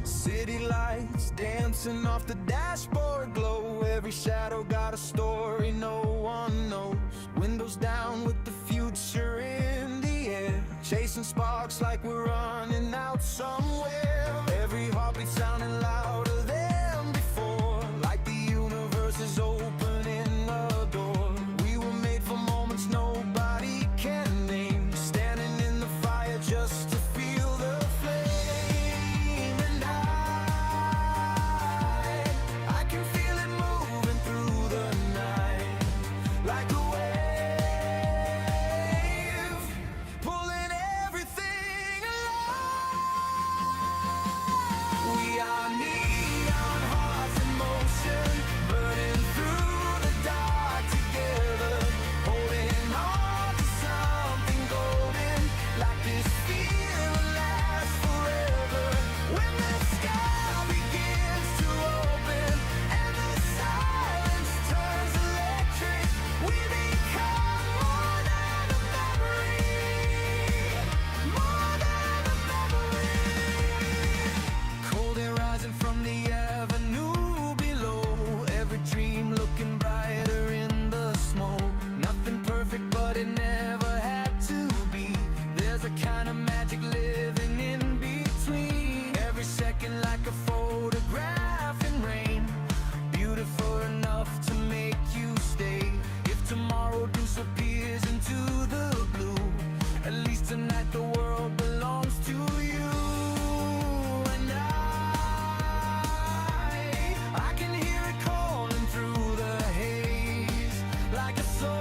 City lights dancing off the dashboard glow. Every shadow got a story no one knows. Windows down with the future in the air, chasing sparks like we're running out somewhere. Every heartbeat sounding louder than before, like the universe is opening a door. We were made for moments nobody can name, standing in the fire just to feel the flame. And I can feel it moving through the night, like a wave, pulling everything alive. We are neon hearts in motion, burning through the dark together, holding on to something golden, like this feeling will last forever. When the sky begins to open and the silence turns electric, we become more than a memory, more than a memory. Cold air rising from the avenue below, every dream looking brighter in the smoke. Nothing perfect, but it never had to be. There's a kind of magic living in between. Every second like a photograph in rain, beautiful enough to make you stay. If tomorrow disappears into the blue, at least tonight the world belongs to you. And I can hear it calling through the haze, like a song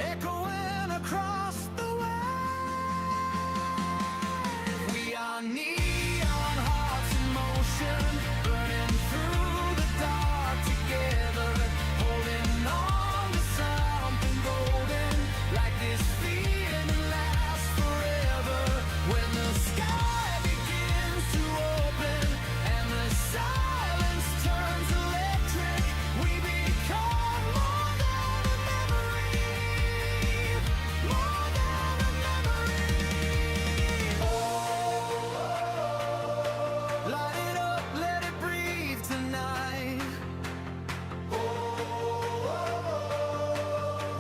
echoing across the way. We are neon hearts in motion, burning through the dark together, holding on to something golden, like this feeling will last forever. When the sky begins to open and the silence turns electric, we become more than a memory, more than a memory. Light it up, let it breathe tonight.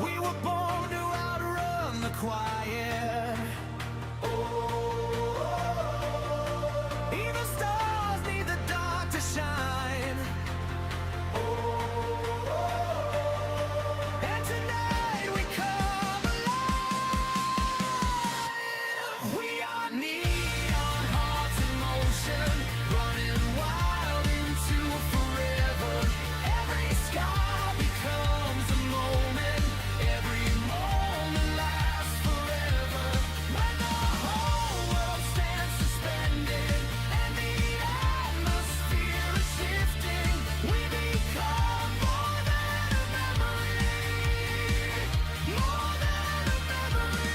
We were born to outrun the quiet. Even stars need the dark to shine. And tonight we come alive. We are neon hearts in motion, running wild into forever. Every sky becomes a moment, every moment lasts forever. When the whole world stands suspended and the atmosphere is shifting, we become more than a memory, more than a memory.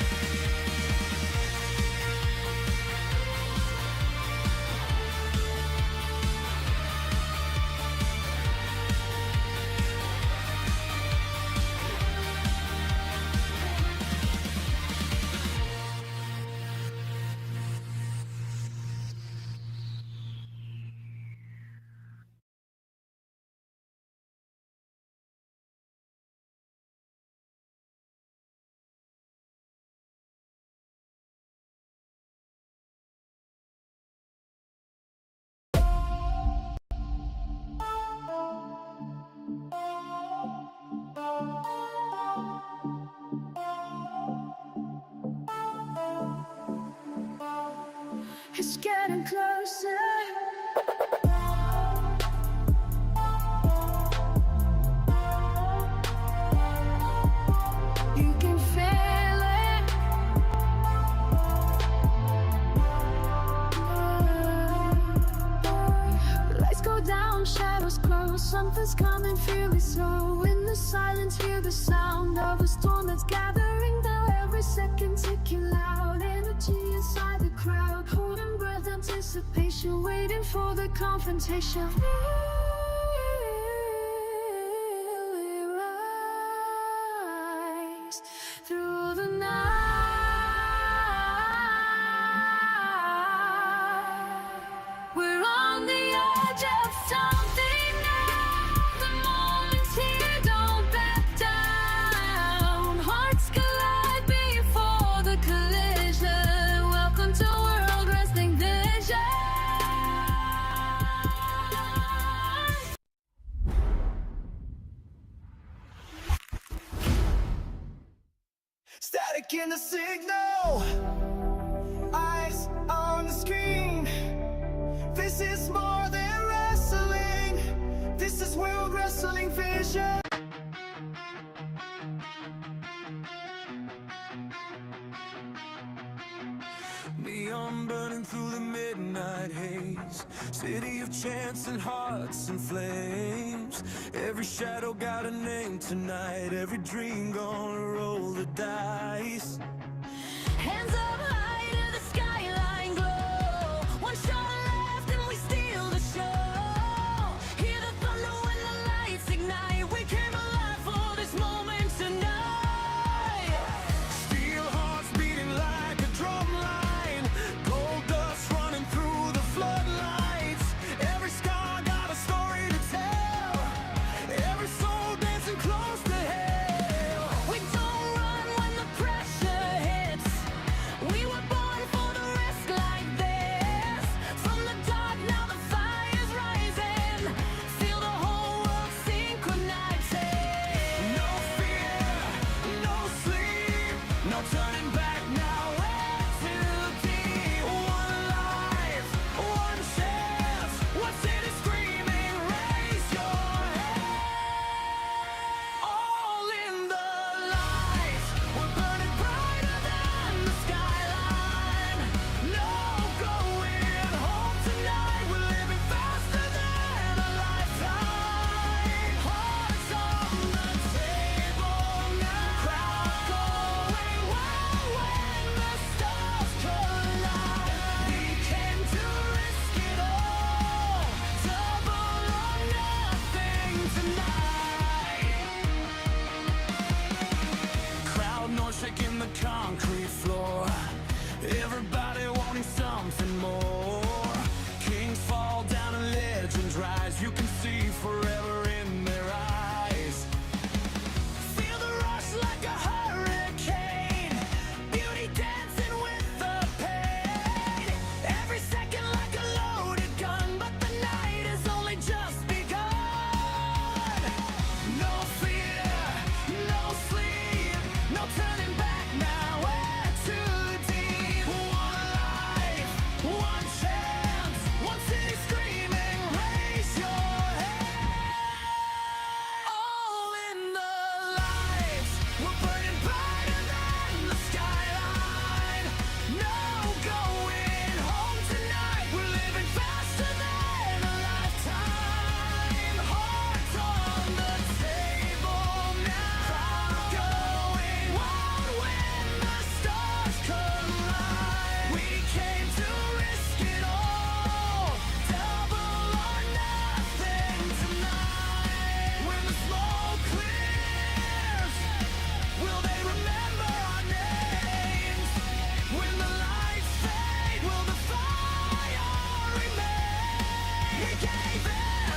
It's getting closer. You can feel it. Lights go down, shadows close. Something's coming, feel it slow. In the silence, hear the sound of a storm that's gathering down. Every second ticking loud, energy inside the crowd, holding breath until anticipation, waiting for the confrontation. We rise through the night. We're on the edge of something now. The moment's here, don't back down. Hearts collide before the collision. Welcome to World Wrestling Vision. Static in the signal, eyes on the screen. This is more than wrestling. This is World Wrestling Vision. Neon burning through the midnight haze. City of chants and hearts and flames. Every shadow got a name tonight. Every dream gonna roll the dice. Hands up high to the skyline glow. One shot left and we steal the show. Hear the thunder when the lights ignite. We came alive for this moment tonight. Steel hearts beating like a drum line. Gold dust running through the floodlights. Every scar got a story to tell. Every soul dancing close to hell. We don't run when the pressure hits. We were born for the risk like this. From the dark now the fire's rising. Feel the whole world synchronizing. No fear, no sleep, no turning back now. We're too deep. One life, one chance. One city screaming, raise your head. All in the lights, we're burning brighter than the skyline. No going home tonight. We're living faster than a lifetime. Hearts on the table now. Crowd going wild when the stars collide. We came to risk it all. Double or nothing tonight. Crowd noise shaking the concrete floor. Everybody wanting something more. Kings fall down and legends rise. You can see forever in their eyes. Feel the rush like a hurricane. Beauty dancing with the pain. Every second like a loaded gun. But the night has only just begun. No fear, no sleep, no turning back now. We're too deep. One life, one chance, one city screaming, raise your head. All in the lights, we're burning brighter than the skyline. No going home tonight. We're living faster than a lifetime. Hearts on the table now. Crowd going wild when the stars collide. We came to risk it all. Double or nothing tonight. When the smoke clears, will they remember our names? When the lights fade, will the fire remain? We gave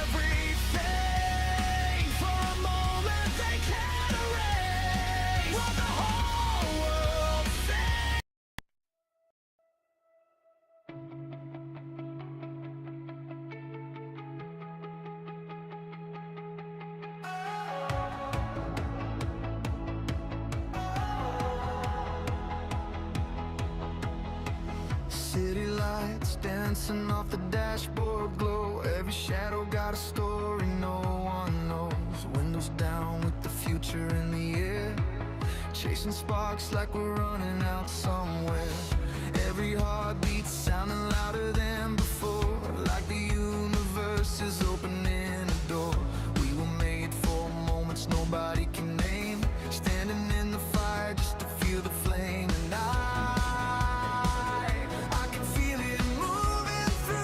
everything for a moment they can't erase. What the whole world sings. City lights dancing off the dashboard glow. Every shadow got a story no one knows. Windows down with the future in the air. Chasing sparks like we're running out somewhere. Every heartbeat sounding louder than before. Like the universe is opening a door. We were made for moments nobody can name. Standing in the fire just to feel the flame. And I can feel it moving through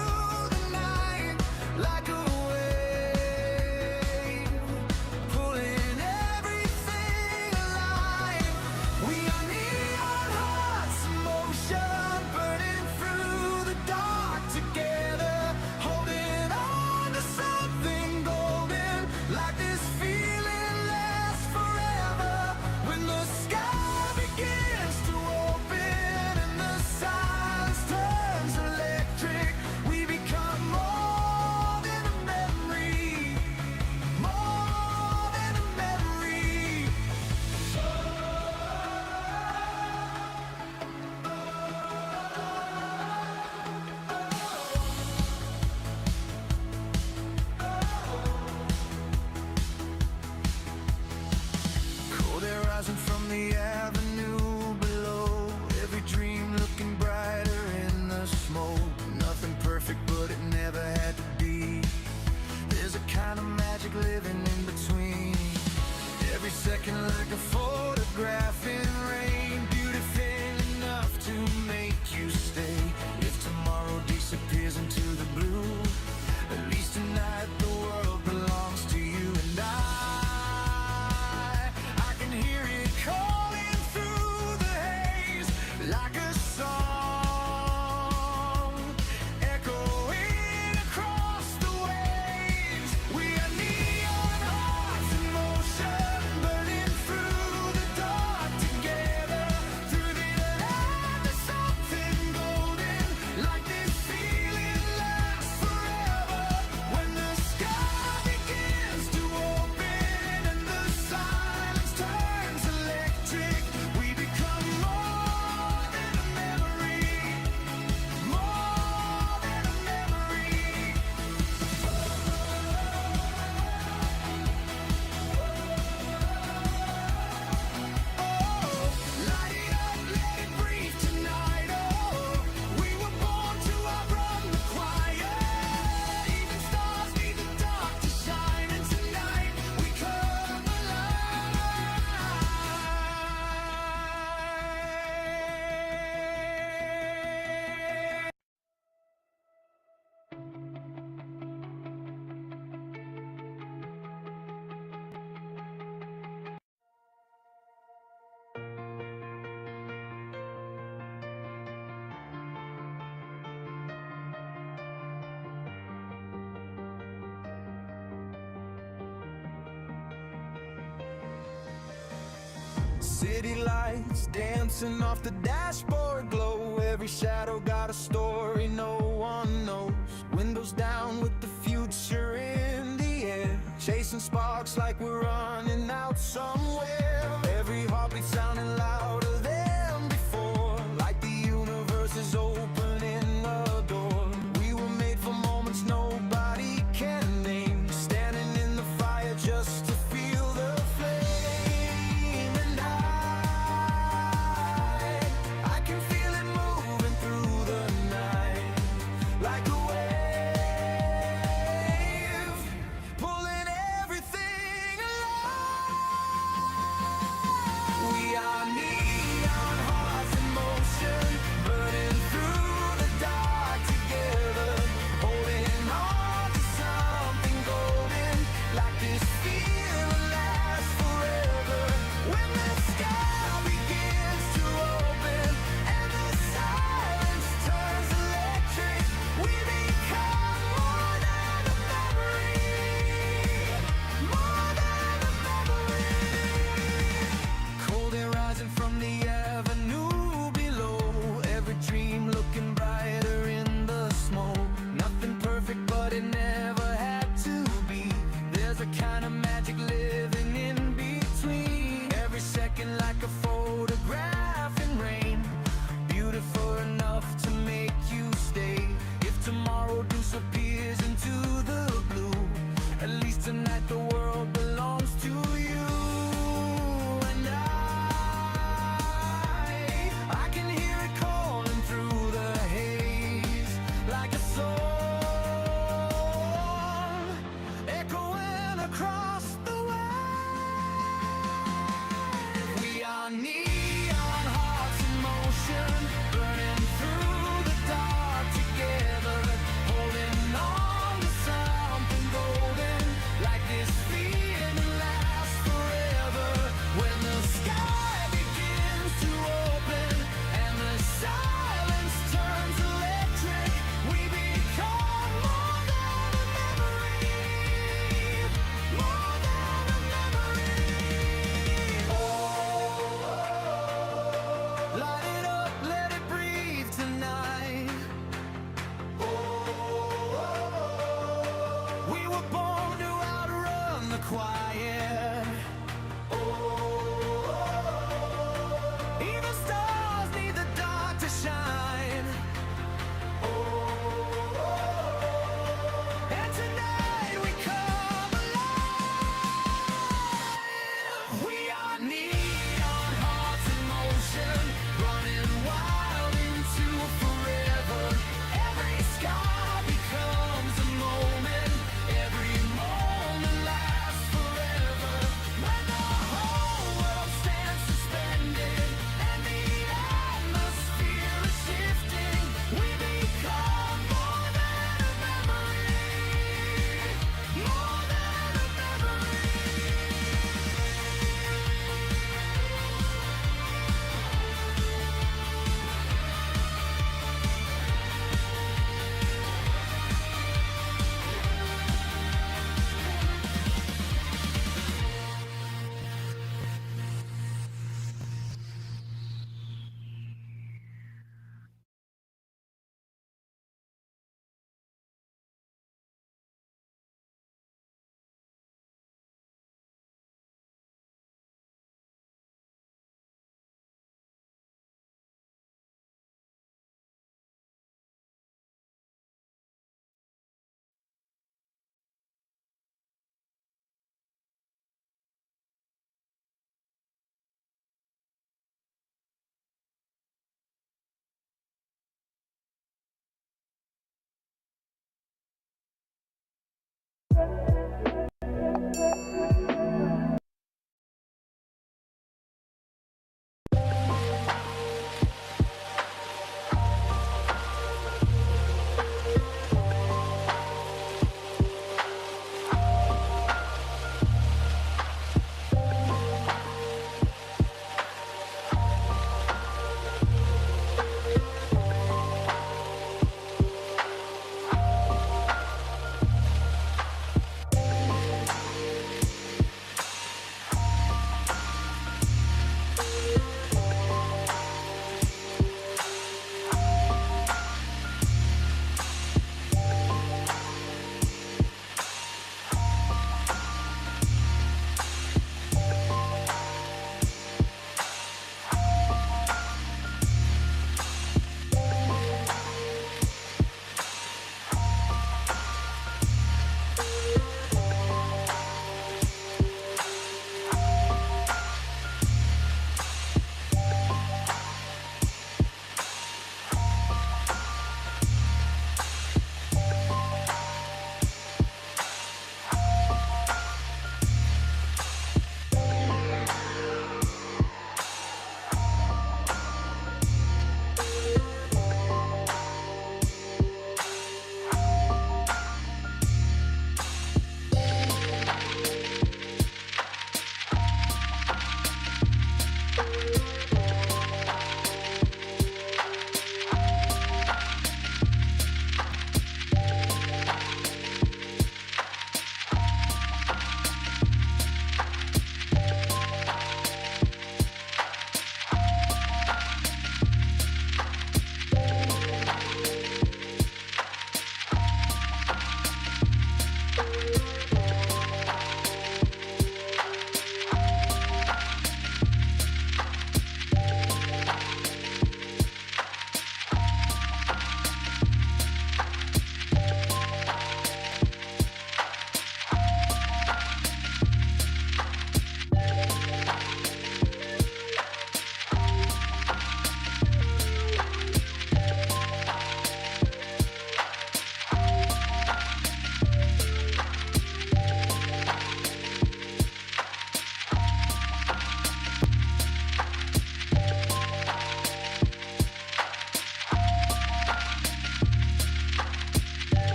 City lights dancing off the dashboard glow. Every shadow got a story no one knows. Windows down with the future in the air, chasing sparks like we're running out somewhere. Every heartbeat sounding louder than before, like the universe is opening a door. We were made for moments nobody can name, standing in the fire just to feel the flame. And I can feel it moving through the night, like a wave, pulling everything alive.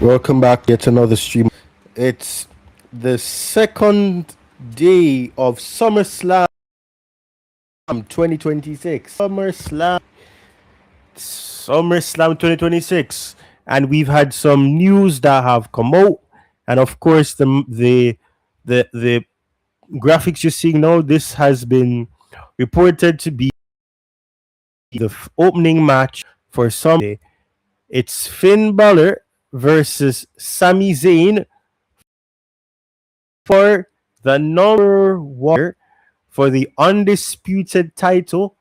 Welcome back yet another stream. It's the second day of SummerSlam 2026. SummerSlam 2026. And we've had some news that have come out. And of course the graphics you're seeing now, this has been reported to be the opening match for Sunday. It's Finn Balor versus Sami Zayn for the number one for the undisputed title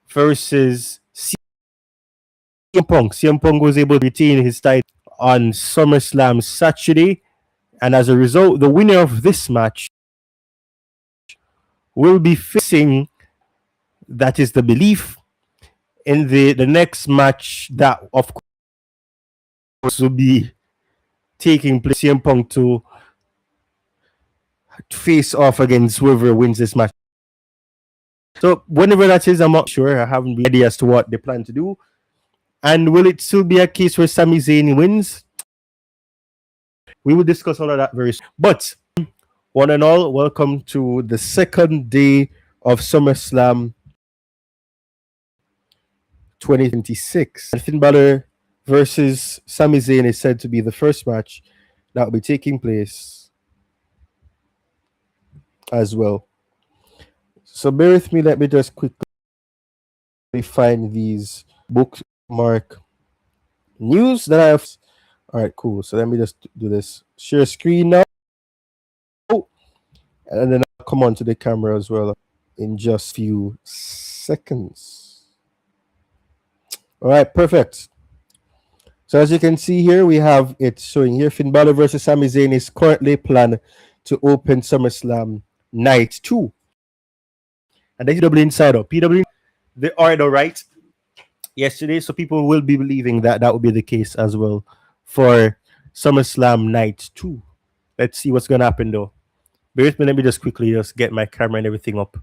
versus CM Punk. CM Punk was able to retain his title on SummerSlam Saturday, and as a result, the winner of this match will be facing, that is the belief, in the next match that, of course, will be taking place. CM Punk to face off against whoever wins this match. So whenever that is, I'm not sure. I haven't been ready as to what they plan to do. And will it still be a case where Sami Zayn wins? We will discuss all of that very soon. But one and all, welcome to the second day of SummerSlam 2026. And Finn Balor versus Sami Zayn is said to be the first match that will be taking place as well. So bear with me. Let me just quickly find these bookmark news that I have. All right, cool. So let me just do this. Share screen now. And then I'll come on to the camera as well in just few seconds. All right, perfect. So as you can see here, we have it showing here. Finn Balor versus Sami Zayn is currently planned to open SummerSlam Night 2. And the PW Insider. PW, they are the right yesterday, so people will be believing that that will be the case as well for SummerSlam Night 2. Let's see what's going to happen though. Bear with me, let me just quickly just get my camera and everything up.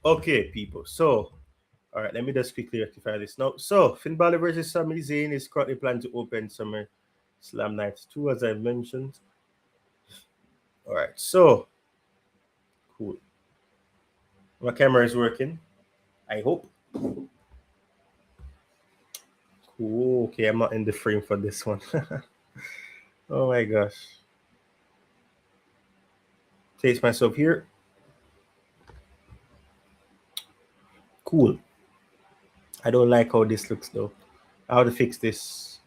Okay, people. So, all right, let me just quickly rectify this now. So, Finn Balor versus Sami Zayn is currently planned to open SummerSlam Night 2, as I mentioned. All right, so cool. My camera is working. I hope. Cool. Okay, I'm not in the frame for this one. Oh my gosh. Place myself here. Cool. I don't like how this looks though. How to fix this?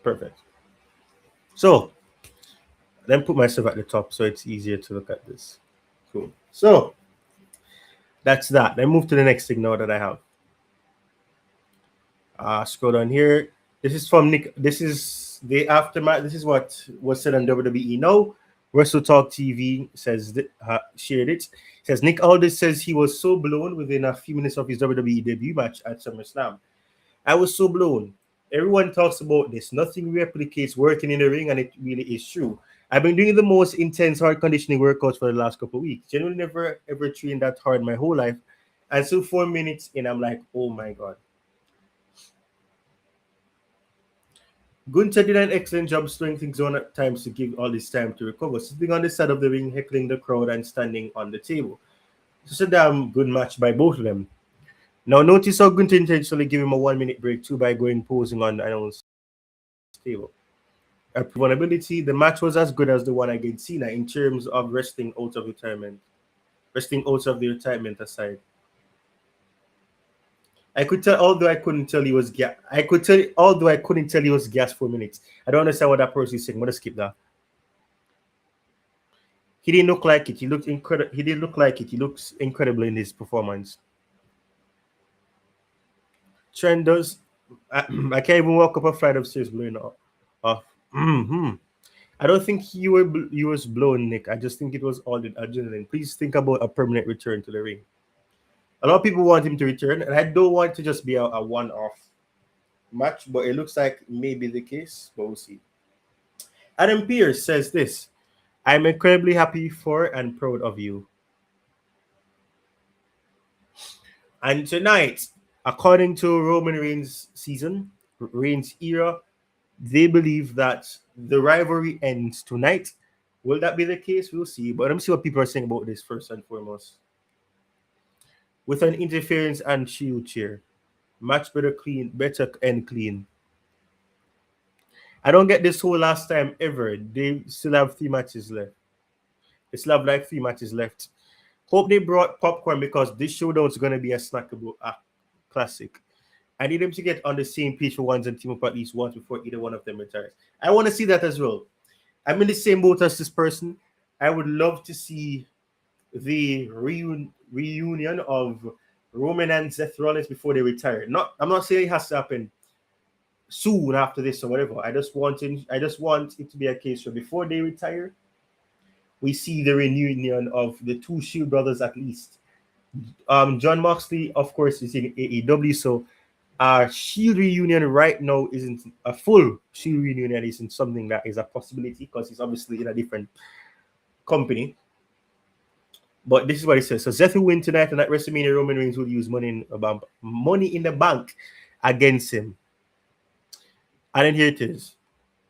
Perfect. So then put myself at the top so it's easier to look at this. Cool. So that's that. Then move to the next thing now that I have. Scroll down here. This is from Nick. This is the aftermath. This is what was said on WWE Now. Wrestle Talk TV says shared it. It says Nick Aldis says he was so blown within a few minutes of his WWE debut match at SummerSlam. I was so blown. Everyone talks about this. Nothing replicates working in the ring, and it really is true. I've been doing the most intense hard conditioning workouts for the last couple of weeks. Generally never ever trained that hard my whole life. And so 4 minutes in, I'm like, oh my God. Gunther did an excellent job slowing things down at times to give all this time to recover, sitting on the side of the ring, heckling the crowd and standing on the table. It's a damn good match by both of them. Now, notice how Gunter intentionally gave him a 1 minute break too by going posing on the announce table. Vulnerability, the match was as good as the one against Cena in terms of wrestling out of retirement. Wrestling out of the retirement aside. I could tell, although I couldn't tell he was gas. I could tell, although I couldn't tell he was gas for minutes. I don't understand what that person is saying. I'm gonna skip that. He didn't look like it. He looked incredible. He didn't look like it. He looks incredible in his performance. Trend does. I can't even walk up a flight of stairs blowing off. Mhm. I don't think you was blown, Nick. I just think it was all the adrenaline. Please think about a permanent return to the ring. A lot of people want him to return, and I don't want it to just be a one-off match, but it looks like maybe the case, but we'll see. Adam Pierce says this: I'm incredibly happy for and proud of you. And tonight, according to Roman Reigns era, they believe that the rivalry ends tonight. Will that be the case? We'll see. But let me see what people are saying about this first and foremost. With an interference and shield chair. Match better and clean. I don't get this whole last time ever. They still have 3 matches left. They still have like 3 matches left. Hope they brought popcorn because this showdown is going to be a snackable classic. I need them to get on the same page for once and team up at least once before either one of them retires. I want to see that as well. I'm in the same boat as this person. I would love to see the reunion of Roman and Seth Rollins before they retire. I'm not saying it has to happen soon after this or whatever. I just want it to be a case where before they retire, we see the reunion of the two Shield brothers at least. John Moxley, of course, is in AEW, so Shield reunion right now isn't a full Shield reunion, isn't something that is a possibility because he's obviously in a different company. But this is what it says. So Seth will win tonight, and at WrestleMania, Roman Reigns will use money in the bank against him. And then here it is.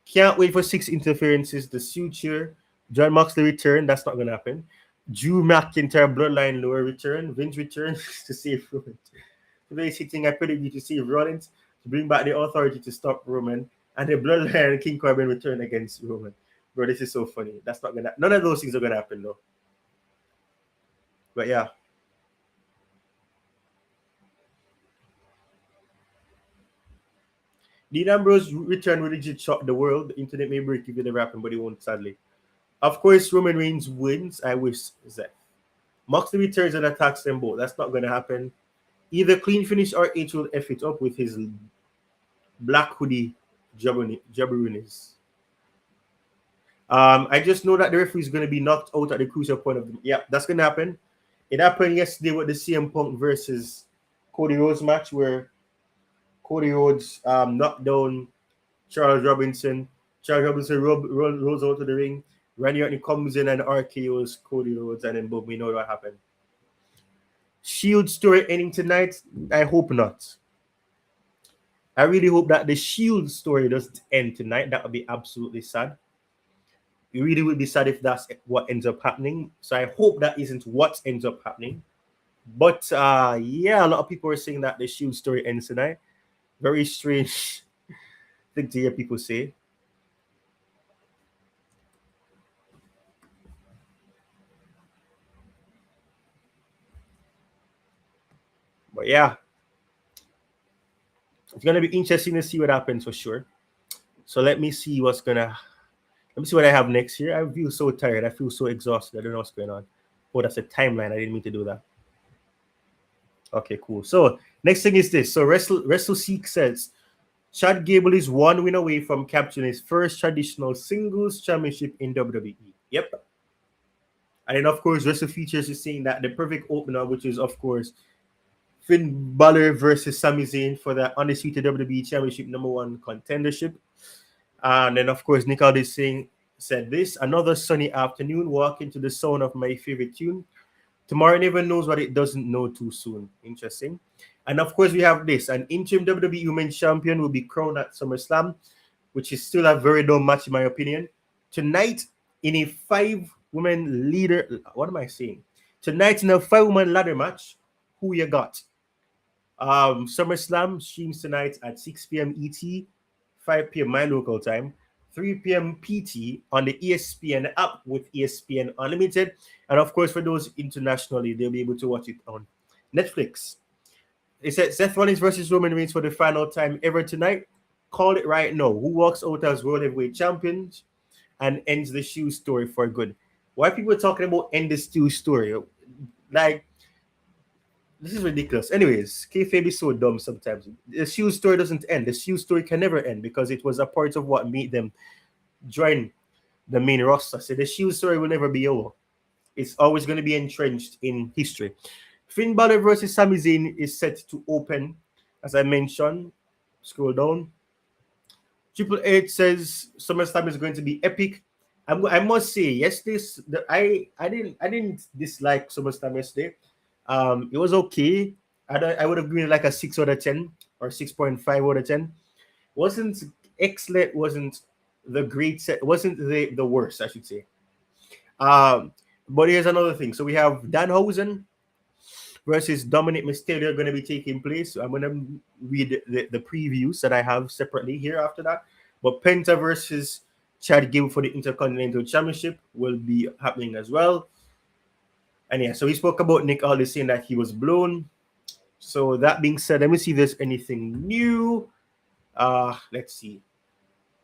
Can't wait for 6 interferences. The suture. John Moxley return. That's not going to happen. Drew McIntyre bloodline lower return. Vince return to save Roman. Today's hitting, I predict you to save Rollins to bring back the authority to stop Roman. And the bloodline King Corbin return against Roman. Bro, this is so funny. That's not going to... None of those things are going to happen, though. But yeah. Dean Ambrose return will legit shock the world. The internet may break if it never happen, but it won't, sadly. Of course, Roman Reigns wins. I wish Seth. Moxley returns and attacks them both. That's not going to happen. Either clean finish or H will F it up with his black hoodie jabberoonies. I just know that the referee is going to be knocked out at the crucial point of the... Yeah, that's going to happen. It happened yesterday with the CM Punk versus Cody Rhodes match where Cody Rhodes knocked down Charles Robinson. Charles Robinson rolls out of the ring. Randy Orton comes in and RKOs Cody Rhodes, and then boom, we know what happened. Shield story ending tonight? I hope not. I really hope that the Shield story doesn't end tonight. That would be absolutely sad. It really would be sad if that's what ends up happening. So I hope that isn't what ends up happening. But yeah, a lot of people are saying that the Shield story ends tonight. Very strange thing to hear people say. But yeah, it's gonna be interesting to see what happens for sure. So let me see what I have next here. I feel so tired. I feel so exhausted. I don't know what's going on. Oh, that's a timeline. I didn't mean to do that. Okay, cool. So next thing is this. So WrestleSeek says Chad Gable is 1 win away from capturing his first traditional singles championship in WWE. Yep. And then of course, Wrestle Features is saying that the perfect opener, which is of course Finn Balor versus Sami Zayn for the undisputed WWE Championship #1 contendership. And then, of course, Nick Aldis said this: another sunny afternoon, walk into the sound of my favorite tune. Tomorrow never knows what it doesn't know too soon. Interesting. And of course, we have this: an interim WWE Women's Champion will be crowned at SummerSlam, which is still a very dull match in my opinion. Tonight, in a 5-woman leader, what am I saying? Tonight in a 5-woman ladder match, who you got? SummerSlam streams tonight at 6 p.m. ET, 5 p.m. my local time, 3 p.m. PT on the ESPN app with ESPN Unlimited. And of course, for those internationally, they'll be able to watch it on Netflix. It said Seth Rollins versus Roman Reigns for the final time ever tonight. Call it right now. Who walks out as World Heavyweight Champions and ends the shoe story for good? Why are people talking about end the shoe story? Like, this is ridiculous. Anyways, kayfabe is so dumb sometimes. The shoe story doesn't end. The shoe story can never end because it was a part of what made them join the main roster. So the shoe story will never be over. It's always going to be entrenched in history. Finn Balor versus Sami Zayn is set to open, as I mentioned. Scroll down. Triple H says SummerSlam is going to be epic. I must say, I didn't dislike SummerSlam yesterday. It was okay. I would have given it like a 6 out of 10 or 6.5 out of 10. Wasn't excellent, wasn't the great set, wasn't the worst, I should say. But here's another thing. So we have Danhausen versus Dominik Mysterio going to be taking place. So I'm going to read the previews that I have separately here after that. But Penta versus Gable for the Intercontinental Championship will be happening as well. And yeah, so we spoke about Nick Aldis saying that he was blown. So that being said, let me see if there's anything new. Let's see.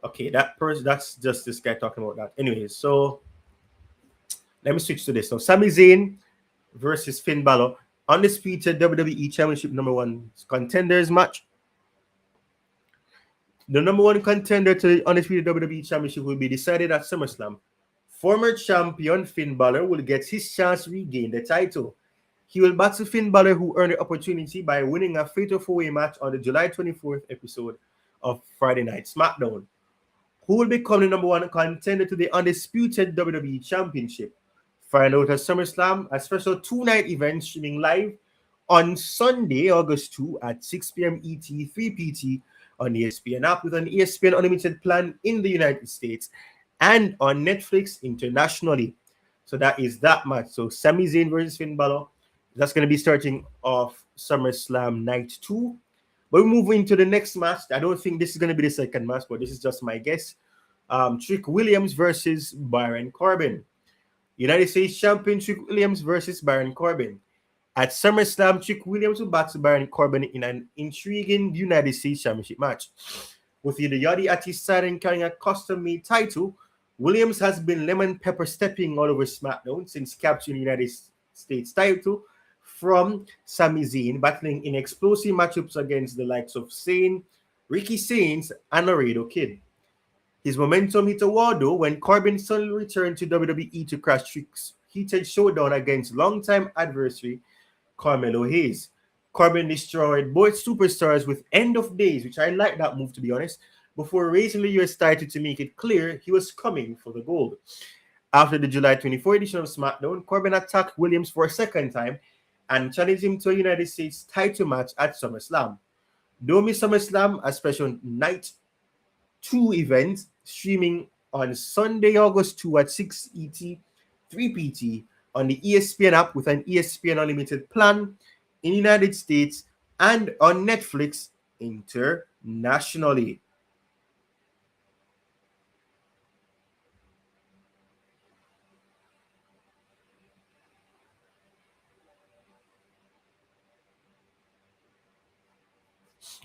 Okay, that's just this guy talking about that. Anyways, so let me switch to this. So Sami Zayn versus Finn Balor. Undisputed WWE Championship #1 contenders match. The #1 contender to the Undisputed WWE Championship will be decided at SummerSlam. Former champion Finn Balor will get his chance to regain the title. He will battle Finn Balor, who earned the opportunity by winning a fatal 4-way match on the July 24th episode of Friday Night SmackDown. Who will become the #1 contender to the Undisputed WWE Championship? Find out at SummerSlam, a special 2-night event streaming live on Sunday, August 2 at 6 p.m. ET, 3 PT on the ESPN app with an ESPN Unlimited plan in the United States and on Netflix internationally. So that is that match. So Sami Zayn versus Finn Balor. That's going to be starting off SummerSlam Night 2. But we move into the next match. I don't think this is going to be the second match, but this is just my guess. Trick Williams versus Baron Corbin. United States Champion Trick Williams versus Baron Corbin. At SummerSlam, Trick Williams will battle Baron Corbin in an intriguing United States Championship match. With the Yachty at his side and carrying a custom-made title, Williams has been lemon pepper stepping all over SmackDown since capturing the United States title from Sami Zayn, battling in explosive matchups against the likes of Zayn, Ricky Sainz, and Laredo Kid. His momentum hit a wall though when Corbin suddenly returned to WWE to crash Trick's heated showdown against longtime adversary Carmelo Hayes. Corbin destroyed both superstars with end of days, which I like that move to be honest, before raising the US title to make it clear he was coming for the gold. After the July 24 edition of SmackDown, Corbin attacked Williams for a second time and challenged him to a United States title match at SummerSlam. Don't miss SummerSlam, a special Night 2 event streaming on Sunday, August 2 at 6 ET, 3 PT on the ESPN app with an ESPN Unlimited plan in the United States and on Netflix internationally.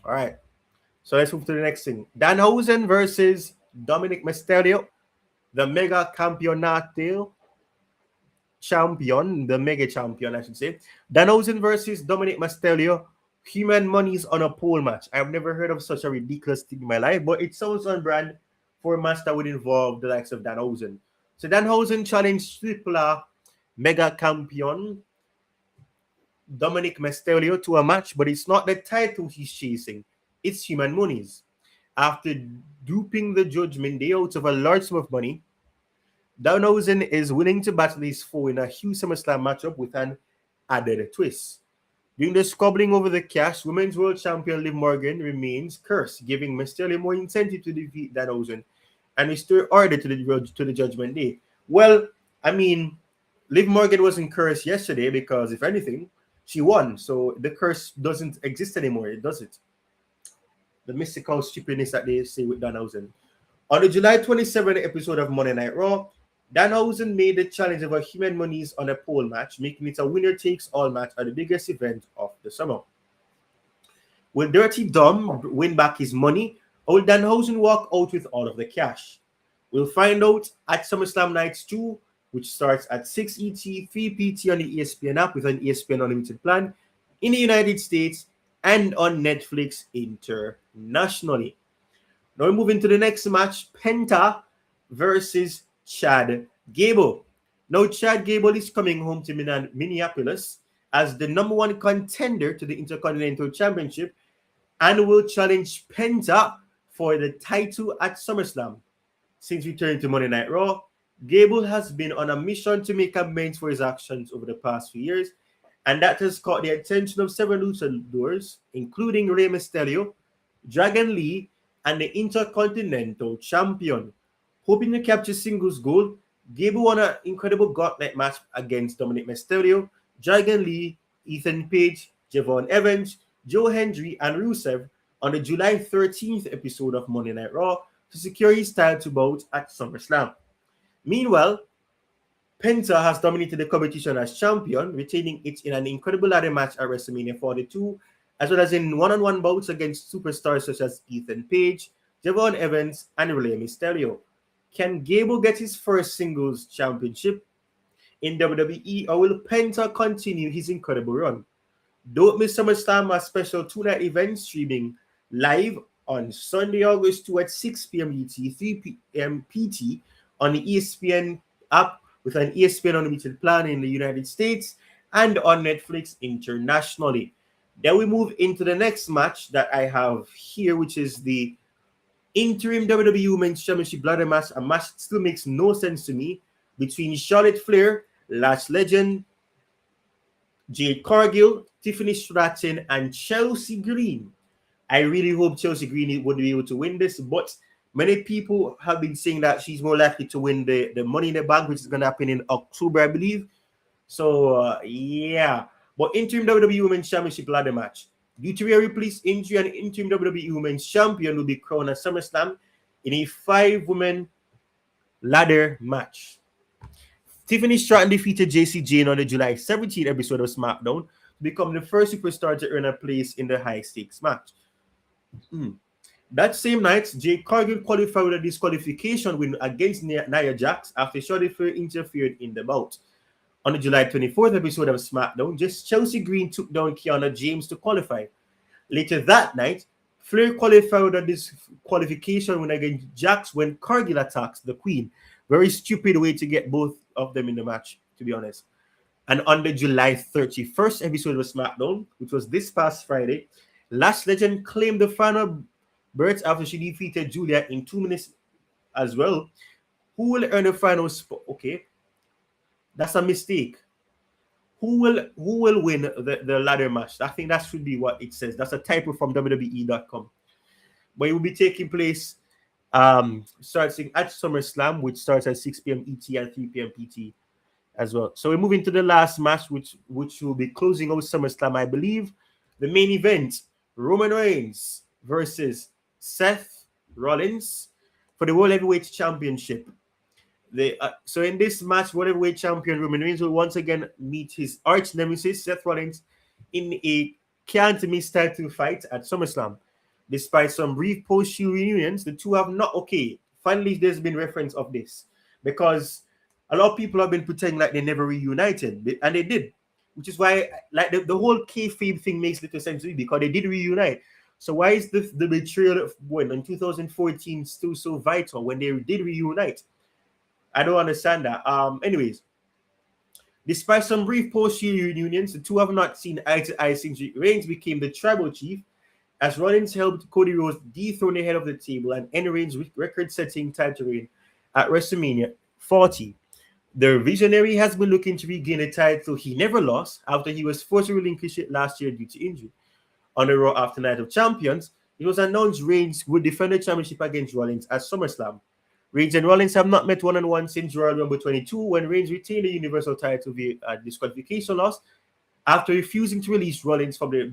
All right. So let's move to the next thing. Danhausen versus Dominik Mysterio, the Mega Campeonato champion, the Mega Champion, I should say. Danhausen versus Dominik Mysterio, human monies on a pole match. I've never heard of such a ridiculous thing in my life, but it sounds on brand for a match that would involve the likes of Danhausen. So Danhausen challenged Triple A Mega Champion Dominik Mysterio to a match, but it's not the title he's chasing. It's human monies. After duping the Judgment Day out of a large sum of money, Danhausen is willing to battle his foe in a huge SummerSlam matchup with an added twist. During the squabbling over the cash, Women's World Champion Liv Morgan remains cursed, giving Mysterio more incentive to defeat Danhausen and restore order to the Judgment Day. Well, I mean, Liv Morgan wasn't cursed yesterday because, if anything, she won. So the curse doesn't exist anymore. It doesn't. The mystical stupidness that they say with Danhausen. On the July 27th episode of Monday Night Raw, Danhausen made the challenge over him and Monies on a pole match, making it a winner-takes-all match at the biggest event of the summer. Will Dirty Dom win back his money, or will Danhausen walk out with all of the cash? We'll find out at SummerSlam Nights 2, which starts at 6 ET, 3 PT on the ESPN app with an ESPN Unlimited plan in the United States and on Netflix internationally. Now we move into the next match, Penta versus Chad Gable. Now Chad Gable is coming home to Minneapolis as the number one contender to the Intercontinental Championship and will challenge Penta for the title at SummerSlam. Since returning to Monday Night Raw, Gable has been on a mission to make amends for his actions over the past few years, and that has caught the attention of several luchadors, including Rey Mysterio, Dragon Lee, and the Intercontinental Champion. Hoping to capture singles gold, Gable won an incredible gauntlet match against Dominik Mysterio, Dragon Lee, Ethan Page, Javon Evans, Joe Hendry, and Rusev on the July 13th episode of Monday Night Raw to secure his title bout at SummerSlam. Meanwhile, Penta has dominated the competition as champion, retaining it in an incredible ladder match at WrestleMania 42, as well as in one-on-one bouts against superstars such as Ethan Page, Javon Evans, and Rey Mysterio. Can Gable get his first singles championship in WWE, or will Penta continue his incredible run? Don't miss SummerSlam, a special two-night event streaming live on Sunday, August 2 at 6 p.m. ET, 3 p.m. PT on the ESPN app with an ESPN Unlimited plan in the United States and on Netflix internationally. Then we move into the next match that I have here, which is the Interim WWE Women's Championship ladder match. A match that still makes no sense to me between Charlotte Flair, Lash legend, Jade Cargill, Tiffany Stratton, and Chelsea Green. I really hope Chelsea Green would be able to win this, but many people have been saying that she's more likely to win the Money in the Bank, which is going to happen in October, I believe. So, yeah. But Interim WWE Women's Championship ladder match. Due to Rhea Ripley's injury, an Interim WWE Women's Champion will be crowned at SummerSlam in a 5-woman ladder match. Tiffany Stratton defeated JC Jane on the July 17th episode of SmackDown to become the first superstar to earn a place in the high-stakes match. That same night, Jade Cargill qualified with a disqualification win against Nia Jax after Charlotte Flair interfered in the bout. On the July 24th episode of SmackDown, just Chelsea Green took down Kiana James to qualify. Later that night, Flair qualified with a disqualification win against Jax when Cargill attacks the Queen. Very stupid way to get both of them in the match, to be honest. And on the July 31st episode of SmackDown, which was this past Friday, Lash legend claimed the final berth after she defeated Giulia in 2 minutes as well. Who will earn the final spot? Okay, that's a mistake. Who will win the ladder match? I think that should be what it says. That's a typo from WWE.com. But it will be taking place starting at SummerSlam, which starts at 6 p.m. ET and 3 p.m. PT as well. So we're moving to the last match, which will be closing out SummerSlam, I believe. The main event, Roman Reigns versus Seth Rollins for the World Heavyweight Championship. So in this match, World Heavyweight Champion Roman Reigns will once again meet his arch nemesis, Seth Rollins, in a can't-miss title fight at SummerSlam. Despite some brief post-Shield reunions, the two have not... Okay, finally there's been reference of this, because a lot of people have been pretending like they never reunited, and they did, which is why like the whole kayfabe thing makes little sense to me, because they did reunite. So why is the betrayal of when in 2014 still so vital when they did reunite? I don't understand that. Anyways, despite some brief post-Shield reunions, the two have not seen eye to eye since Reigns became the tribal chief, as Rollins helped Cody Rhodes dethrone the head of the table and end Reigns' record-setting title reign at WrestleMania 40. The Visionary has been looking to regain a title he never lost after he was forced to relinquish it last year due to injury. On the Raw after Night of Champions, it was announced Reigns would defend the championship against Rollins at SummerSlam. Reigns and Rollins have not met one-on-one since Royal Rumble 22, when Reigns retained the Universal title via disqualification loss after refusing to release Rollins from the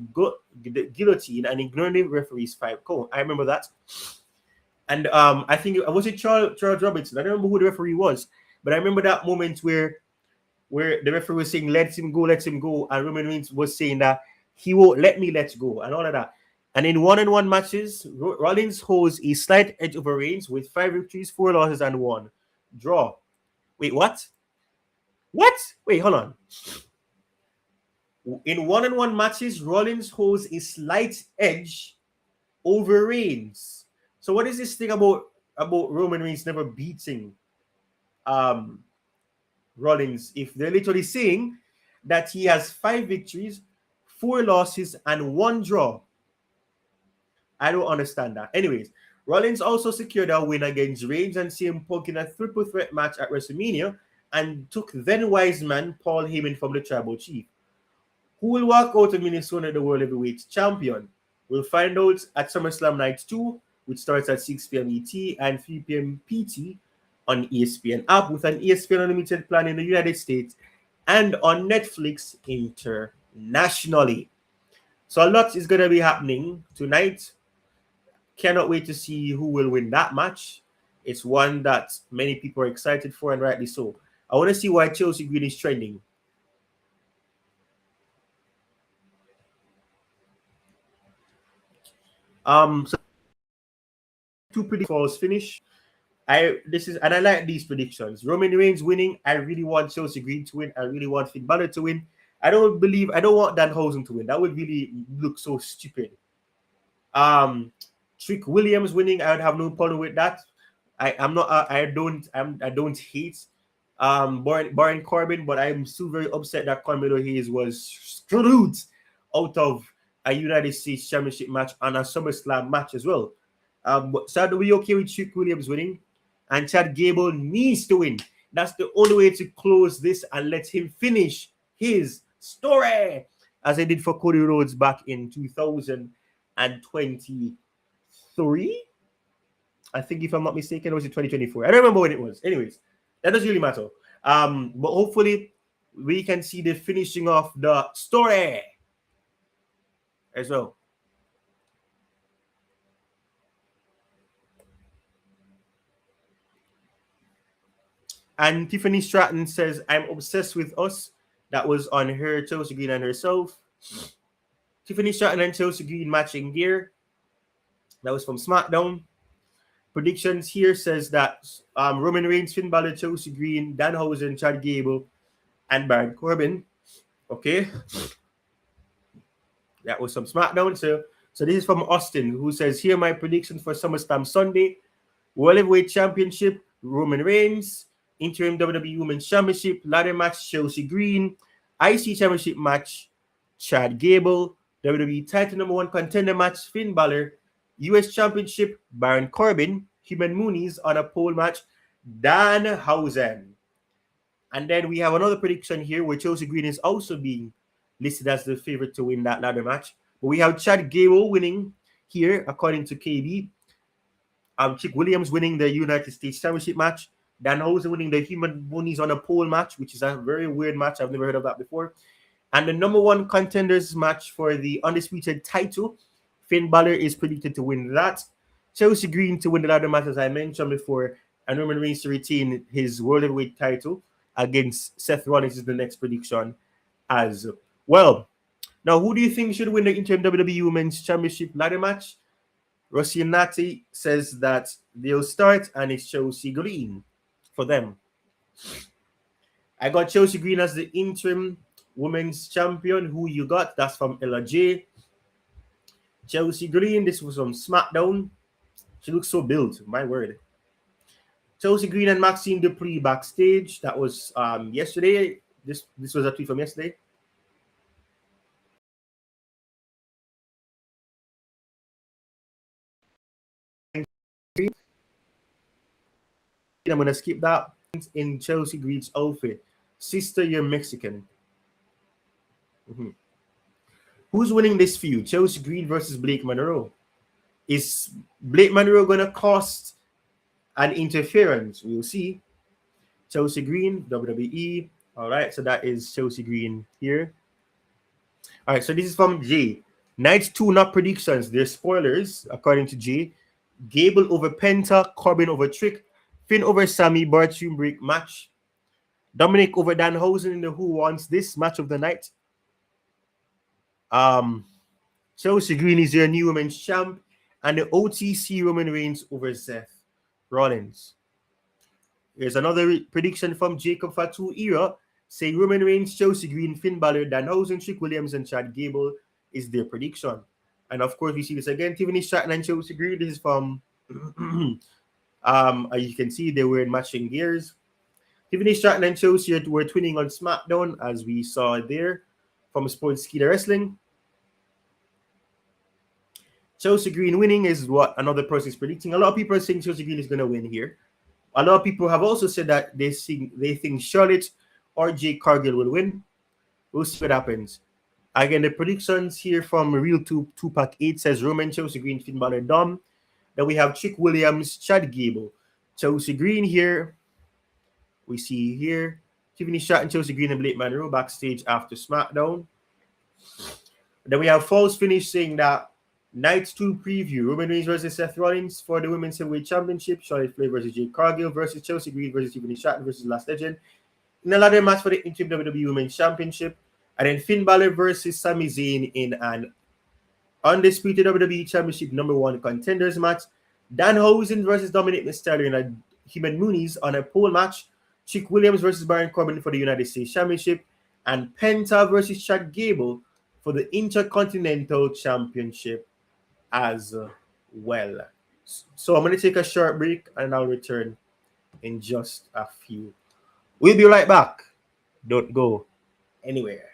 guillotine and ignoring the referee's 5 count. I remember that. And I think it was Charles Robinson. I don't remember who the referee was, but I remember that moment where the referee was saying, let him go, and Roman Reigns was saying that he won't let me let go, and all of that. And in one-on-one matches, Rollins holds a slight edge over Reigns with 5 victories, 4 losses, and 1 draw. Wait, what? What? Wait, hold on. In one-on-one matches, Rollins holds a slight edge over Reigns. So what is this thing about Roman Reigns never beating Rollins? If they're literally saying that he has 5 victories, 4 losses, and 1 draw. I don't understand that. Anyways, Rollins also secured a win against Reigns and CM Punk in a triple threat match at WrestleMania and took then wise man Paul Heyman from the Tribal Chief. Who will walk out of Minnesota the World Heavyweight Champion? We'll find out at SummerSlam Night 2, which starts at 6 p.m. ET and 3 p.m. PT on ESPN app with an ESPN Unlimited plan in the United States and on Netflix internationally. So a lot is going to be happening tonight. Cannot wait to see who will win that match. It's one that many people are excited for, and rightly so. I want to see why Chelsea Green is trending. So 2 predictions finish. I like these predictions. Roman Reigns winning. I really want Chelsea Green to win. I really want Finn Balor to win. I don't want Danhausen to win. That would really look so stupid. Trick Williams winning, I would have no problem with that. I don't hate Baron Corbin, but I'm still very upset that Carmelo Hayes was screwed out of a United States Championship match and a SummerSlam match as well. So are we okay with Trick Williams winning? And Chad Gable needs to win. That's the only way to close this and let him finish his story, as I did for Cody Rhodes back in 2023. I think, if I'm not mistaken, or was it 2024? I don't remember when it was. Anyways, that doesn't really matter. But hopefully we can see the finishing of the story as well. And Tiffany Stratton says, I'm obsessed with Us. That was on her, Chelsea Green, and herself. Tiffany Stratton and Chelsea Green matching gear. That was from SmackDown. Predictions here says that Roman Reigns, Finn Balor, Chelsea Green, Danhausen, Chad Gable, and Baron Corbin. Okay. That was from SmackDown. So this is from Austin, who says, here are my predictions for SummerSlam Sunday. World Heavyweight Championship, Roman Reigns. Interim WWE Women's Championship, ladder match, Chelsea Green. IC Championship match, Chad Gable. WWE title number 1 contender match, Finn Balor. US Championship, Baron Corbin. Human Monies on a pole match, Danhausen. And then we have another prediction here where Chelsea Green is also being listed as the favorite to win that ladder match. But we have Chad Gable winning here, according to KB. Chick Williams winning the United States Championship match. Danhausen winning the Human Monies on a pole match, which is a very weird match. I've never heard of that before. And the number 1 contenders match for the Undisputed title, Finn Balor is predicted to win that. Chelsea Green to win the ladder match, as I mentioned before, and Roman Reigns to retain his World Heavyweight title against Seth Rollins is the next prediction as well. Now, who do you think should win the Interim WWE Women's Championship ladder match? Rossianati says that they'll start, and it's Chelsea Green for them. I got Chelsea Green as the Interim Women's Champion. Who you got? That's from Ella J. Chelsea Green, this was from SmackDown. She looks so built, my word. Chelsea Green and Maxine Dupree backstage. That was yesterday. This was a tweet from yesterday. I'm going to skip that. In Chelsea Green's outfit. Sister, you're Mexican. Mm-hmm. Who's winning this feud? Chelsea Green versus Blake Monroe. Is Blake Monroe going to cost and interference. We'll see. Chelsea Green, WWE. All right, so that is Chelsea Green here. All right, so this is from Jay. Night 2 not predictions. They're spoilers, according to Jay. Gable over Penta, Corbin over Trick, Finn over Sami, Bartune break match. Dominik over Danhausen in the Who Wants This match of the night. Chelsea Green is your new women's champ, and the OTC Roman Reigns over Seth Rollins. Here's another prediction from Jacob Fatu Era, saying Roman Reigns, Chelsea Green, Finn Balor, Danhausen, Trick Williams, and Chad Gable is their prediction. And of course, we see this again. Tiffany, Stratton, and Chelsea Green. This is from, as you can see, they were in matching gears. Tiffany, Stratton, and Chelsea were twinning on SmackDown, as we saw there from Sports Skeeter Wrestling. Chelsea Green winning is what another person is predicting. A lot of people are saying Chelsea Green is going to win here. A lot of people have also said that they think Charlotte or Jade Cargill will win. We'll see what happens. Again, the predictions here from Real Tupac 8 says Roman, Chelsea Green, Finn Balor, Dom. Then we have Trick Williams, Chad Gable. Chelsea Green here. We see here Tiffany Stratton, Chelsea Green, and Blake Monroe backstage after SmackDown. Then we have false finish saying that Night 2 preview, Roman Reigns versus Seth Rollins for the Women's Heavyweight Championship, Charlotte Flair versus Jade Cargill versus Chelsea Green versus Tiffany Stratton versus Last Legend. In a ladder match for the Interim WWE Women's Championship. And then Finn Balor versus Sami Zayn in an Undisputed WWE Championship #1 contenders match. Danhausen versus Dominik Mysterio in him and Monies on a pole match. Trick Williams versus Baron Corbin for the United States Championship. And Penta versus Chad Gable for the Intercontinental Championship as well. So I'm going to take a short break and I'll return in just a few. We'll be right back. Don't go anywhere.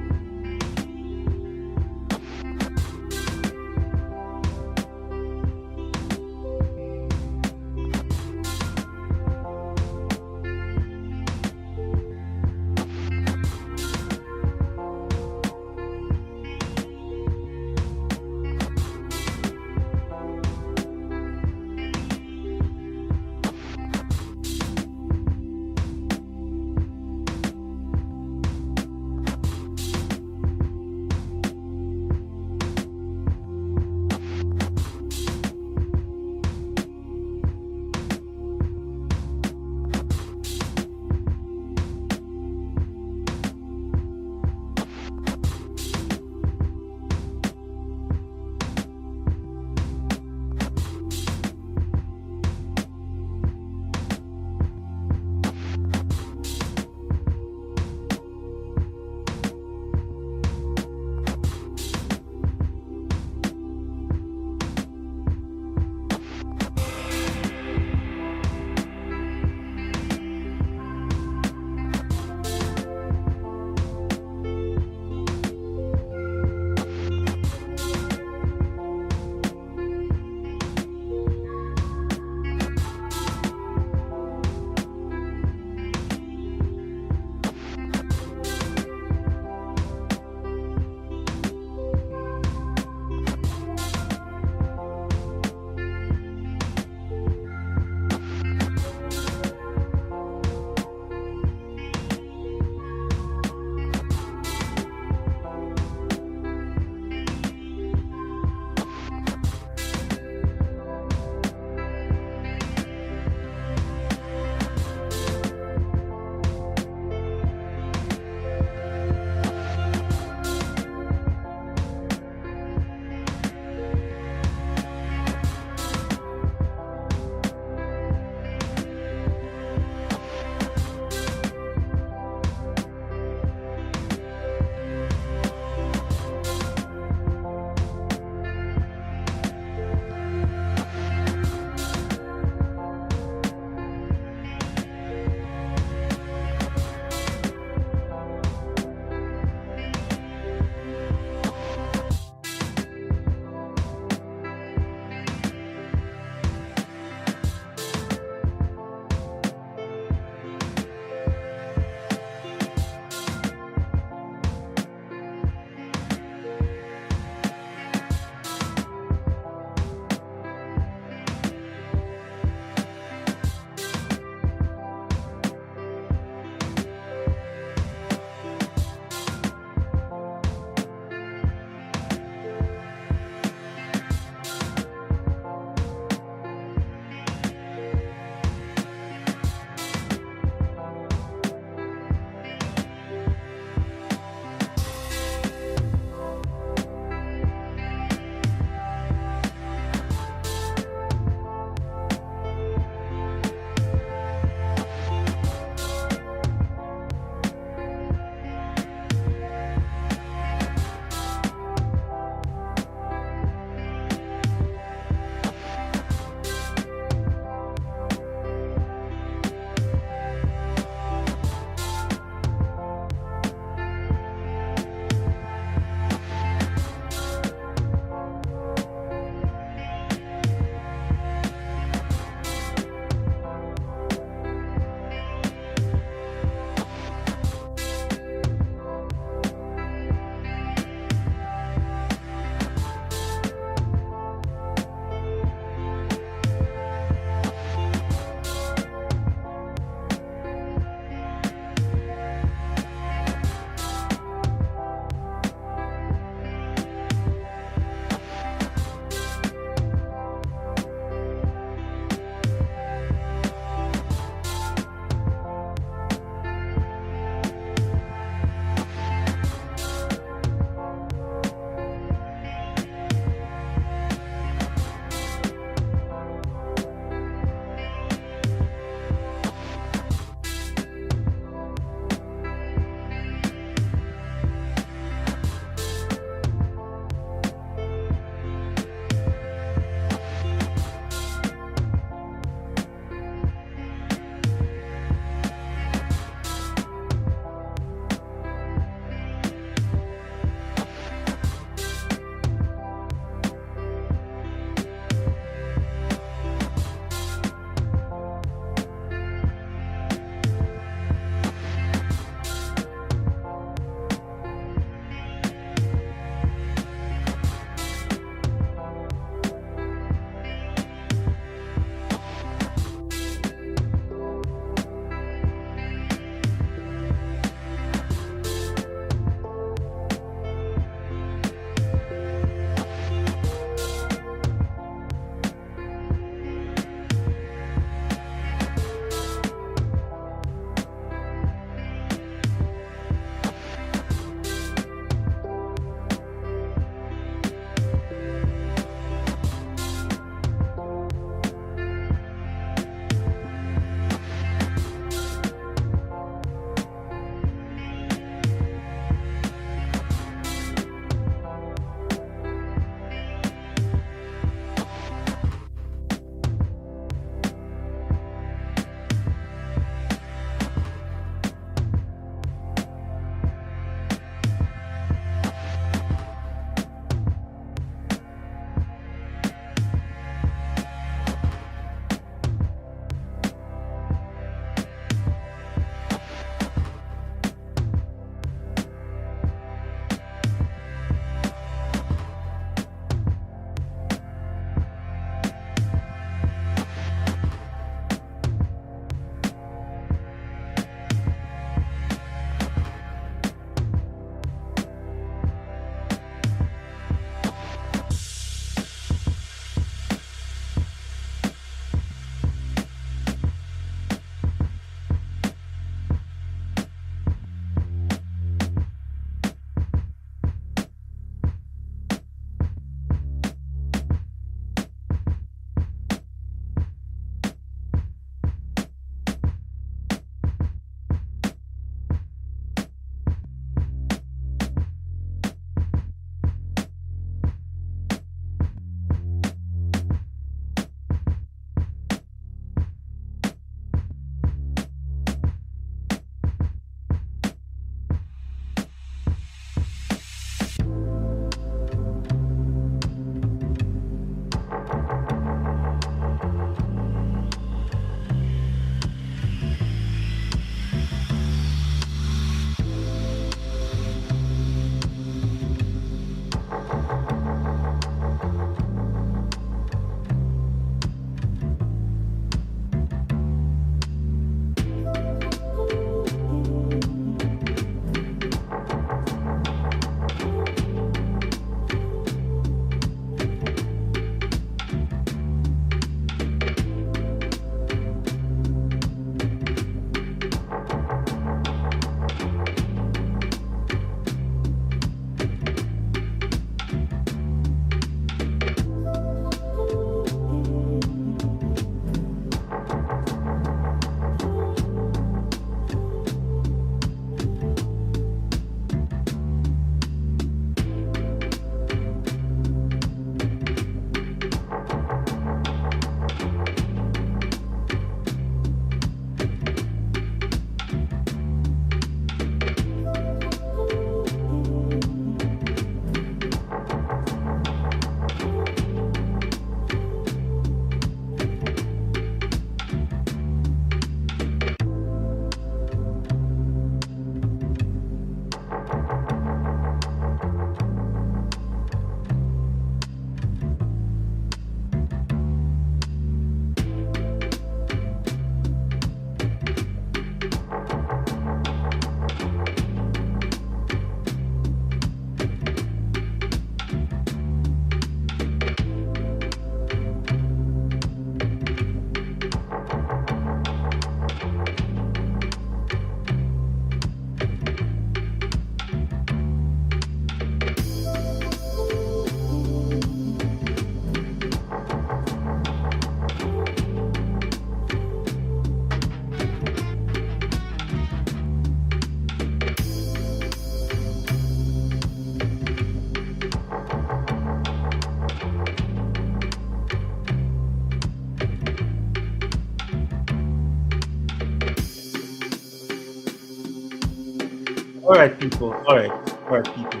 All right, people. All right, people.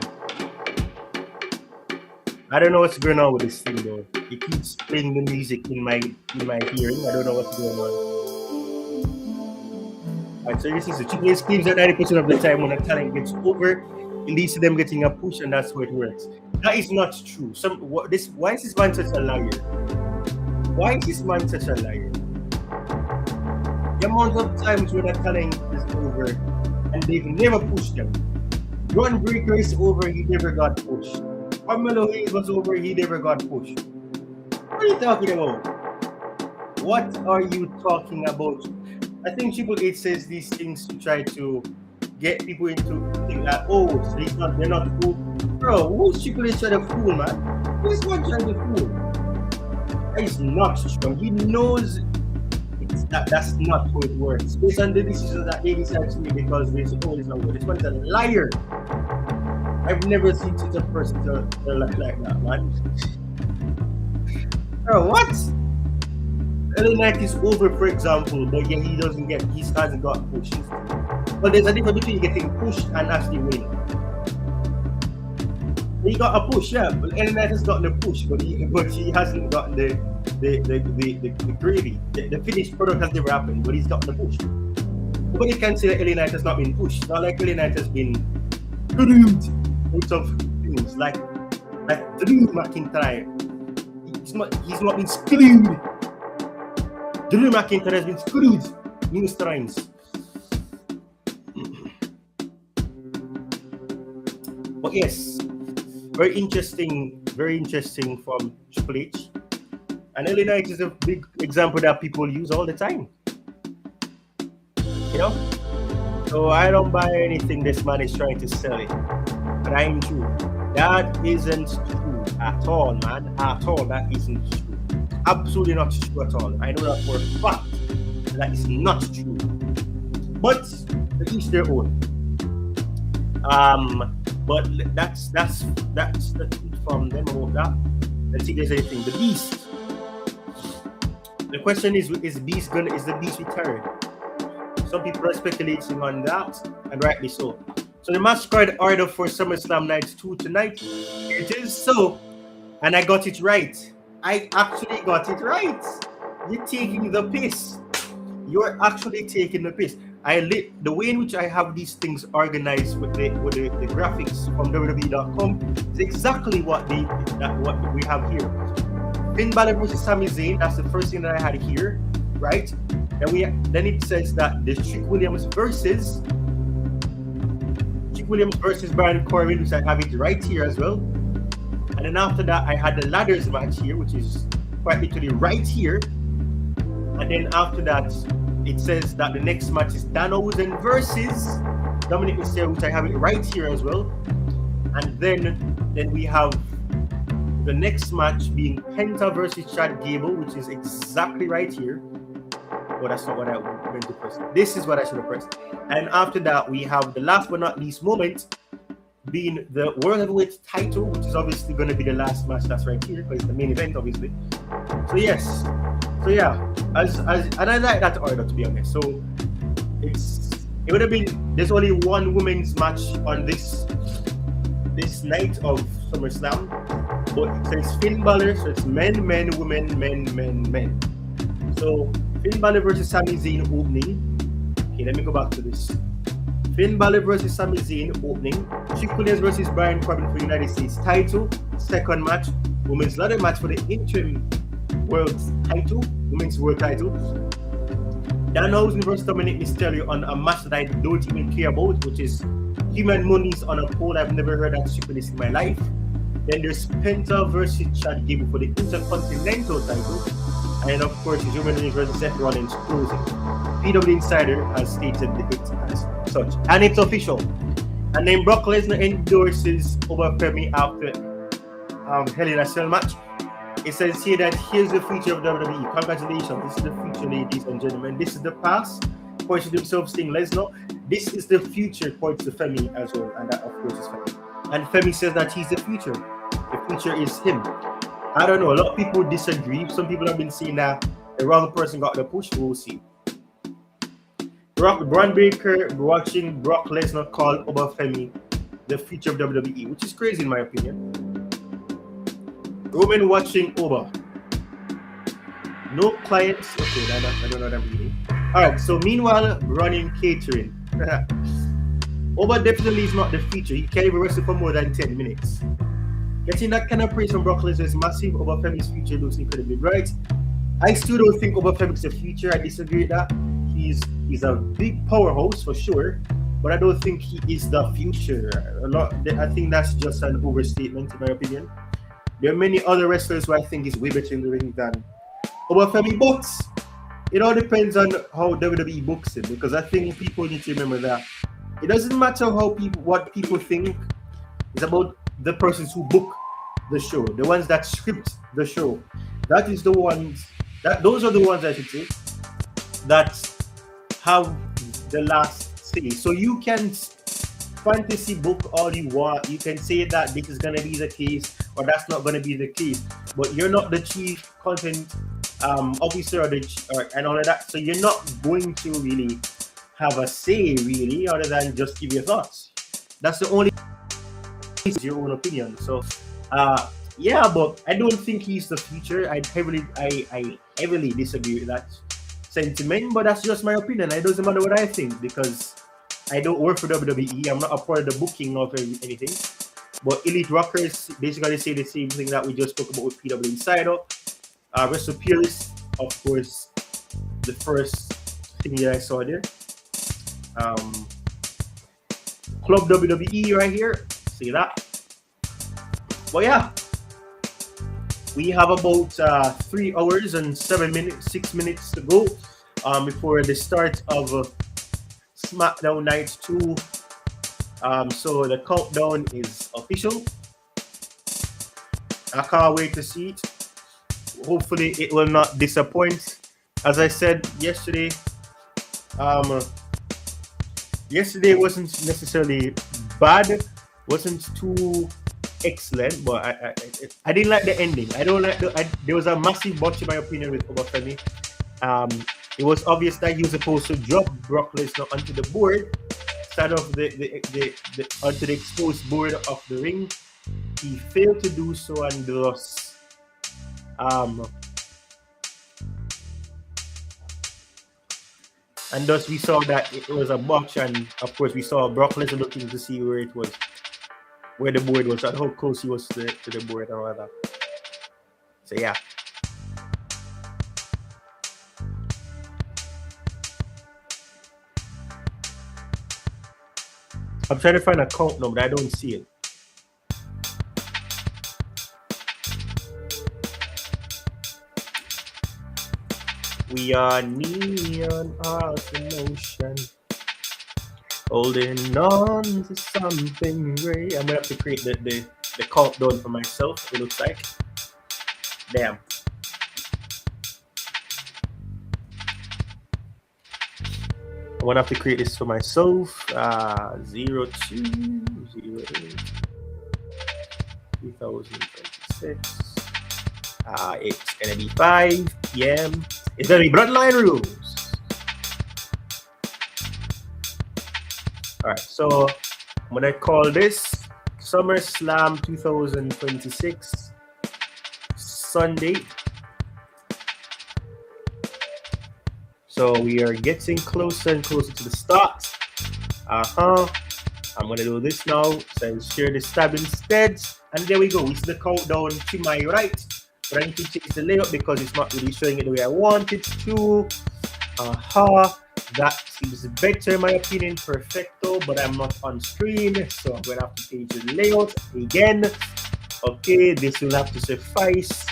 I don't know what's going on with this thing though. It keeps playing the music in my hearing. I don't know what's going on. Alright, so this is the Triple H claims that 90% of the time when a talent gets over, it leads to them getting a push, and that's how it works. That is not true. Why is this man such a liar? Why is this man such a liar? The amount of times when a talent is over and they've never pushed them. Ron Breaker is over, he never got pushed. Carmelo Hayes was over, he never got pushed. What are you talking about? What are you talking about? I think Triple H says these things to try to get people into think that, oh, so they're not fool. Bro, who's Triple H trying to fool, man? Who's one trying to fool? That is not true. He knows that's not how it works. Based on the decisions that they decide to make because there's always no way. This one is a liar. I've never seen such a person to lie like that, man. Bro, what? LA Knight is over, for example, but yeah, he hasn't got pushed. But there's a difference between getting pushed and actually winning. He got a push, yeah, but LA Knight has gotten a push, but he hasn't gotten the gravy. The finished product has never happened, but he's gotten a push. Nobody can say that LA Knight has not been pushed. It's not like LA Knight has been screwed out of things like Drew McIntyre. He's not been screwed. Drew McIntyre has been screwed numerous times. But yes, very interesting from Triple H. And LA Knight is a big example that people use all the time. You know? So I don't buy anything this man is trying to sell it. But I ain't true. That isn't true at all, man. At all, that isn't true. Absolutely not true at all. I know that for a fact. That is not true. But at least their own. But that's the tweet from them about that. Let's see if there's anything. The Beast. The question is the Beast retired? Some people are speculating on that, and rightly so. So the match card order for SummerSlam Night 2 tonight. It is so, and I got it right. I actually got it right. You're taking the piss. You're actually taking the piss. The way in which I have these things organized with the graphics from WWE.com is exactly what we have here. Finn Balor versus Sami Zayn. That's the first thing that I had here, right? Then it says that the Trick Williams versus Baron Corbin, which I have it right here as well. And then after that, I had the ladders match here, which is quite literally right here. And then after that, it says that the next match is Danhausen versus Dominik Mysterio, which I have it right here as well. And then we have the next match being Penta versus Gable, which is exactly right here. Oh, that's not what I meant to press. This is what I should have pressed. And after that, we have the last but not least moment being the World Heavyweight title, which is obviously going to be the last match that's right here, because it's the main event, obviously. So yes. So yeah, and I like that order, to be honest. So it would have been, there's only one women's match on this night of SummerSlam, but it says Finn Balor, so it's men, women. So Finn Balor versus Sami Zayn opening. Okay, let me go back to this. Finn Balor versus Sami Zayn opening. Trick Williams versus Baron Corbin for United States title. Second match, women's ladder match for the interim women's world title. Danhausen versus Dominik Mysterio on a match that I don't even care about, which is human Monies on a pole. I've never heard that shit in my life. Then there's Penta versus Gable for the Intercontinental title. And of course, it's Roman Reigns versus Seth Rollins closing. PW Insider has stated it as such. And it's official. And then Brock Lesnar endorses over Femi after Hell in a Cell match. It says here that here's the future of WWE. Congratulations. This is the future, ladies and gentlemen. This is the past. Points to himself, Sting Lesnar. This is the future, points to Femi as well. And that, of course, is Femi. And Femi says that he's the future. The future is him. I don't know. A lot of people disagree. Some people have been saying that the wrong person got the push. We'll see. Braun Baker watching Brock Lesnar call Obafemi the future of WWE, which is crazy in my opinion. Roman watching Oba. No clients. Okay, I don't know what I'm reading. Alright, so meanwhile, running catering. Oba definitely is not the future. He can't even wrestle for more than 10 minutes. Getting that kind of praise from Brock Lesnar is massive. Obafemi's future looks incredibly bright. I still don't think Obafemi is the future. I disagree with that. He's a big powerhouse for sure, but I don't think he is the future. I think that's just an overstatement in my opinion. There are many other wrestlers who I think is way better in the ring than Obafemi, but it all depends on how WWE books him, because I think people need to remember that it doesn't matter what people think. It's about the persons who book the show, the ones that script the show. Those are the ones I should say that have the last say. So you can fantasy book all you want. You can say that this is gonna be the case or that's not gonna be the case, but you're not the chief content officer and all of that. So you're not going to really have a say really, other than just give your thoughts. That's the only your own opinion. So yeah, but I don't think he's the future. I heavily disagree with that sentiment, but that's just my opinion. It doesn't matter what I think because I don't work for WWE. I'm not a part of the booking of anything. But Elite Rockers basically say the same thing that we just spoke about with PW Insider. Wrestle Purist, of course, the first thing that I saw there. Club WWE right here. See that? But yeah, we have about 3 hours and 6 minutes to go before the start of SmackDown Night 2. So the countdown is official. I can't wait to see it. Hopefully it will not disappoint. As I said yesterday, yesterday wasn't necessarily bad, wasn't too excellent, but I didn't like the ending. I don't like there was a massive botch in my opinion with Obafemi. It was obvious that he was supposed to drop Brock Lesnar onto the board instead of onto the exposed board of the ring. He failed to do so, and thus we saw that it was a botch, and of course we saw Brock Lesnar looking to see where the board was and how close he was to the board and all that. So yeah. I'm trying to find a countdown, but I don't see it. We are neon hearts in motion, holding on to something great. I'm gonna have to create the countdown for myself. It looks like. Damn. I'm gonna have to create this for myself. 0208 2026. It's gonna be 5 p.m. It's gonna be Bloodline Rules. Alright, so I'm gonna call this SummerSlam 2026 Sunday. So we are getting closer and closer to the start. I'm gonna do this now. So share this tab instead. And there we go. It's the countdown to my right. But I need to change the layout because it's not really showing it the way I want it to. That seems better in my opinion. Perfecto, but I'm not on screen, so I'm gonna have to change the layout again. Okay, this will have to suffice.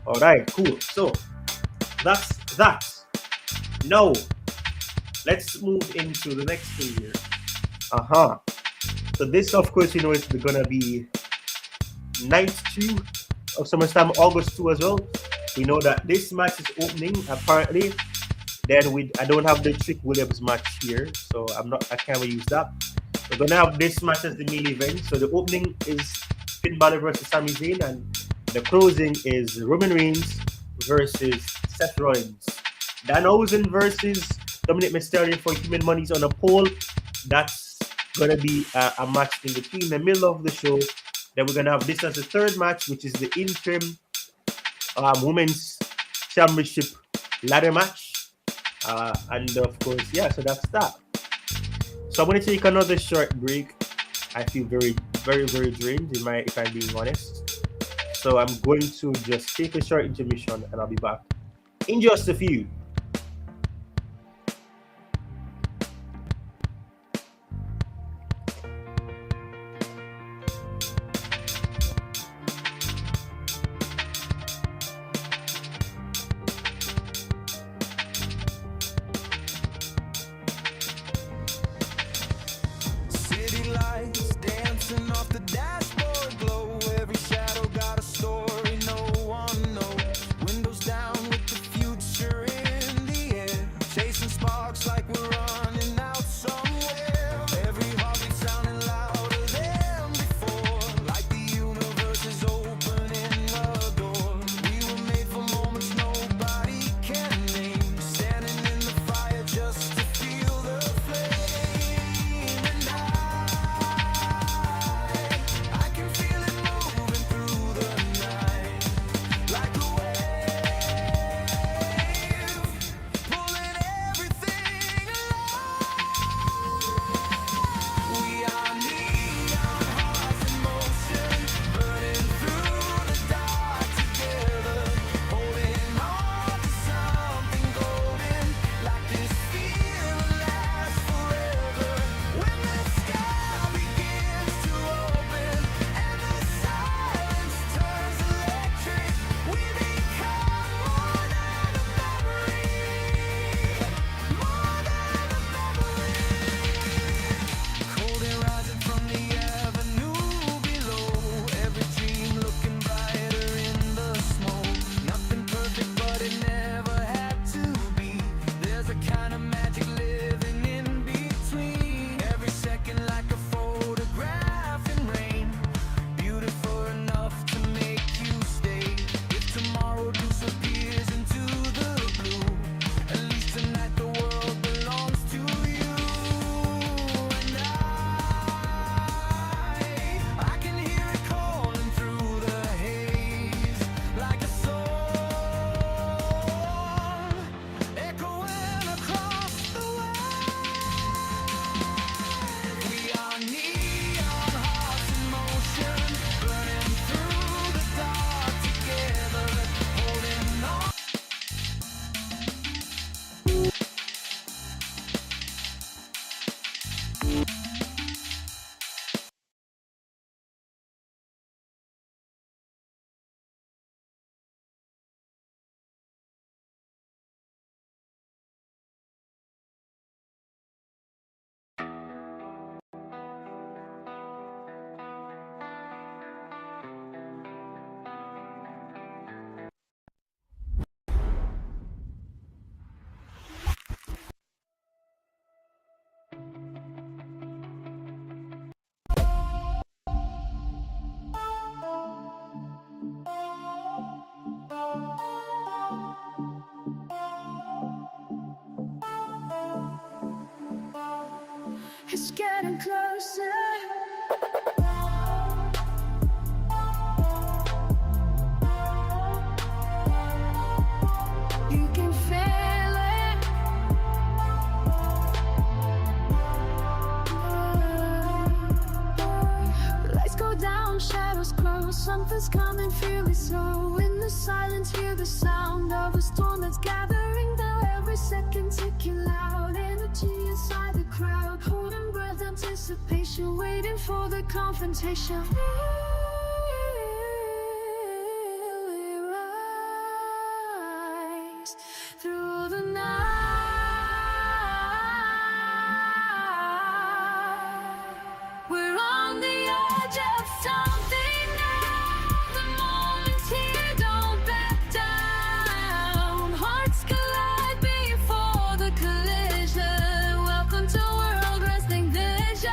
Alright, cool. So that's that. Now let's move into the next thing here. So this, of course, you know, it's gonna be night 2 of SummerSlam, August 2 as well. We know that this match is opening apparently. Then I don't have the Trick Williams match here, so I can't use that. We're gonna have this match as the main event. So the opening is Finn Balor versus Sami Zayn, and the closing is Roman Reigns versus Seth Rollins. Danhausen versus Dominik Mysterio for Human Monies on a pole. That's gonna be a match in between the middle of the show. Then we're gonna have this as the third match, which is the interim women's championship ladder match. And of course, yeah, so that's that. So I'm gonna take another short break. I feel very, very, very drained if I'm being honest. So I'm going to just take a short intermission and I'll be back in just a few. City lights dancing off the dashboard glow. Every shadow got a story no one knows. Windows down with the future in the air. Chasing sparks like we're running out somewhere. Every heartbeat sounding louder than before. Like the universe is opening a door. We were made for moments nobody can name. Standing in the fire just to feel the flame. And I can feel it moving through the night. Like a wave, pulling everything along. We are neon hearts in motion, burning through the dark together, holding on to something golden. Like this feel will last forever. When the sky begins to open and the silence turns electric, we become more than a memory, more than a memory. Cold air rising from the avenue below. Every dream looking brighter in the smoke. Nothing perfect, but it never had to be. There's a kind of magic living in between. Every second like a photograph in rain. Beautiful enough to make you stay. If tomorrow disappears into the blue, at least tonight the world belongs to you. And I can hear it calling through the haze, like a song echoing across the world. We are neon hearts in motion, burning through the dark together, holding on. It's getting closer. You can feel it. Lights go down, shadows close. Something's coming, feel it so. In the silence, hear the sound of a storm that's gathering down. Every second ticking loud. Energy inside the crowd. Holding breath, anticipation, waiting for the confrontation. We rise through the night. We're on the edge of something now. The moment's here, don't back down. Hearts collide before the collision. Welcome to World Wrestling Vision.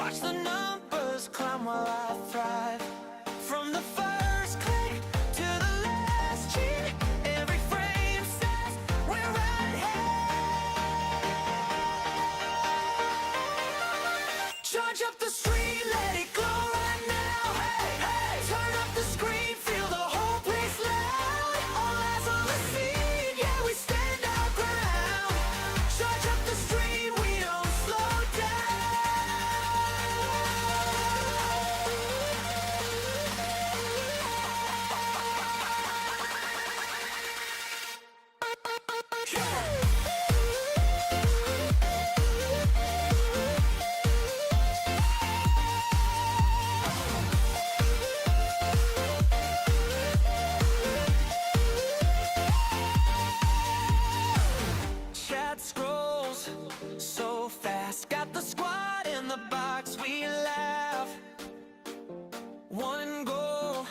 Watch the numbers climb while I thrive. From the first click to the last cheat, every frame says we're right here. Charge up the street, let it glow right now. Hey, hey, turn up the screen, feel the whole place loud. All eyes on the scene, yeah, we stand our ground. Charge up the street, we don't slow Chat scrolls so fast. Got the squad in the box, we laugh. One goal,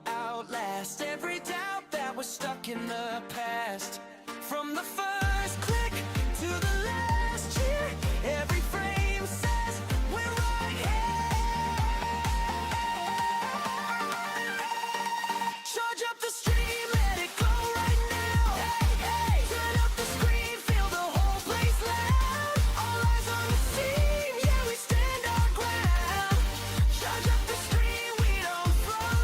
outlast every doubt that was stuck in the past. From the first click to the last cheer, every frame says we're right here. Charge up the stream, let it go right now. Hey, hey, turn up the screen, feel the whole place loud. All eyes on the scene, yeah, we stand our ground. Charge up the stream, we don't slow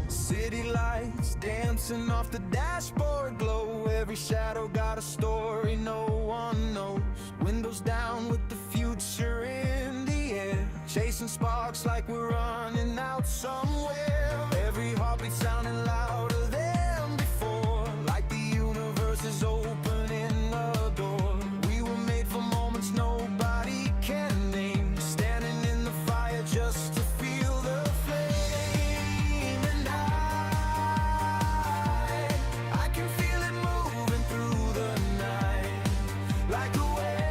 City lights dancing off the dashboard glow. Every shadow got a story no one knows. Windows down with the future in the air, chasing sparks like we're running out somewhere. Every heartbeat sounding louder than before, like the universe is opening a door. We were made for moments nobody can name, standing in the fire just to feel the flame. And I can feel it moving through the night, like a wave,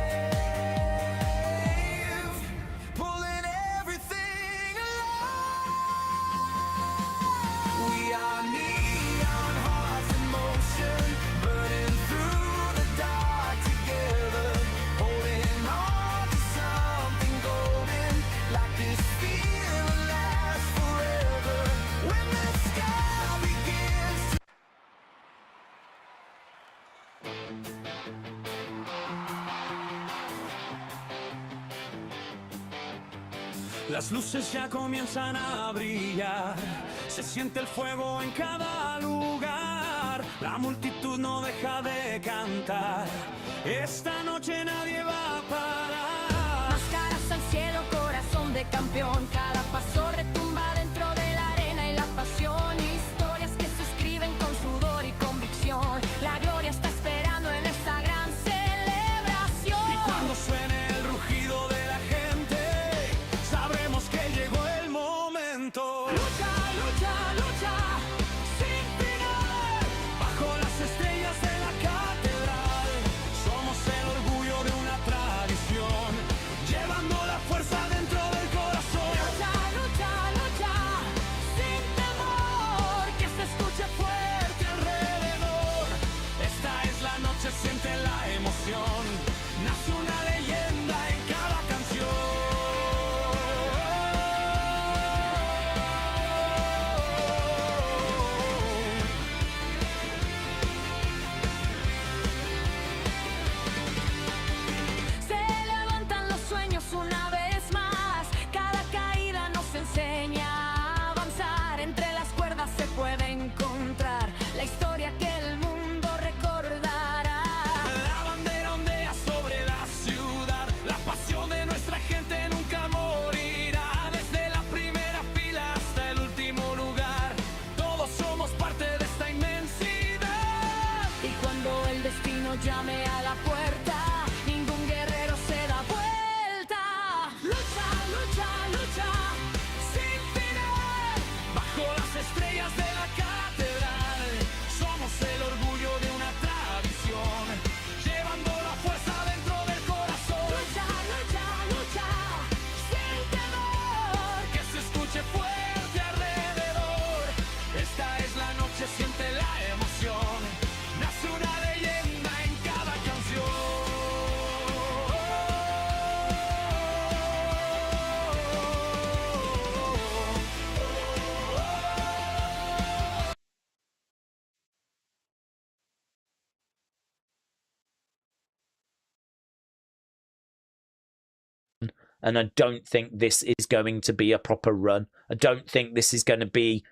pulling everything alive. We are neon hearts in motion, burning through the dark together, holding on to something golden, like this feeling lasts forever. When the sky begins to Las luces ya comienzan a brillar, se siente el fuego en cada lugar, la multitud no deja de cantar, esta noche nadie va a parar. Máscaras al cielo, corazón de campeón. Cada paso retumba dentro de la arena y la pasión. Historias que se escriben con sudor y convicción. La gloria está esperando en esta gran celebración. Y cuando suene el rugido de la gente, sabremos que llegó el momento. Lucha, lucha, lucha, sin final. Bajo las estrellas de la catedral, somos el orgullo de una tradición, llevando la fuerza dentro del corazón. Lucha, el destino llame a la puerta, ningún guerrero se da vuelta. Lucha, lucha, lucha, sin final, bajo las estrellas de la catedral. Somos el orgullo de una tradición, llevando la fuerza dentro del corazón. Lucha, lucha, lucha, sin temor, que se escuche fuerte alrededor. Esta es la noche, siente la emoción, nace una leyenda en cada canción. And I don't think this is going to be a proper run. I don't think this is going to be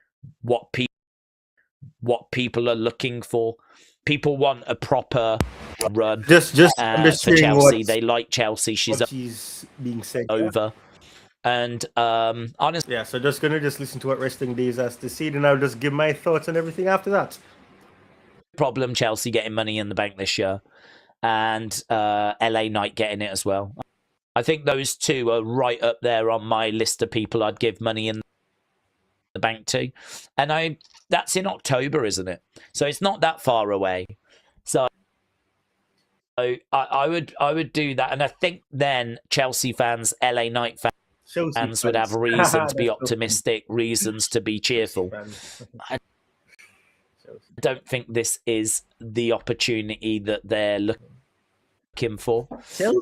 what people are looking for. People want a proper run. Just I'm just for hearing Chelsea. what They like Chelsea. She's she's being said. over. And honestly, Yeah, so just gonna listen to what Wrestling Days has to say, and I'll just give my thoughts on everything after that. problem Chelsea getting Money in the Bank this year, and LA Knight getting it as well. I think those two are right up there on my list of people I'd give Money in the Bank to, and that's in October, isn't it? So it's not that far away. So I would do that, and I think then Chelsea fans, LA Knight fans would have reason to be optimistic, reasons to be cheerful. I don't think this is the opportunity that they're looking for. So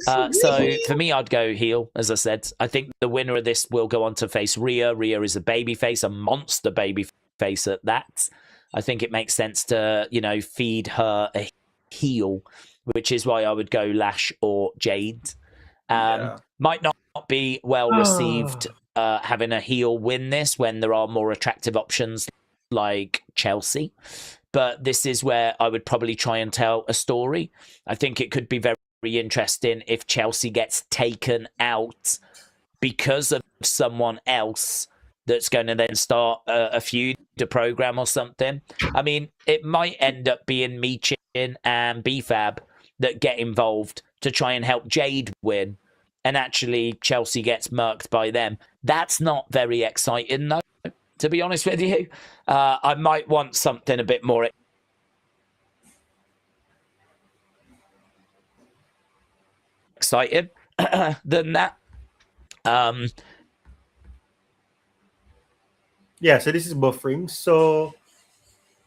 for me, I'd go heel, as I said. I think the winner of this will go on to face Rhea. Rhea is a babyface, a monster babyface at that. I think it makes sense to, feed her a heel, which is why I would go Lash or Jade. Might not be well received having a heel win this when there are more attractive options like Chelsea. But this is where I would probably try and tell a story. I think it could be very interesting if Chelsea gets taken out because of someone else that's going to then start a feud, a program or something. I mean, it might end up being Michin and BFAB that get involved to try and help Jade win, and actually Chelsea gets murked by them. That's not very exciting, though, to be honest with you. I might want something a bit more excited than that. Yeah, so this is buffering. So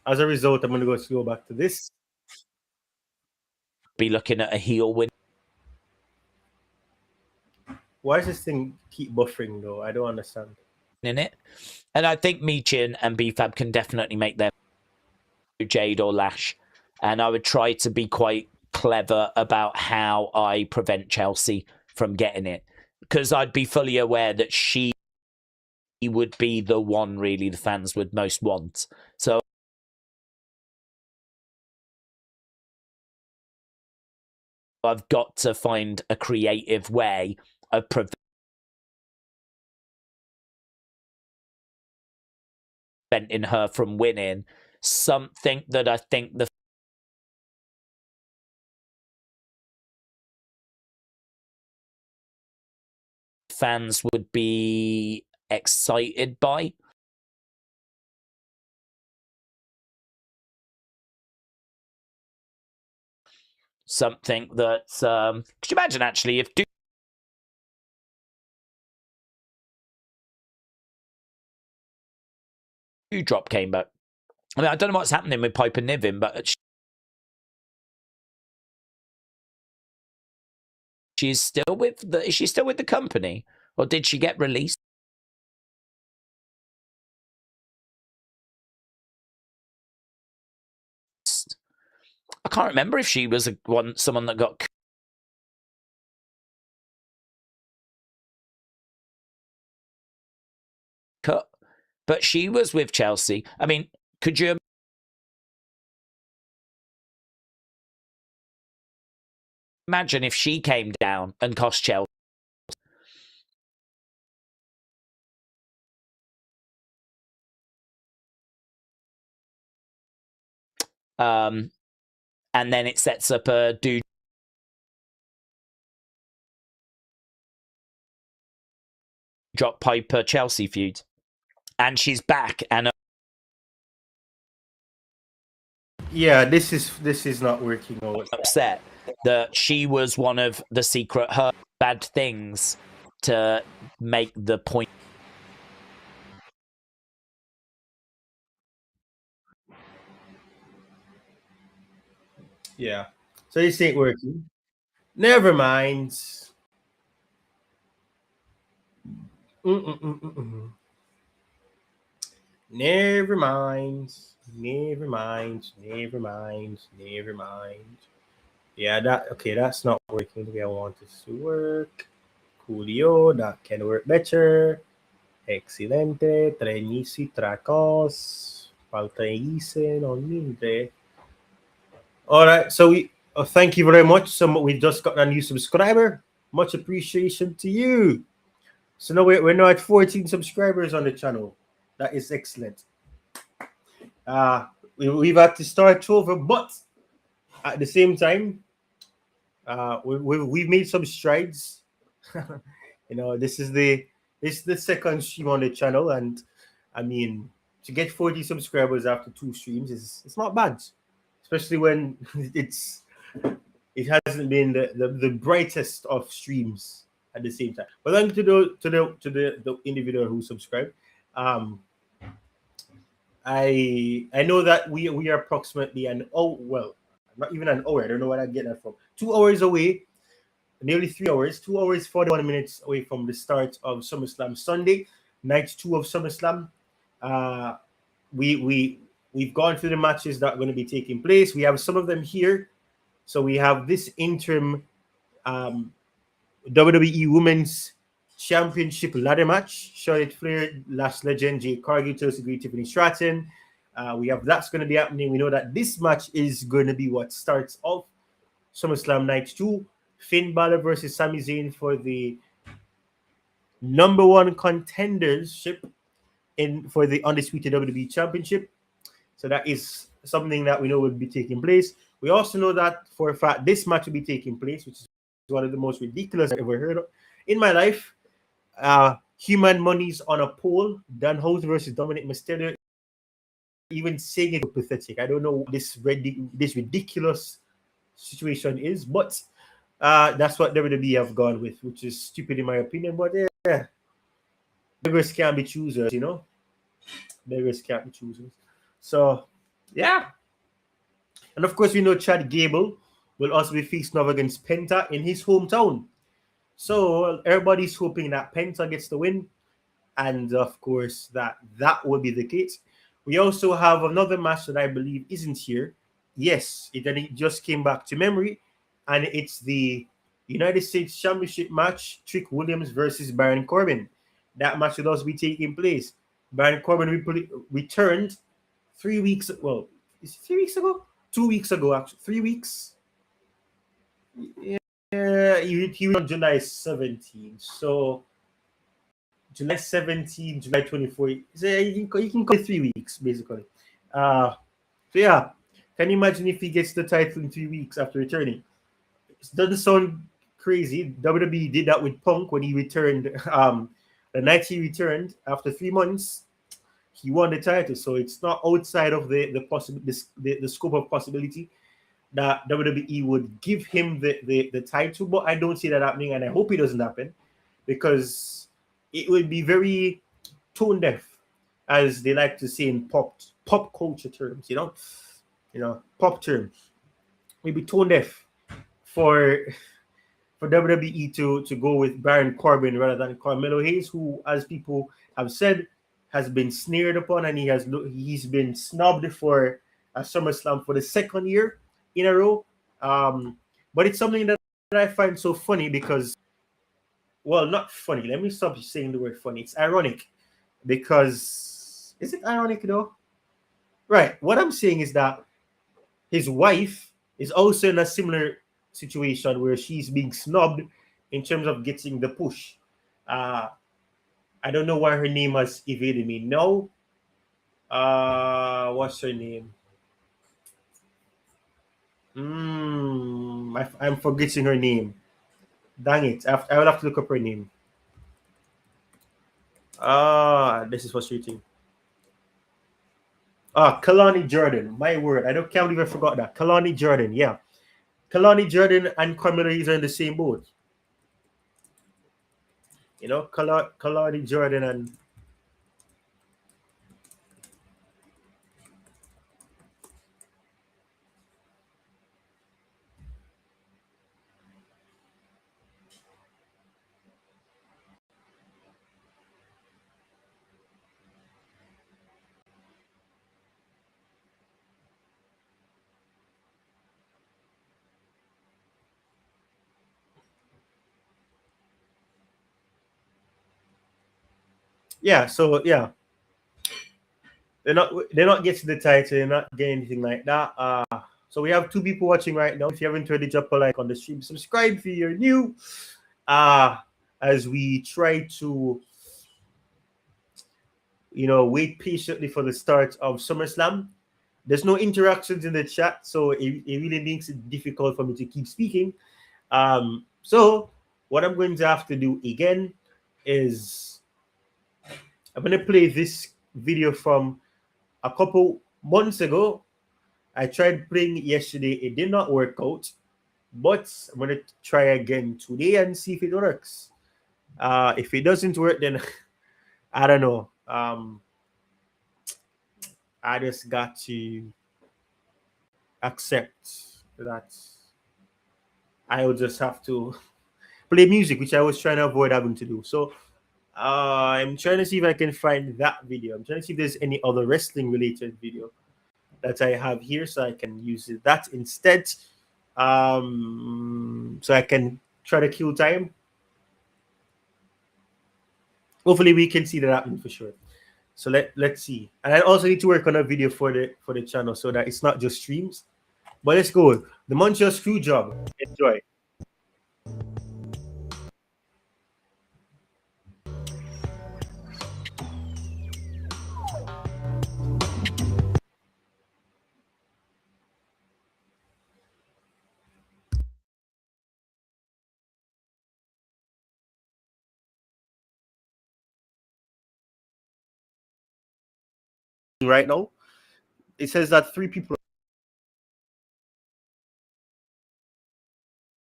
as a result, I'm going to go back to this. Be looking at a heel win. Why does this thing keep buffering, though? I don't understand. In it. And I think Michin and BFAB can definitely make their Jade or Lash. And I would try to be quite clever about how I prevent Chelsea from getting it. Because I'd be fully aware that she would be the one really the fans would most want. So I've got to find a creative way of preventing her from winning. Something that I think the fans would be excited by. Something that could you imagine actually if Drop came back? I mean, I don't know what's happening with Piper Niven, but she's still with is she still with the company, or did she get released? I can't remember if she was someone that got cut, but she was with Chelsea. I mean, could you imagine if she came down and cost Chelsea? and then it sets up a dude drop Piper Chelsea feud, and she's back and Yeah, this is not working out. upset that she was one of the secret her bad things to make the point. Yeah. So this ain't working. Never mind. Mm-mm-mm-mm-mm. Never mind. Never mind. Never mind. Never mind. Yeah, that's not working the way I want it to work. Julio, that can work better. Excelente. Trenisi tracos. Falta hice, no mildre. Alright, so we thank you very much. We just got a new subscriber. Much appreciation to you. So now we're now at 14 subscribers on the channel. That is excellent. We've had to start over, but at the same time, we've made some strides. This is the second stream on the channel, and I mean, to get 40 subscribers after 2 streams it's not bad, especially when it hasn't been the brightest of streams at the same time. But thank you to the individual who subscribed. I know that we are approximately not even an hour. I don't know what I get that from. 2 hours away, nearly 3 hours. 2 hours 41 minutes away from the start of SummerSlam Sunday, night 2 of SummerSlam. We've gone through the matches that are going to be taking place. We have some of them here. So we have this interim WWE Women's Championship ladder match. Charlotte Flair, Lash legend Jade, Cargill, Tiffany, Stratton. We have that's going to be happening. We know that this match is going to be what starts off SummerSlam Night 2. Finn Balor versus Sami Zayn for the number 1 contendership for the Undisputed WWE Championship. So that is something that we know will be taking place. We also know that for a fact this match will be taking place, which is one of the most ridiculous I've ever heard of in my life. Human Monies on a pole. Danhausen versus Dominik Mysterio. Even saying it pathetic. I don't know what this ridiculous situation is, but that's what WWE have gone with, which is stupid in my opinion. But yeah, beggars can't be choosers, Beggars can't be choosers. So yeah, and of course we know Chad Gable will also be facing off against Penta in his hometown. So everybody's hoping that Penta gets the win, and of course that will be the case. We also have another match that I believe isn't here. Yes, it just came back to memory, and it's the United States Championship match, Trick Williams versus Baron Corbin. That match will also be taking place. Baron Corbin returned 3 weeks. Well, is it 3 weeks ago? 2 weeks ago, actually. 3 weeks. Yeah, he was on July 17. So July 17, July 24. So you can call it 3 weeks, basically. So yeah, can you imagine if he gets the title in 3 weeks after returning? It doesn't sound crazy. WWE did that with Punk when he returned. The night he returned after 3 months, he won the title. So it's not outside of the scope of possibility that WWE would give him the title. But I don't see that happening, and I hope it doesn't happen, because it would be very tone deaf, as they like to say in pop culture terms, pop terms. Maybe tone deaf for WWE to go with Baron Corbin rather than Carmelo Hayes, who, as people have said, has been sneered upon, and he's been snubbed for a SummerSlam for the 2nd year in a row. But it's something that I find so funny because, well, not funny. Let me stop saying the word funny. It's ironic, because is it ironic though? Right. What I'm saying is that his wife is also in a similar situation where she's being snubbed in terms of getting the push. I don't know why her name has evaded me. No. What's her name? I'm forgetting her name. Dang it! I will have to look up her name. This is frustrating. Kalani Jordan. My word, can't believe I forgot that. Kalani Jordan, yeah. Kalani Jordan and Carmelo Hayes are in the same boat. You know, Kalani Jordan and yeah. So yeah, they're not getting the title. They're not getting anything like that. So we have 2 people watching right now. If you haven't already, drop a like on the stream. Subscribe if you're new. As we try to, wait patiently for the start of SummerSlam. There's no interactions in the chat, so it really makes it difficult for me to keep speaking. So what I'm going to have to do again is I'm going to play this video from a couple months ago. I tried playing it yesterday. It did not work out, but I'm going to try again today and see if it works. If it doesn't work, then I don't know. I just got to accept that I will just have to play music, which I was trying to avoid having to do. So I'm trying to see if I can find that video. I'm trying to see if there's any other wrestling related video that I have here, so I can use that instead. So I can try to kill time. Hopefully we can see that happening for sure. So let's see. And I also need to work on a video for the channel so that it's not just streams. But let's go. The Montreal Screw Job. Enjoy. Right now, it says that 3 people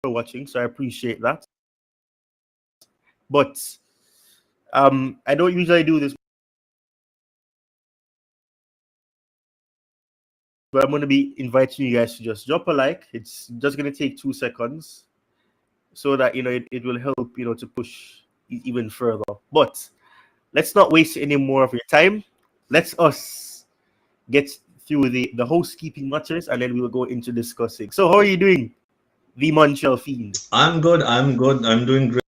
are watching, so I appreciate that. But I don't usually do this, but I'm going to be inviting you guys to just drop a like. It's just going to take 2 seconds, so that it will help to push even further. But let's not waste any more of your time. Let's us get through the housekeeping matters, and then we'll go into discussing. So how are you doing, the Montreal Fiend? I'm good. I'm doing great.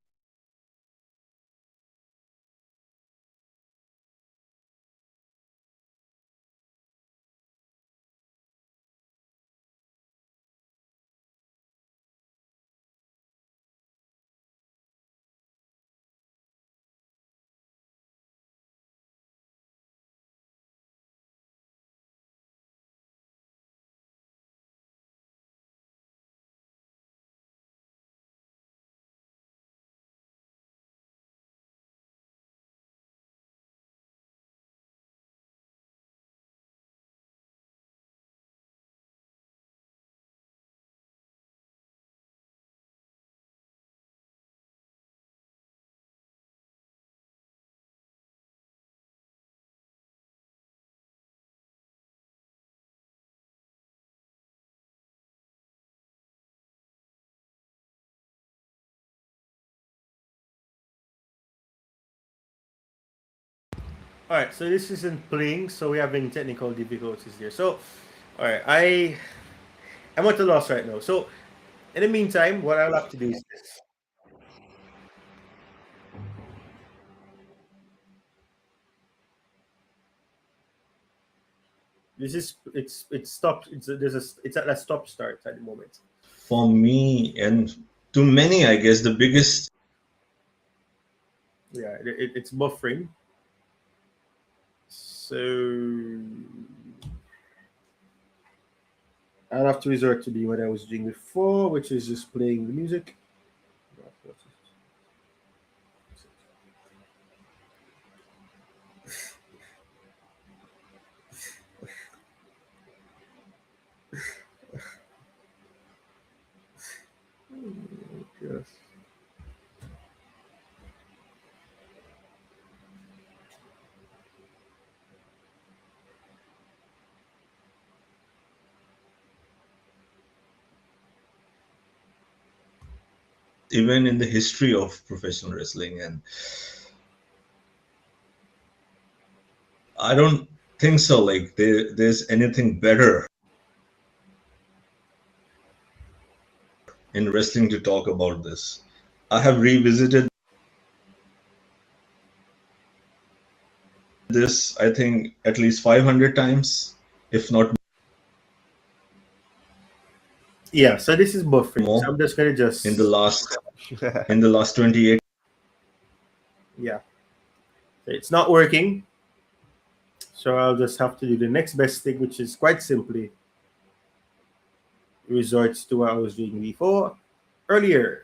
All right, so this isn't playing, so we're having technical difficulties here. So, all right, I'm at a loss right now. So, in the meantime, what I'll have to do is this. This is it's stopped. It's at a stop start at the moment. For me and to many, I guess the biggest. Yeah, it's buffering. So I'll have to resort to the what I was doing before, which is just playing the music. Yes. Even in the history of professional wrestling, and I don't think so. Like there's anything better in wrestling to talk about this. I have revisited this, I think, at least 500 times, if not Yeah, so this is buffering. more, So I'm just gonna just in the last 28. yeah. It's not working. So I'll just have to do the next best thing, which is quite simply resorts to what I was doing before earlier.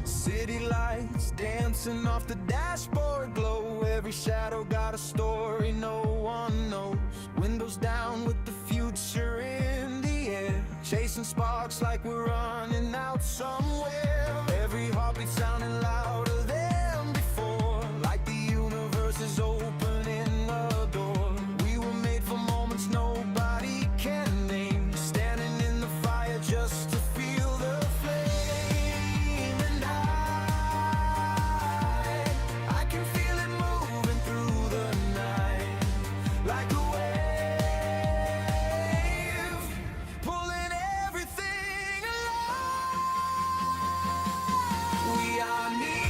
City lights dancing off the dashboard glow. Every shadow got a story no one knows. Windows down with the future in the air, chasing sparks like we're running out somewhere. Every heartbeat sounding louder than before, like the universe is opening a door. We were made for moments nobody can name, standing in the fire just to feel the flame. And I can feel it moving through the night, like a wave, pulling everything alive. We are near.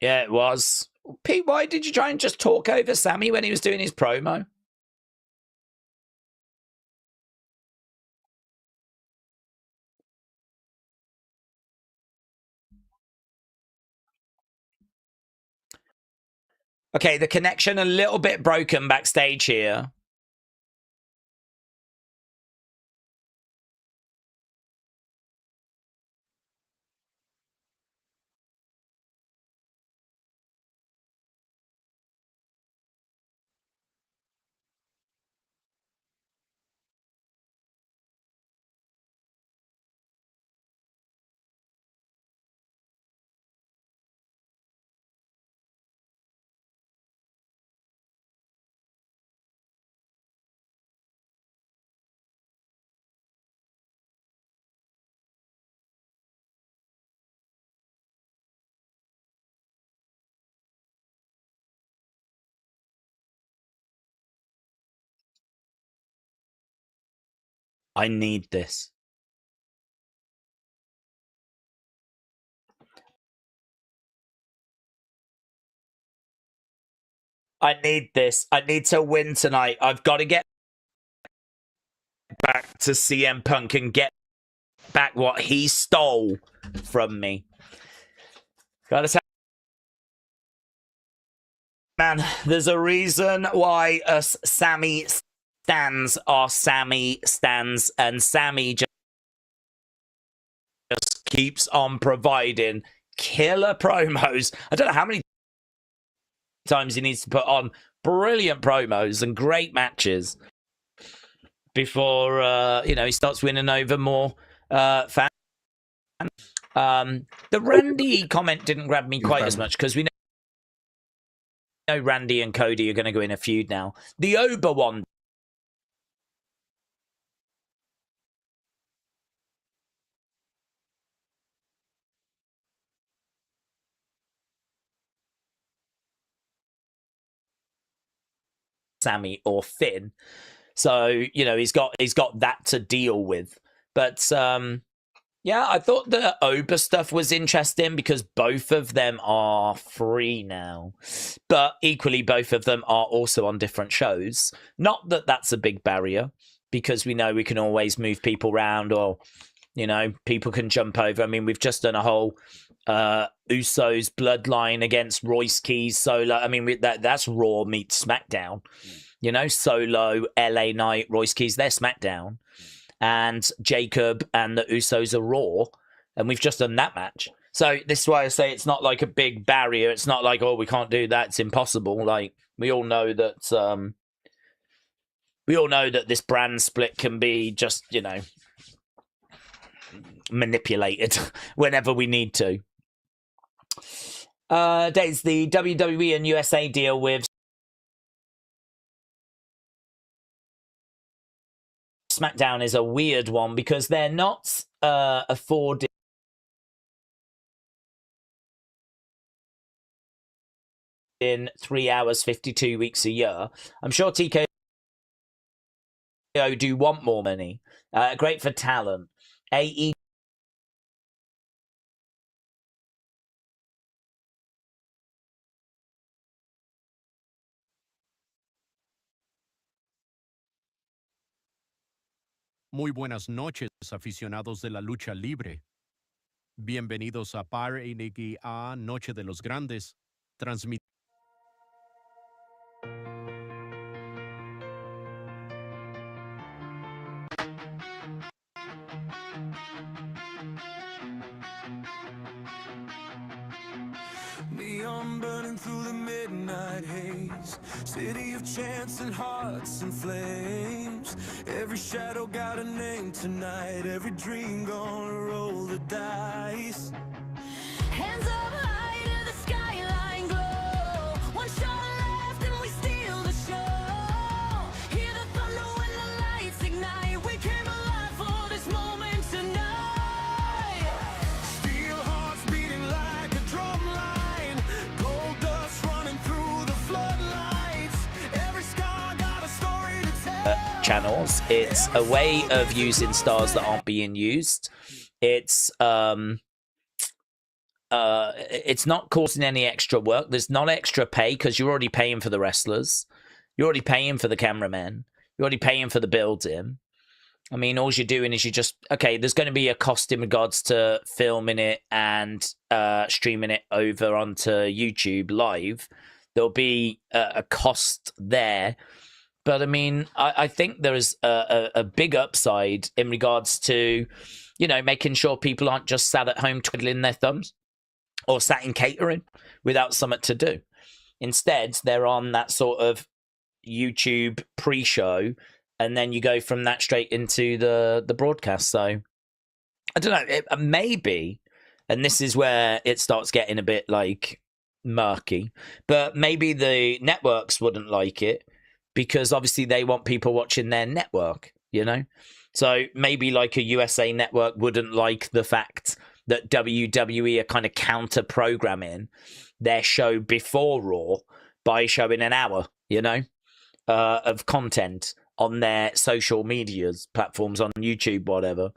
Yeah, it was. Pete, why did you try and just talk over Sami when he was doing his promo? Okay, the connection a little bit broken backstage here. I need this. I need this. I need to win tonight. I've got to get back to CM Punk and get back what he stole from me. Gotta say, man, there's a reason why us Sami stands are Sami stands, and Sami just keeps on providing killer promos. I don't know how many times he needs to put on brilliant promos and great matches before he starts winning over more fans. The Randy comment didn't grab me quite as much because we know Randy and Cody are going to go in a feud now. The Ober one, Sami or Finn, so he's got that to deal with. But yeah, I thought the Ober stuff was interesting because both of them are free now, but equally both of them are also on different shows. Not that that's a big barrier because we know we can always move people around, or people can jump over. I mean, we've just done a whole Usos bloodline against Royce Keys Solo. I mean, that's Raw meets SmackDown. Solo, LA Knight, Royce Keys, they're SmackDown. And Jacob and the Usos are Raw. And we've just done that match. So this is why I say it's not like a big barrier. It's not like, oh, we can't do that. It's impossible. Like, we all know that this brand split can be just, manipulated whenever we need to. Days, the WWE and USA deal with SmackDown is a weird one because they're not affording in 3 hours, 52 weeks a year. I'm sure TKO do want more money. Great for talent. AE Muy buenas noches, aficionados de la lucha libre. Bienvenidos a Party a Noche de los Grandes, transmitiendo. Neon burning through the midnight haze, city of chants and hearts and flames. Every shadow got a name tonight, every dream gonna roll the dice. Hands up high to the skyline glow. One shot left and we steal the show. Hear the thunder when the lights ignite. We came alive for this moment tonight. Steel hearts beating like a drum line, gold dust running through the floodlights. Every scar got a story to tell. channels. It's a way of using stars that aren't being used. It's it's not causing any extra work. There's not extra pay because you're already paying for the wrestlers. You're already paying for the cameramen. You're already paying for the building. I mean, all you're doing is there's going to be a cost in regards to filming it and streaming it over onto YouTube live. There'll be a cost there. But I mean, I think there is a big upside in regards to, making sure people aren't just sat at home twiddling their thumbs or sat in catering without something to do. Instead, they're on that sort of YouTube pre-show, and then you go from that straight into the broadcast. So I don't know, maybe, and this is where it starts getting a bit like murky, but maybe the networks wouldn't like it because obviously they want people watching their network, So maybe like a USA network wouldn't like the fact that WWE are kind of counter-programming their show before Raw by showing an hour, of content on their social medias platforms, on YouTube, whatever.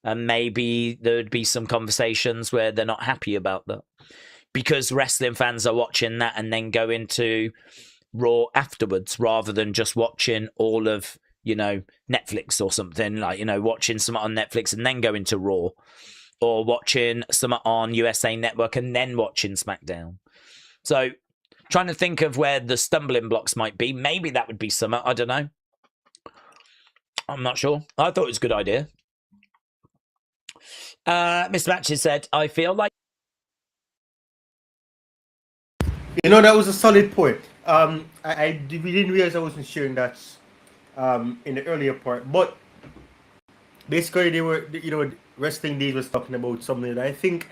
And maybe there'd be some conversations where they're not happy about that because wrestling fans are watching that and then go into Raw afterwards rather than just watching all of, Netflix or something like, watching something on Netflix and then going to Raw, or watching something on USA Network and then watching SmackDown. So trying to think of where the stumbling blocks might be. Maybe that would be something. I don't know. I'm not sure. I thought it was a good idea. Mr. Matches said, I feel like... That was a solid point. I didn't realize I wasn't sharing that in the earlier part. But basically, they were, Wrestling Days was talking about something that I think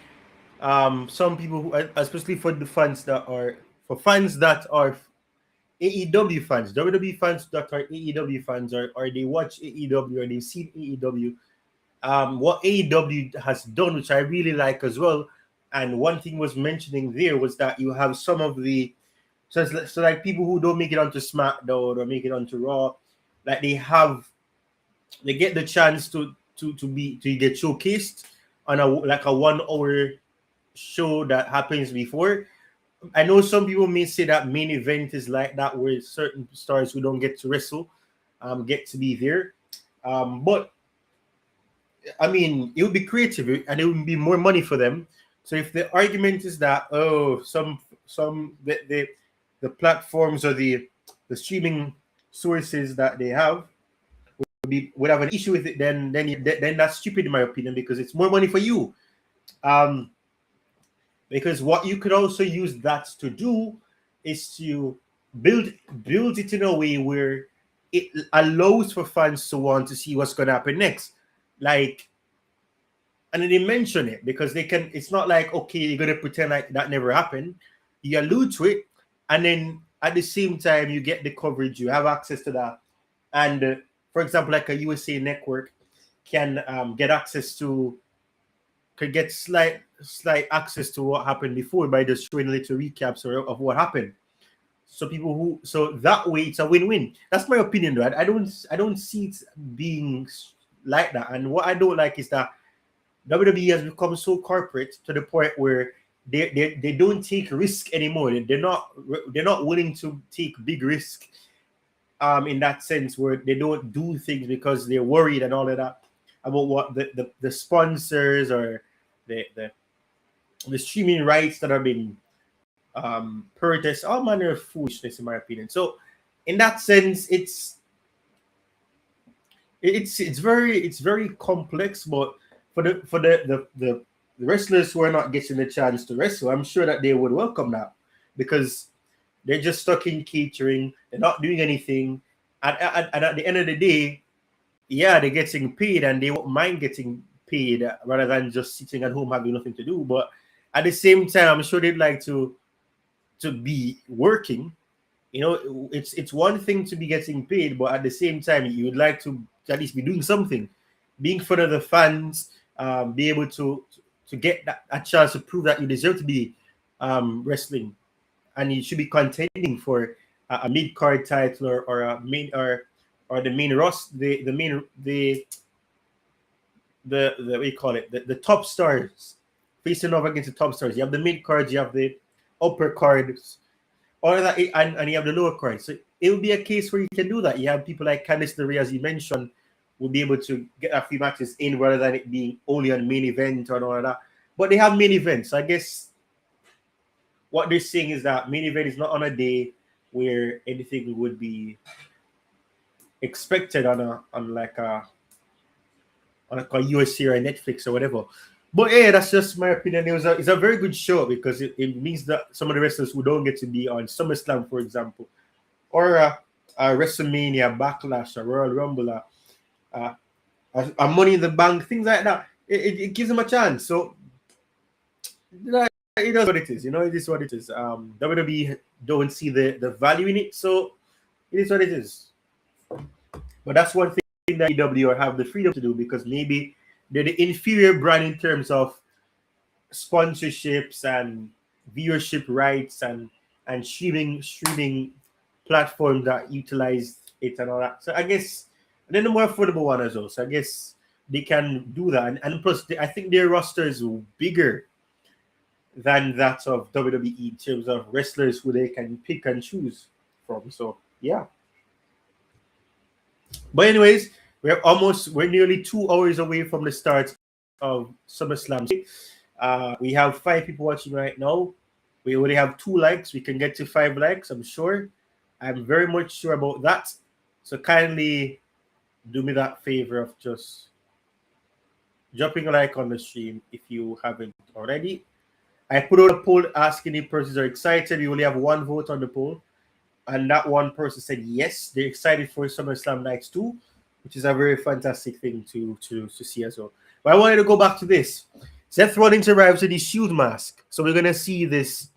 some people, who, especially for the fans that are... For fans that are AEW fans, WWE fans that are AEW fans, or they watch AEW or they've seen AEW, what AEW has done, which I really like as well, and one thing was mentioning there was that you have some of the, so like people who don't make it onto SmackDown or make it onto Raw, like they get the chance to get showcased on a 1 hour show that happens before. I know some people may say that main event is like that, where certain stars who don't get to wrestle get to be there. But I mean, it would be creative and it would be more money for them. So if the argument is that the platforms or the streaming sources that they have would have an issue with it, then that's stupid in my opinion, because it's more money for you. Because what you could also use that to do is to build it in a way where it allows for fans to want to see what's going to happen next. Like, and then they mention it because they can, it's not like, okay, you're going to pretend like that never happened. You allude to it, and then at the same time, you get the coverage, you have access to that. And for example, like a USA network can get access to, could get slight access to what happened before by just showing little recaps of what happened. So so that way it's a win-win. That's my opinion, though. I don't see it being like that. And what I don't like is that WWE has become so corporate to the point where they don't take risk anymore. They're not willing to take big risk in that sense, where they don't do things because they're worried and all of that about what the sponsors or the streaming rights that have been purchased, all manner of foolishness in my opinion. So in that sense, it's very complex. But for the wrestlers who are not getting the chance to wrestle, I'm sure that they would welcome that, because they're just stuck in catering, they're not doing anything, and at the end of the day, yeah, they're getting paid and they won't mind getting paid rather than just sitting at home having nothing to do. But at the same time, I'm sure they'd like to be working. It's one thing to be getting paid, but at the same time, you would like to at least be doing something, be in front of the fans, be able to get a chance to prove that you deserve to be wrestling, and you should be contending for a mid-card title or a main or the main roster, the what do you call it, the top stars facing off against the top stars. You have the mid cards, you have the upper cards, all of that, and you have the lower cards. So it will be a case where you can do that. You have people like Candice LeRae, as you mentioned, will be able to get a few matches in rather than it being only on main event or all of that. But they have main events. So I guess what they're saying is that main event is not on a day where anything would be expected on like a UFC or a Netflix or whatever. But yeah, that's just my opinion. It's a very good show because it means that some of the wrestlers who don't get to be on SummerSlam, for example, or a WrestleMania, Backlash, a Royal Rumble, a Money in the Bank, things like that, it gives them a chance. So it is what it is. It is what it is. WWE don't see the value in it, so it is what it is. But that's one thing that AEW have the freedom to do, because maybe they're the inferior brand in terms of sponsorships and viewership rights and streaming platforms that utilize it and all that. So I guess they're the more affordable one as well. So I guess they can do that. And plus, I think their roster is bigger than that of WWE in terms of wrestlers who they can pick and choose from. So yeah. But anyways, we're nearly 2 hours away from the start of SummerSlam. We have 5 people watching right now. We only have 2 likes. We can get to 5 likes, I'm sure. I'm very much sure about that. So kindly do me that favor of just dropping a like on the stream if you haven't already. I put out a poll asking if persons are excited. We only have 1 vote on the poll. And that one person said yes, they're excited for SummerSlam Nights 2, which is a very fantastic thing to see as well. But I wanted to go back to this. Seth Rollins arrives with his Shield mask. So we're going to see this.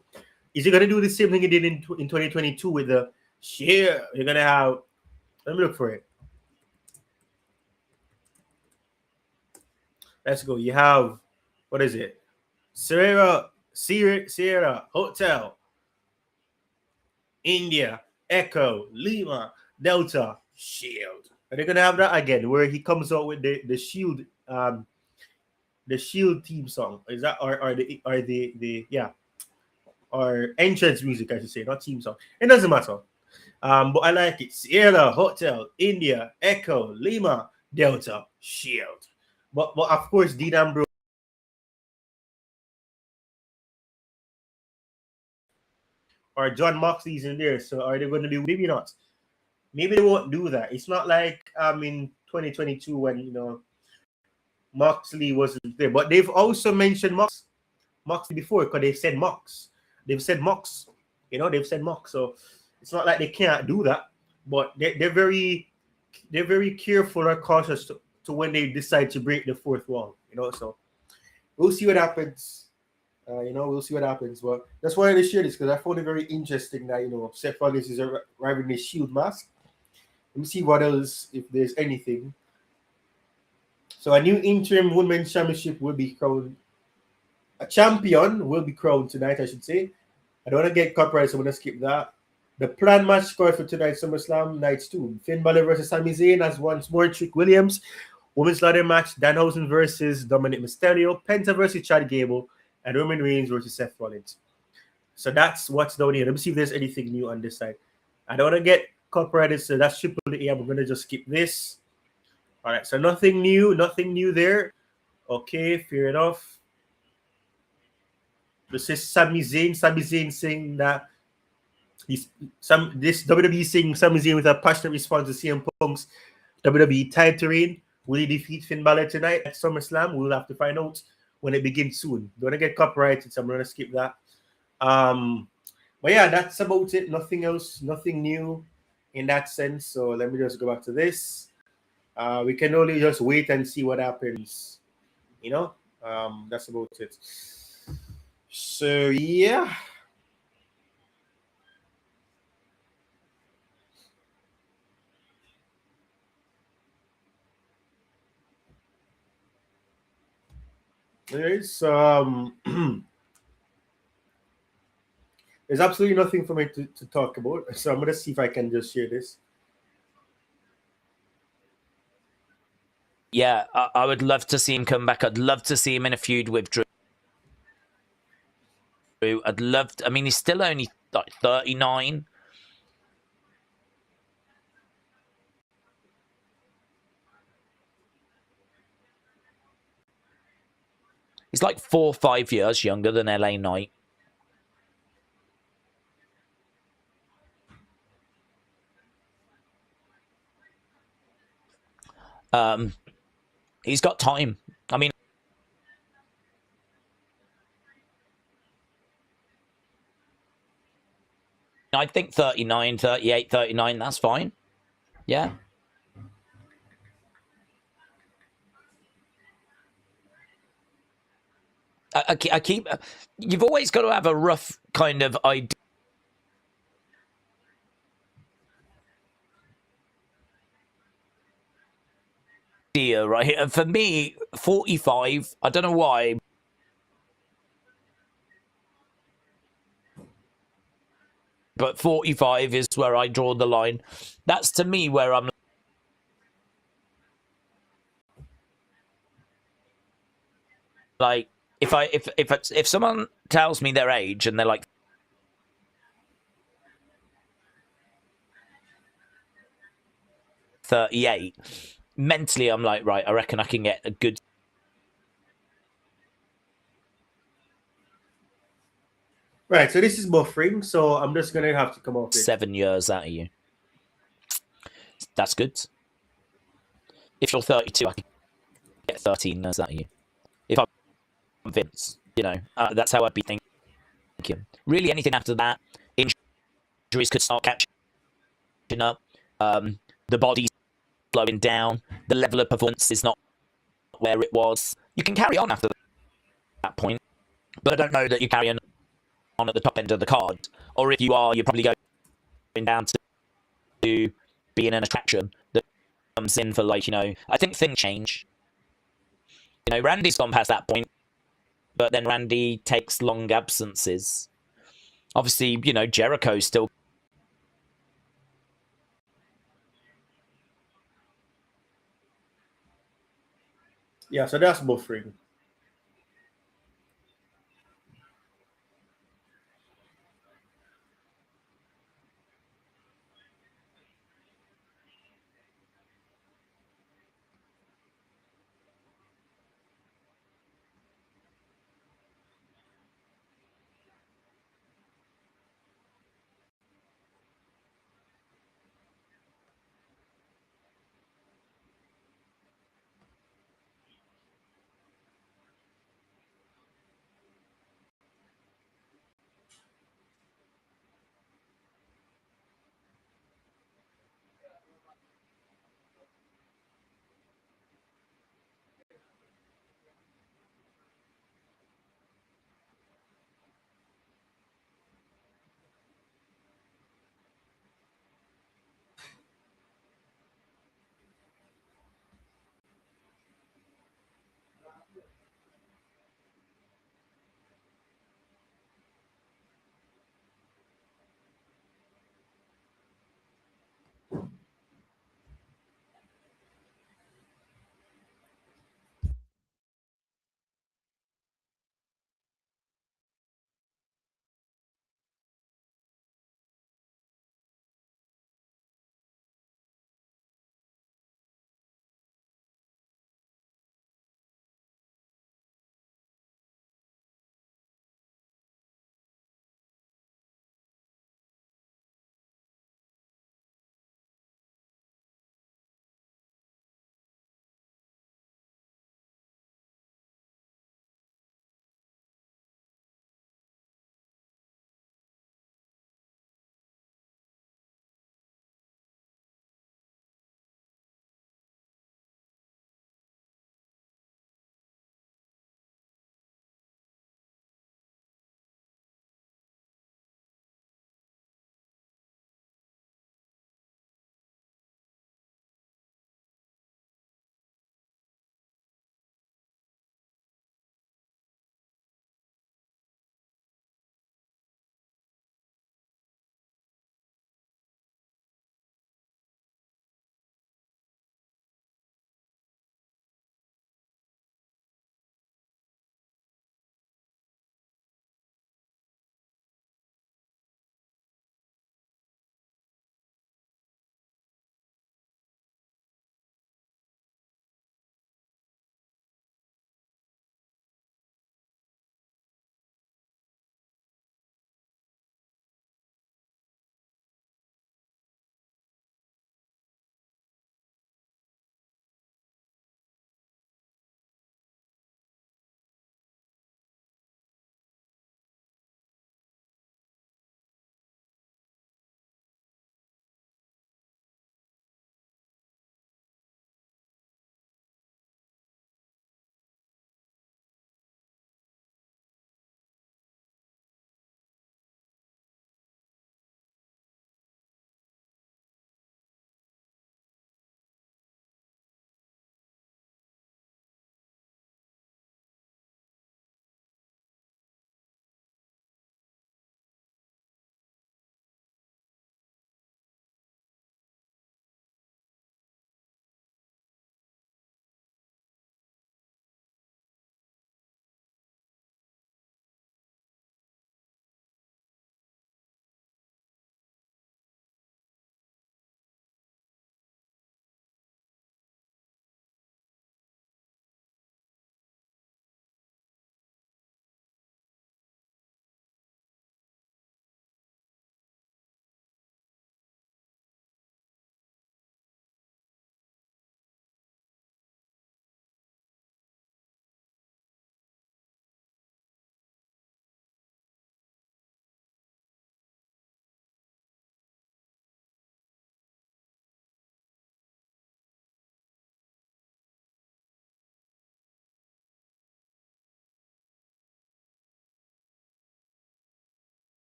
Is he going to do the same thing he did in 2022 with the Shield? You're going to have... Let me look for it. Let's go. You have... What is it? Sierra Hotel, India, Echo, Lima, Delta, Shield. Are they gonna have that again, where he comes out with the Shield, the Shield theme song? Is that or entrance music? I should say, not theme song. It doesn't matter. But I like it. Sierra Hotel, India, Echo, Lima, Delta, Shield. But of course, Dean Ambrose. Or John Moxley's in there, so are they going to do? Maybe not. Maybe they won't do that. It's not like in 2022 when Moxley wasn't there. But they've also mentioned Moxley before, because they've said Mox. They've said Mox. They've said Mox. So it's not like they can't do that. But they're very careful or cautious to when they decide to break the fourth wall. So we'll see what happens. We'll see what happens. But that's why I share this, because I found it very interesting that Seth Rollins is arriving in his Shield mask. Let me see what else, if there's anything. So a new interim women's championship will be crowned. A champion will be crowned tonight, I should say. I don't want to get copyright, so I'm going to skip that. The planned match scored for tonight's SummerSlam Nights 2. Finn Balor versus Sami Zayn as once more Trick Williams. Women's ladder match, Danhausen versus Dominik Mysterio. Penta versus Chad Gable. And Roman Reigns versus Seth Rollins. So that's what's down here. Let me see if there's anything new on this side. I don't want to get copyrighted, so that's Triple A. I'm going to just skip this. All right, so nothing new there. Okay, fair enough. This is Sami Zayn. Sami Zayn saying that this WWE saying Sami Zayn with a passionate response to CM Punk's WWE title reign. Will he defeat Finn Balor tonight at SummerSlam? We'll have to find out when it begins soon. Don't want to get copyrighted, so I'm going to skip that. But yeah, that's about it. Nothing else, nothing new in that sense. So let me just go back to this. We can only just wait and see what happens. That's about it. So yeah. There's there's absolutely nothing for me to talk about. So I'm gonna see if I can just share this. Yeah, I would love to see him come back. I'd love to see him in a feud with Drew. I'd love to, I mean, he's still only like 39. He's like 4 or 5 years younger than LA Knight. He's got time. I mean, I think 39, 38, 39, that's fine. Yeah. I keep. You've always got to have a rough kind of idea. Right? And for me, 45, I don't know why. But 45 is where I draw the line. That's to me where I'm like, if someone tells me their age and they're like 38, mentally I'm like, right, I reckon I can get a good Right, so this is buffering, so I'm just gonna have to come off it. 7 years out of you. That's good. If you're 32, I can get 13 years out of you. If I'm Vince, you know, that's how I'd be thinking. Really, anything after that, injuries could start catching up. The body's slowing down. The level of performance is not where it was. You can carry on after that point, but I don't know that you carry on at the top end of the card. Or if you are, you're probably going down to being an attraction that comes in for, like, you know, I think things change. You know, Randy's gone past that point, but then Randy takes long absences. Obviously, you know, Jericho's still. Yeah, so that's buffering.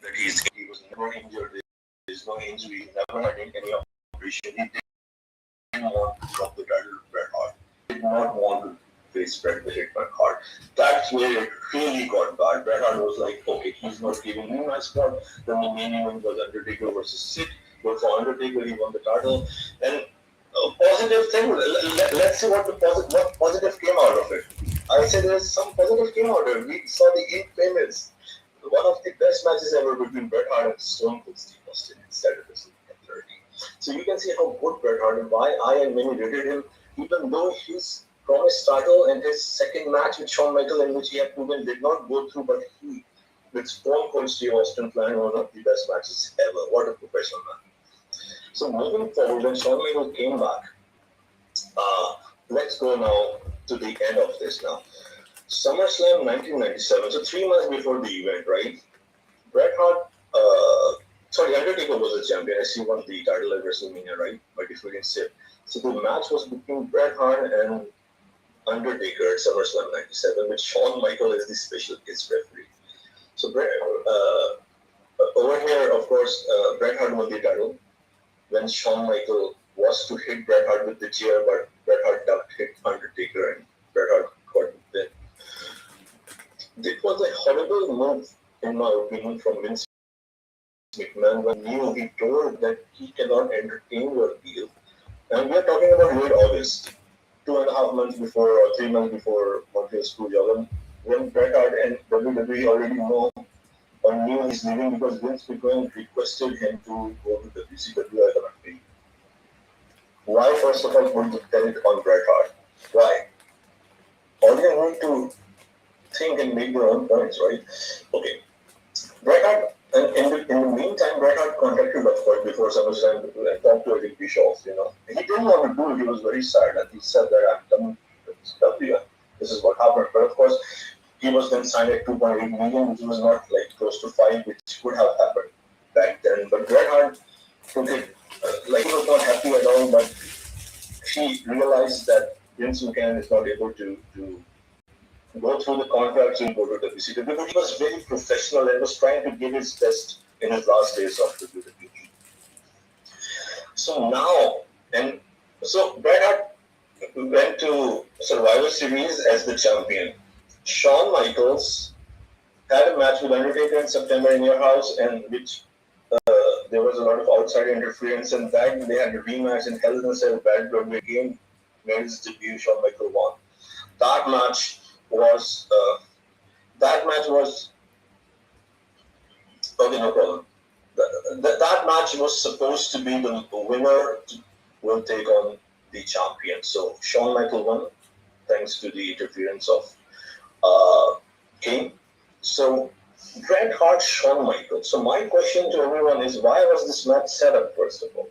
that he was never injured. There's no injury. Never had any operation. He didn't want to drop the title to Bret Hart. He did not want to face Bret the Hitman Hart. That's where it really got bad. Bret Hart was like, okay, he's not giving me my spot. Then the main event was Undertaker versus Sid. But for Undertaker, he won the title. And a positive thing, let's see what positive came out of it. I said there's some positive came out of it. We saw the Infamous, one of the best matches ever between Bret Hart and Stone Cold Steve Austin instead of WrestleMania 30. So you can see how good Bret Hart and why I and many rated him, even though his promised title and his second match with Shawn Michaels in which he had to win did not go through, but he, with Stone Cold Steve Austin, planned one of the best matches ever. What a professional man. So moving forward, when Shawn Michaels came back, let's go now to the end of this now. SummerSlam 1997, so 3 months before the event, right? Bret Hart, Undertaker was the champion. I see won the title at WrestleMania, right? By defeating Seth. So the match was between Bret Hart and Undertaker at SummerSlam 97, with Shawn Michaels as the special guest referee. So over here, of course, Bret Hart won the title. When Shawn Michaels was to hit Bret Hart with the chair, but Bret Hart ducked, hit Undertaker, and Bret Hart got the win. It was a horrible move, in my opinion, from Vince McMahon when he told that he cannot entertain your deal. And we are talking about late August, 2.5 months before or 3 months before Montreal Screwjob, when Bret Hart and WWE already know or knew he's leaving because Vince McMahon requested him to go to WCW as an athlete. Why, first of all, put the credit on Bret Hart? Why? All you need to think and make their own points, right? Okay. Bret Hart, and in the meantime, Bret Hart contacted, of course, before SummerSlam and talked to Eric Bischoff, He didn't want to do it. He was very sad. And he said that I'm done with W. This is what happened. But of course, he was then signed at 2.8 million, which was not like close to 5, which could have happened back then. But Bret Hart took it, he was not happy at all, but he realized that Vince McMahon is not able to go through the contracts and go to WCW, but he was very professional and was trying to give his best in his last days of WWE. So now, Bret Hart went to Survivor Series as the champion. Shawn Michaels had a match with Undertaker in September in your house, and which there was a lot of outside interference, and then they had a rematch in Hell in a Cell. Bad Blood again made his debut. Shawn Michaels won. That match was okay, no problem. That match was supposed to be the winner will take on the champion. So Shawn Michaels won thanks to the interference of King. So Bret Hart, Shawn Michaels. So my question to everyone is, why was this match set up, first of all?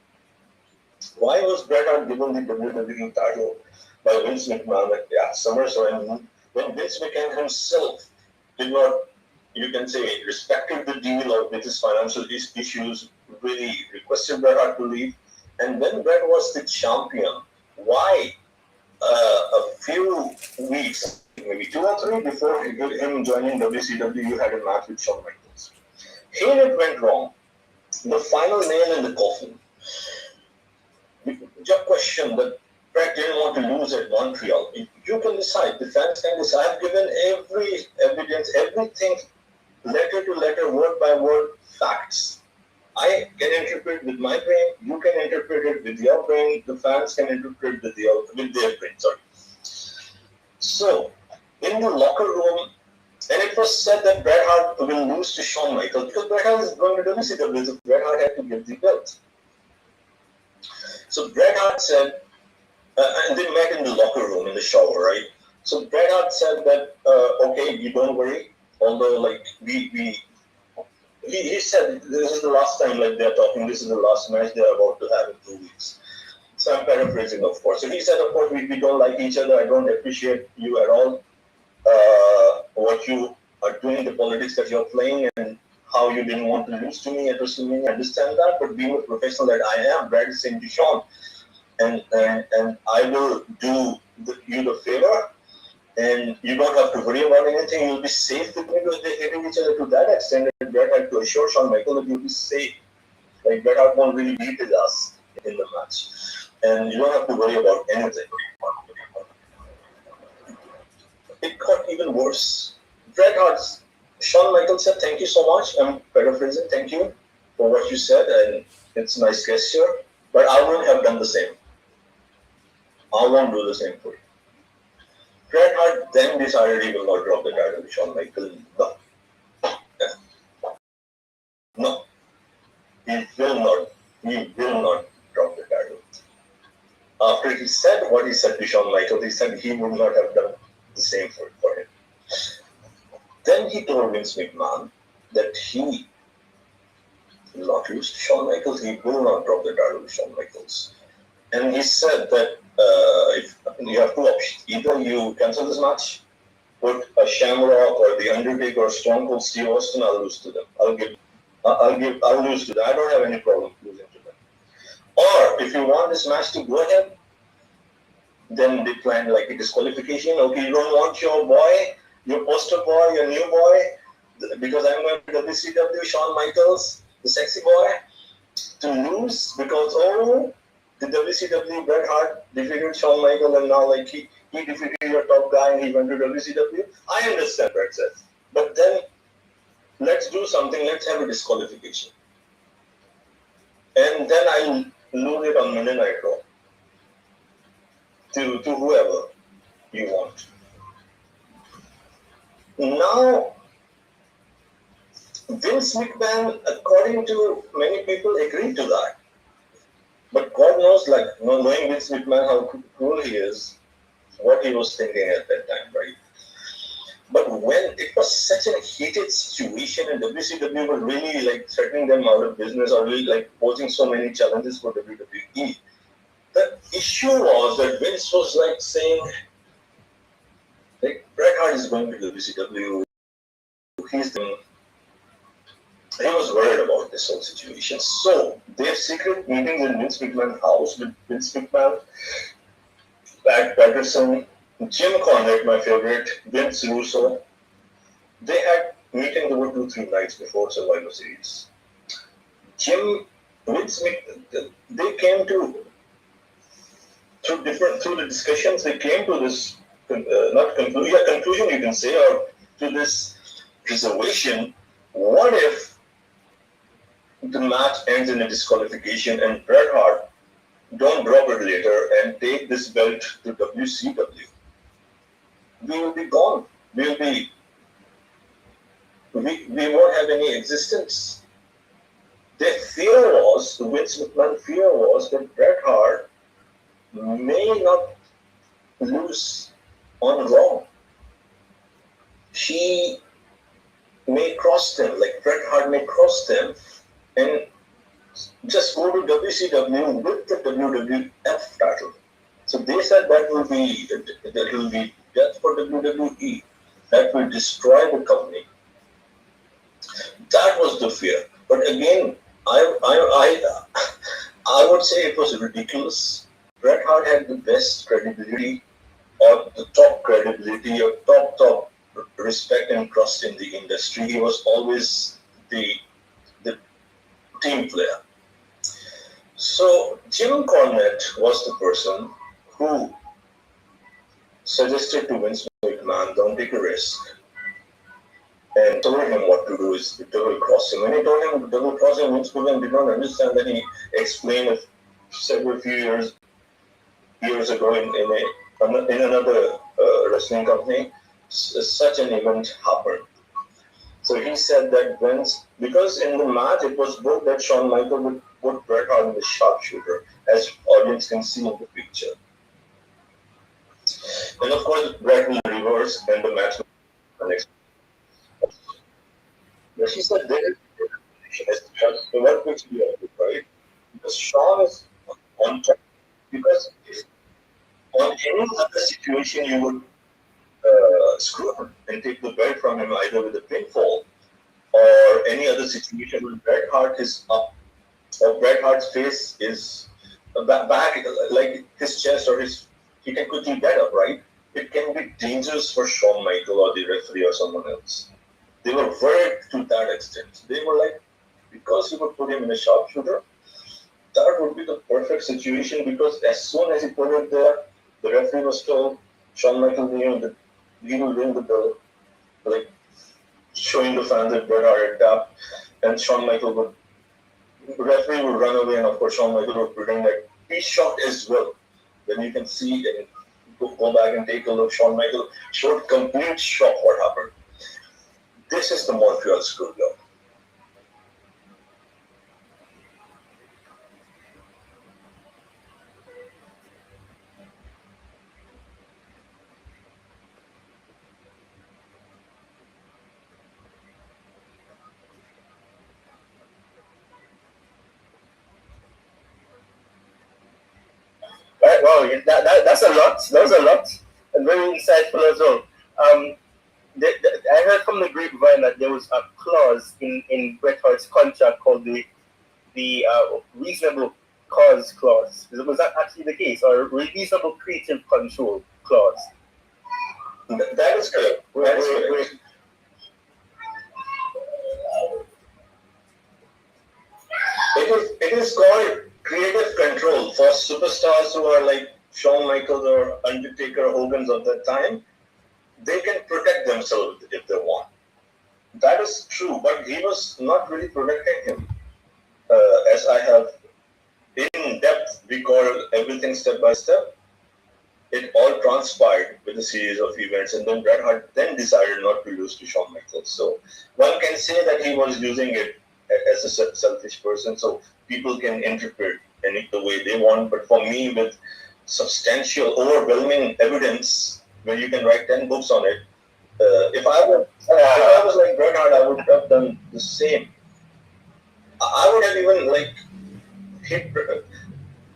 Why was Bret Hart given the WWE title by Vince McMahon at SummerSlam when Vince McMahon himself did not, you can say, respected the deal or with his financial issues, really requested Bret Hart to leave? And when Bret was the champion, why a few weeks, maybe 2 or 3 before him joining WCW, you had a match with Shawn Michaels? Here it went wrong. The final nail in the coffin. Your question that Bret didn't want to lose at Montreal. You can decide. The fans can decide. I've given every evidence, everything, letter to letter, word by word, facts. I can interpret with my brain. You can interpret it with your brain. The fans can interpret with their brain. Sorry. So, in the locker room, and it was said that Bret Hart will lose to Shawn Michaels because Bret Hart is going to WCW. So Bret Hart had to give the belt. So Bret Hart said, and they met in the locker room in the shower, right? So Bret Hart said that, okay, you don't worry. Although, he said this is the last time, they're talking. This is the last match they're about to have in 2 weeks. So I'm paraphrasing, of course. So he said, of course, we don't like each other. I don't appreciate you at all. What you are doing, the politics that you're playing, and how you didn't want to lose to me at WrestleMania. I understand that, but being a professional that I am, Brad is saying to Shawn, and I will do you the favor And you don't have to worry about anything. You'll be safe with me because they're hitting each other to that extent that Bret had to assure Shawn Michaels that you'll be safe. Like Bret Hart won't really beat his ass in the match. And you don't have to worry about anything. It got even worse. Bret Hart's Shawn Michaels said, "Thank you so much." I'm paraphrasing. "Thank you for what you said, and it's a nice gesture. But I wouldn't have done the same. I won't do the same for you." Bret Hart then decided he will not drop the title to Shawn Michaels. No. No. He will not. He will not drop the title. After he said what he said to Shawn Michaels, he said he would not have done the same for him. Then he told Vince McMahon that he will not lose to Shawn Michaels. He will not drop the title to Shawn Michaels. And he said that if you have two options, either you cancel this match, put a Shamrock or the Undertaker or Stone Cold Steve Austin, I'll lose to them. I'll lose to them. I don't have any problem losing to them. Or if you want this match to go ahead, then they plan like a disqualification. Okay, you don't want your boy, your poster boy, your new boy, because I'm going to WCW, Shawn Michaels, the sexy boy, to lose because the WCW Bret Hart defeated Shawn Michaels and now like he defeated your top guy and he went to WCW. I understand, Bret says, but then let's do something. Let's have a disqualification, and then I'll lose it on Monday Night Raw to whoever you want. Now, Vince McMahon, according to many people, agreed to that. But God knows, like, knowing Vince McMahon, how cool he is, what he was thinking at that time, right? But when it was such a heated situation and WCW were really like threatening them out of business or really like posing so many challenges for WWE, the issue was that Vince was like saying, like, Bret Hart is going to WCW. He was worried about this whole situation. So they have secret meetings in Vince McMahon's house with Vince McMahon, Pat Patterson, Jim Cornette, my favorite, Vince Russo. They had meetings over 2-3 nights before Survivor Series. Vince McMahon, they came to through the discussions. They came to this conclusion you can say, or to this reservation. What if the match ends in a disqualification and Bret Hart don't drop it later and take this belt to WCW? We will be gone. We won't have any existence. Their fear was, the Vince McMahon fear was that Bret Hart may not lose on Raw. He may cross them, like Bret Hart may cross them and just go to WCW with the WWF title. So they said that will be death for WWE. That will destroy the company. That was the fear. But again, I would say it was ridiculous. Bret Hart had the best credibility, or the top credibility, or top respect and trust in the industry. He was always the team player. So Jim Cornette was the person who suggested to Vince McMahon, don't take a risk, and told him what to do is the double crossing. When he told him the double crossing, Vince McMahon did not understand that. He explained it several few years ago in another wrestling company. Such an event happened. So he said that because in the match it was booked that Shawn Michaels would put Bret Hart in the sharpshooter, as audience can see in the picture. And of course, Bret will reverse and the match will next. But he said there is what makes me happy, right? Because Shawn is on track. Because if on any other situation you would screw him and take the belt from him either with a pinfall or any other situation when Bret Hart is up or Bret Hart's face is back, like his chest or he can quickly get up, right? it can be dangerous for Shawn Michael or the referee or someone else. They were worried to that extent. They were like, because you would put him in a sharpshooter, that would be the perfect situation because as soon as he put it there, the referee was told, Shawn Michael will ring the bell, like showing the fans that Bret Hart had tapped, and Shawn Michael would, the referee would run away, and of course Shawn Michael would pretend like he's shocked as well. Then you can see and go back and take a look. Shawn Michael showed complete shock what happened. This is the Montreal Screwjob. Right, wow, that's a lot. That was a lot, and very insightful as well. I heard from the grapevine that there was a clause in Bret Hart's contract called the reasonable cause clause. Was that actually the case, or reasonable creative control clause? That is correct. That is correct. It is called creative control for superstars who are like Shawn Michaels or Undertaker, Hogan's of that time. They can protect themselves if they want. That is true, but he was not really protecting him. As I have in depth recalled everything step by step, it all transpired with a series of events, and then Bret Hart then decided not to lose to Shawn Michaels. So one can say that he was using it as a selfish person, so people can interpret any the way they want. But for me, with substantial, overwhelming evidence, where you can write 10 books on it, if I was like Bret Hart, I would have done the same. I would have even like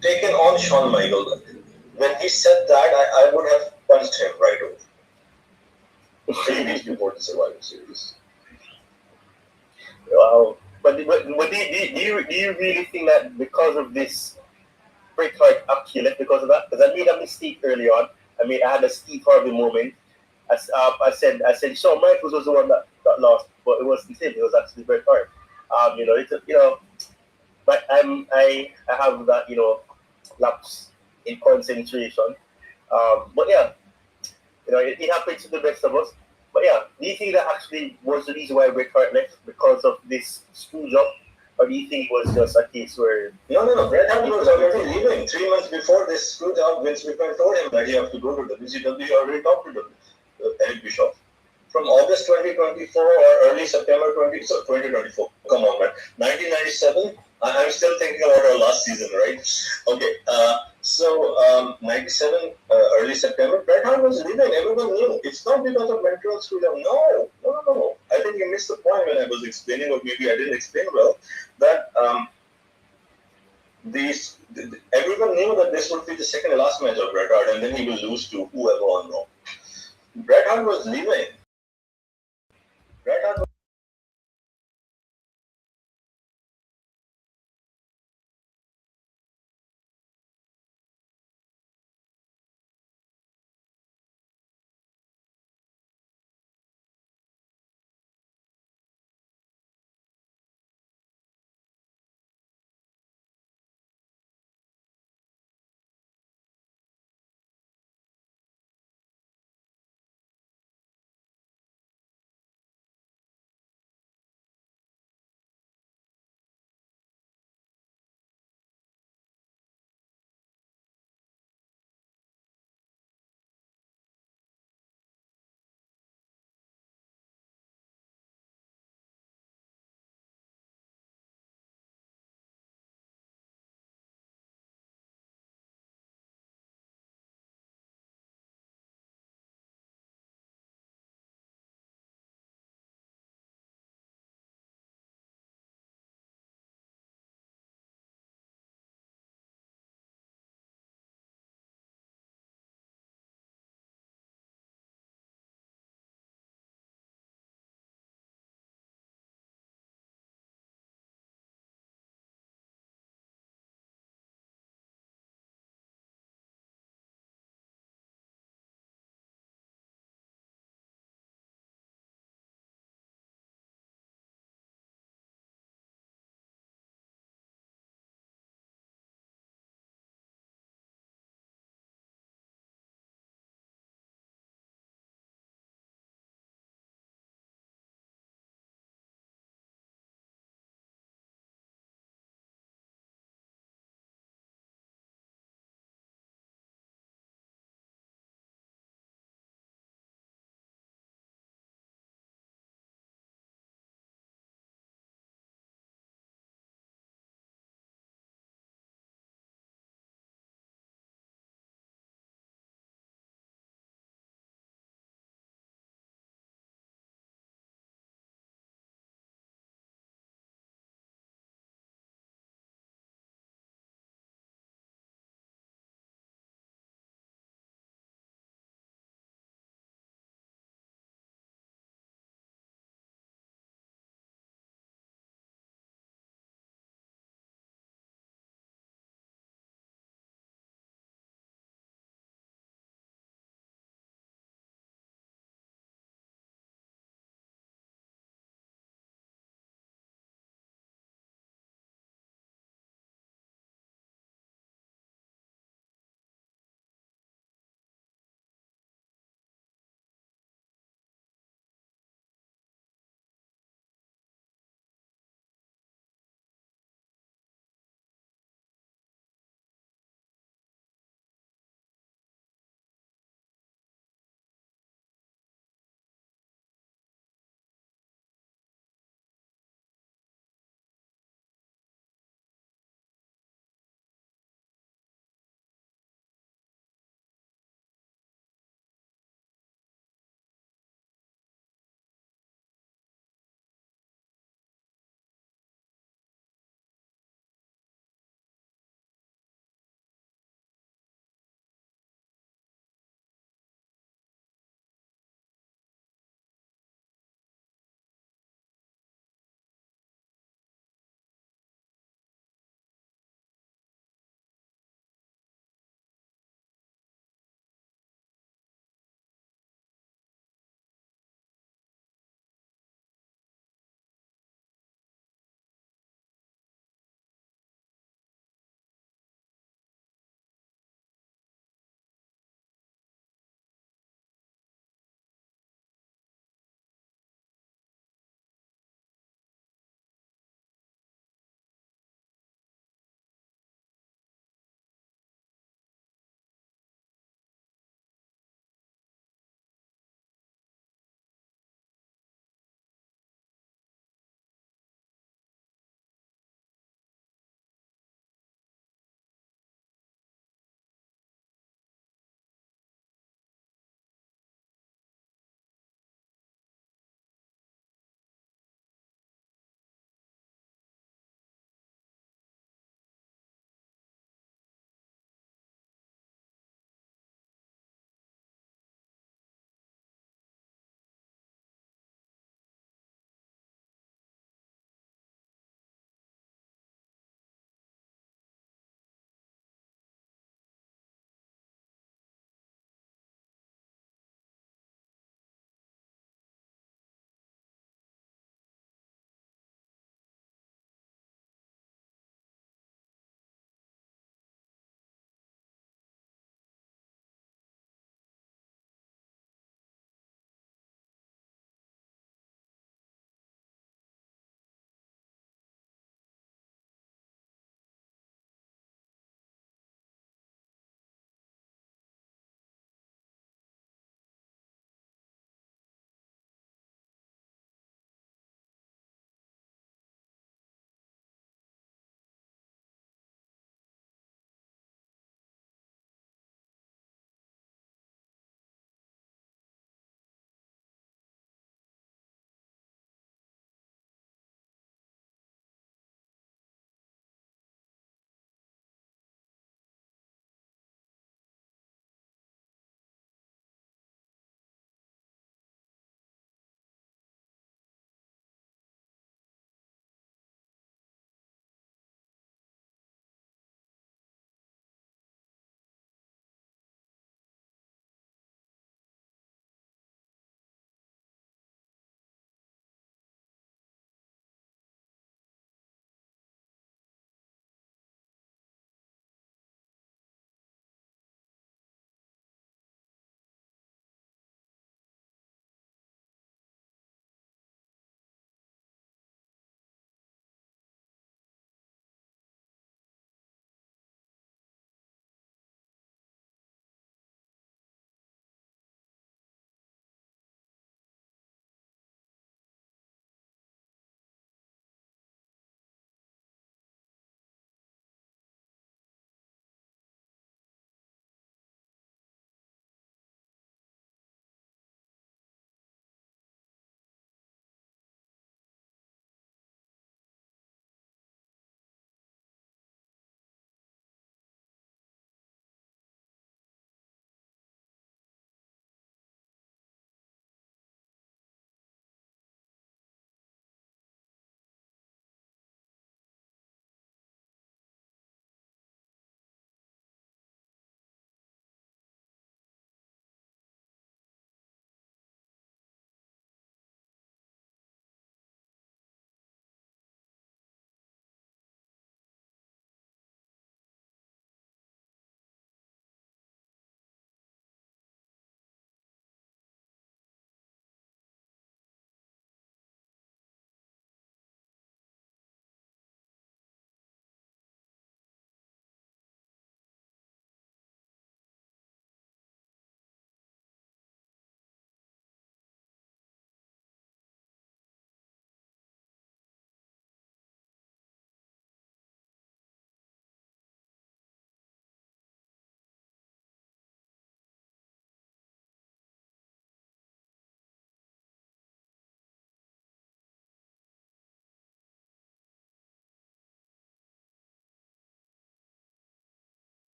taken on Shawn Michaels. When he said that, I would have punched him right over. 3 weeks before the Survivor Series. Wow. But do you really think that because of this, Bret Hart actually left because of that? Because I made a mistake early on. I had a Steve Harvey moment. I said Shawn Michaels was the one that lost, but it wasn't him. It was actually Bret Hart. But I have that lapse in concentration. But yeah, it happens to the best of us. But yeah, do you think that actually was the reason why Bret Hart left because of this screw job? Or do you think it was just a case where... No. Bret Hart was already leaving. 3 months before this screw job, Vince McMahon told him that he have to go to WCW. He already talked to Eric Bischoff. From August 2024 or early September 2024. Come on, man. 1997. I'm still thinking about our last season, right? Okay. 97, early September, Bret Hart was leaving. Everyone knew. It's not because of mental screw-up. No. I think you missed the point when I was explaining, or maybe I didn't explain well, that everyone knew that this would be the second last match of Bret Hart, and then he will lose to whoever on Raw. Bret Hart was leaving. Bret Hart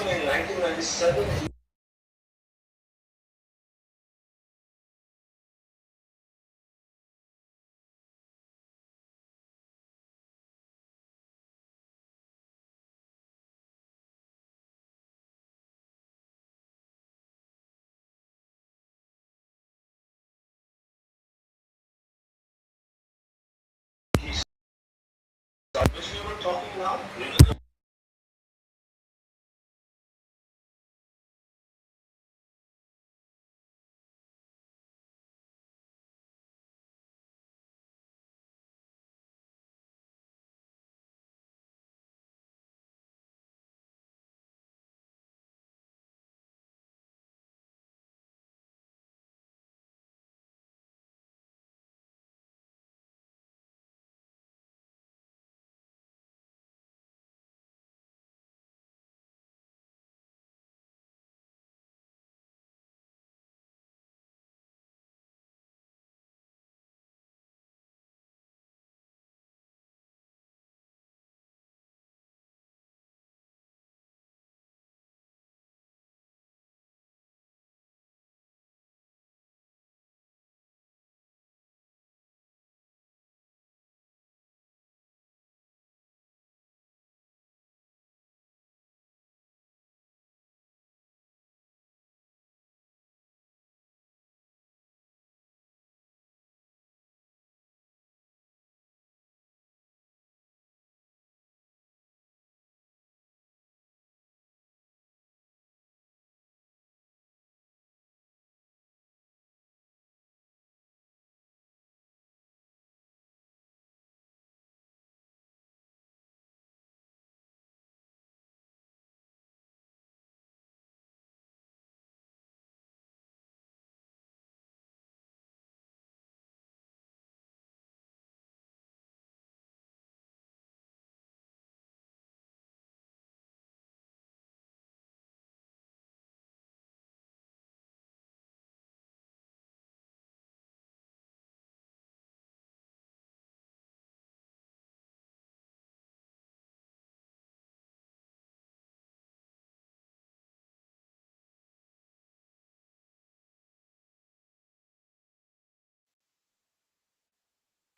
saying in 1997 which we were talking now?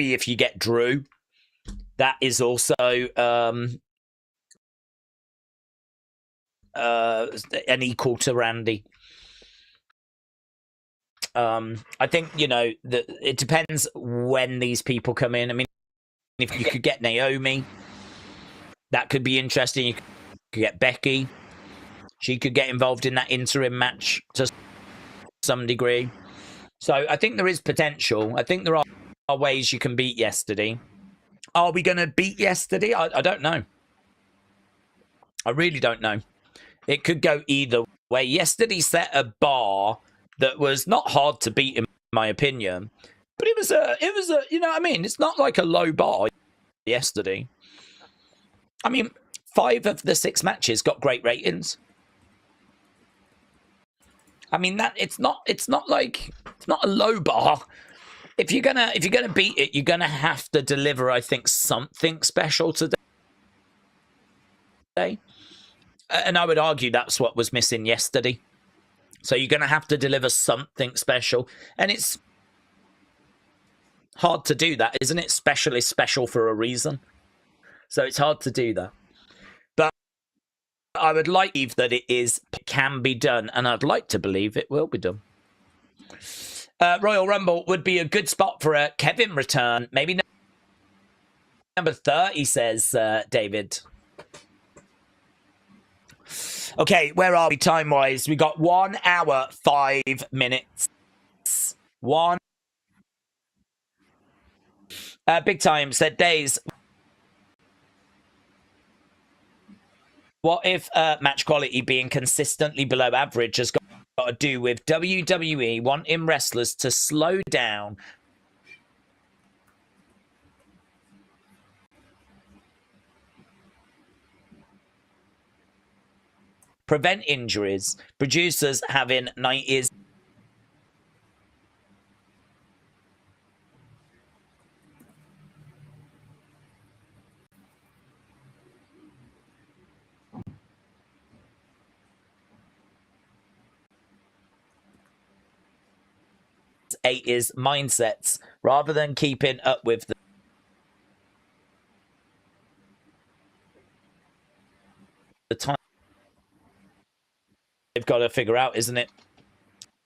If you get Drew, that is also an equal to Randy. I think, you know, that it depends when these people come in. I mean, if you could get Naomi, that could be interesting. You could get Becky. She could get involved in that interim match to some degree. So I think there is potential. I think there are ways you can beat yesterday. Are we going to beat yesterday? I don't know. I really don't know. It could go either way. Yesterday set a bar that was not hard to beat in my opinion, but it was a, you know what I mean? It's not like a low bar yesterday. I mean, 5 of the 6 matches got great ratings. I mean, that it's not like, it's not a low bar. If you're gonna beat it, you're gonna have to deliver, I think, something special today. And I would argue that's what was missing yesterday. So you're gonna have to deliver something special, and it's hard to do that, isn't it? Special is special for a reason. So it's hard to do that. But I would like to believe that it can be done, and I'd like to believe it will be done. Royal Rumble would be a good spot for a Kevin return. Maybe number 30, says David. Okay, where are we time-wise? We got 1 hour, 5 minutes. Big Time said, Days, what if match quality being consistently below average has got to do with WWE wanting wrestlers to slow down, prevent injuries, producers having 90s 8 is mindsets. Rather than keeping up with the time, they've got to figure out, isn't it?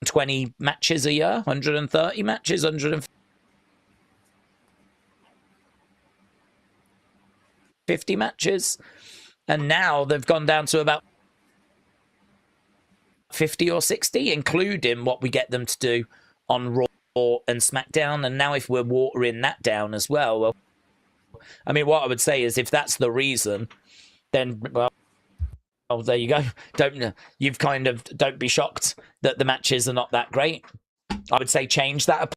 20 matches a year, 130 matches, 150 matches. And now they've gone down to about 50 or 60, including what we get them to do on Raw and SmackDown. And now if we're watering that down as well, I mean, what I would say is if that's the reason, then, well, oh, there you go. Don't be shocked that the matches are not that great. I would say change that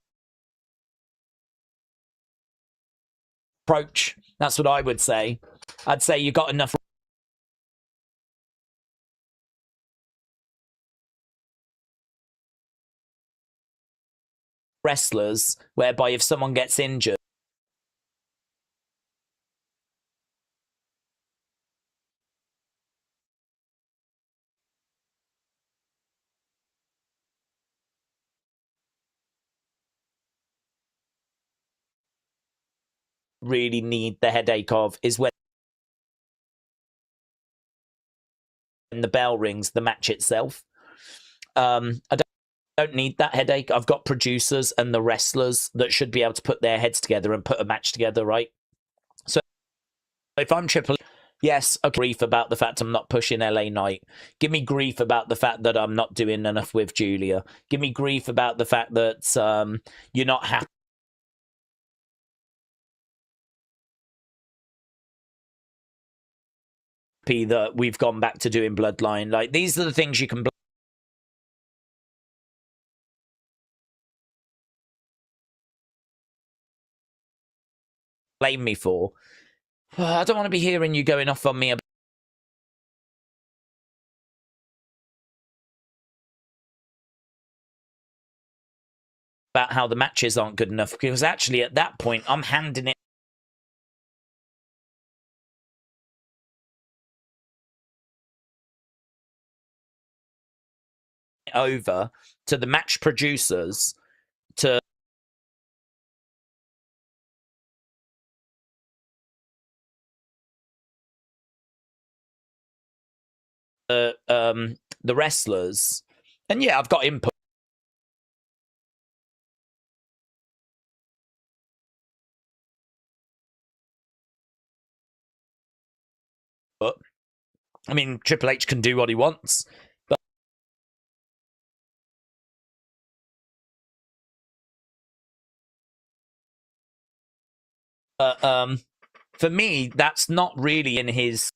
approach. That's what I would say. I'd say you got enough wrestlers whereby if someone gets injured, really need the headache of is when the bell rings, the match itself. I don't need that headache. I've got producers and the wrestlers that should be able to put their heads together and put a match together, right? So if I'm Triple H, yes, okay, grief about the fact I'm not pushing LA Knight. Give me grief about the fact that I'm not doing enough with Giulia. Give me grief about the fact that you're not happy that we've gone back to doing Bloodline. Like, these are the things you can blame me for. I don't want to be hearing you going off on me about how the matches aren't good enough, because actually at that point I'm handing it over to the match producers to the wrestlers. And yeah, I've got input. I mean, Triple H can do what he wants, but for me, that's not really in his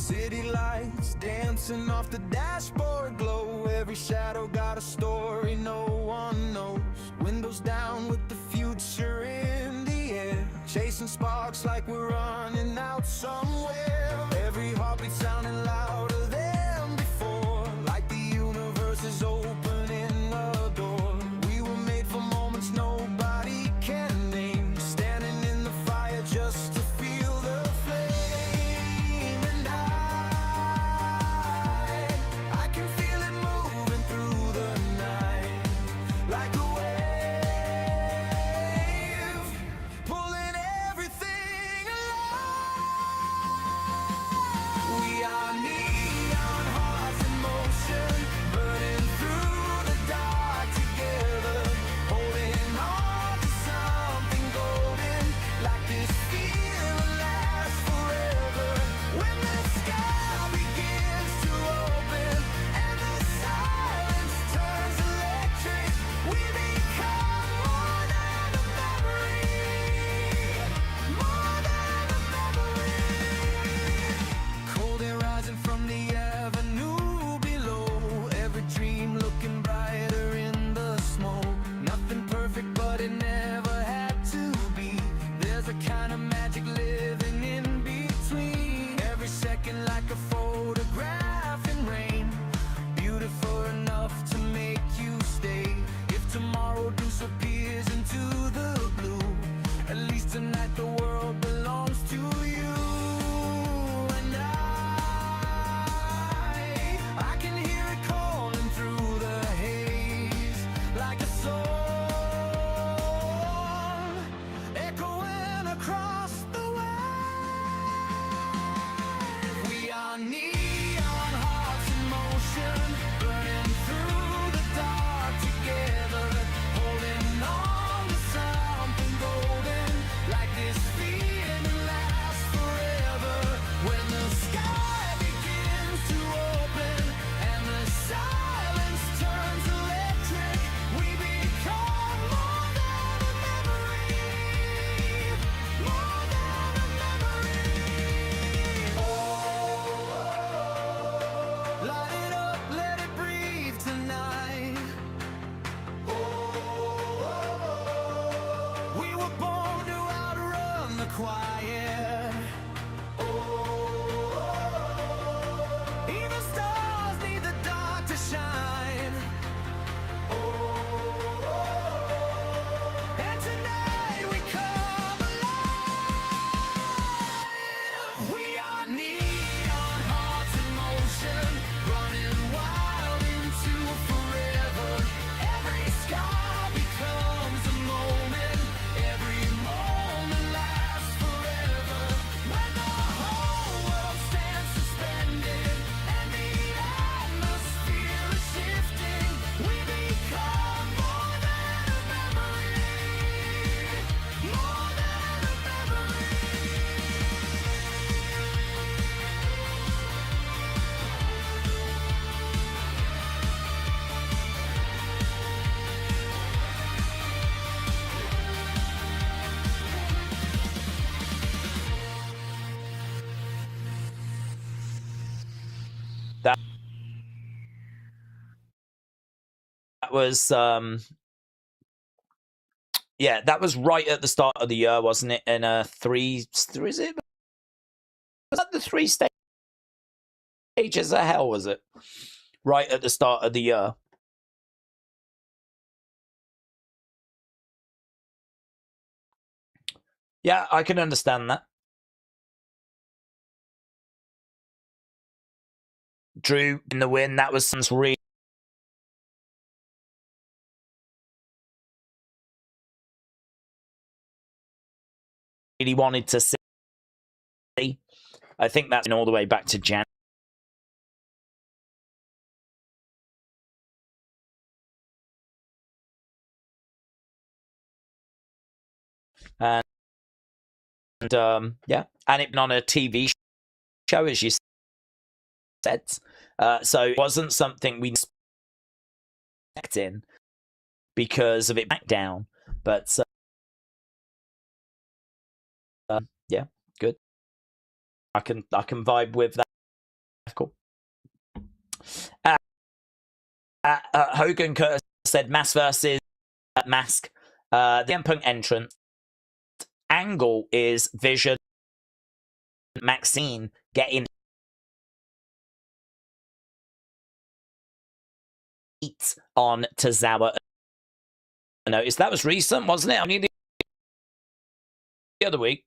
City lights dancing off the dashboard glow. Every shadow got a story no one knows. Windows down with the future in the air, chasing sparks like we're running out somewhere. Every heartbeat sounding louder than before, like the universe is opening a door. We were made for moments nobody can name, standing in the fire just to feel the flame. And I can feel it moving through the night, like a wave, pulling everything alive. We are neon hearts in motion, burning through the dark together, holding on to something golden, like this feeling lasts forever. When the sky begins to open and the silence turns electric, we become more than a memory, more than a memory. Cold air rising from the avenue below, every dream looking brighter in the smoke. Nothing perfect, but it never had to be. There's a kind of magic living in between. Every second like a photograph in rain, beautiful enough to make you stay. If tomorrow disappears into the blue, at least tonight the world belongs to you. And I can hear it calling through the haze, like a song echoing across the way. We are neon hearts in motion, burning through the dark together, holding on to something golden, like this feeling lasts forever. When the sky begins to open and the silence turns electric, we become more than a memory, more than a memory. Light it up, let it breathe tonight. We were born to outrun the quiet. Even stars need the dark to shine. And tonight we come alive. We are neon hearts in motion, running wild into forever. Every sky becomes a moment, every moment lasts forever. When the whole world stands suspended and the atmosphere is shifting, we become more than a memory, more than a memory. That was yeah, that was right at the start of the year, wasn't it? In a is it? Was that the 3 stages of hell? Was it right at the start of the year? Yeah, I can understand that. Drew in the win. That was some really wanted to see. I think that's been all the way back to Jan. And yeah, and it been on a TV show, as you said. So it wasn't something we expected in because of it back down. But yeah, good. I can vibe with that. Hogan Curtis said Mask versus Mask. The CM Punk entrance. Angle is Vision, Maxine getting heat on Tozawa. I noticed that was recent, wasn't it? Only the other week.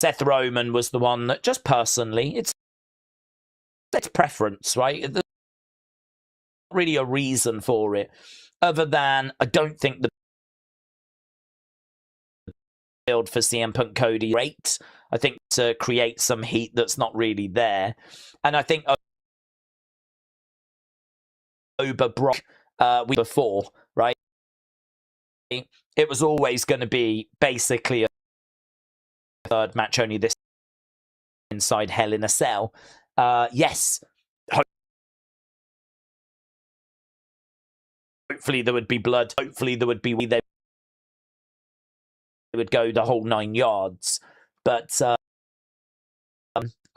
Seth Roman was the one that, just personally, it's preference, right? There's not really a reason for it, other than I don't think the build for CM Punk Cody great. I think to create some heat that's not really there, and I think over Brock before, right? It was always going to be basically a third match, only this inside Hell in a Cell. Yes, hopefully there would be blood. Hopefully there would be they would go the whole 9 yards. But I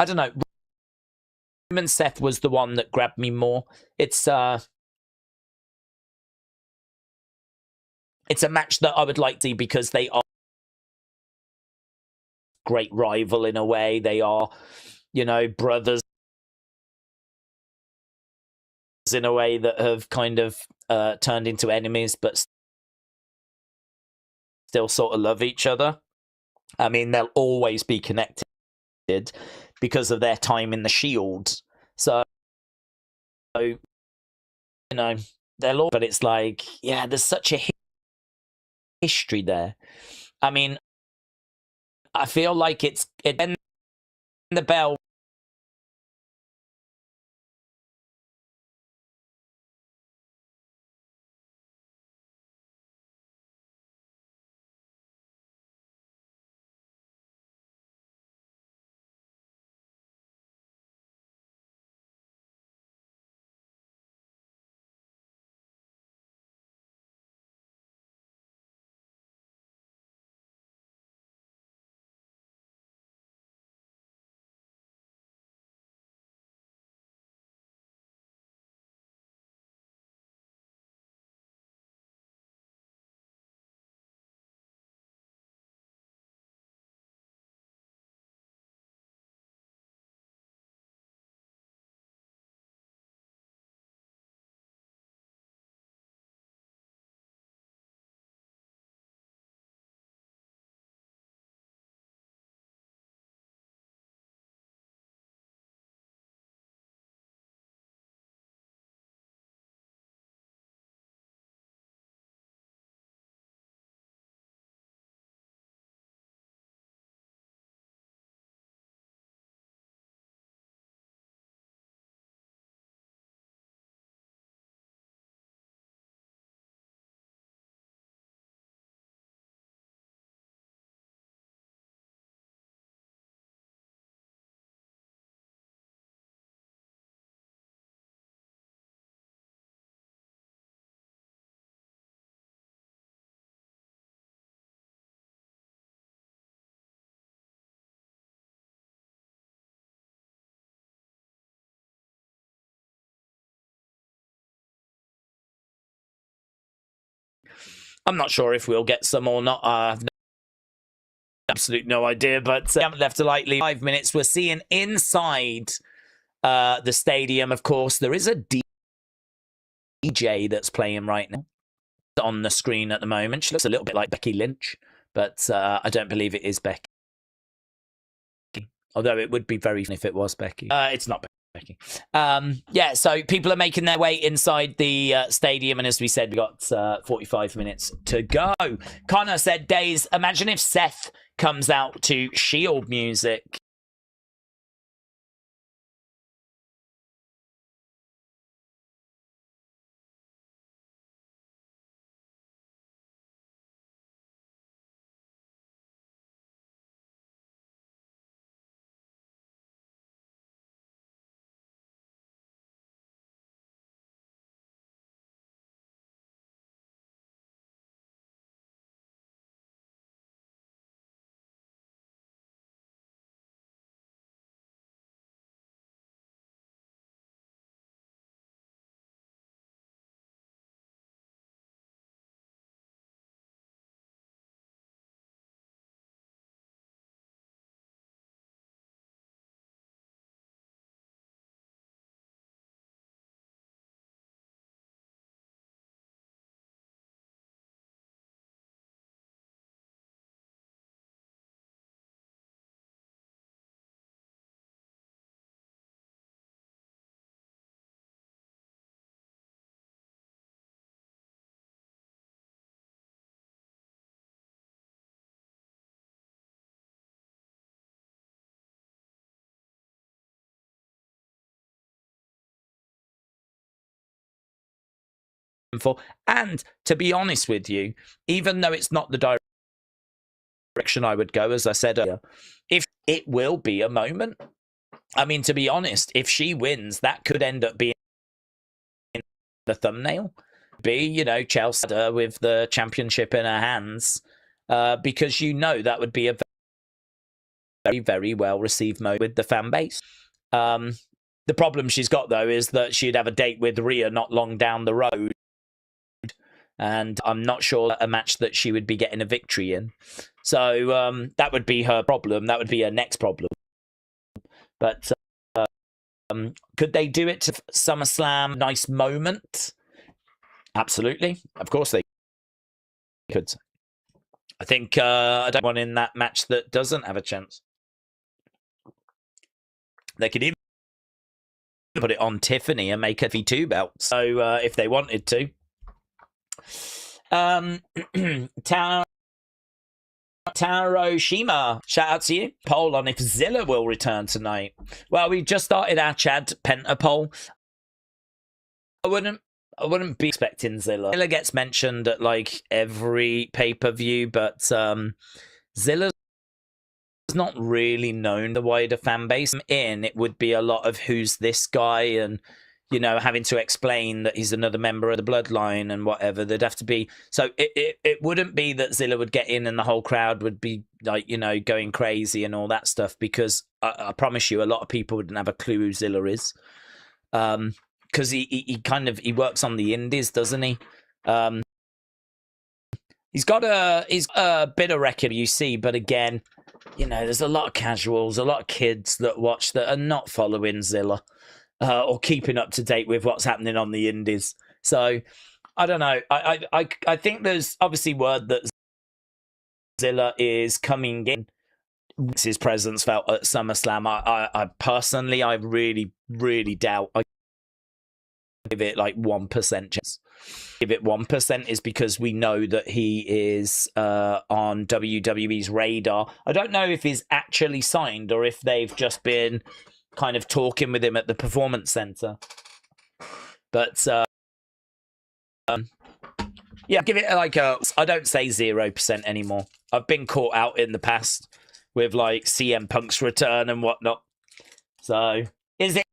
don't know. Roman Seth was the one that grabbed me more. It's a match that I would like to see because they are great rival in a way. They are, brothers in a way that have kind of turned into enemies, but still sort of love each other. I mean, they'll always be connected because of their time in the Shield. So, they'll all, but it's like, yeah, there's such a history there. I mean, I feel like it's the bell I'm not sure if we'll get some or not. I have absolute no idea, but we haven't left a likely 5 minutes. We're seeing inside the stadium, of course, there is a DJ that's playing right now on the screen at the moment. She looks a little bit like Becky Lynch, but I don't believe it is Becky. Although it would be very fun if it was Becky. It's not Becky. Yeah, so people are making their way inside the stadium, and as we said, we got 45 minutes to go. Connor said, Days, imagine if Seth comes out to Shield music. And to be honest with you, even though it's not the direction I would go, as I said earlier, if it will be a moment. I mean, to be honest, if she wins, that could end up being the thumbnail. Chelsea with the championship in her hands, because that would be a very, very well received moment with the fan base. The problem she's got, though, is that she'd have a date with Rhea not long down the road. And I'm not sure a match that she would be getting a victory in. So that would be her problem. That would be her next problem. But could they do it to SummerSlam? Nice moment. Absolutely. Of course they could. I think I don't want in that match that doesn't have a chance. They could even put it on Tiffany and make a V2 belt. So if they wanted to. Taro Shima, shout out to you. Poll on if Zilla will return tonight. Well, we just started our Chad Penta poll. I wouldn't be expecting Zilla. Zilla gets mentioned at like every pay-per-view, but Zilla's not really known the wider fan base. It would be a lot of who's this guy and having to explain that he's another member of the bloodline and whatever. There'd have to be... So it wouldn't be that Zilla would get in and the whole crowd would be like, going crazy and all that stuff, because I promise you a lot of people wouldn't have a clue who Zilla is. Because he works on the indies, doesn't he? He's got a bit of record, you see, but again, there's a lot of casuals, a lot of kids that watch that are not following Zilla. Or keeping up to date with what's happening on the indies. So, I don't know. I think there's obviously word that Zilla is coming in. His presence felt at SummerSlam. I personally, I really, really doubt. I give it like 1% chance. Give it 1% is because we know that he is on WWE's radar. I don't know if he's actually signed or if they've just been kind of talking with him at the Performance Center. But yeah, give it like I don't say 0% anymore. I've been caught out in the past with like CM Punk's return and whatnot. So is it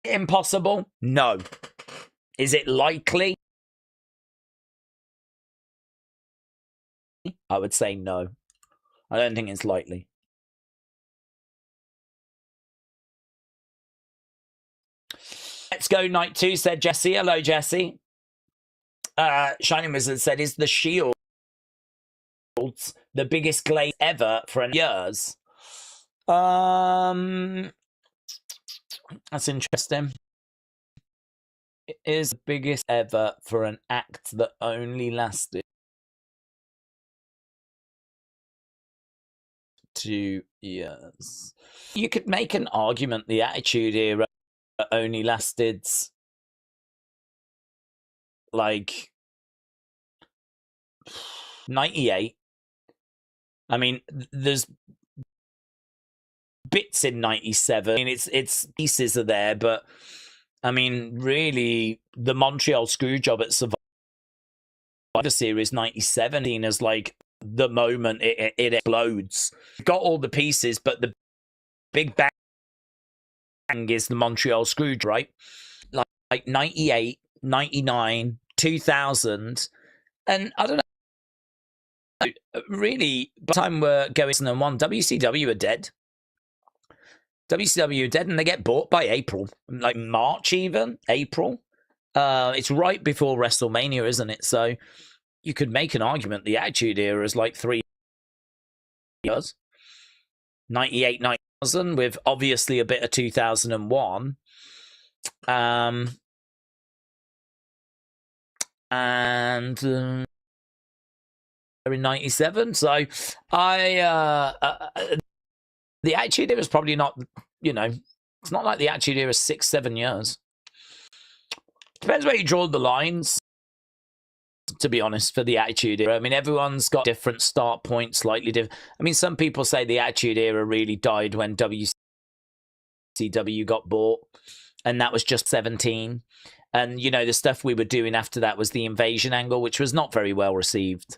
impossible? No. Is it likely? I would say no. I don't think it's likely. Let's go night 2, said Jesse. Hello, Jesse. Shining Wizard said, is the Shield the biggest glaze ever for years? That's interesting. It is the biggest ever for an act that only lasted 2 years. You could make an argument the Attitude Era only lasted like 98. I mean, there's bits in 97. I mean, it's pieces are there, but I mean, really, the Montreal Screwjob at Survivor Series 97 is like the moment it explodes. You've got all the pieces, but the big bang is the Montreal Screwjob, right? Like 98, 99, 2000, and I don't know. Really, by the time we're going to one, WCW are dead. WCW are dead, and they get bought by April, like March, even April. It's right before WrestleMania, isn't it? So you could make an argument the Attitude Era is like 3 years. 98, 9000, with obviously a bit of 2001. And in 97. So the Attitude Era is probably not, it's not like the Attitude Era is 6-7 years. Depends where you draw the lines, to be honest, for the Attitude Era. I mean, everyone's got different start points, slightly different. I mean, some people say the Attitude Era really died when WCW got bought, and that was just 17. And, the stuff we were doing after that was the Invasion angle, which was not very well received.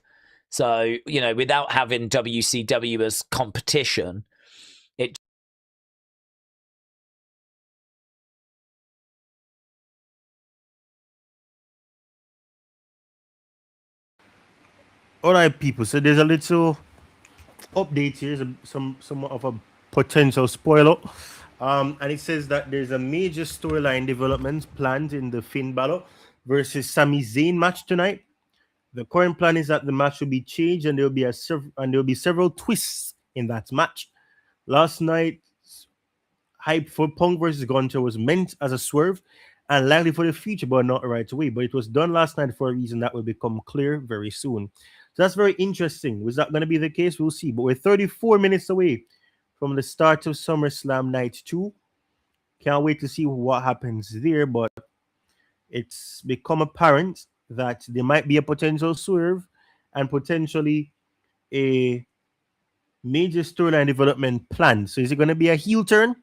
So, without having WCW as competition, it all right, people. So there's a little update here, somewhat of a potential spoiler. And it says that there's a major storyline development planned in the Finn Balor versus Sami Zayn match tonight. The current plan is that the match will be changed, and there will be several twists in that match. Last night's hype for Punk versus Gunter was meant as a swerve and likely for the future, but not right away. But it was done last night for a reason that will become clear very soon. So that's very interesting. Was that going to be the case? We'll see. But we're 34 minutes away from the start of SummerSlam Night 2. Can't wait to see what happens there. But it's become apparent that there might be a potential swerve and potentially a major storyline development plan. So is it going to be a heel turn?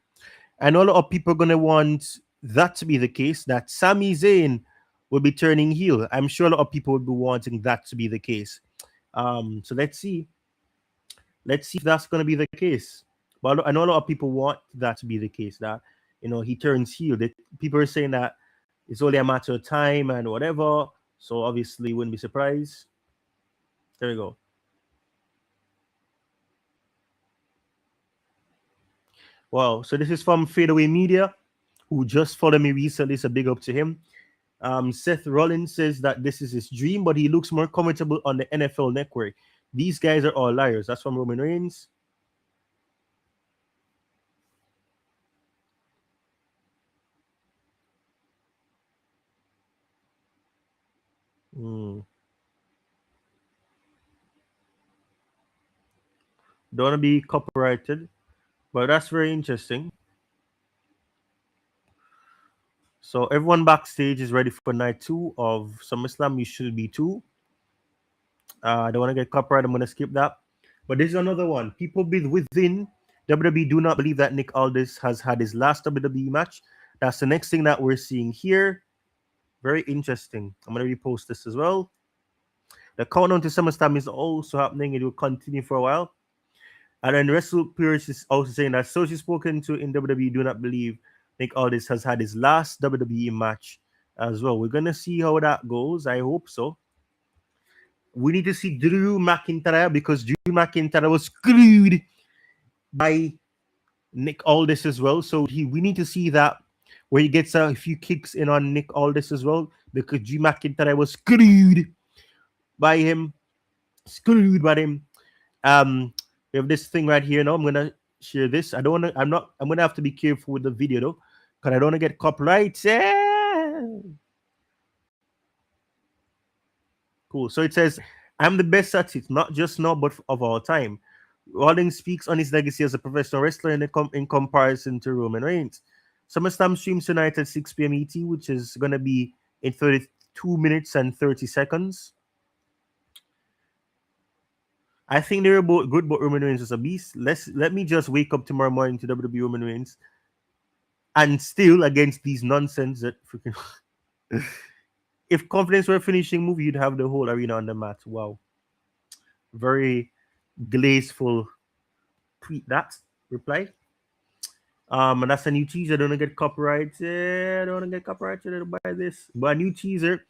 And a lot of people are going to want that to be the case, that Sami Zayn will be turning heel. I'm sure a lot of people will be wanting that to be the case. So let's see. Let's see if that's going to be the case. But I know a lot of people want that to be the case, that, he turns heel. People are saying that it's only a matter of time and whatever. So obviously, wouldn't be surprised. There we go. Wow. So this is from Fadeaway Media, who just followed me recently. So big up to him. Seth Rollins says that this is his dream, but he looks more comfortable on the NFL Network. These guys are all liars. That's from Roman Reigns. Don't want to be copyrighted, but that's very interesting. So everyone backstage is ready for night 2 of SummerSlam. You should be too. I don't want to get copyrighted. I'm going to skip that. But this is another one. People within WWE do not believe that Nick Aldis has had his last WWE match. That's the next thing that we're seeing here. Very interesting. I'm going to repost this as well. The countdown to SummerSlam is also happening. It will continue for a while. And then Wrestle Pierce is also saying that sources spoken to in WWE do not believe Nick Aldis has had his last WWE match as well. We're going to see how that goes. I hope so. We need to see Drew McIntyre, because Drew McIntyre was screwed by Nick Aldis as well. So we need to see that where he gets a few kicks in on Nick Aldis as well, because G McIntyre was screwed by him. We have this thing right here now. I'm gonna share this. I'm gonna have to be careful with the video though, because I don't want to get copyright. Yeah. Cool. So it says, I'm the best at it, not just now, but of all time. Rollins speaks on his legacy as a professional wrestler in comparison to Roman Reigns. SummerSlam streams tonight at 6 p.m. ET, which is going to be in 32 minutes and 30 seconds. I think they were both good, but Roman Reigns is a beast. Let me just wake up tomorrow morning to WWE Roman Reigns and still against these nonsense that freaking... If confidence were a finishing move, you'd have the whole arena on the mat. Wow. Very glazeful tweet that reply. And that's a new teaser. I don't want to get copyright. I don't want to get copyrighted by this. But a new teaser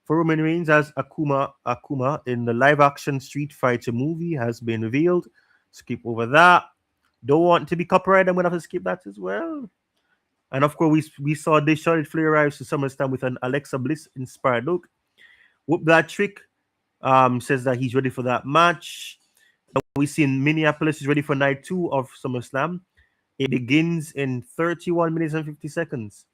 for Roman Reigns as Akuma in the live action Street Fighter movie has been revealed. Skip over that. Don't want to be copyrighted. I'm gonna have to skip that as well. And of course, we saw this Charlotte Flair arrives to SummerSlam with an Alexa Bliss inspired look. Whoop that trick. Says that he's ready for that match. We see in Minneapolis is ready for night 2 of SummerSlam. It begins in 31 minutes and 50 seconds.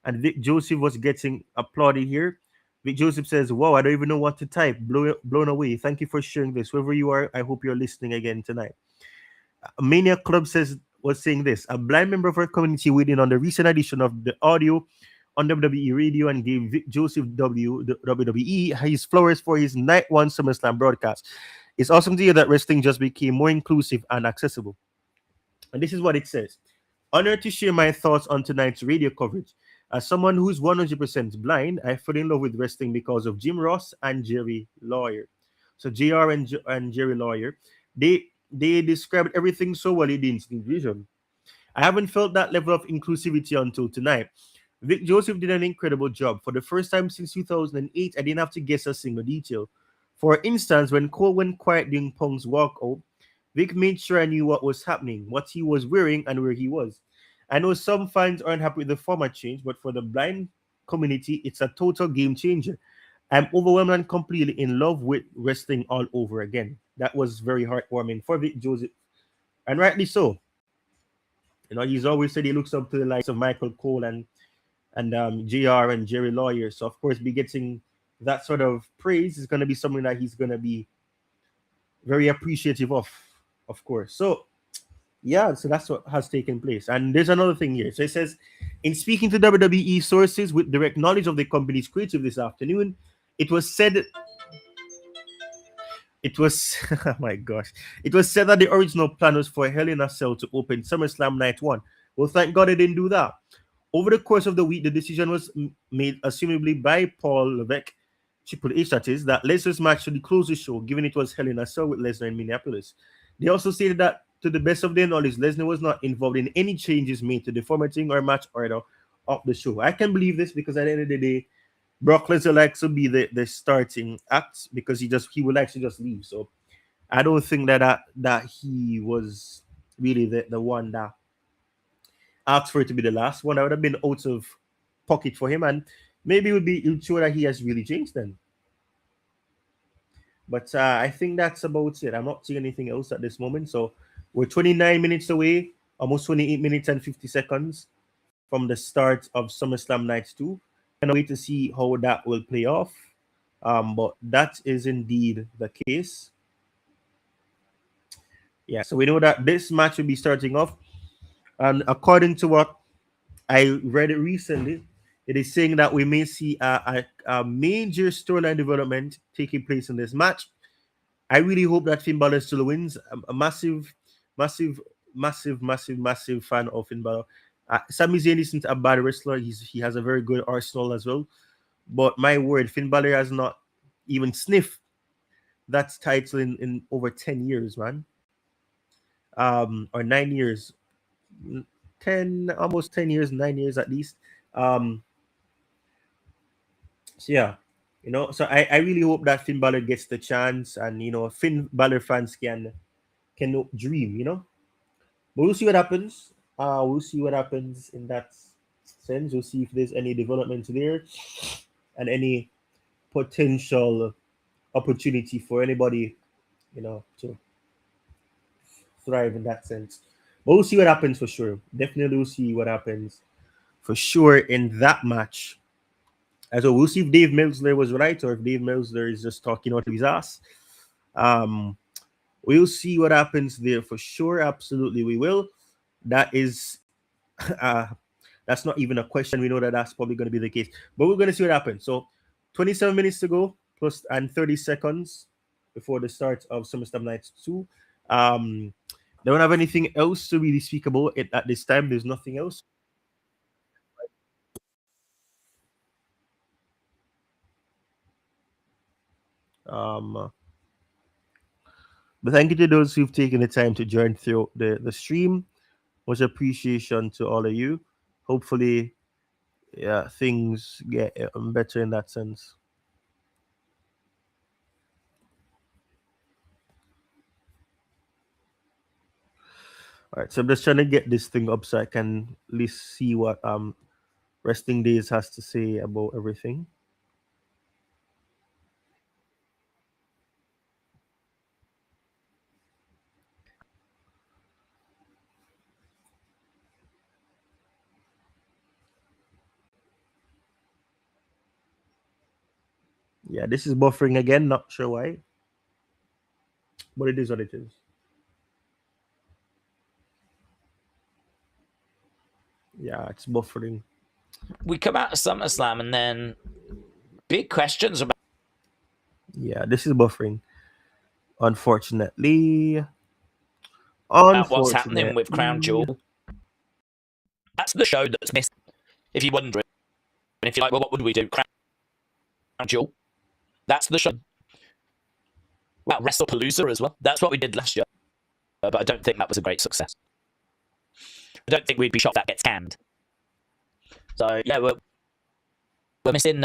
And Vic Joseph was getting applauded here. Vic Joseph says, wow, I don't even know what to type. Blown away. Thank you for sharing this. Whoever you are, I hope you're listening again tonight. Mania Club was saying this. A blind member of our community weighed in on the recent edition of the audio on WWE Radio and gave Vic Joseph WWE his flowers for his night 1 SummerSlam broadcast. It's awesome to hear that wrestling just became more inclusive and accessible. And this is what it says. Honored to share my thoughts on tonight's radio coverage. As someone who's 100% blind, I fell in love with wrestling because of Jim Ross and Jerry Lawyer. So JR and Jerry Lawyer, they described everything so well it didn't need vision. I haven't felt that level of inclusivity until tonight. Vic Joseph did an incredible job. For the first time since 2008, I didn't have to guess a single detail. For instance, when Cole went quiet during Punk's walkout, Vic made sure I knew what was happening, what he was wearing, and where he was. I know some fans aren't happy with the format change, but for the blind community, it's a total game changer. I'm overwhelmed and completely in love with wrestling all over again. That was very heartwarming for Vic Joseph, and rightly so. You know, he's always said he looks up to the likes of Michael Cole and JR and Jerry Lawyer. So of course, be getting that sort of praise is going to be something that he's going to be very appreciative of course. So yeah, so that's what has taken place. And there's another thing here. So it says, in speaking to WWE sources with direct knowledge of the company's creative this afternoon, it was said oh my gosh. It was said that the original plan was for Hell in a Cell to open SummerSlam Night 1. Well, thank God they didn't do that. Over the course of the week, the decision was made, assumably by Paul Levesque, Triple H that is, that Lesnar's match should close the show, given it was Hell in a Cell with Lesnar in Minneapolis. They also stated that, to the best of their knowledge, Lesnar was not involved in any changes made to the formatting or match order of the show. I can believe this because at the end of the day, Brock Lesnar likes to be the starting act because he would like to just leave. So I don't think that he was really the one that asked for it to be the last one. That would have been out of pocket for him, and maybe it would show that he has really changed then. But I think that's about it. I'm not seeing anything else at this moment. So we're 29 minutes away, almost 28 minutes and 50 seconds from the start of SummerSlam Night 2. And wait to see how that will play off. But that is indeed the case. Yeah, so we know that this match will be starting off. And according to what I read it recently, it is saying that we may see a major storyline development taking place in this match. I really hope that Finn Balor still wins. A massive fan of Finn Balor. Sami Zayn isn't a bad wrestler. He has a very good arsenal as well. But my word, Finn Balor has not even sniffed that title in over 10 years, man. Or 9 years. 10, almost 10 years, 9 years at least. So yeah, you know, so I really hope that Finn Balor gets the chance, and you know, Finn Balor fans can dream, you know. But we'll see what happens. We'll see what happens in that sense. We'll see if there's any developments there and any potential opportunity for anybody, to thrive in that sense. But we'll see what happens for sure. Definitely we'll see what happens for sure in that match. As well, we'll see if Dave Meltzer was right or if Dave Meltzer is just talking out of his ass. We'll see what happens there for sure. Absolutely, we will. That is, that's not even a question. We know that that's probably going to be the case. But we're going to see what happens. So, 27 minutes to go, plus and 30 seconds before the start of SummerSlam Night 2. Don't have anything else to really speak about it at this time. There's nothing else. But thank you to those who've taken the time to join through the stream. Much appreciation to all of you. Hopefully, things get better in that sense. All right, so I'm just trying to get this thing up so I can at least see what Resting Days has to say about everything. Yeah, this is buffering again. Not sure why, but it is what it is. Yeah, it's buffering. We come out of SummerSlam and then big questions about. Yeah, this is buffering. Unfortunately. What's happening with Crown Jewel. That's the show that's missed. If you're wondering, and if you're like, well, what would we do? Crown Jewel. That's the show. Well, WrestlePalooza as well. That's what we did last year, but I don't think that was a great success. I don't think we'd be shocked that gets canned. So yeah, we're missing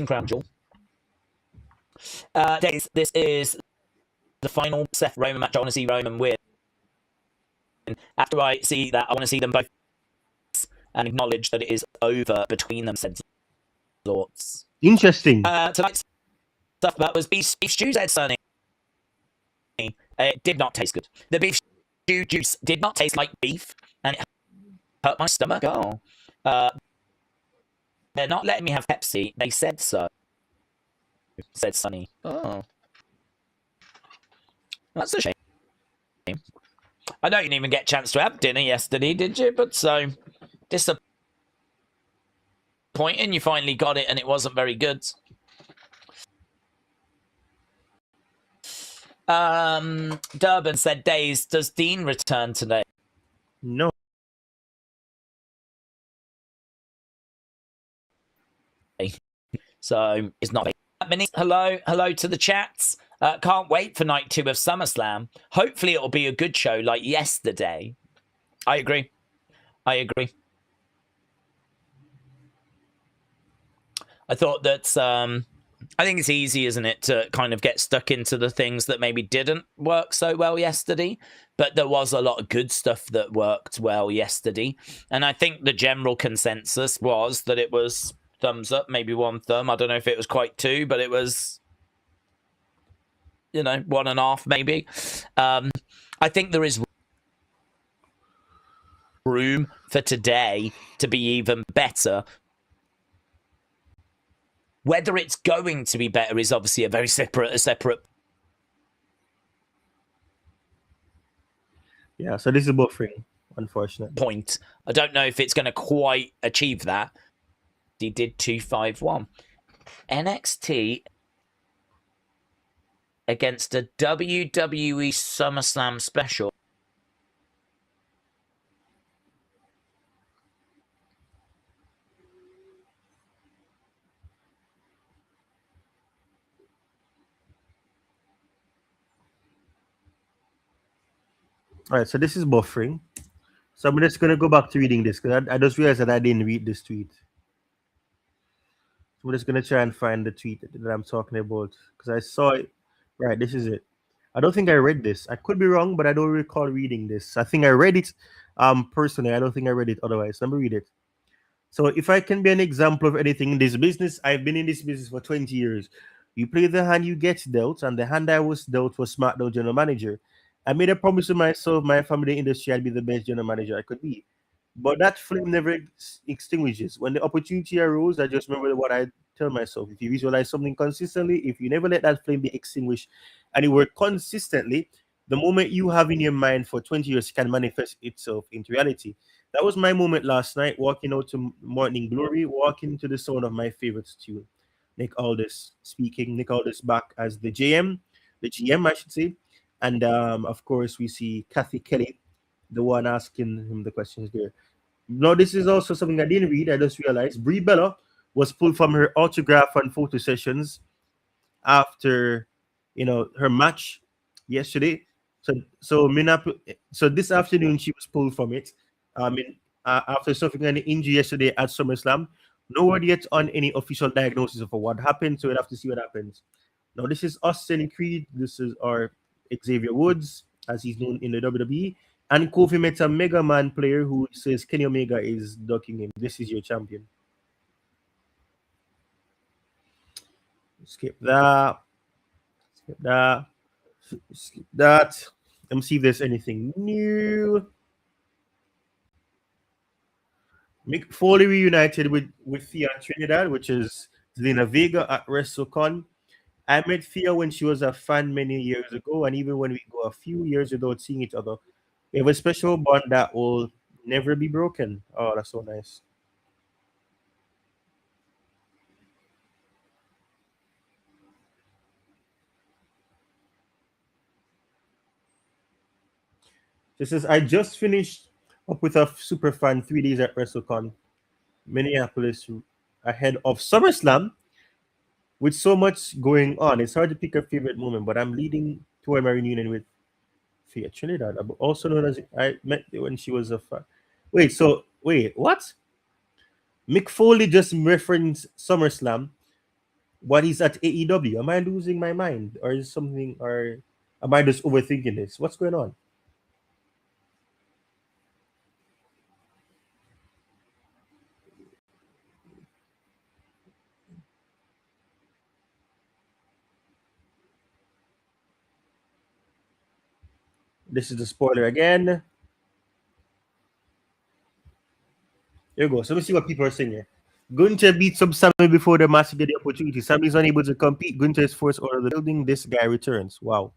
Crown Jewel. Days, this is the final Seth Roman match. I want to see Roman win. After I see that, I want to see them both and acknowledge that it is over between them. Said thoughts. Interesting. Tonight's stuff that was beef stew, said Sonny. It did not taste good. The beef stew juice did not taste like beef, and it hurt my stomach. Oh, they're not letting me have Pepsi. They said so. Said Sonny. Oh, that's a shame. I know you didn't even get a chance to have dinner yesterday, did you? But so disappointing. You finally got it, and it wasn't very good. Durban said, Days, does Dean return today? No. So it's not. Hello to the chats. Can't wait for night 2 of SummerSlam. Hopefully it'll be a good show like yesterday. I agree. I thought that I think it's easy, isn't it, to kind of get stuck into the things that maybe didn't work so well yesterday, but there was a lot of good stuff that worked well yesterday. And I think the general consensus was that it was thumbs up, maybe 1 thumb. I don't know if it was quite 2, but it was, 1.5 maybe. I think there is room for today to be even better. Whether it's going to be better is obviously a very separate. Yeah, so this is buffering, unfortunately. Point. I don't know if it's going to quite achieve that. He did 251. NXT against a WWE SummerSlam special. All right, so this is buffering. So I'm just going to go back to reading this because I just realized that I didn't read this tweet. So I'm just going to try and find the tweet that I'm talking about because I saw it. Right, this is it. I don't think I read this. I could be wrong, but I don't recall reading this. I think I read it personally. I don't think I read it otherwise. Let me read it. So if I can be an example of anything in this business, I've been in this business for 20 years. You play the hand you get dealt, and the hand I was dealt was SmackDown general manager. I made a promise to myself, my family, the industry, I'd be the best general manager I could be. But that flame never extinguishes. When the opportunity arose, I just remember what I tell myself. If you visualize something consistently, if you never let that flame be extinguished and you work consistently, the moment you have in your mind for 20 years can manifest itself into reality. That was my moment last night, walking out to Morning Glory, walking to the sound of my favorite tune. Nick Aldis speaking, Nick Aldis back as the GM, I should say. And of course, we see Kathy Kelly, the one asking him the questions there. Now, this is also something I didn't read. I just realized Brie Bella was pulled from her autograph and photo sessions after, her match yesterday. So this afternoon she was pulled from it. After suffering an injury yesterday at SummerSlam. No word yet on any official diagnosis of what happened. So we'll have to see what happens. Now this is Austin Creed. This is our Xavier Woods, as he's known in the WWE. And Kofi met a Mega Man player who says Kenny Omega is ducking him. This is your champion. Skip that. Skip that. Skip that. Let me see if there's anything new. Mick Foley reunited with Thea Trinidad, which is Zelina Vega at WrestleCon. I met Thea when she was a fan many years ago, and even when we go a few years without seeing each other, we have a special bond that will never be broken. Oh, that's so nice. She says, I just finished up with a super fan 3 days at WrestleCon, Minneapolis, ahead of SummerSlam. With so much going on, it's hard to pick a favorite moment, but I'm leading toward my reunion with Thea Trinidad, also known as I met her when she was a fan. Wait, what? Mick Foley just referenced SummerSlam, what he's at AEW. Am I losing my mind, or is something, or am I just overthinking this? What's going on? This is the spoiler again. Here we go. So let me see what people are saying here. Gunther beats up Sami before the match to get the opportunity. Sami is unable to compete. Gunther is forced out of the building. This guy returns. Wow.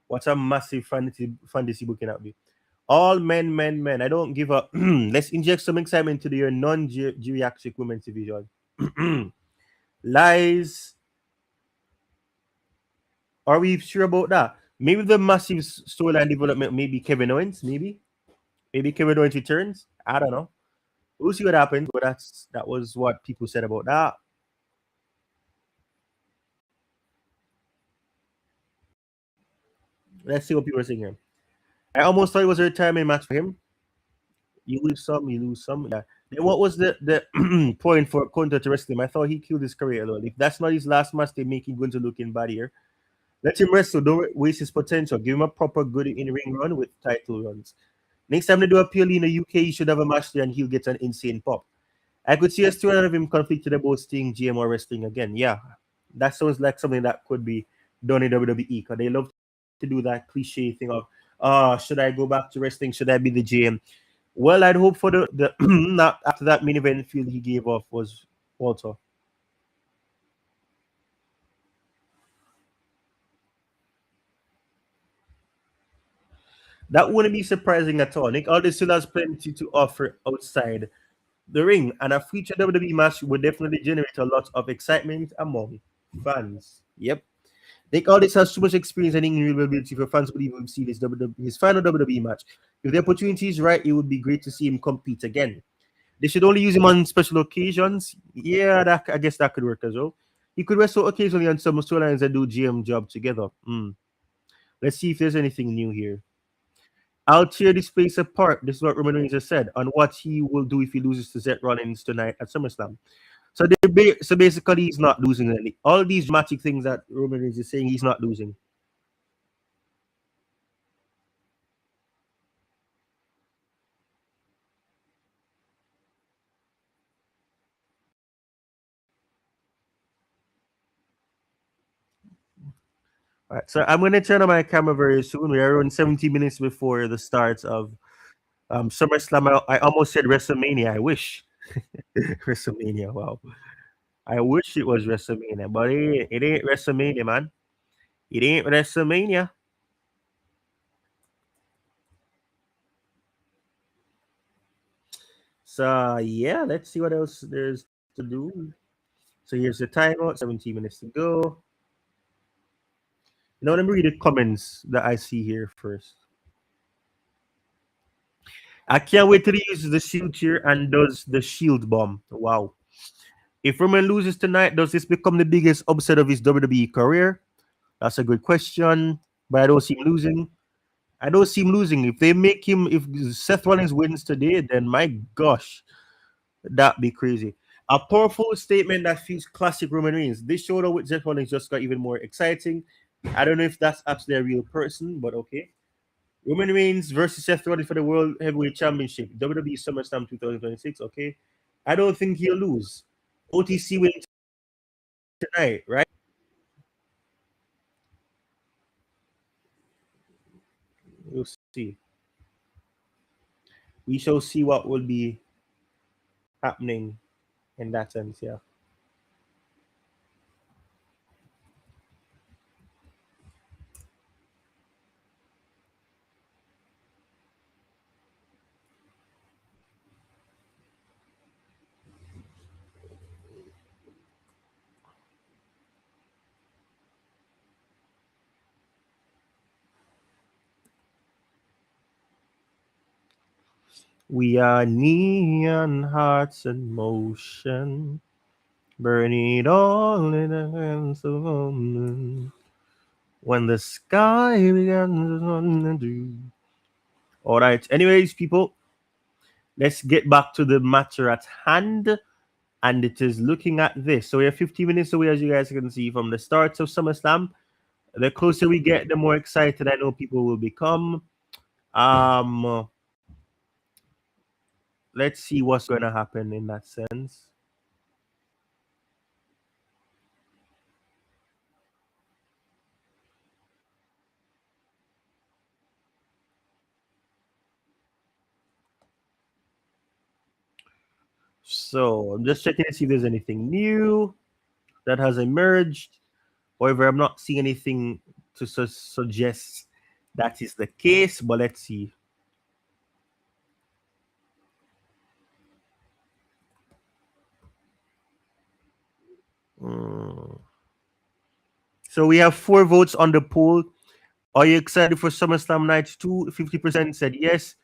What a massive fantasy booking out be. All men, men, men. I don't give up. Let's inject some excitement to your non-geriatric women's division. Lies. Are we sure about that? Maybe the massive storyline development, maybe Kevin Owens, maybe Kevin Owens returns. I don't know. We'll see what happens, but that was what people said about that. Let's see what people are saying here. I almost thought it was a retirement match for him. You lose some, you lose some. Yeah. Then what was the point for Contender to wrestle him? I thought he killed his career. Though. If that's not his last match, they make him going to look in bad here. Let him wrestle. Don't waste his potential. Give him a proper good in-ring run with title runs. Next time they do a PLE in the UK, he should have a match there and he'll get an insane pop. I could see a story of him conflicted about staying GM or wrestling again. Yeah, that sounds like something that could be done in WWE because they love to do that cliche thing of, should I go back to wrestling? Should I be the GM? Well, I'd hope for the not after that main event field he gave off was Walter. That wouldn't be surprising at all. Nick Aldis still has plenty to offer outside the ring, and a future WWE match would definitely generate a lot of excitement among fans. Yep. Nick Aldis has too much experience and in ability for fans to believe he will see his final WWE match. If the opportunity is right, it would be great to see him compete again. They should only use him on special occasions. Yeah, I guess that could work as well. He could wrestle occasionally on some storylines and do GM job together. Let's see if there's anything new here. I'll tear this place apart. This is what Roman Reigns has said on what he will do if he loses to Seth Rollins tonight at SummerSlam. So basically, he's not losing any. All these dramatic things that Roman Reigns is saying, he's not losing. All right, so I'm going to turn on my camera very soon. We are around 70 minutes before the start of SummerSlam. I almost said WrestleMania. I wish. WrestleMania. Wow. I wish it was WrestleMania, but it ain't WrestleMania, man. It ain't WrestleMania. So, yeah, let's see what else there's to do. So, here's the timeout 17 minutes to go. Let me read the comments that I see here first. I can't wait till he uses the shield chair and does the shield bomb. Wow. If Roman loses tonight, does this become the biggest upset of his WWE career? That's a good question, but I don't see him losing. I don't see him losing. If they make him, if Seth Rollins wins today, then my gosh, that'd be crazy. A powerful statement that feels classic Roman Reigns. This showdown with Seth Rollins just got even more exciting. I don't know if that's actually a real person, but okay. Roman Reigns versus Seth Rollins for the World Heavyweight Championship, WWE SummerSlam 2026. Okay, I don't think he'll lose. OTC win tonight, right? We'll see. We shall see what will be happening in that sense. Yeah. We are neon hearts in motion, burning it all in the hands of woman. When the sky begins to do. All right. Anyways, people, let's get back to the matter at hand. And it is looking at this. So we are 15 minutes away, as you guys can see, from the start of SummerSlam. The closer we get, the more excited I know people will become. Let's see what's going to happen in that sense. So I'm just checking to see if there's anything new that has emerged. However, I'm not seeing anything to suggest that is the case, but let's see. So we have 4 votes on the poll. Are you excited for SummerSlam Night 2? 50% said yes,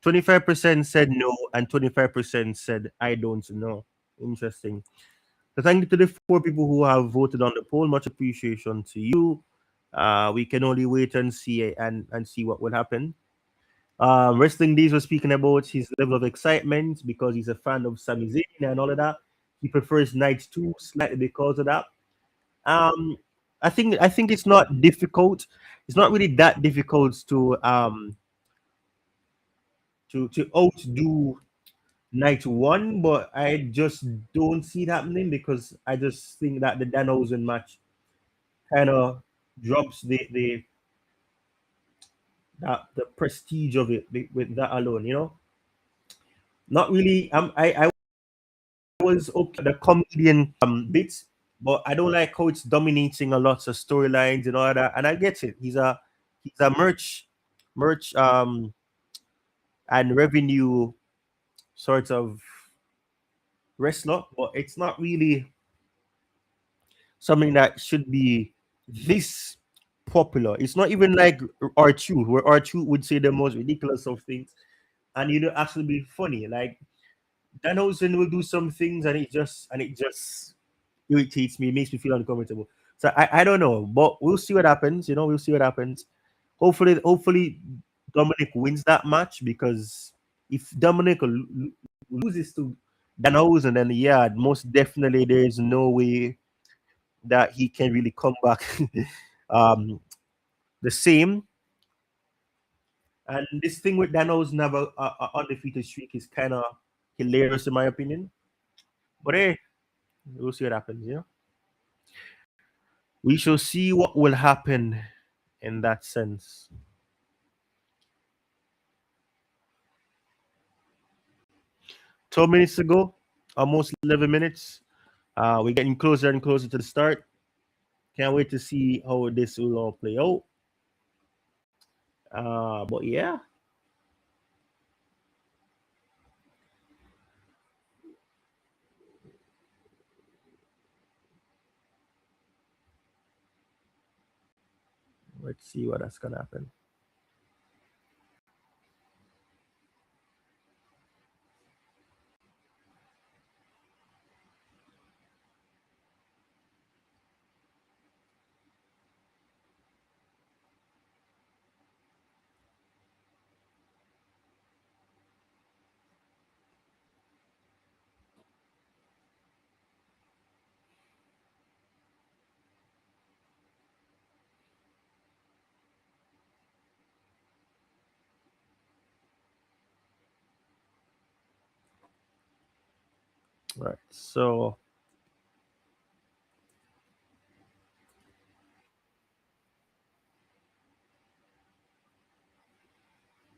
25% said no, and 25% said I don't know. Interesting. So thank you to the 4 people who have voted on the poll. Much appreciation to you. We can only wait and see and see what will happen. Wrestling Days was speaking about his level of excitement because he's a fan of Sami Zayn and all of that. He prefers Night 2 slightly because of that. I think it's not difficult. It's not really that difficult to outdo Night 1, but I just don't see it happening because I just think that the Danhausen match kind of drops the prestige of it with that alone, you know. Not really. I was okay the comedian bits, but I don't like how it's dominating a lot of storylines and all that. And I get it. He's a merch and revenue sort of wrestler, but it's not really something that should be this popular. It's not even like R2, where R2 would say the most ridiculous of things, and actually be funny. Like Danhausen will do some things, and it just irritates me, makes me feel uncomfortable. So I don't know, but we'll see what happens. We'll see what happens. Hopefully Dominik wins that match, because if Dominik loses to Danhausen, then yeah, most definitely there is no way that he can really come back the same. And this thing with Danhausen have a undefeated streak is kind of hilarious in my opinion. But hey, we'll see what happens, we shall see what will happen in that sense. Twelve minutes ago, almost 11 minutes. We're getting closer and closer to the start. Can't wait to see how this will all play out. But yeah. Let's see what that's gonna happen. All right, so all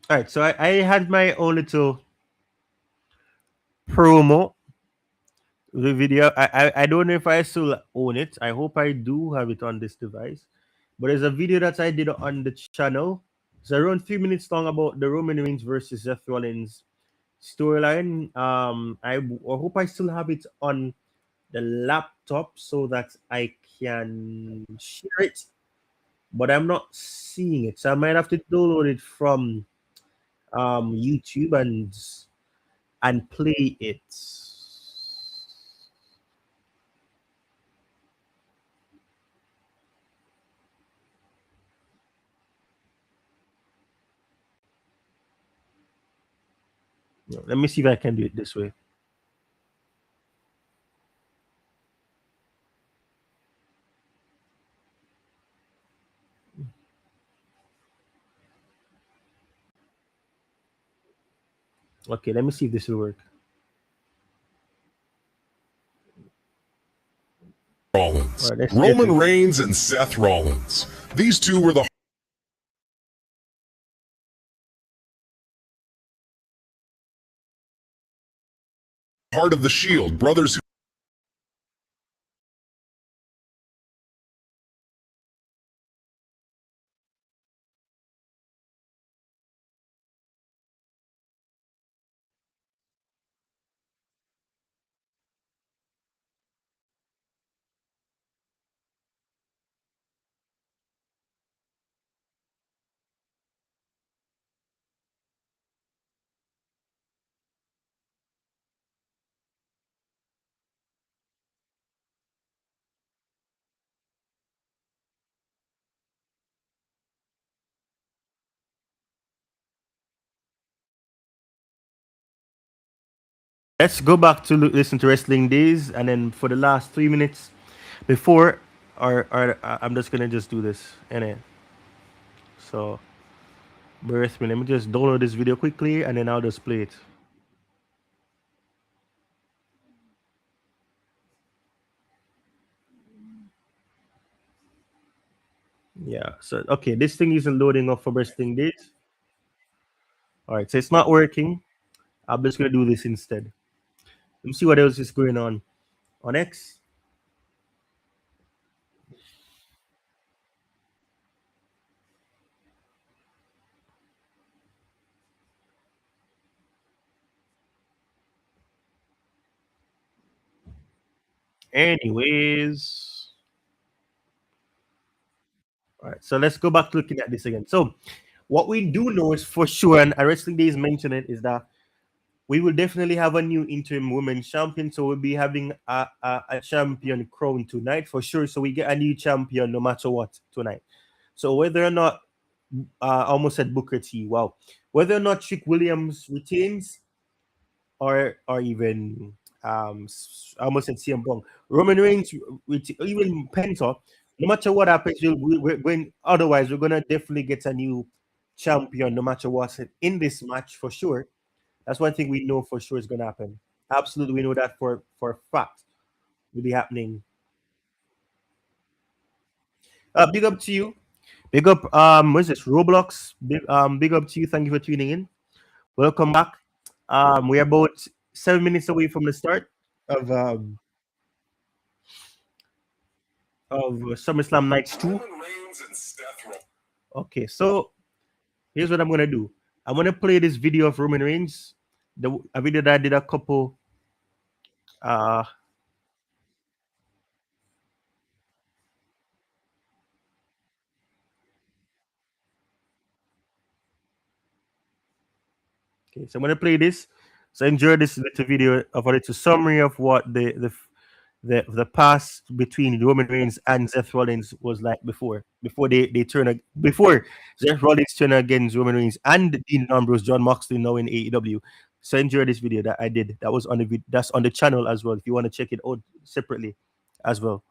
right, so I had my own little promo the video. I don't know if I still own it. I hope I do have it on this device. But there's a video that I did on the channel. It's around 3 minutes long about the Roman Reigns versus Seth Rollins storyline. I hope I still have it on the laptop so that I can share it. But I'm not seeing it, so I might have to download it from YouTube and play it. Let me see if I can do it this way. Okay, let me see if this will work. Rollins. All right, Roman Reigns and Seth Rollins. These two were the heart of the Shield, brothers who Let's go back to listen to Wrestling Days, and then for the last 3 minutes before, or I'm just gonna just do this, and so bear with me. Let me just download this video quickly, and then I'll just play it. Yeah. So okay, this thing isn't loading up for Wrestling Days. All right, so it's not working. I'm just gonna do this instead. Let me see what else is going on X. Anyways, all right. So let's go back to looking at this again. So what we do know is for sure, and Wrestling Days mentioned it, is that we will definitely have a new interim women's champion. So we'll be having a champion crown tonight for sure. So we get a new champion no matter what tonight. So whether or not, I almost said Booker T. Wow. Whether or not Trick Williams retains, or even I almost said CM Punk, Roman Reigns, even Penta, no matter what happens, we're going. Otherwise, we're gonna definitely get a new champion no matter what in this match for sure. That's one thing we know for sure is going to happen. Absolutely, we know that for a fact will be happening. Big up to you. Big up. What's this? Roblox. Big up to you. Thank you for tuning in. Welcome back. We're about 7 minutes away from the start of SummerSlam Nights 2. Okay, so here's what I'm gonna do. I'm gonna play this video of Roman Reigns, a video that I did a couple. Okay, so I'm gonna play this. So enjoy this little video of a little summary of what the past between Roman Reigns and Seth Rollins was like before before Seth Rollins turned against Roman Reigns and Dean Ambrose, John Moxley now in AEW. So enjoy this video that I did. That was on that's on the channel as well. If you want to check it out separately as well.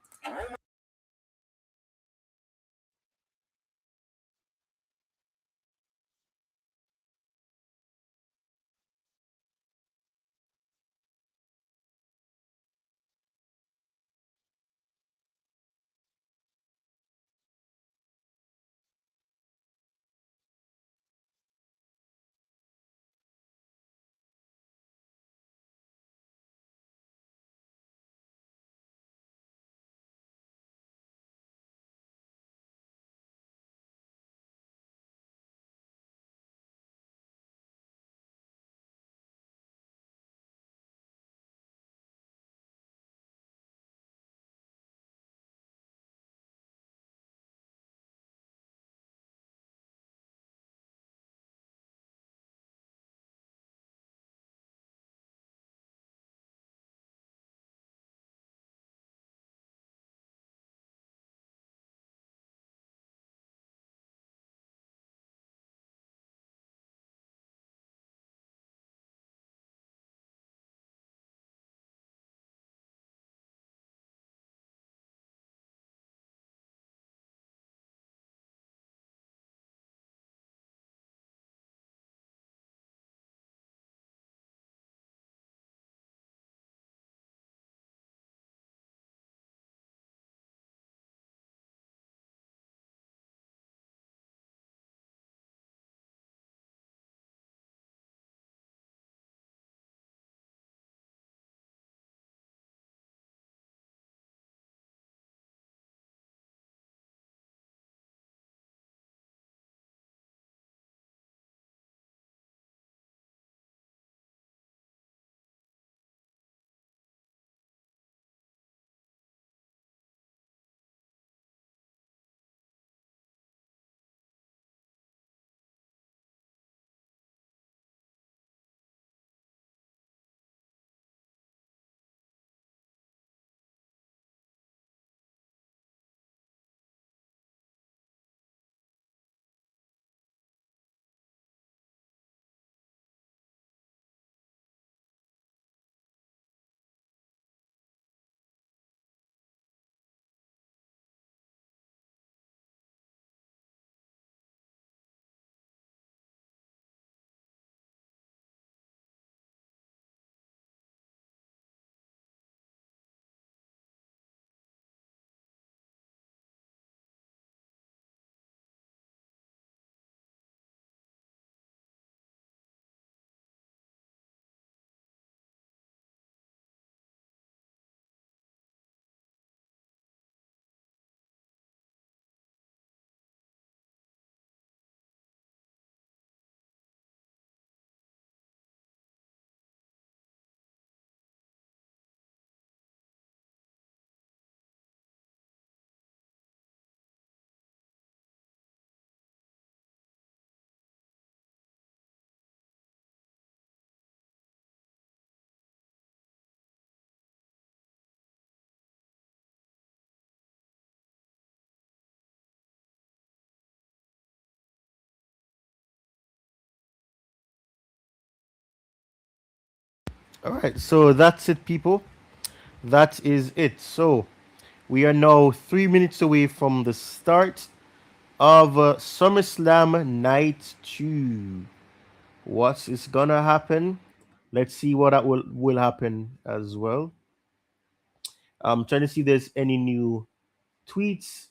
All right, so that's it, people. That is it. So we are now 3 minutes away from the start of SummerSlam Night 2. What is gonna happen? Let's see what that will happen as well. I'm trying to see if there's any new tweets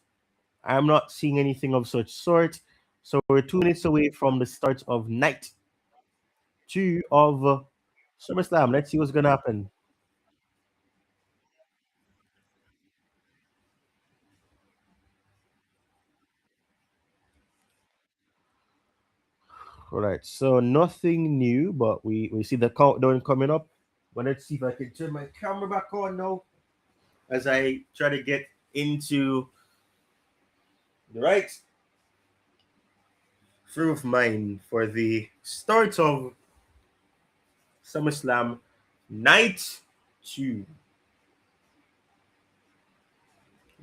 I'm not seeing anything of such sort. So we're 2 minutes away from the start of night 2 of SummerSlam. Let's see what's gonna happen. All right, so nothing new, but we see the countdown coming up. But let's see if I can turn my camera back on now as I try to get into the right frame of mind for the start of SummerSlam Night 2.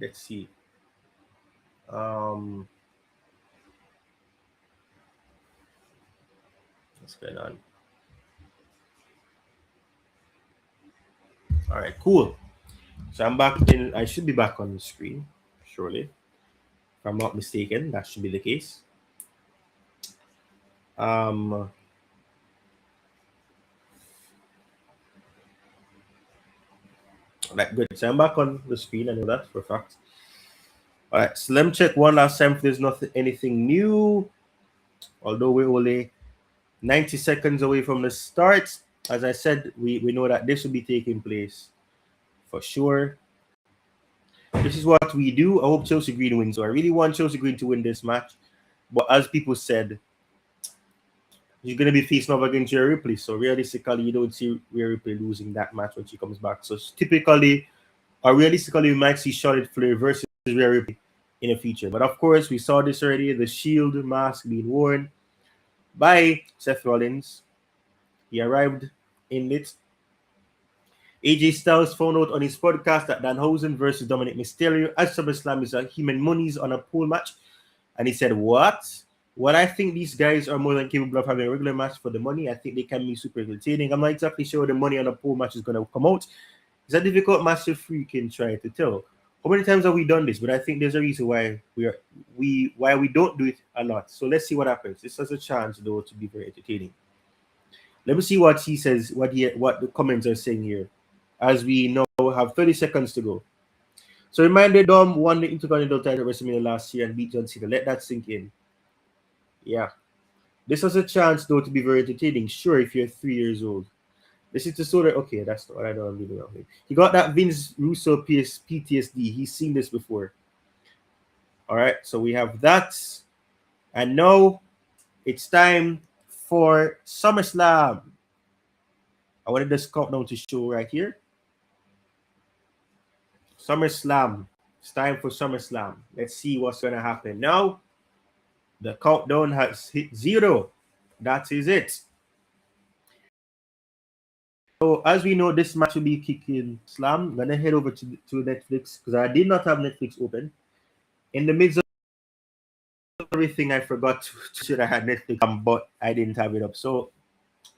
Let's see. What's going on? All right, cool. So I'm back in. I should be back on the screen, surely. If I'm not mistaken, that should be the case. Right, good. So I'm back on the screen. I know that for a fact. All right, so let me check one last time if there's anything new. Although we're only 90 seconds away from the start. As I said, we know that this will be taking place for sure. This is what we do. I hope Chelsea Green wins. So I really want Chelsea Green to win this match. But as people said, you're going to be facing off against Rhea Ripley. So realistically, you don't see Rhea Ripley losing that match when she comes back. So typically, or realistically, we might see Charlotte Flair versus Rhea Ripley in the future. But of course, we saw this already. The Shield mask being worn by Seth Rollins. He arrived in it. AJ Styles found out on his podcast that Danhausen versus Dominik Mysterio at SummerSlam is him and Monies on a pool match. And he said, what? Well, I think these guys are more than capable of having a regular match for the money. I think they can be super entertaining. I'm not exactly sure the money on a pool match is going to come out. It's a difficult match to freaking try to tell. How many times have we done this? But I think there's a reason why we don't do it a lot. So let's see what happens. This has a chance, though, to be very entertaining. Let me see what he says, what the comments are saying here, as we now have 30 seconds to go. So reminder, Dom won the Intercontinental title at WrestleMania last year and beat John Cena. Let that sink in. Yeah. This has a chance, though, to be very entertaining. Sure, if you're 3 years old. This is the sort of, okay, that's not what I don't really know. He got that Vince Russo PTSD. He's seen this before. All right, so we have that. And now it's time for SummerSlam. I wanted this countdown to show right here. SummerSlam. It's time for SummerSlam. Let's see what's going to happen. Now, the countdown has hit 0. That is it. So, as we know, this match will be kicking slam. I'm going to head over to Netflix because I did not have Netflix open. In the midst of everything, I forgot to should I had Netflix, but I didn't have it up. So,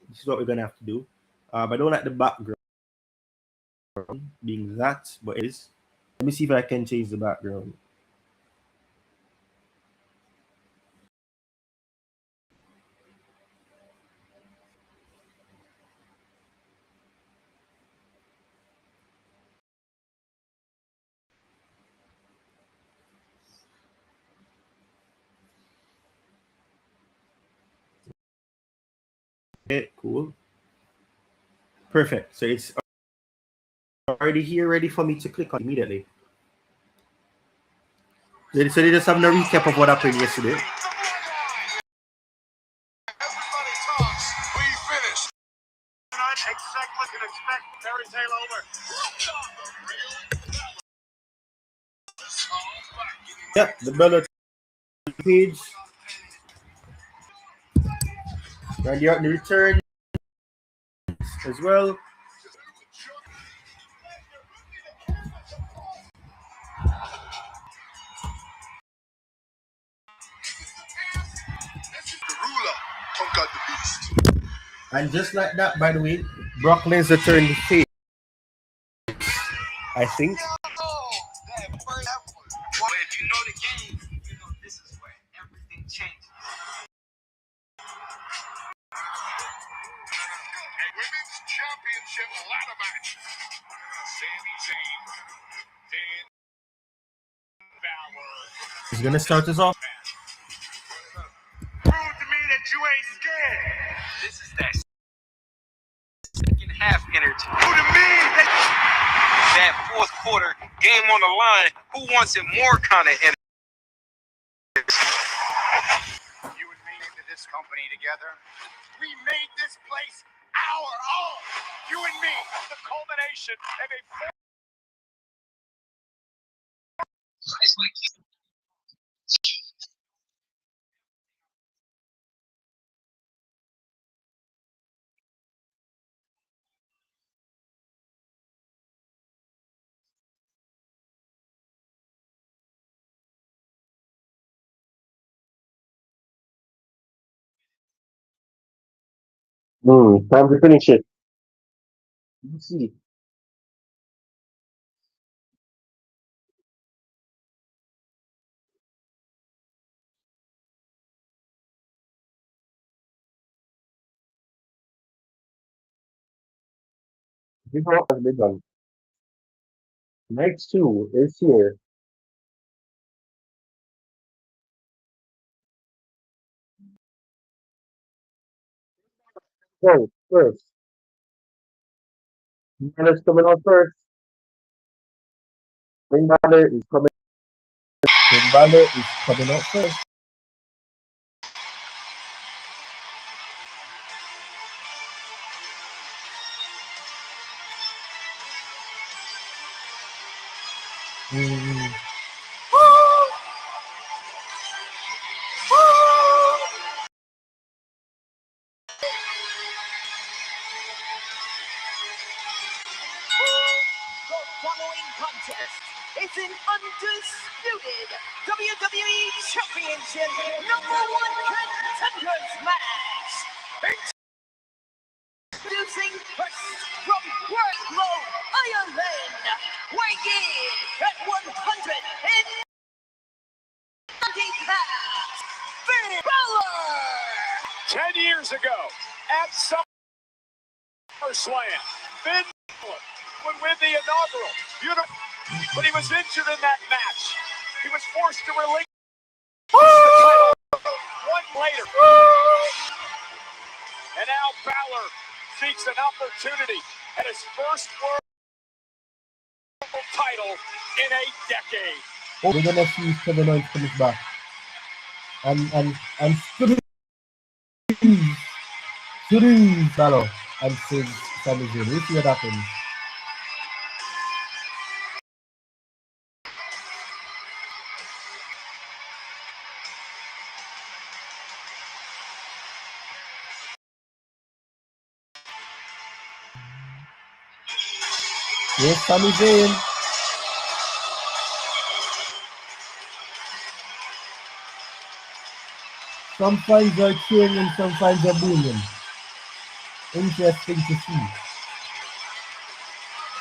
this is what we're going to have to do. I don't like the background being that, but it is. Let me see if I can change the background. Okay, cool. Perfect. So it's already here, ready for me to click on immediately. So they just have a recap of what happened yesterday. Everybody talks. We finished. Exactly can expect Terry Taylor over. Yep, the Balor page. Randy Orton return as well. And just like that, by the way, Brock Lesnar turned face. I think. Well, if you know the game, you know this is where everything changes. A women's championship ladder match. Sami Zayn, Balor. He's gonna start us off. Prove to me that you ain't scared. This is that second half energy. Prove to me that fourth quarter game on the line. Who wants it more kind of energy? You and me into this company together. We made this place our own. You and me, the culmination of a Time to finish it. Let's see. This one has been done. Night 2 is here. So, first. Balor's coming out first. Balor is coming. Balor is coming out first. The following contest is an undisputed WWE Championship #1 contenders match. Introducing first from Glasgow, Ireland, weighing in at 190 pounds, Finn Balor. 10 years ago at SummerSlam, Finn Balor would win the inaugural beautiful, but he was injured in that match. He was forced to relinquish the title one later. And now Balor seeks an opportunity at his first world title in a decade. We're gonna see Kevin Owens comes back. And Suddenly Balor and says Sami Zayn. We'll see what happens. Here's Sami Zayn. Some fans are cheering and some fans are booing. Interesting to see.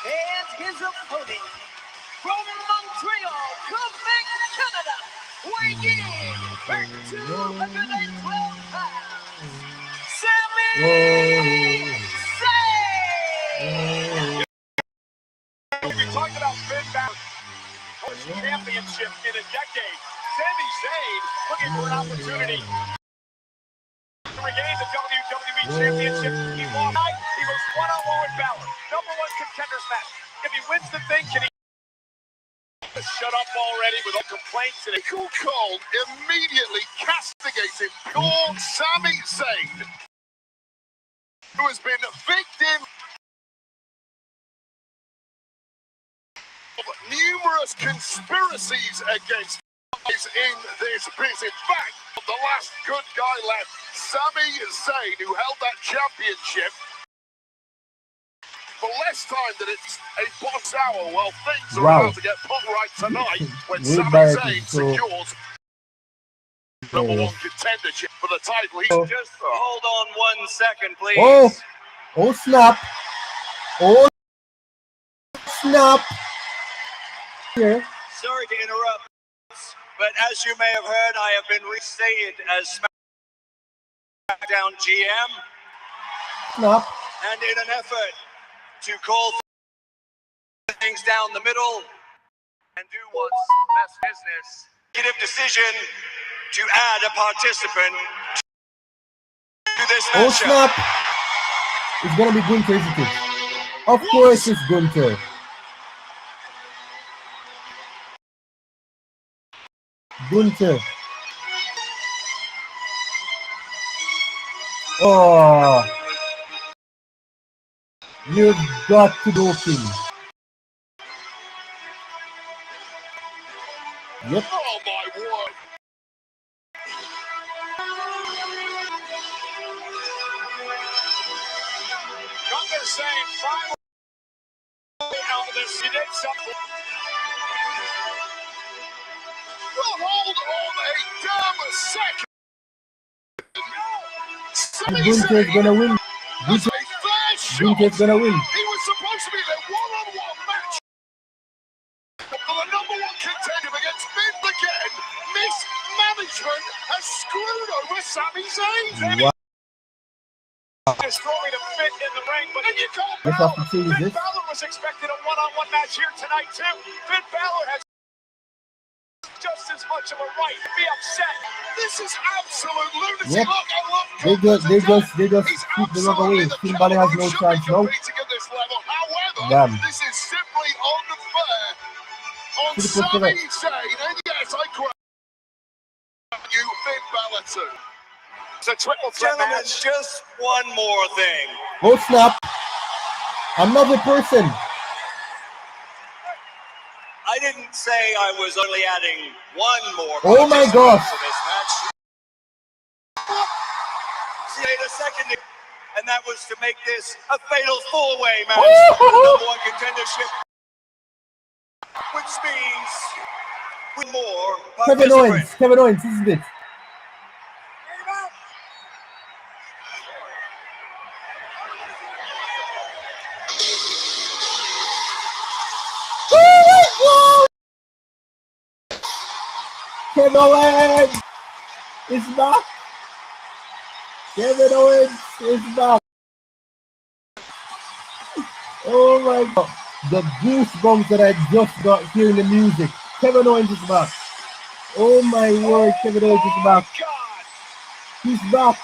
And his opponent from Montreal, Quebec, Canada, weighing in at 212 pounds, Sami Zayn. We talked about Finn Balor first championship in a decade. Sami Zayn looking for an opportunity to regain the WWE Championship. He lost. He was one-on-one with Balor. #1 contenders match. If he wins the thing, can he shut up already with all complaints? And Cool Cold immediately castigates him. Called Sami Zayn, who has been a victim of numerous conspiracies against is in this biz. In fact, the last good guy left, Sami Zayn, who held that championship for less time than it's a boss hour. Well, things are about to get put right tonight when Sami Zayn secures #1 contendership for the title. Just hold on 1 second, please. Oh snap. Oh snap. Here. Sorry to interrupt, but as you may have heard, I have been restated as SmackDown GM. Snap. And in an effort to call things down the middle and do what's best business, decision to add a participant to this Oh matchup. snap! It's gonna be Gunther, isn't it? Of course it's Gunther. Gunther. Oh, you've got to go, King. Yep. Oh my word. Gunther saying finally Elvis, you did something. Well, hold on a damn second. Gunther's gonna win. Gunther's gonna win. He was supposed to be their one-on-one match for the number one contender against Finn again. Mismanagement has screwed over Sami Zayn. Wow. Destroying a fit in the ring, but then you call Let's have to see Finn this. Balor was expected a one-on-one match here tonight too. Finn Balor has just as much of a right to be upset. This is absolute lunacy. Yep. Look, They just keep the rug away. Finn Balor has no chance now. However, Damn. this is simply unfair on Should have put Sami it Zayn. And yes, I grab you, Finn Balor too. It's a triple threat match. Just one more thing. Oh snap! Another person. I didn't say I was only adding one more. Oh my gosh. To this match. Say the second, and that was to make this a fatal four-way match for the number one contendership, which means with more participants. Kevin Owens, isn't it? Kevin Owens is back. Kevin Owens is back. Oh my god. The goosebumps that I just got hearing the music. Kevin Owens is back. Oh my word, Kevin Owens is back. He's back.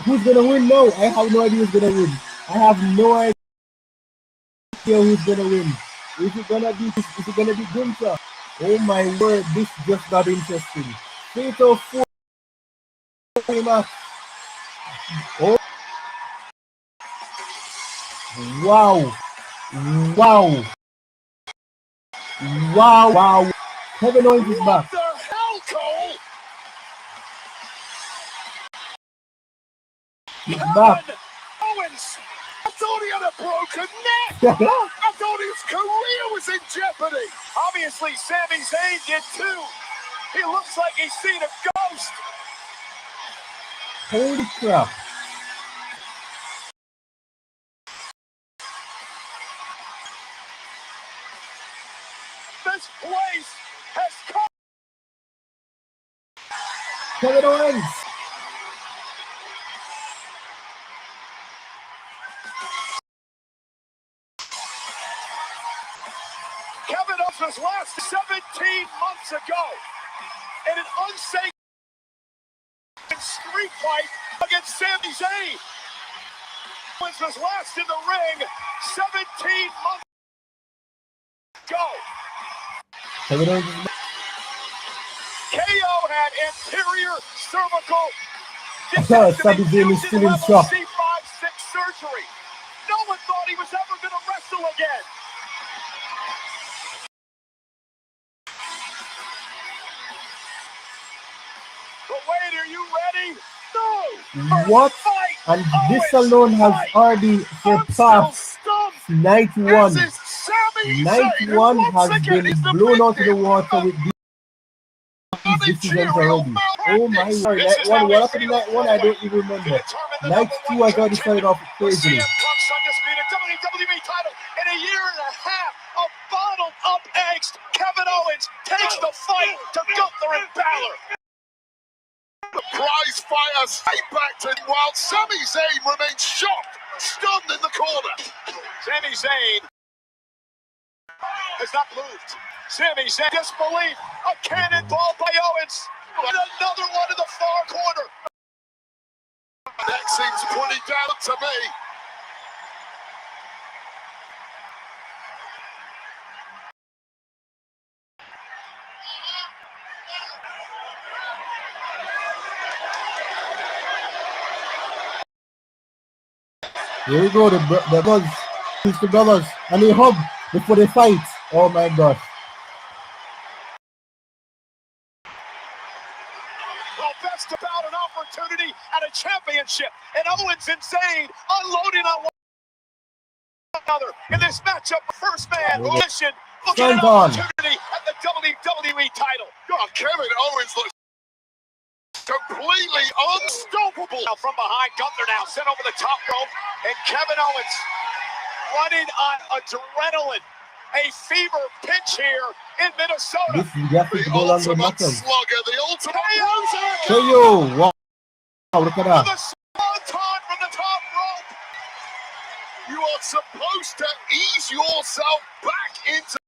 Who's gonna win now? I have no idea who's gonna win. I have no idea who's gonna win. Is it gonna be Gunther? Oh my word, this just got interesting. Fatal 4-way match. Oh. Wow. Kevin Owens is back. What the hell, Cole? He's back. Owens, I thought he had a broken neck. I thought his career was in jeopardy. Obviously, Sami Zayn did too. He looks like he's seen a ghost. Holy crap. This place has come. Kevin Owens. Kevin Owens was last 17 months ago in an unsafe street fight against Sami Zayn. Owens was last in the ring 17 months ago. Kevin Owens is back. KO had anterior cervical Sami Zayn is still in shock. C5-6 surgery. No one thought he was ever going to wrestle again. But wait, are you ready? No! What? Fight! And this Owens, alone has fight! already surpassed night one. This is Sami Night Zayn, who one once has again been is the blown out of the victim water with these decisions already. Oh my word, night one, what happened in night one? I don't even remember. Night two has already started off crazily. CM Punk's undisputed WWE title in a year and a half of bottled up angst. Kevin Owens takes the fight to Gunther and Balor. The prize fighter stay back to while Sami Zayn remains shocked, stunned in the corner. Sami Zayn has not moved. Sami Zayn, disbelief. A cannonball by Owens. And another one in the far corner. That seems pretty down to me. Here we go, the brothers, the brothers, and they hug before they fight. Oh my gosh. Well, that's about an opportunity at a championship. And Owens and Zayn unloading on one another in this matchup. First man position. Look at an opportunity at the WWE title. God, Kevin Owens looks completely unstoppable. Now from behind, Gunther now sent over the top rope, and Kevin Owens running on adrenaline. A fever pitch here in Minnesota. This is definitely go along the Ultimate knuckles. slugger, the ultimate KO! Wow. Look at that. The swanton from the top rope. You are supposed to ease yourself back into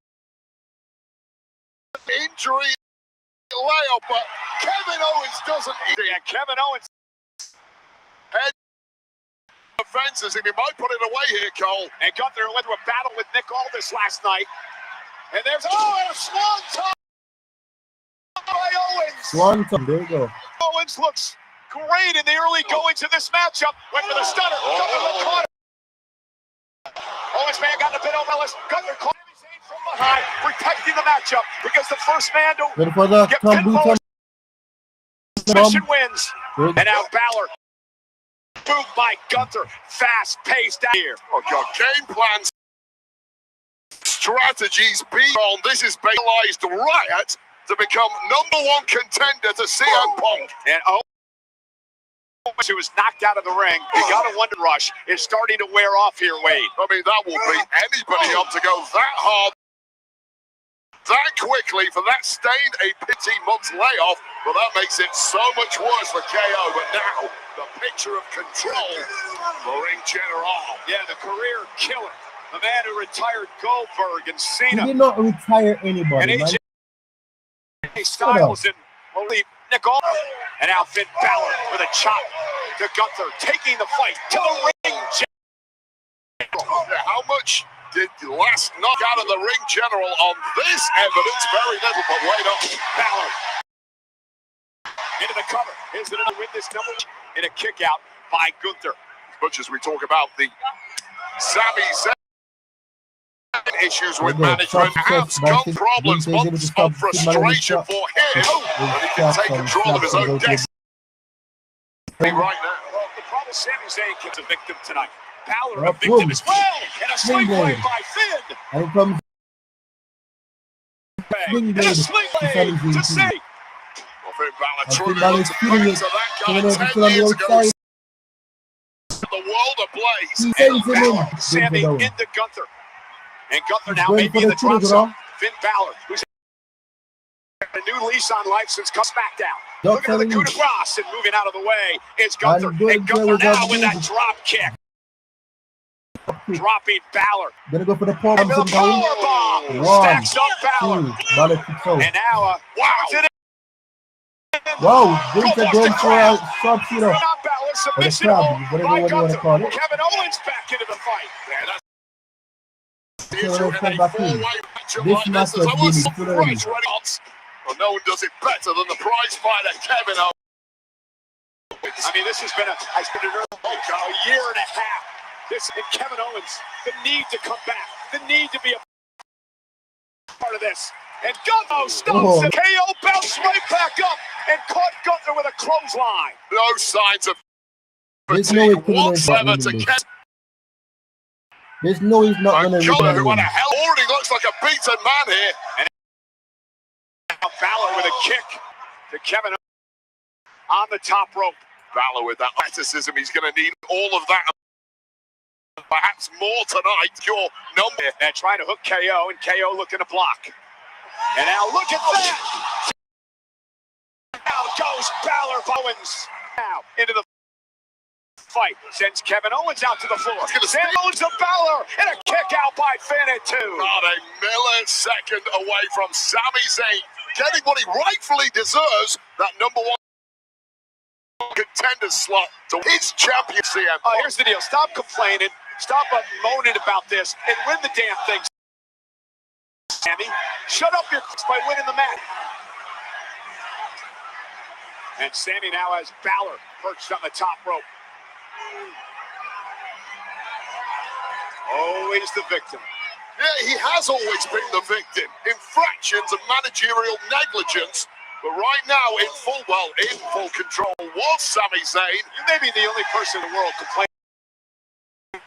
injury layout, but Kevin Owens doesn't. Yeah, Kevin Owens. Head offenses, and he might put it away here, Cole. And Gunther went to a battle with Nick Aldis last night. And there's a swanton by Owens. Swanton, there you go. Owens looks great in the early goings of this matchup. Went for the stunner. Gunther caught it. Owens man got a bit over Ellis. Gunther caught him from behind, protecting the matchup because the first man to Ready for the get pinfall submission wins. And now Balor. Moved by Gunther. Fast-paced out here. Oh, God. Game plans, strategies being on. This is realized riot to become #1 contender to CM Punk. And Owens, who was knocked out of the ring, he got a Wonder Rush, is starting to wear off here, Wade. I mean, that will beat anybody up to go that hard, that quickly, for that stained a pity month's layoff. But that makes it so much worse for KO. But now, the picture of control for Ring General. Yeah, the career killer. The man who retired Goldberg and He Cena. did not retire anybody, And man. AJ Styles and only Nick Aldis. And now Finn Balor with a chop to Gunther, taking the fight to the ring. Yeah, how much did Lash knock out of the Ring General on this evidence? Very little, but wait up. Balor into the cover. Is it another win this number? In a kick out by Gunther. As much as we talk about the Sami Zayn issues with management, perhaps come problems, months of frustration for him, but he can take control of his own destiny right now. Well, the problem is Sami Zayn gets a victim tonight. Balor a victim as well, and a sling blade by Finn. And it comes And a sling blade to Zayn. Finn Balor and Finn truly Balor looks is feeling back it. to that Coming guy over 10 still on the years ago. outside. The world ablaze. He sends him in. Balor, Sami Good for into Gunther. And Gunther now going may for be the the drop trigger, zone. Finn Balor, who's had a new lease on life since come SmackDown. Look at the coup de grace, and moving out of the way is Gunther. And Gunther now with that drop kick. Dropping Balor. Gonna go for the power And the power bomb. Stacks up Balor. Balor kicks out. And now, wow. Wow, Gunther going for a sharpshooter. Not Balor, submission crab, hold whatever by one you wanna Gunther. call it. Kevin Owens back into the fight. Yeah, that's the So issue let's in come a back in. four-way matchup This like match this. There's was almost really some good. price ready odds. Well, no one does it better than the prize fighter, Kevin Owens. I mean, this has been a year and a half. This and Kevin Owens, the need to come back, the need to be a part of this. And Gunther stops it. KO bounced right back up and caught Gunther with a clothesline. No signs of There's no way fatigue Kevin Owens is not whatsoever to winning Kevin. There's no he's not gonna Giulia, who win. had a hell already looks like a beaten man here. And now Balor with a kick to Kevin Owens on the top rope. Balor with that athleticism, he's going to need all of that. Perhaps more tonight. Your number. And trying to hook KO, and KO looking to block. And now look at that! Now goes Balor Owens. Now into the fight. Sends Kevin Owens out to the floor. Send Owens to Balor, and a kick out by Finn at 2. Not a millisecond away from Sami Zayn getting what he rightfully deserves, that number 1 contender slot to his champion CM. Here's the deal. Stop complaining. Stop moaning about this and win the damn thing, Sami. Shut up your by winning the match. And Sami now has Balor perched on the top rope. Always the victim. Yeah, he has always been the victim. Infractions of managerial negligence. But right now, in full control was Sami Zayn. You may be the only person in the world complaining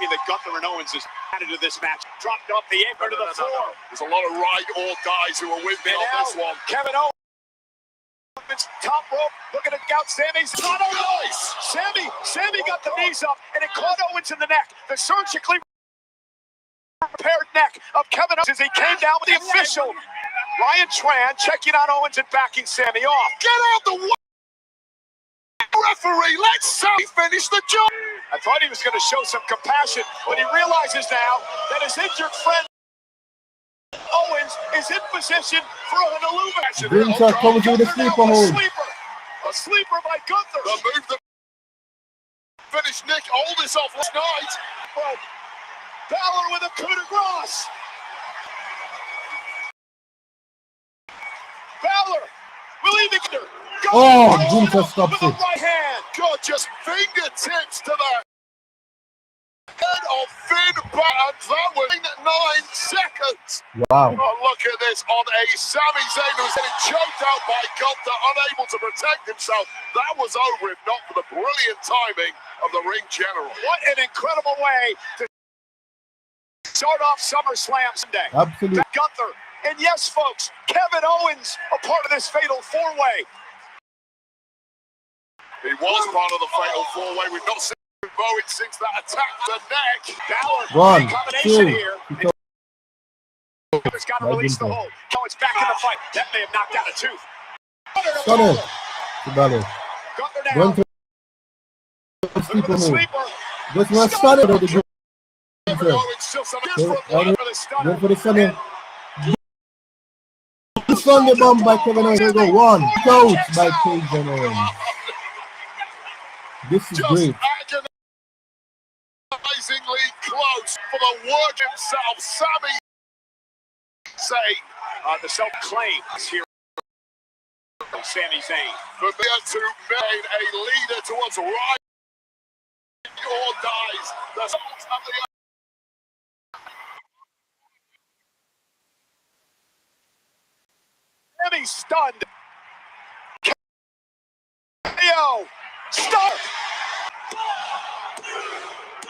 that Gunther and Owens is added to this match. Dropped off the apron to the floor. There's a lot of ride or dies who are with me on this one. Kevin Owens, top rope, looking to out Sami's. Nice! Sami got the knees up, and it caught Owens in the neck. The surgically repaired neck of Kevin Owens as he came down with the official. Ryan Tran checking on Owens and backing Sami off. Get out the way! Referee, let Sami finish the job! I thought he was going to show some compassion, but he realizes now that his injured friend Owens is in position for an illumination. Gunther comes with a sleeper hold. A sleeper by Gunther. The move that finished Nick Aldis off last night. But Balor with a coup de grace. Balor will even Gunther stops with it. a right hand. God, just fingertips to the head of Finn Balor. That was 9 seconds. Wow. Oh, look at this on a Sami Zayn who was getting choked out by Gunther, unable to protect himself. That was over if not for the brilliant timing of the ring general. What an incredible way to start off SummerSlam Sunday. Absolutely. Gunther. And yes, folks, Kevin Owens, a part of this fatal four-way. He was part of the fatal four-way. We've not seen Bowen since that attack to the neck. Balor, 1, combination 2. here. He's got to release the hold. Owens back in the fight. That may have knocked out a tooth. Stunner to Balor. Gunther down. Going to sleeper hold. Just one stunner to the Gunther. Going for the stunner. Sunday bomb by Kevin Owens. There we go. 1 out by Kevin Owens. This is great. Agonizingly close for the work himself, Sami Zayn. The self-claim is here. Sami Zayn. Familiar to remain a leader towards right or dies. The salt of the Sami stunned. KO. Start.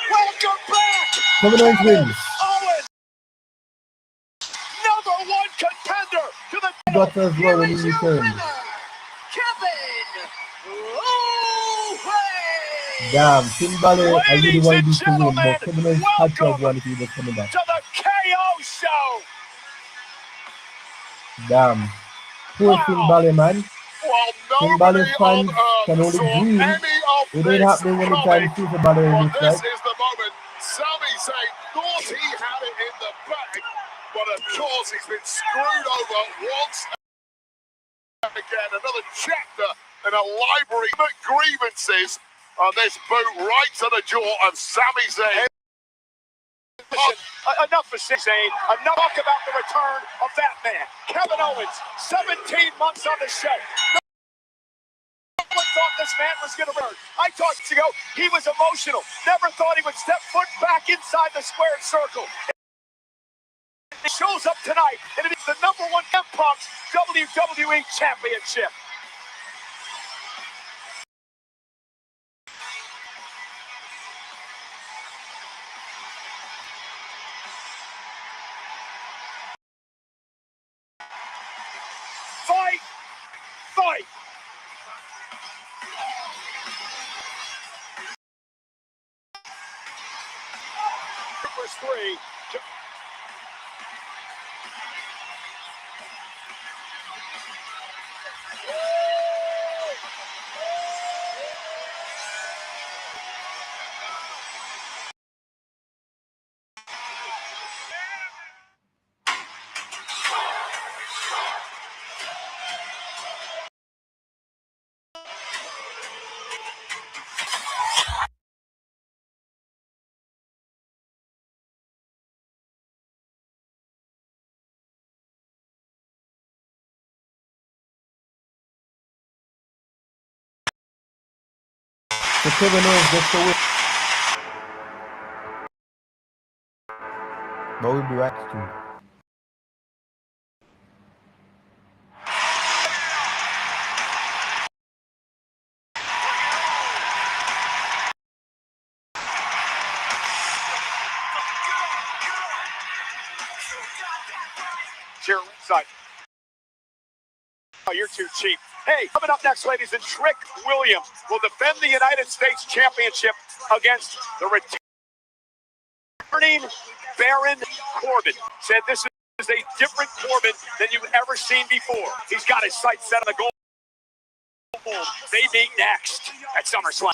Welcome back. Kevin Owens wins. Owens. Number 1 contender to the Got as well when he returned. Kevin Owens. Damn, Finn Balor, I really Ladies wanted and this to win, but gentlemen, Kevin Owens had to have welcome won if he was coming back. to the KO show. Damn. Poor Wow. Finn Balor, man. Well, Finn Balor nobody fans on earth can only saw dream. any of It ain't this happening anytime coming. soon for Balor Well, in this this fight. is the moment. Sami Zayn thought he had it in the bag, but of course he's been screwed over once again. Another chapter in a library of grievances on this boot right to the jaw of Sami Zayn. Listen, enough for Zayn. Enough talk about the return of that man. Kevin Owens, 17 months on the show. No one thought this man was going to return. I talked ago, he was emotional. Never thought he would step foot back inside the squared circle. He shows up tonight, and it is the number 1 Impact's WWE Championship. Fight! Fight! Numbers 3. So Kevin Owens gets the win. But we'll be right to. Cheer ringside. Oh, you're too cheap. Hey, coming up next, ladies, and Trick Williams will defend the United States Championship against the returning Baron Corbin. Said this is a different Corbin than you've ever seen before. He's got his sights set on the goal. They meet next at SummerSlam.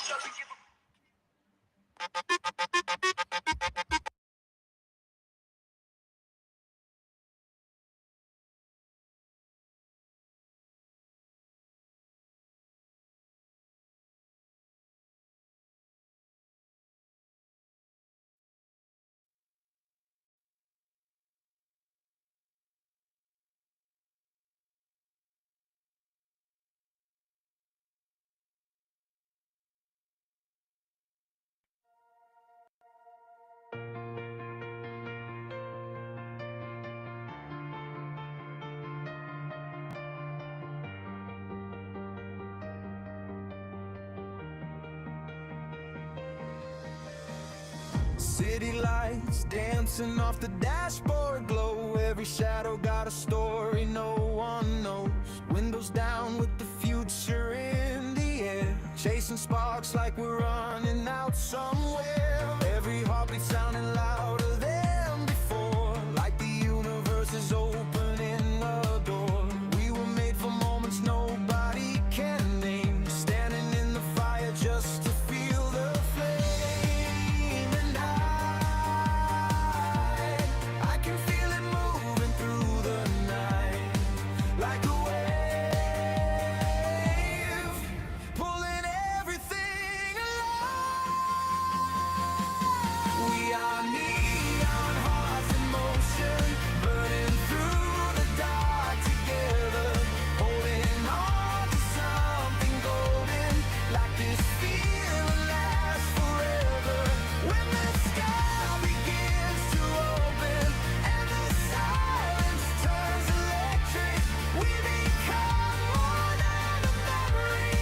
City lights dancing off the dashboard glow. Every shadow got a story no one knows. Windows down with the future in the air, chasing sparks like we're running out somewhere. Every heartbeat sounding louder than before, like the universe is opening a door. We were made for moments nobody can name, standing in the fire just to feel the flame. And I can feel it moving through the night, like a wave, pulling everything alive. We are neon hearts in motion, burning through the dark together, holding on to something golden, like this feeling lasts forever. When the sky begins to open and the silence turns electric, we become more than a memory,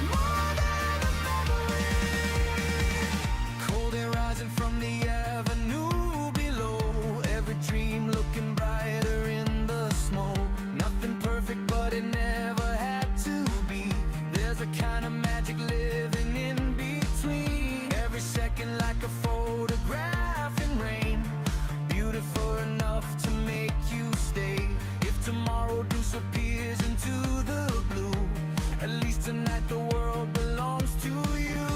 more than a memory. Cold air rising from the avenue below, every dream looking brighter in the smoke. Nothing perfect, but it never had to be. There's a kind of magic living in between. Every second like a photograph in rain, beautiful enough to make you stay. If tomorrow disappears into the blue, at least tonight the world belongs to you.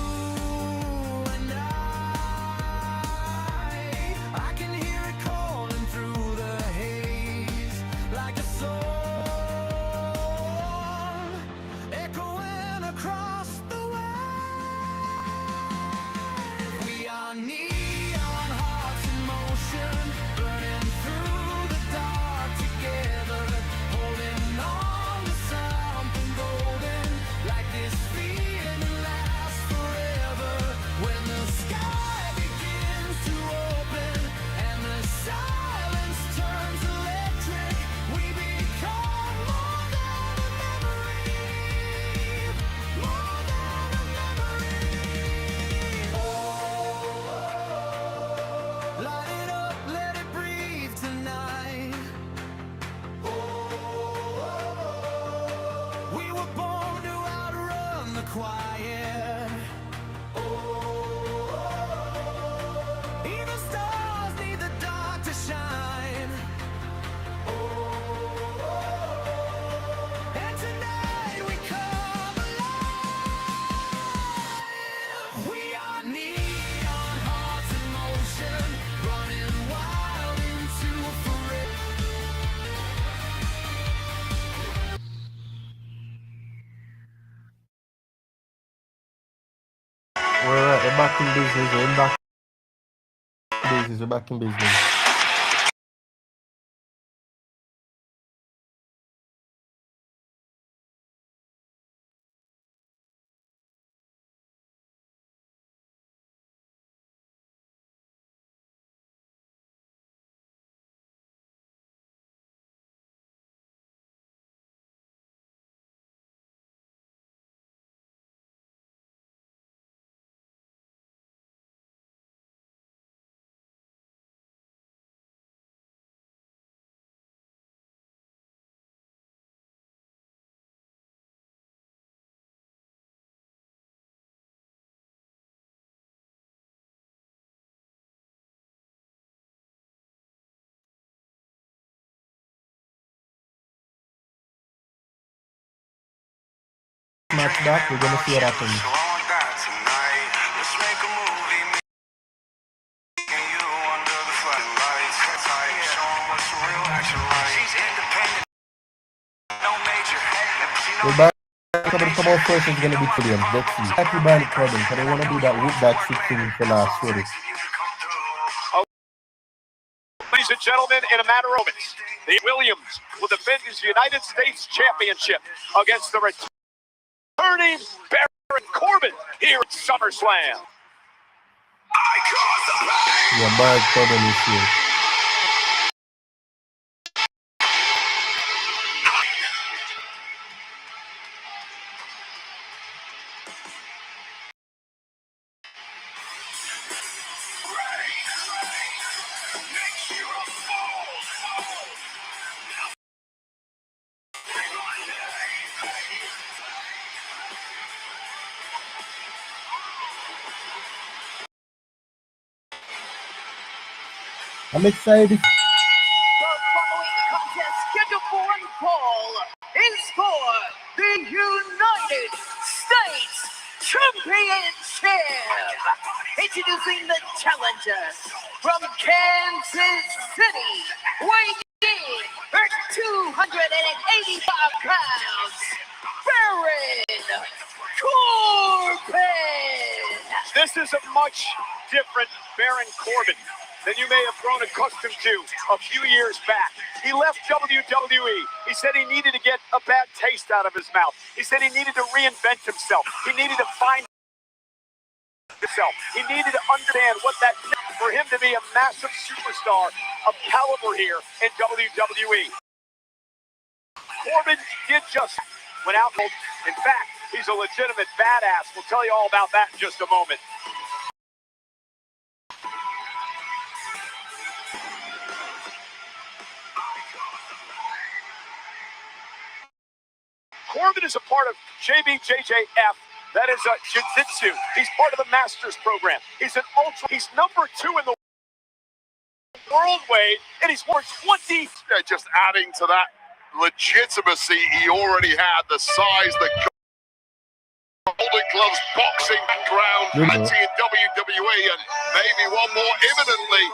And I can hear it calling through the haze, like a song echoing across the way. We are neon hearts in motion, burning through the dark together, holding on to something golden, like this feeling lasts forever. When the sky begins to open and the silence turns electric, we become more than a memory, more than a memory. Light it up, let it breathe tonight. We were born to outrun the quiet. Even stars need the dark to shine. And tonight we come alive. We are neon hearts in motion, running wild into forever. We're back in business. We're back in business. We're back in business. match back. We're gonna see what happens. We're back. Come out first is gonna be Williams. Let's see. Happy Bandit Corbin, so they wanna do that whoop back 16 for last quarter. Ladies and gentlemen, in a matter of moments, the Williams will defend his United States Championship against the returning Baron Corbin here at SummerSlam. Yeah, Baron Corbin is here. I'm excited. The following contest scheduled for one fall is for the United States Championship. Introducing the challenger from Kansas City, weighing in at 285 pounds, Baron Corbin. This is a much different Baron Corbin than you may have grown accustomed to a few years back. He left WWE. He said he needed to get a bad taste out of his mouth. He said he needed to reinvent himself. He needed to find himself. He needed to understand what that meant for him to be a massive superstar of caliber here in WWE. Corbin did just went out. In fact, he's a legitimate badass. We'll tell you all about that in just a moment. Corbin is a part of JBJJF. That is Jiu-Jitsu. He's part of the Masters program. He's an ultra. He's number 2 in the world weight, and he's worth 20. Yeah, just adding to that legitimacy he already had, the size, the Golden Gloves boxing background, plenty in WWE, and maybe one more imminently.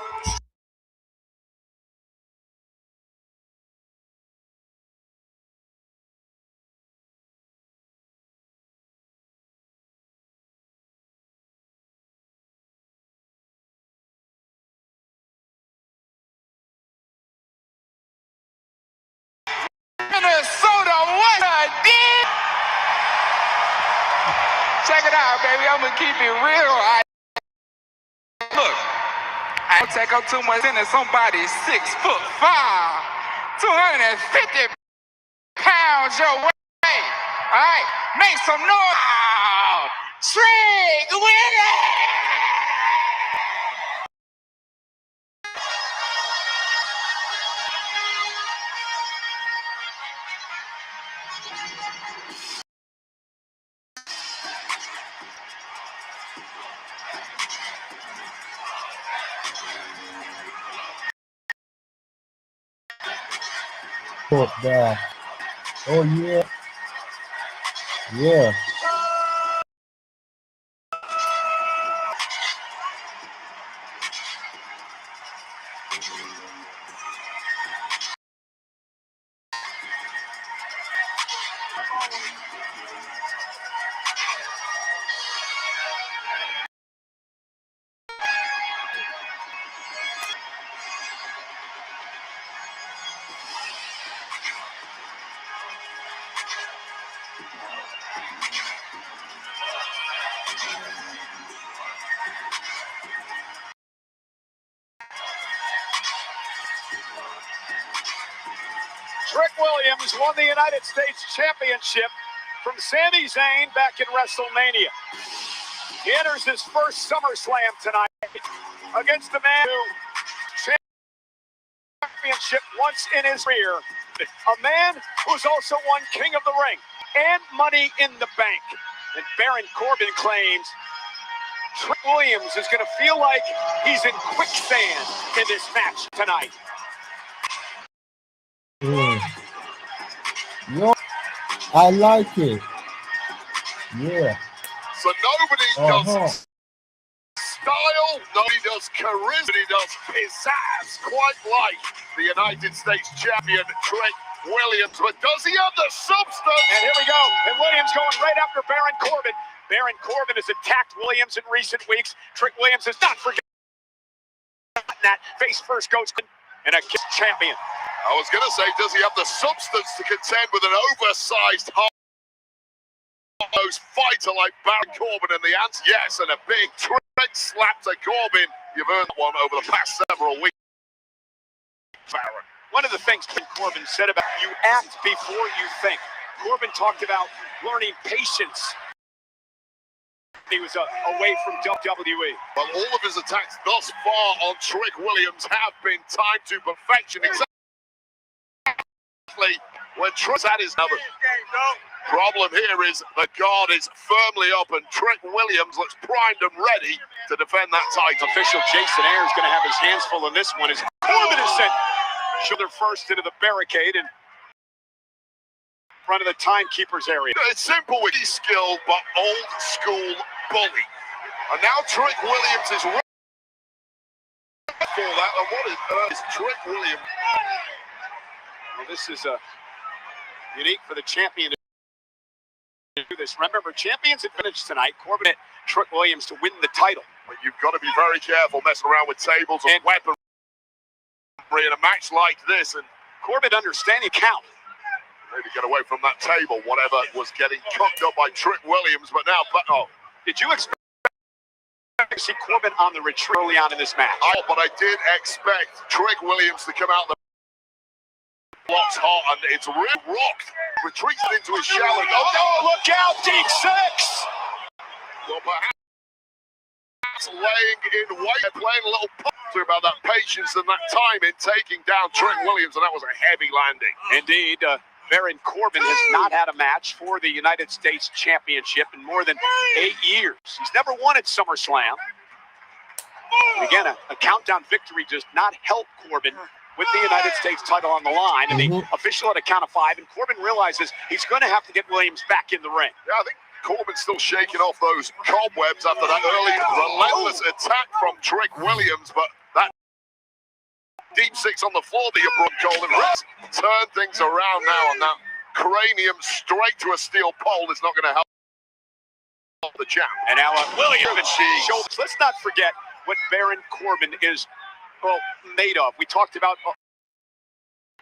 Minnesota, what a deal! Check it out, baby. I'm gonna keep it real. Look, I don't take up too much into somebody 6'5", 250 pounds your way. All right, make some noise. Trick with it. Oh, that. Oh, yeah. Yeah. Trick Williams won the United States Championship from Sami Zayn back in WrestleMania. He enters his first SummerSlam tonight against the man who championship once in his career, a man who's also won King of the Ring and Money in the Bank. And Baron Corbin claims Trick Williams is going to feel like he's in quicksand in this match tonight. Yo, I like it. Yeah. So nobody does style, nobody does charisma, nobody does pizzazz quite like the United States champion Trick Williams. But does he have the substance? And here we go. And Williams going right after Baron Corbin. Baron Corbin has attacked Williams in recent weeks. Trick Williams has not forgotten that. Face first goes and a champion. I was going to say, does he have the substance to contend with an oversized fighter like Baron Corbin? And the answer, yes, and a big trick slap to Corbin. You've earned one over the past several weeks, Baron. One of the things Corbin said about you act before you think. Corbin talked about learning patience. He was away from WWE. Well, all of his attacks thus far on Trick Williams have been timed to perfection. Exactly when Trick's at his number. Problem here is the guard is firmly up and Trick Williams looks primed and ready to defend that title. Official Jason Ayers is going to have his hands full in this one as Corbin is sent shoulder first into the barricade and front of the timekeeper's area. It's simple with his skill, but old school bully. And now Trick Williams is ready for that. And what is Trick Williams? Well, this is unique for the champion to do this. Remember, champions had finished tonight. Corbin hit Trick Williams to win the title. But you've got to be very careful messing around with tables and weaponry in a match like this. And Corbin understanding count. Maybe get away from that table, whatever was getting cooked up by Trick Williams. But now, did you expect to see Corbin on the retreat early on in this match? But I did expect Trick Williams to come out the blocks hot, and it's really rocked. Retreats into his shell. Oh, look out, deep six! Well, perhaps laying in wait, playing a little punter about that patience and that time in taking down Trick Williams, and that was a heavy landing. Indeed. Baron Corbin has not had a match for the United States Championship in more than 8 years. He's never won at SummerSlam. And again, a countdown victory does not help Corbin with the United States title on the line. And the official at a count of 5, and Corbin realizes he's going to have to get Williams back in the ring. Yeah, I think Corbin's still shaking off those cobwebs after that early relentless attack from Trick Williams, but that deep six on the floor that you brought, Golden Reds turn things around now, and that cranium straight to a steel pole is not going to help the champ. And now Williams shoulders. Let's not forget what Baron Corbin is made of. We talked about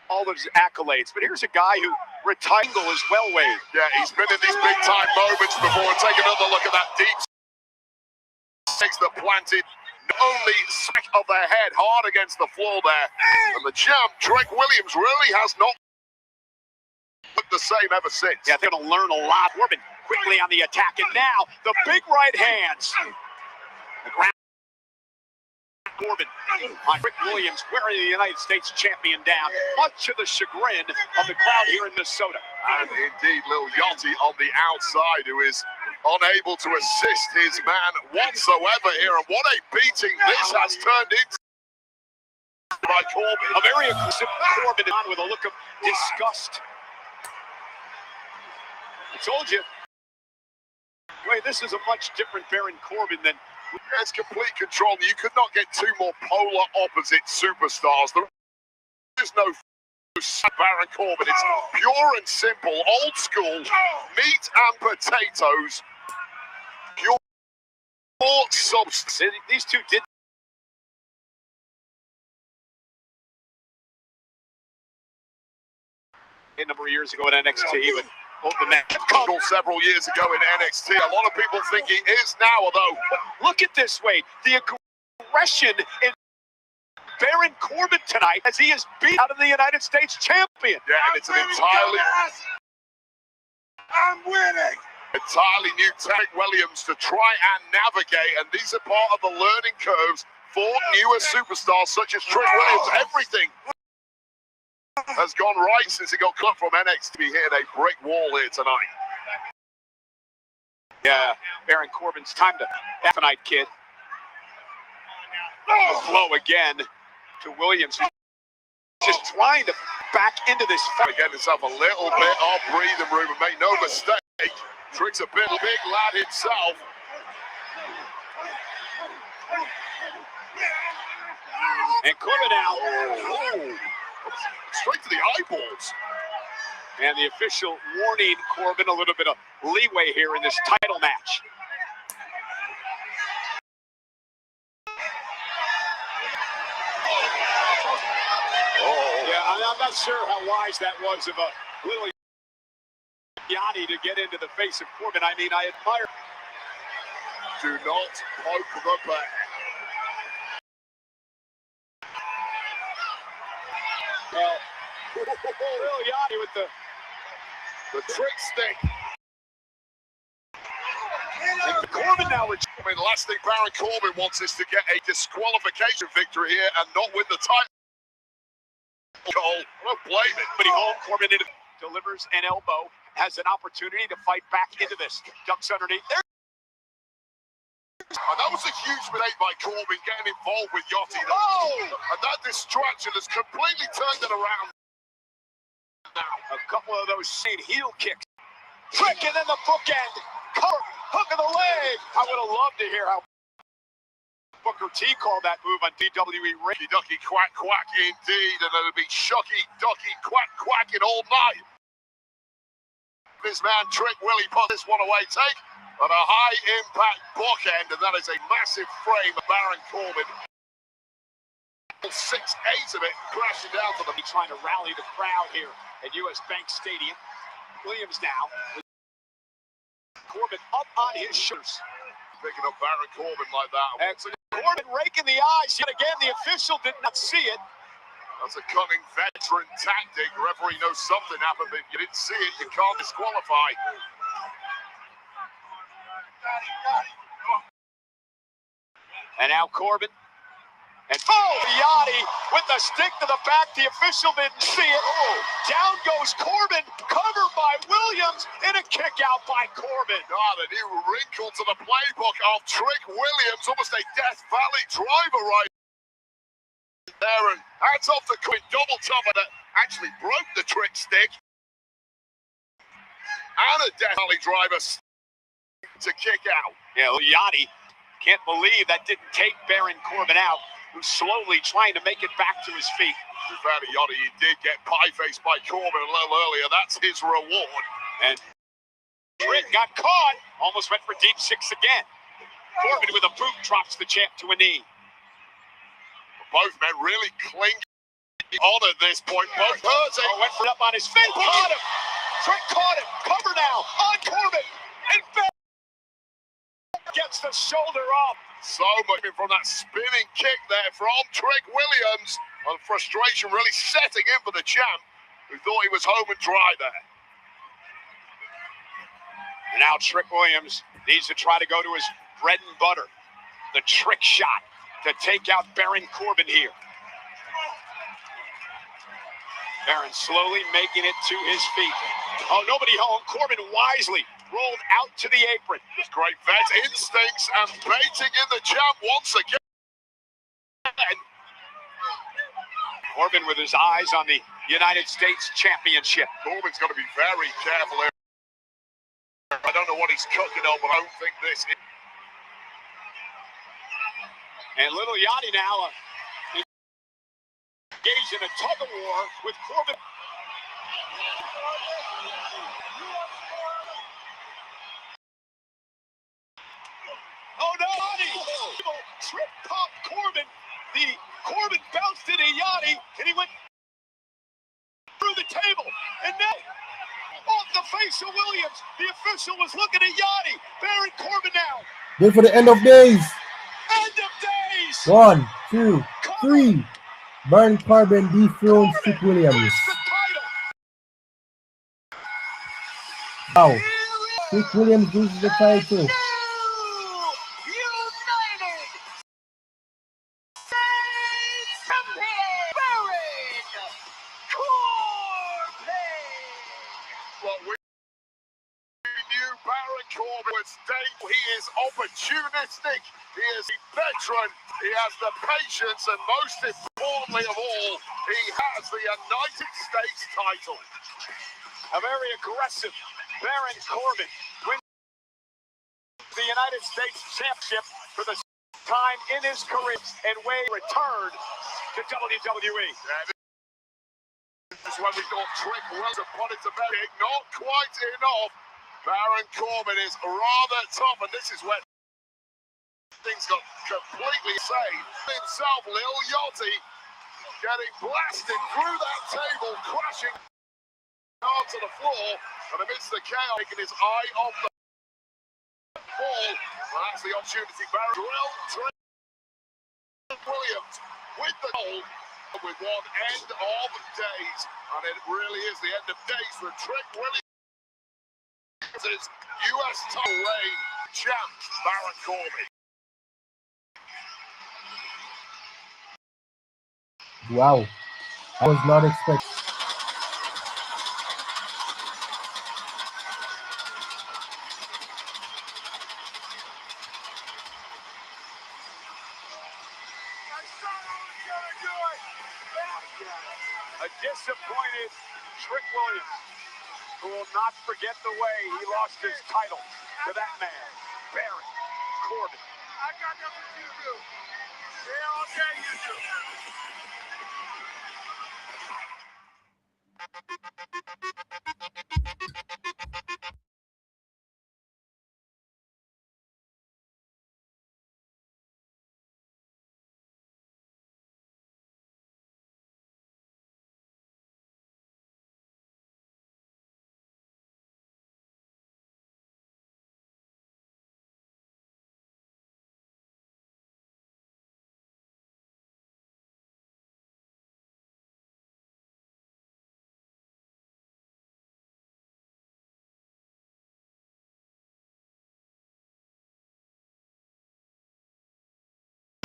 all of his accolades, but here's a guy who retired as well, Wade. Yeah, he's been in these big time moments before. Take another look at that deep six that planted only smack of the head hard against the floor there. And the champ, Trick Williams, really has not looked the same ever since. Yeah, they're going to learn a lot. Corbin quickly on the attack, and now the big right hands. The ground. Corbin on Trick Williams wearing the United States champion down, much to the chagrin of the crowd here in Minnesota. And indeed, Lil Yachty on the outside, who is unable to assist his man whatsoever here. And what a beating this has turned into by Corbin. A very aggressive Corbin on with a look of disgust. I told you. Wait, this is a much different Baron Corbin than... It's complete control. You could not get two more polar opposite superstars. There is no Baron Corbin. It's pure and simple, old school, meat and potatoes. Pure substance. These two did a number of years ago at NXT, but the match several years ago in NXT. A lot of people think he is now, although look at this way. The aggression in Baron Corbin tonight as he is beat out of the United States champion. Yeah, and it's an entirely new Trick Williams to try and navigate, and these are part of the learning curves for newer superstars such as Trick Williams. Everything has gone right since he got cut from NXT. He hit a brick wall here tonight. Yeah, Baron Corbin's time to tonight, kid. A blow again to Williams. Just trying to back into this fight. Get himself a little bit of breathing room, and make no mistake, Trick's a big lad himself. And Corbin now. Oh, straight to the eyeballs. And the official warning Corbin a little bit of leeway here in this title match. Yeah, I'm not sure how wise that was of a little Yanni to get into the face of Corbin. I mean, I admire. Do not poke the bear. Well, little Yanni with the trick stick. And Corbin now. I mean, the last thing Baron Corbin wants is to get a disqualification victory here and not win the title. Cole, I don't blame it. But Corbin delivers an elbow, has an opportunity to fight back into this. Ducks underneath there. And that was a huge mistake by Corbin getting involved with Yachty. And that distraction has completely turned it around. Now, a couple of those same heel kicks. Trick and then the bookend. Cover, hook of the leg. I would have loved to hear how Booker T called that move on WWE Ring. Ducky quack quack indeed, and it'll be shucky ducky quack quacking all night. This man Trick Willie put this one away. Take on a high impact bookend, and that is a massive frame of Baron Corbin. 6/8 of it crashing down to them. Trying to rally the crowd here at US Bank Stadium. Williams now. Corbin up on his shoulders. Picking up Baron Corbin like that. Excellent. Corbin raking the eyes. Yet again, the official did not see it. That's a cunning veteran tactic. The referee knows something happened, but if you didn't see it, you can't disqualify. And now Corbin. And Yachty with the stick to the back. The official didn't see it. Down goes Corbin, covered by Williams, and a kick out by Corbin. The new wrinkle to the playbook of Trick Williams, almost a Death Valley driver right there. And hands off the Quinn double top that actually broke the Trick stick. And a Death Valley driver to kick out. Yeah, Yachty can't believe that didn't take Baron Corbin out, who's slowly trying to make it back to his feet. Yachty, he did get pie-faced by Corbin a little earlier. That's his reward. And Trick got caught. Almost went for deep six again. Corbin with a boot drops the champ to a knee. Both men really cling on at this point. Both hurting. Went for it up on his face. Caught him. Trick caught him. Cover now on Corbin. And gets the shoulder off. So much from that spinning kick there from Trick Williams. And frustration really setting in for the champ, who thought he was home and dry there. And now Trick Williams needs to try to go to his bread and butter. The trick shot to take out Baron Corbin here. Baron slowly making it to his feet. Nobody home. Corbin wisely rolled out to the apron. Just great vet instincts and baiting in the champ once again. Corbin with his eyes on the United States Championship. Corbin's got to be very careful here. I don't know what he's cooking on, but I don't think this is. And little Yachty now engaged in a tug of war with Corbin. Trick pop Corbin. The Corbin bounced into Yachty, and he went through the table. And now, off the face of Williams, the official was looking at Yachty. Baron Corbin now. Good for the end of days. End of days. 1, 2, 3. Baron Corbin dethrones Trick Williams. Wow. Trick Williams loses the title. He is opportunistic, he is a veteran, he has the patience, and most importantly of all, he has the United States title. A very aggressive Baron Corbin. United States Championship for the time in his career, and Wwe returned to WWE. This is when we thought Trick was upon it to bed. Not quite enough. Baron Corbin is rather tough, and this is where things got completely insane. Himself, Lil Yachty, getting blasted through that table, crashing onto the floor, and amidst the chaos, taking his eye off the ball. Well, that's the opportunity. Baron drilled Trent Williams with the goal, with one end of days, and it really is the end of days for Trent Williams. US title reign champ Baron Corbin. Wow, I was not expecting. A disappointed Trick Williams, who will not forget the way he lost his title to that man, Baron Corbin. I got nothing to do. Yeah, okay, you do.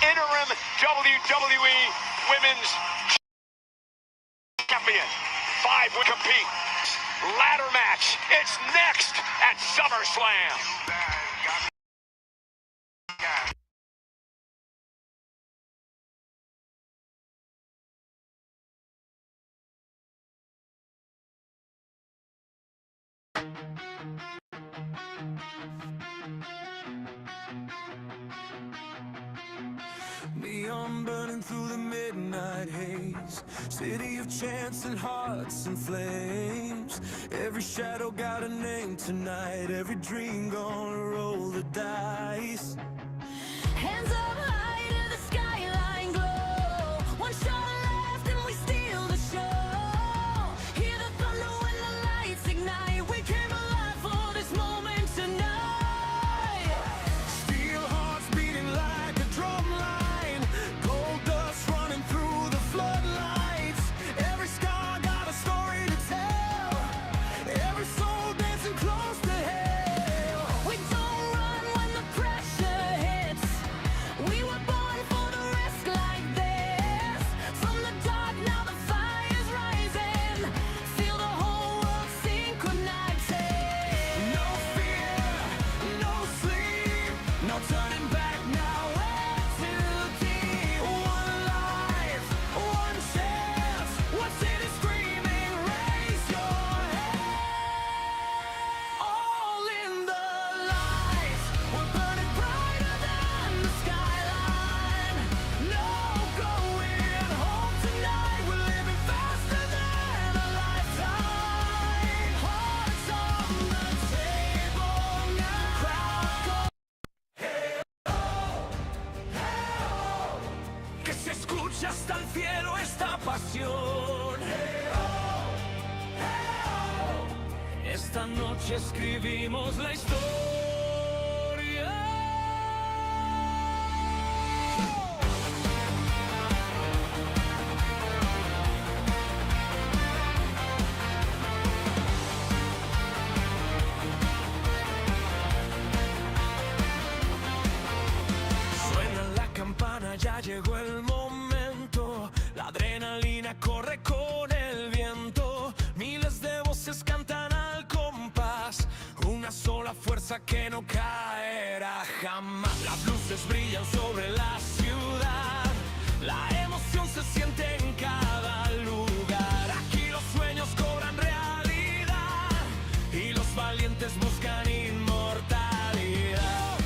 Interim WWE Women's Champion. 5 will compete. Ladder match. It's next at SummerSlam. Neon burning through the midnight haze, city of chants and hearts and flames. Every shadow got a name tonight, every dream gonna roll the dice. Hands up high to the skyline glow. One shot left and we steal the show. Hear the thunder when the lights ignite. We came alive for this moment tonight. Steel hearts beating like a drum line, gold dust running through the floodlights. Every scar got a story to tell, every soul dancing close to hell. We don't run when the pressure hits. We were born for the risk like this. From the dark now the fire's rising. Feel the whole world synchronizing. No fear, no sleep, no turning back now, we're too deep. One life, one chance, one city screaming, raise your head. All in the lights, we're burning brighter than the skyline. No going home tonight, we're living faster than a lifetime. Hearts on the table now. Crowd que se escucha hasta el cielo esta pasión. Esta noche escribimos la historia. Suena la campana, ya llegó el momento. La adrenalina corre con el viento. Miles de voces cantan al compás. Una sola fuerza que no caerá jamás. Las luces brillan sobre la ciudad. La emoción se siente en cada lugar. Aquí los sueños cobran realidad y los valientes buscan inmortalidad.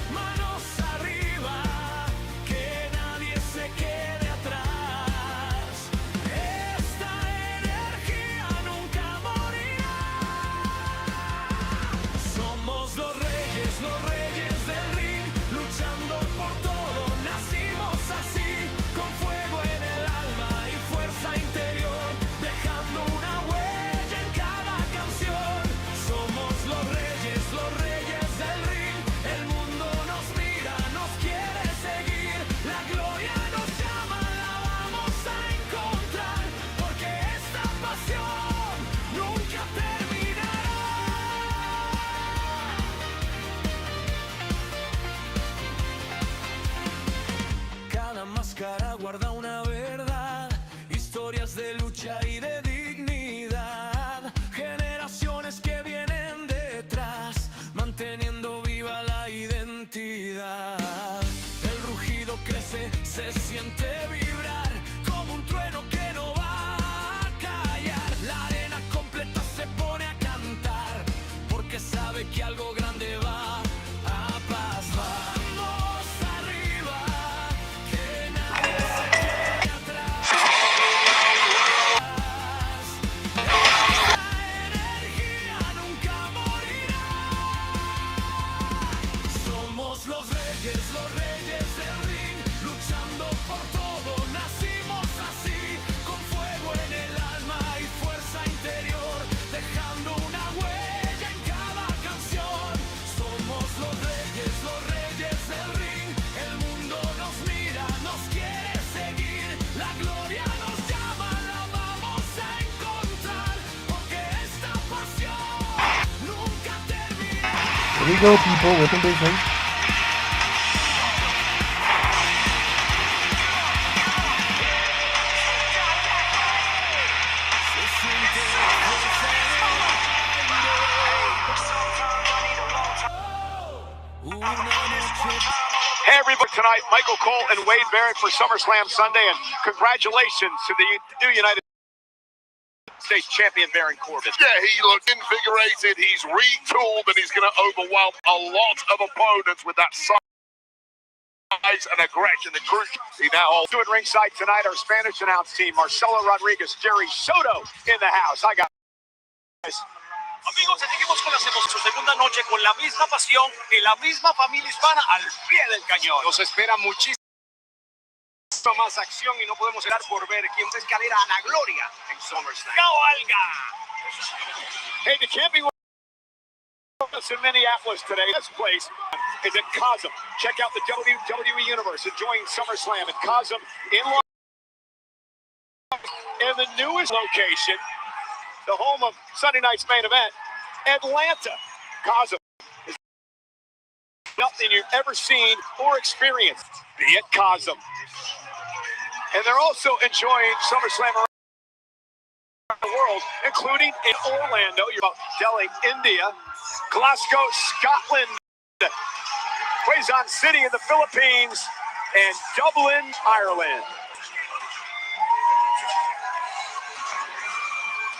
Here we go, people. Welcome business. Hey everybody, tonight Michael Cole and Wade Barrett for SummerSlam Sunday, and congratulations to the new United States champion Baron Corbin. Yeah, he looked invigorated, he's retooled, and he's going to overwhelm a lot of opponents with that size and aggression. The crucial. He now holds. Doing ringside tonight, our Spanish announce team, Marcelo Rodriguez, Jerry Soto in the house. Hi guys. Amigos, seguimos con su segunda noche con la misma pasión y la misma familia hispana al pie del cañón. Nos espera muchísima más acción y no podemos esperar por ver quién va a escalera a la gloria en SummerSlam. ¡Cabalga! Hey, the camping was in Minneapolis today. This place is at Cosm. Check out the WWE Universe enjoying SummerSlam at Cosm in the newest location, the home of Sunday night's main event, Atlanta. Cosm is nothing you've ever seen or experienced. Be at Cosm. And they're also enjoying SummerSlam around the world, including in Orlando, Delhi, India, Glasgow, Scotland, Quezon City in the Philippines, and Dublin, Ireland.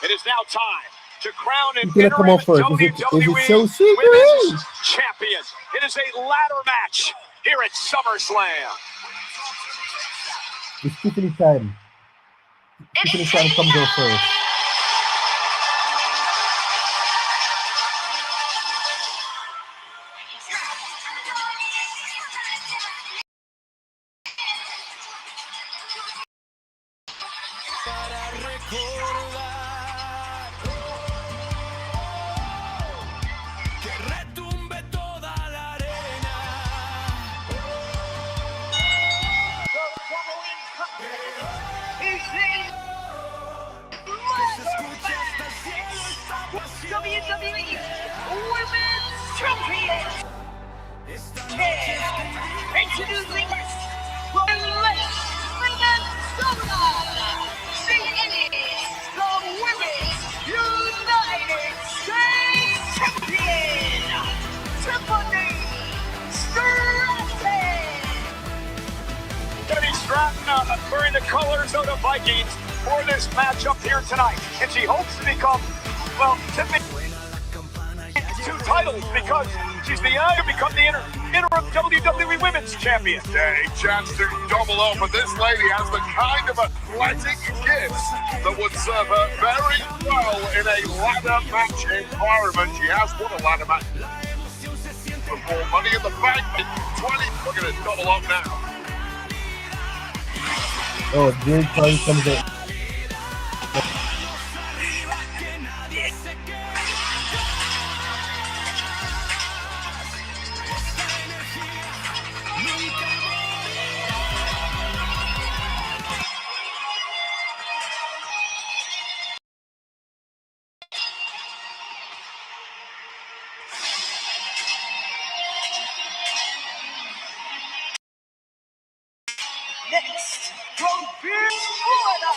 It is now time to crown an interim WWE Women's Champion. It is a ladder match here at SummerSlam. It's Tiffany time. Tiffany time comes out first. WWE Women's Champion. Introducing Lash the Women's United States Champion, Tiffany Stratton wearing the colors of the Vikings for this matchup here tonight. And she hopes to become, well, Tiffany two titles because she's the young to become the interim WWE Women's Champion. Yeah, a chance to double up, but this lady has the kind of athletic gifts that would serve her very well in a ladder match environment. She has won a ladder match before. Money in the Bank 20. Look at it, double up now. Oh, Jade probably comes out. Next, from Pierce, Florida,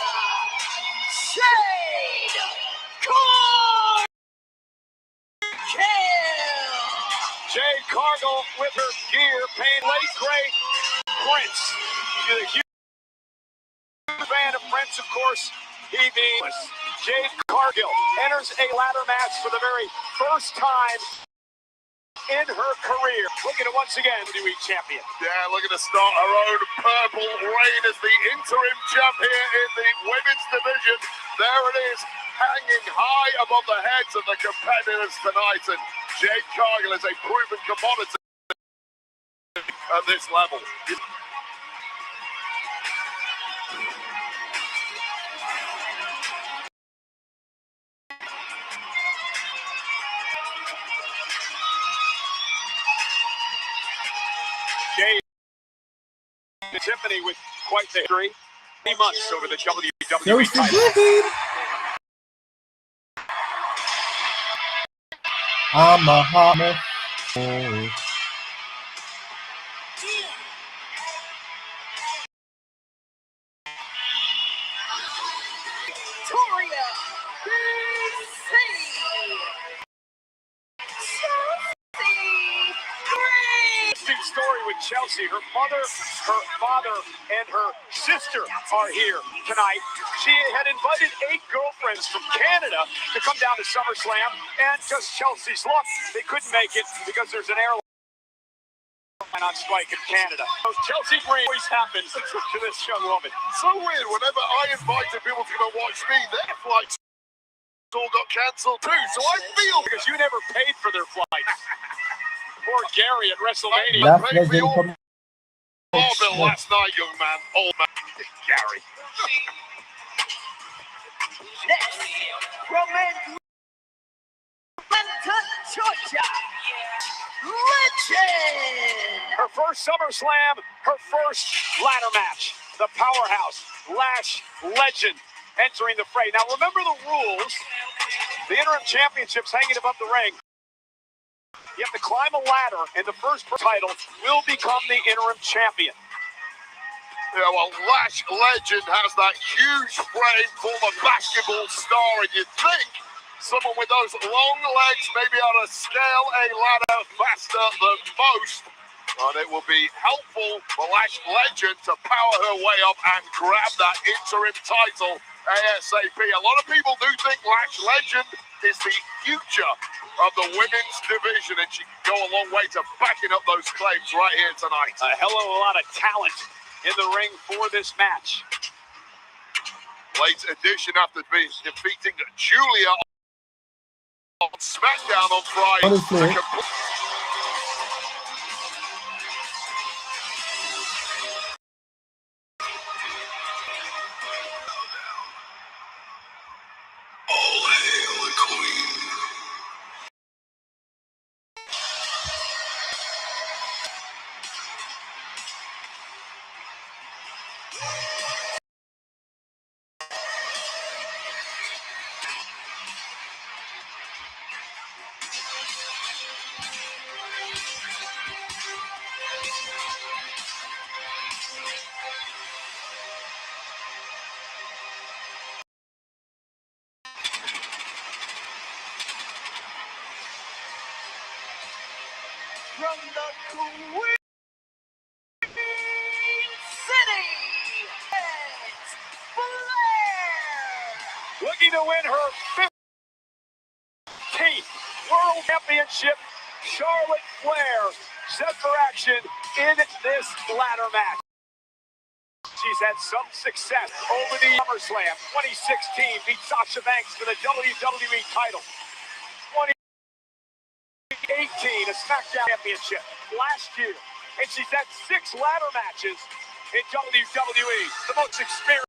Jade Cargill. Jade Cargill with her gear, paying late great Prince. She's a huge fan of Prince, of course. He being Jade Cargill enters a ladder match for the very first time in her career. Looking to once again WWE champion. Yeah, looking to start her own purple reign as the interim champ here in the women's division. There it is, hanging high above the heads of the competitors tonight. And Jade Cargill is a proven commodity at this level. Jade and Tiffany with quite the history. 3 months over the WWE title. I'm a hot mess. Victoria, BC. Interesting story with Chelsea. Her mother, her father, and her sister are here tonight. She had invited 8 girlfriends from Canada to come down to SummerSlam, and just Chelsea's luck, they couldn't make it because there's an airline on strike in Canada. So Chelsea Green always happens to this young woman. So weird, whenever I invited people to come and watch me, their flights all got cancelled too, so I feel... Because you never paid for their flights. Poor Gary at WrestleMania. Lash paid for legend your come. bar bill last night, young man. Old man. Gary. Next, from Atlanta, Georgia, Legend. Her first SummerSlam, her first ladder match. The powerhouse, Lash Legend, entering the fray. Now remember the rules. The Interim Championship's hanging above the ring. You have to climb a ladder, and the first title will become the Interim Champion. Yeah, well, Lash Legend has that huge frame, former basketball star, and you'd think someone with those long legs may be able to scale a ladder faster than most. And it will be helpful for Lash Legend to power her way up and grab that interim title ASAP. A lot of people do think Lash Legend is the future of the women's division, and she can go a long way to backing up those claims right here tonight. A hell of a lot of talent in the ring for this match. Late addition after defeating Giulia on SmackDown on Friday. Honestly. From the Queen City, it's Flair. Looking to win her 15th World Championship, Charlotte Flair set for action in this ladder match. She's had some success over the SummerSlam 2016, beat Sasha Banks for the WWE title. 2018, a SmackDown championship last year. And she's had 6 ladder matches in WWE. The most experience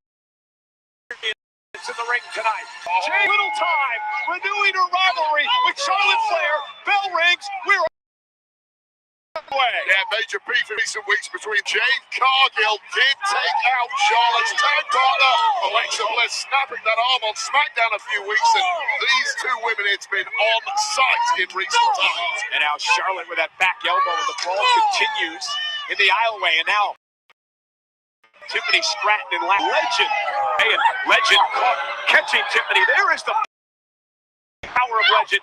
in the ring tonight. Jade, little time, renewing her rivalry with Charlotte Flair. Bell rings, we're away. Yeah, major beef in recent weeks between Jade. Cargill did take out Charlotte's tag partner, Alexa Bliss, snapping that arm on SmackDown a few weeks, and these two women, it's been on site in recent times. And now Charlotte with that back elbow, and the brawl continues in the aisleway, and now Tiffany, Stratton, and Legend. Hey, and Legend caught catching Tiffany. There is the power of Legend.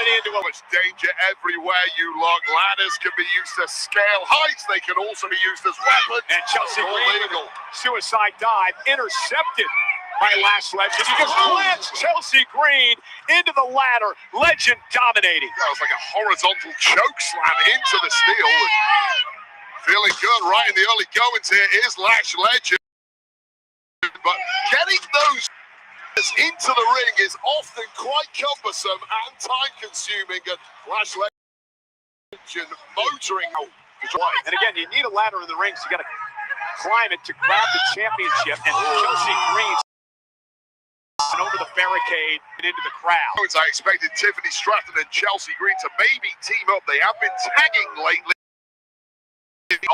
Into much danger everywhere you look. Ladders can be used to scale heights. They can also be used as weapons. And Chelsea Green with a suicide dive intercepted by Lash Legend. He just plants Chelsea Green into the ladder. Legend dominating. That was like a horizontal choke slam into the steel. Feeling good right in the early goings here is Lash Legend. But getting those into the ring is often quite cumbersome and time-consuming, and Lash Legend motoring. And again, you need a ladder in the ring, so you got to climb it to grab the championship. And Chelsea Green over the barricade and into the crowd. I expected Tiffany, Stratton, and Chelsea Green to maybe team up. They have been tagging lately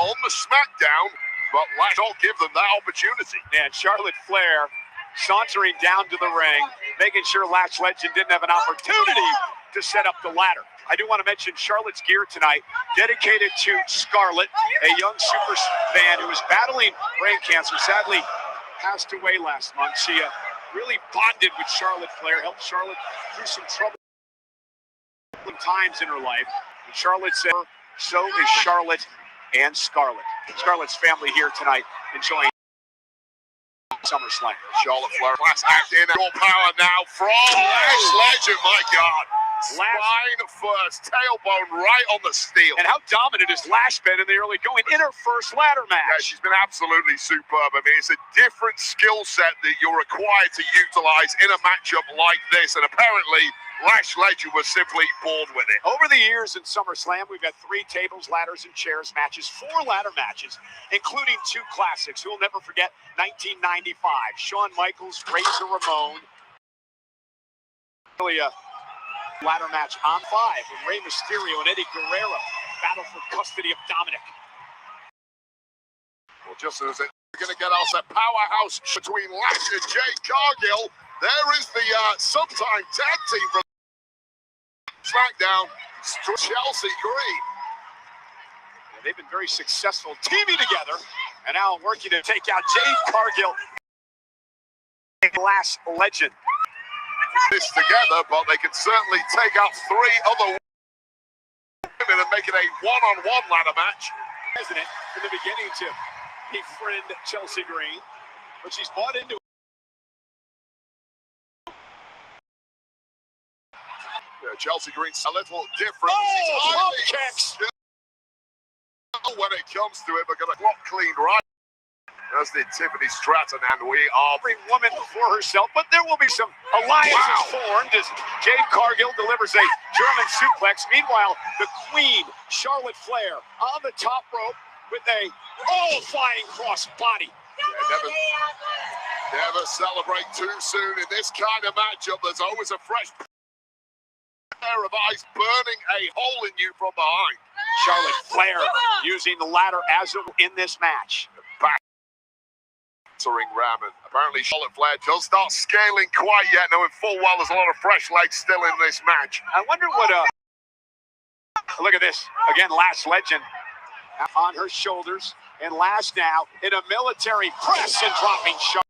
on the SmackDown, but Lash don't give them that opportunity. And Charlotte Flair sauntering down to the ring, making sure Lash Legend didn't have an opportunity to set up the ladder. I do want to mention Charlotte's gear tonight, dedicated to Scarlett, a young super fan who was battling brain cancer. Sadly, passed away last month. She really bonded with Charlotte Flair, helped Charlotte through some troubling times in her life. And Charlotte said, so is Charlotte and Scarlett. Scarlett's family here tonight enjoying SummerSlam. Charlotte Flair, class act in full power now from Lash Legend, my God. Spine first, tailbone right on the steel. And how dominant has Lash been in the early going in her first ladder match? Yeah, she's been absolutely superb. I mean, it's a different skill set that you're required to utilize in a matchup like this, and apparently Lash Legend was simply born with it. Over the years in SummerSlam, we've got 3 tables, ladders, and chairs matches, 4 ladder matches, including 2 classics. Who will never forget 1995, Shawn Michaels, Razor Ramon. Really a ladder match on 5 with Rey Mysterio and Eddie Guerrero battle for custody of Dominik. Well, just as it's going to get us a powerhouse between Lash and Jade Cargill, there is the sometime tag team from SmackDown, Chelsea Green. Yeah, they've been very successful teaming together, and now working to take out Jade Cargill and Lash Legend. This together, but they can certainly take out 3 other women and make it a one-on-one ladder match. President in the beginning to befriend Chelsea Green, but she's bought into it. Yeah, Chelsea Green's a little different. Oh, kicks! When it comes to it, but got a block cleaned right. As did Tiffany Stratton, and we are every woman for herself, but there will be some alliances formed as Jade Cargill delivers a German suplex. Meanwhile, the Queen, Charlotte Flair, on the top rope with a flying cross body. Yeah, never celebrate too soon in this kind of matchup. There's always a fresh pair of eyes burning a hole in you from behind. Charlotte Flair using the ladder as in this match. Ram, and apparently Charlotte Flair does not scaling quite yet, knowing full well there's a lot of fresh legs still in this match. I wonder what look at this again. Lash Legend on her shoulders, and Lash now in a military press and dropping Charlotte.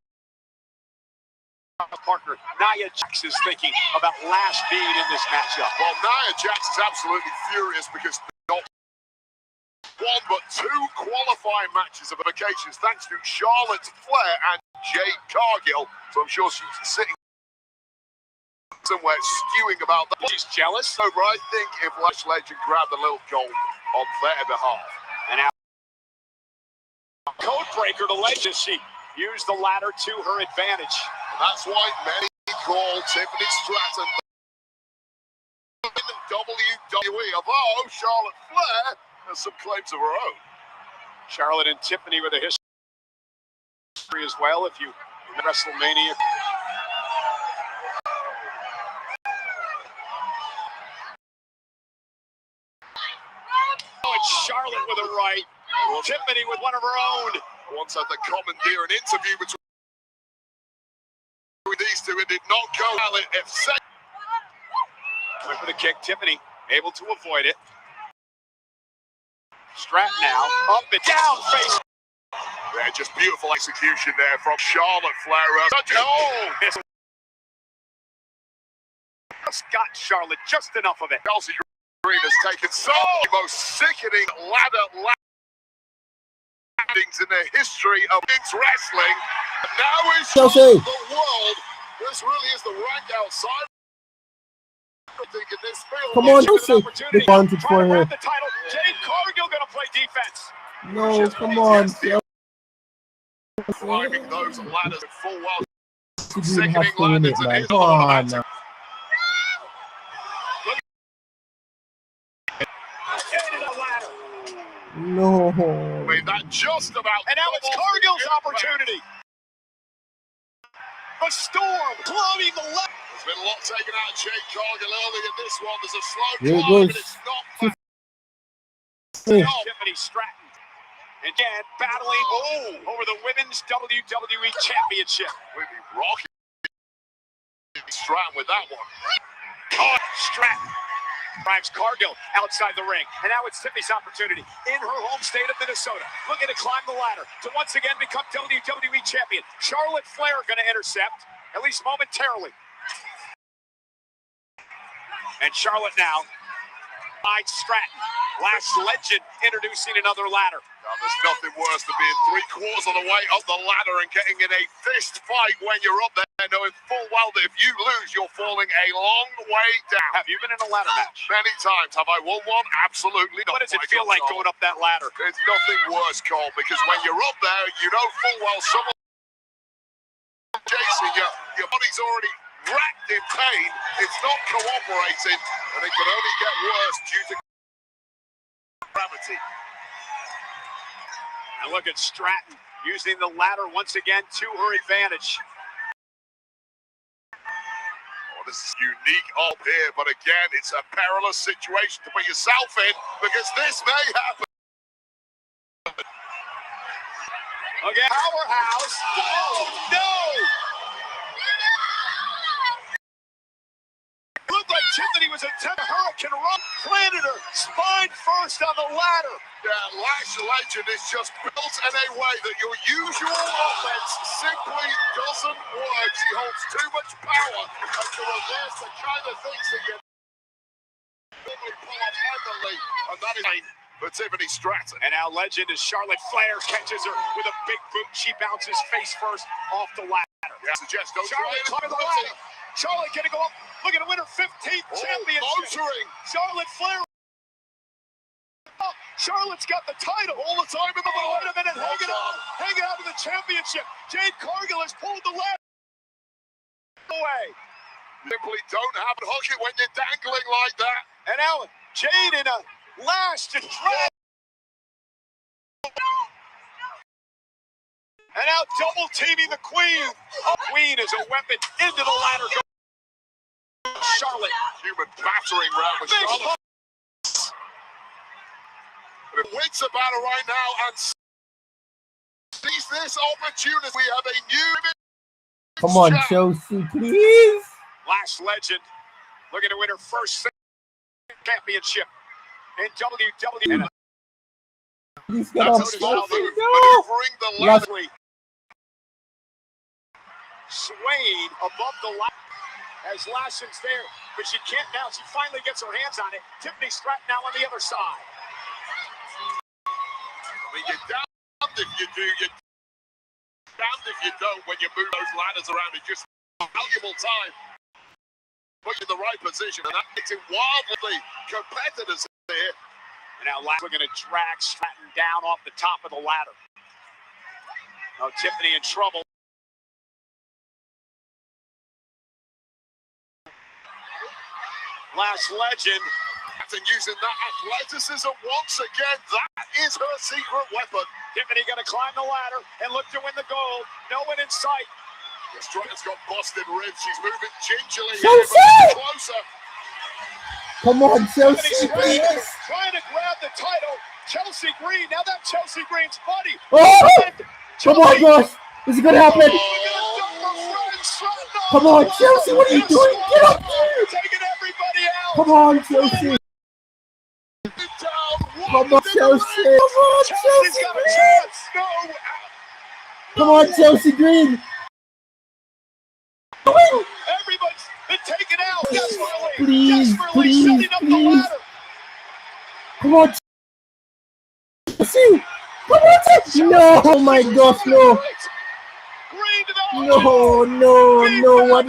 Partner Nia Jax is thinking about Lash being in this matchup. Well, Nia Jax is absolutely furious because not 1 but 2 qualifying matches of occasions thanks to Charlotte Flair and Jade Cargill. So I'm sure she's sitting somewhere stewing about that. She's jealous. So, but I think if Lash Legend grabbed a little gold on their behalf. And now code breaker to Legend. She used the ladder to her advantage. And that's why many call Tiffany Stratton WWE. Although Charlotte Flair has some claims of her own. Charlotte and Tiffany with a history as well, if you WrestleMania. Oh, it's Charlotte with a right. Tiffany with one of her own. Once had the commandeer an interview between these two. It did not go well. Went for the kick. Tiffany able to avoid it. Stratton now, up and down, face. Yeah, just beautiful execution there from Charlotte Flair. Just got Charlotte just enough of it. Chelsea Green has taken some of the most sickening ladder landings in the history of men's wrestling. And now is Chelsea. The world. This really is the rank outside. Come on, Chelsea. The advantage for her. The title. Jade Cargill gonna play defense. No, come on. Climbing those ladders in full well. She didn't have to win it, man. Come on. No. I mean, that just about. And now it's Cargill's opportunity. The storm climbing the left. There's been a lot taken out of Jade Cargill early in this one. There's a slow There it climb, goes. and it's not back. Tiffany Stratton. Again, battling over the Women's WWE Championship. We've been rocking Stratton with that one. Oh, Stratton Drives Cargill outside the ring. And now it's Tiffany's opportunity in her home state of Minnesota. Looking to climb the ladder to once again become WWE champion. Charlotte Flair going to intercept, at least momentarily. And Charlotte now by Stratton. Lash legend introducing another ladder. Now, there's nothing worse than being 3/4 of the way up the ladder and getting in a fist fight when you're up there, knowing full well that if you lose, you're falling a long way down. Have you been in a ladder match? Many times. Have I won one? Absolutely not. What does it feel like going up that ladder? There's nothing worse, Cole, because when you're up there, you know full well someone chasing you. Your body's already racked in pain. It's not cooperating, and it can only get worse due to gravity. And look at Stratton using the ladder once again to her advantage. Oh, this is unique up here, but again, it's a perilous situation to put yourself in because this may happen. Again, powerhouse. Oh, no! Looked like Tiffany was attempting a hurricane run, planted her spine first on the ladder. Yeah, Lash legend is just built in a way that your usual offense simply doesn't work. She holds too much power and to reverse the kind of things that you normally pull off handily, and that is for Tiffany Stratton. And now legend is Charlotte Flair catches her with a big boot. She bounces face first off the ladder. Yeah, suggest don't Charlotte climbing the ladder. Charlotte gonna go up, looking to win her 15th championship. Motoring. Charlotte Flair. Oh, Charlotte's got the title All the time in the Oh, world. wait a minute, hanging on to the championship. Jade Cargill has pulled the ladder away. Simply don't have it. Hook it when you're dangling like that. And now Jade in a Lash to drag. And now double teaming the Queen. Oh, Queen is a weapon into the ladder. Charlotte. Human battering round with Charlotte. But it wins the battle right now and sees this opportunity. We have a new. Come on, Chelsea, please. Lash legend looking to win her first championship in WWE. He's got off maneuvering the ladder. Swaying above the ladder as Lashen's there, but she can't now. She finally gets her hands on it. Tiffany Stratton now on the other side. I mean, you're damned if you do, you're damned if you don't when you move those ladders around. It's just valuable time. Put you in the right position, and that makes it wildly competitors here. And now Lash going to drag Stratton down off the top of the ladder. Oh, Tiffany in trouble. Lash legend. And using that athleticism once again, that is her secret weapon. Tiffany going to climb the ladder and look to win the gold. No one in sight. Stratton's got busted ribs. She's moving gingerly Chelsea! closer. Come on, Chelsea, please. Trying to grab the title. Chelsea Green. Now that Chelsea Green's buddy. Oh! Come on, gosh. Is it going to happen? Come on, Chelsea. What are you doing? Get up here. Taking everybody out. Come on, Chelsea. Come on, Chelsea. Come on, Chelsea's got a chance. No. Come on, Chelsea Green. Everybody's been taken out. Desperately. Please, please, setting up the please. ladder. Come on, Chelsea. Come on, Chelsea. No, oh my gosh, no. No, no, no. What?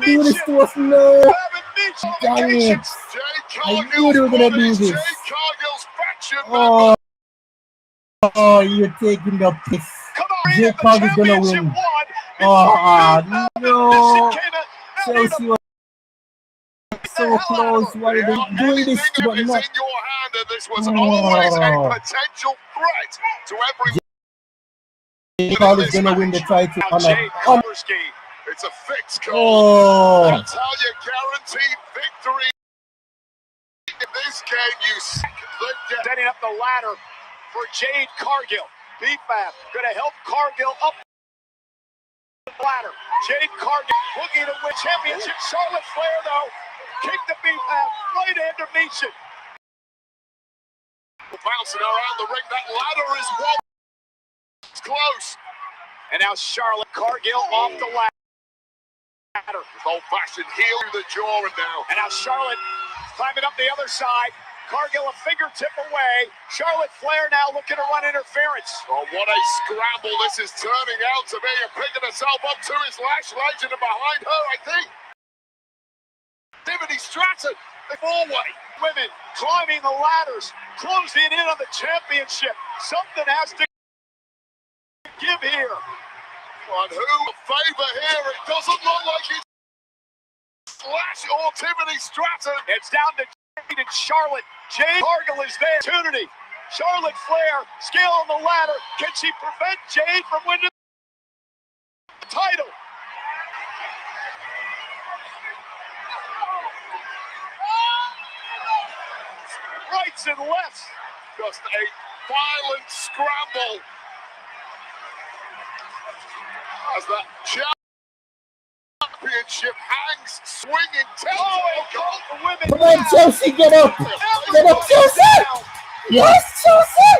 Do this to us, no. Dang it. I knew they were going to do this. Oh, oh, you're taking the piss. Jade Cargill's going to win. Oh, no. Chelsea was so close. Why are they doing this? But not. In your hand, and this was always a potential threat to every. Jade Cargill's going to win the title. It's a fixed call. Oh. That's how you guarantee victory. In this game, you setting up the ladder for Jade Cargill. BFAB going to help Cargill up the ladder. Jade Cargill looking to win championship. Charlotte Flair, though, Kick the beat out. Right hand to Misha. Bouncing around the ring. That ladder is one. It's close. And now Charlotte Cargill off the ladder. Old-fashioned heel to the jaw now. And now Charlotte climbing up the other side. Cargill a fingertip away. Charlotte Flair now looking to run interference. Oh, what a scramble this is turning out to be. And picking herself up to his Lash legend, and behind her, I think, Tiffany Stratton, the four-way. Women climbing the ladders, closing in on the championship. Something has to give here. On who a favor here? It doesn't look like it's Lash or Tiffany Stratton. It's down to Jade and Charlotte. Jade Cargill is there. Opportunity. Charlotte Flair scale on the ladder. Can she prevent Jade from winning the title? Rights and lefts. Just a violent scramble as that championship hangs, swinging. Women. Come on, Chelsea, get up! Get up, Chelsea! Yes, Chelsea!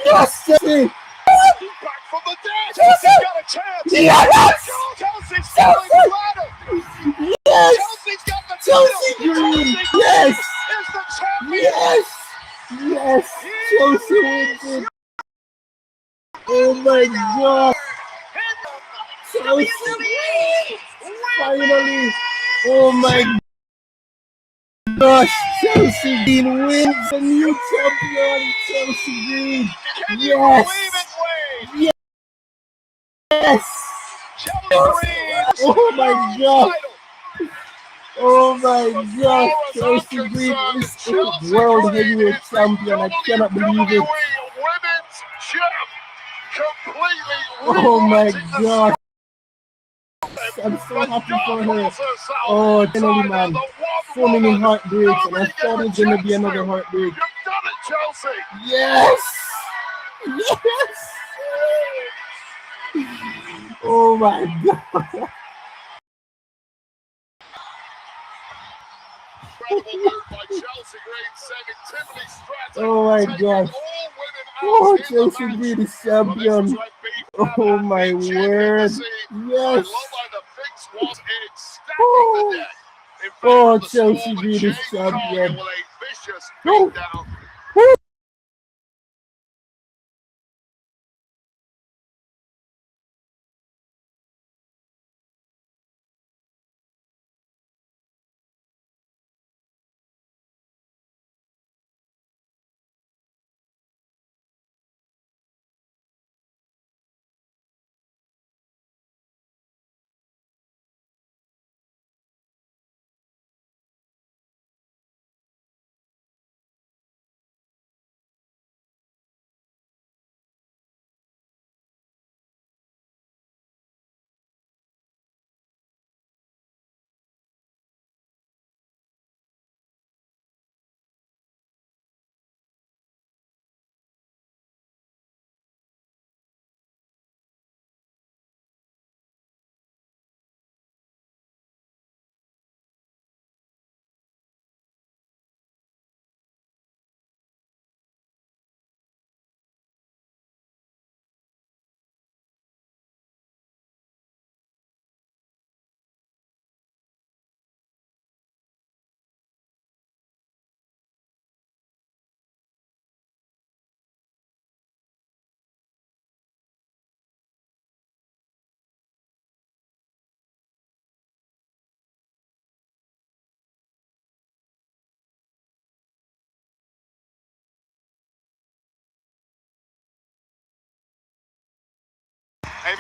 Yes, Chelsea! Back from the dead. Chelsea! Got a chance. Yes! Chelsea's stealing the ladder. Yes! Chelsea's got the Chelsea Green! Yes! is the champion. Yes! Yes! Chelsea wins it! Oh my God! Chelsea! Finally! Oh my gosh! Chelsea Green wins the new champion! Chelsea Green! Yes! Yes! Oh my God! Oh my God! Chelsea Green is the world heavyweight champion! I cannot believe it! Women's champ completely. Oh my God! I'm so happy for her. Oh, finally, man. So many heartbreaks, and I thought it was going to be another heartbreak. You've done it, Chelsea. Yes! Yes! Oh my God! Incredible move by Chelsea Green, sending Tiffany Stratton. Oh my gosh! Oh, Chelsea Green is champion! Oh my word! Yes! Oh, Chelsea Green is champion! Oh.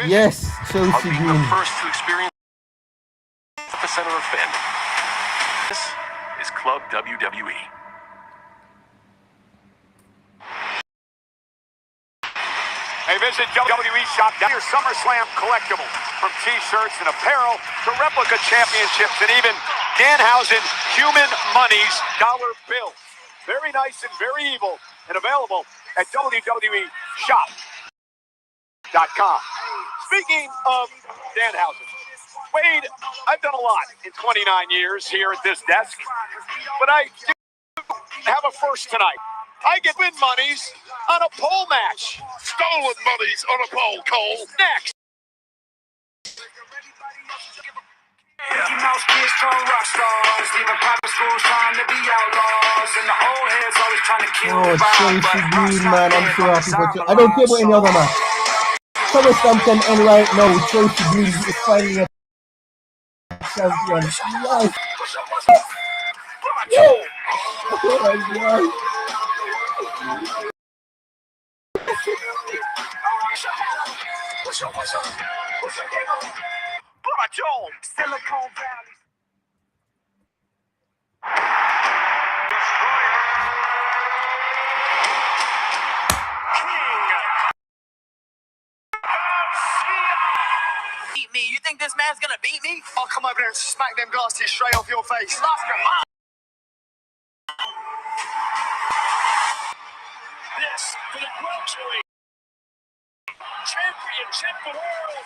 Yes, Chelsea being Green. the first to experience at the center of fandom. This is Club WWE. Hey, visit WWE Shop. Down your SummerSlam collectibles, from T-shirts and apparel to replica championships and even Danhausen human monies dollar bills. Very nice and very evil, and available at WWE Shop.com. Speaking of Danhausen, Wade, I've done a lot in 29 years here at this desk, but I do have a first tonight. I get win monies on a pole match. Stolen monies on a pole, Cole. Next. Mickey Mouse kids turn rock stars, leaving private schools trying to be outlaws, and the old heads always trying to kill the vibe. Chelsea Green, man, I'm so happy for Chelsea. I don't care about any other match. SummerSlam can end right now. Chelsea Green is finally a champion. Yes. Oh my God. Silicon Valley. Beat me. You think this man's gonna beat me? I'll come over there and smack them glasses straight off your face. Lost your mind. This for the Welterweight Championship of the world.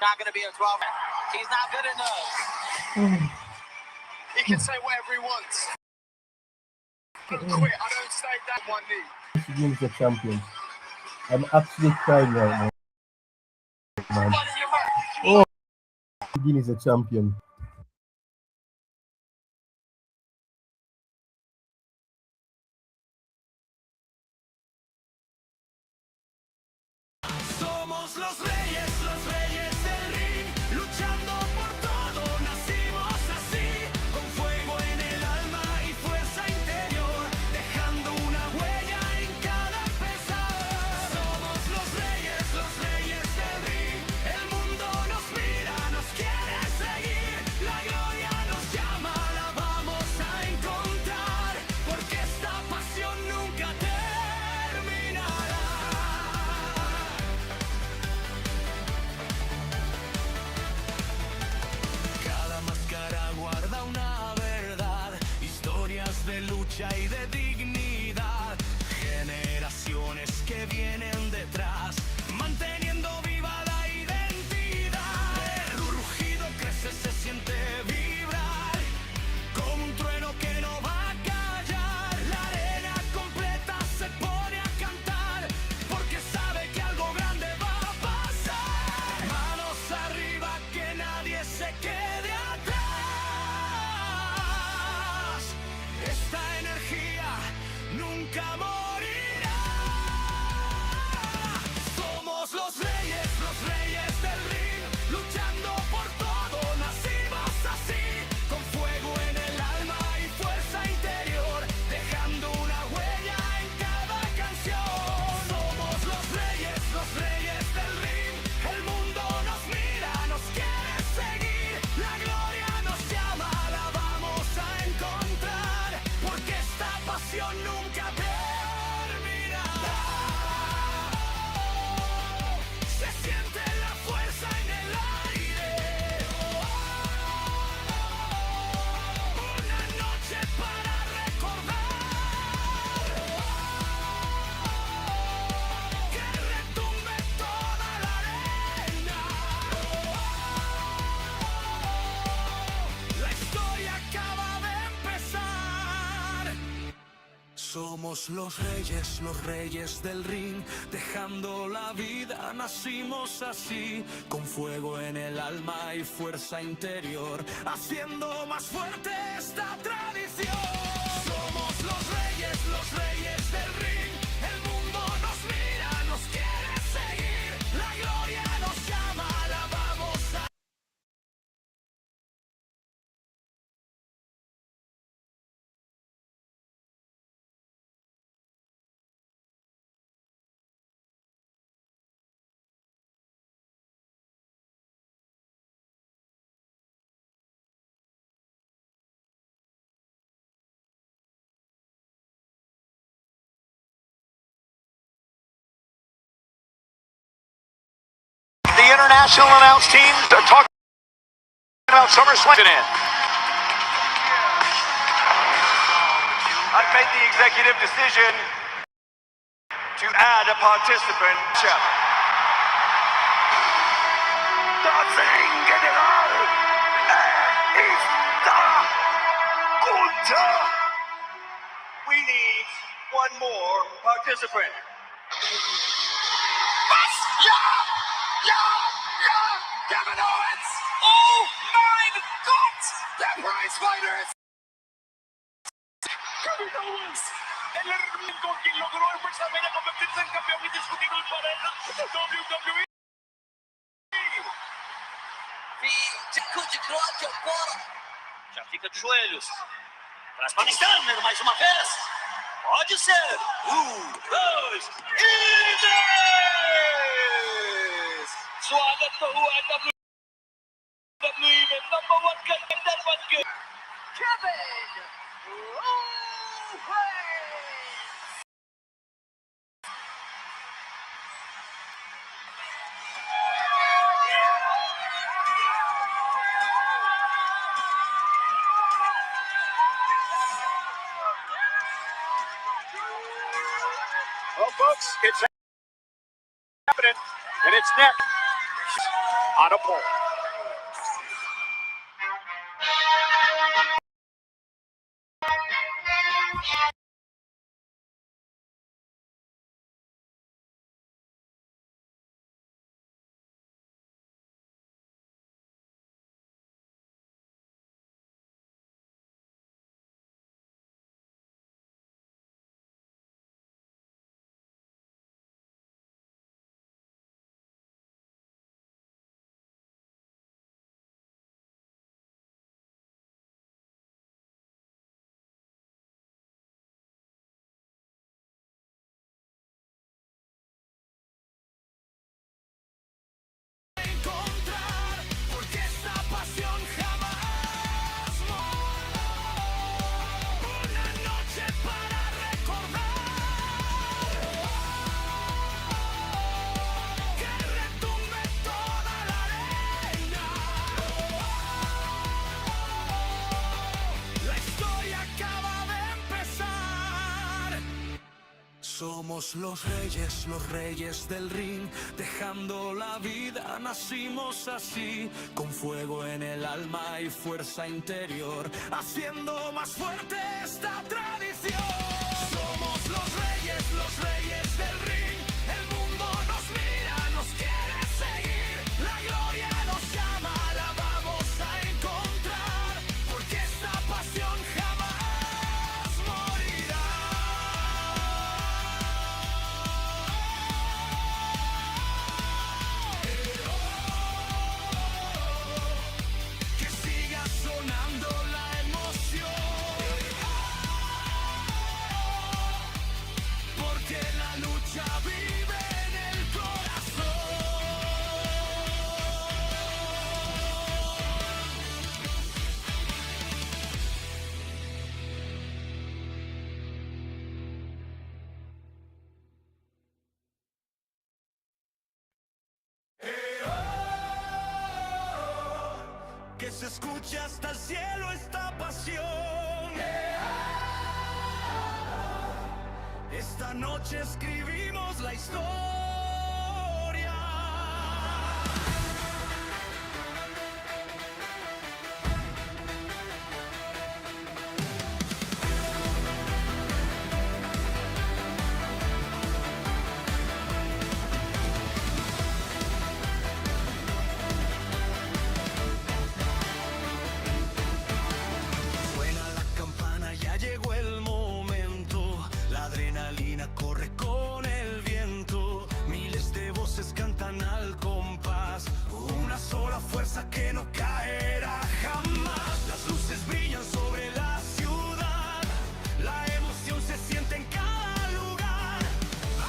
Not gonna be a 12 man. He's not good enough. He can say whatever he wants. Quit. I don't stay that one knee. Chelsea Green is a champion. I'm actually crying right now. Man. Oh, Chelsea Green is a champion. Somos los reyes del ring, luchando por todo, nacimos así, con fuego en el alma y fuerza interior, dejando una huella en cada pesar. Somos los reyes del ring, el mundo nos mira, nos quiere seguir, la gloria nos llama, la vamos a encontrar, porque esta pasión nunca terminará. Cada máscara guarda una verdad, historias de lucha y de dignidad, generaciones que vienen detrás, manteniendo viva la identidad. El rugido crece, se siente vibrar, como un trueno que no va a callar. La arena completa se pone a cantar, porque sabe que algo grande va a pasar. Manos arriba, que nadie se quede atrás. Esta energía nunca morirá. Somos los reyes del ring, luchando por todo, nacimos así, con fuego en el alma y fuerza interior, dejando una huella en cada canción. Somos los reyes del ring, el mundo nos mira, nos quiere seguir, la gloria nos llama, la vamos a encontrar, porque esta pasión nunca terminará. Se siente la fuerza en el aire. Una noche para recordar. Que retumbe toda la arena. La historia acaba de empezar. Somos los reyes del ring, dejando la vida, nacimos así, con fuego en el alma y fuerza interior, haciendo más fuerte esta tradición. Somos los reyes del ring, el mundo nos mira, nos quiere seguir, la gloria nos llama, la vamos a... The international announce team, they're talking about SummerSlam in. I've made the executive decision to add a participant. The Nothing general. Está junta. We need one more participant. Kevin Owens. Oh my God. The prize fighters. Kevin Owens. El hermano con quien logró el WrestleMania convertirse en campeón indiscutible para el WWE. Já fica de joelhos. Traz para Stunner mais uma vez. Pode ser. 2 e 3. Swagger to WWE number one contender but good. Kevin Owens. Well, folks, it's happening, and it's next on a pole. Porque esta pasión jamás una noche para recordar que retumbe toda la arena. La historia acaba de empezar. Somos los reyes del ring, dejando la vida, nacimos así, con fuego en el alma y fuerza interior, haciendo más fuerte esta tradición. Somos los reyes del ring, el mundo nos mira, nos quiere seguir, la gloria nos llama, la vamos a encontrar, porque esta pasión jamás morirá. Que siga sonando la emoción, porque la lucha vive en el corazón. Que se escuche hasta el cielo esta pasión. Esta noche escribimos la historia. Suena la campana, ya llegó el momento. La adrenalina corre con el viento. Miles de voces cantan al compás. Una sola fuerza que no caerá jamás. Las luces brillan sobre la ciudad. La emoción se siente en cada lugar.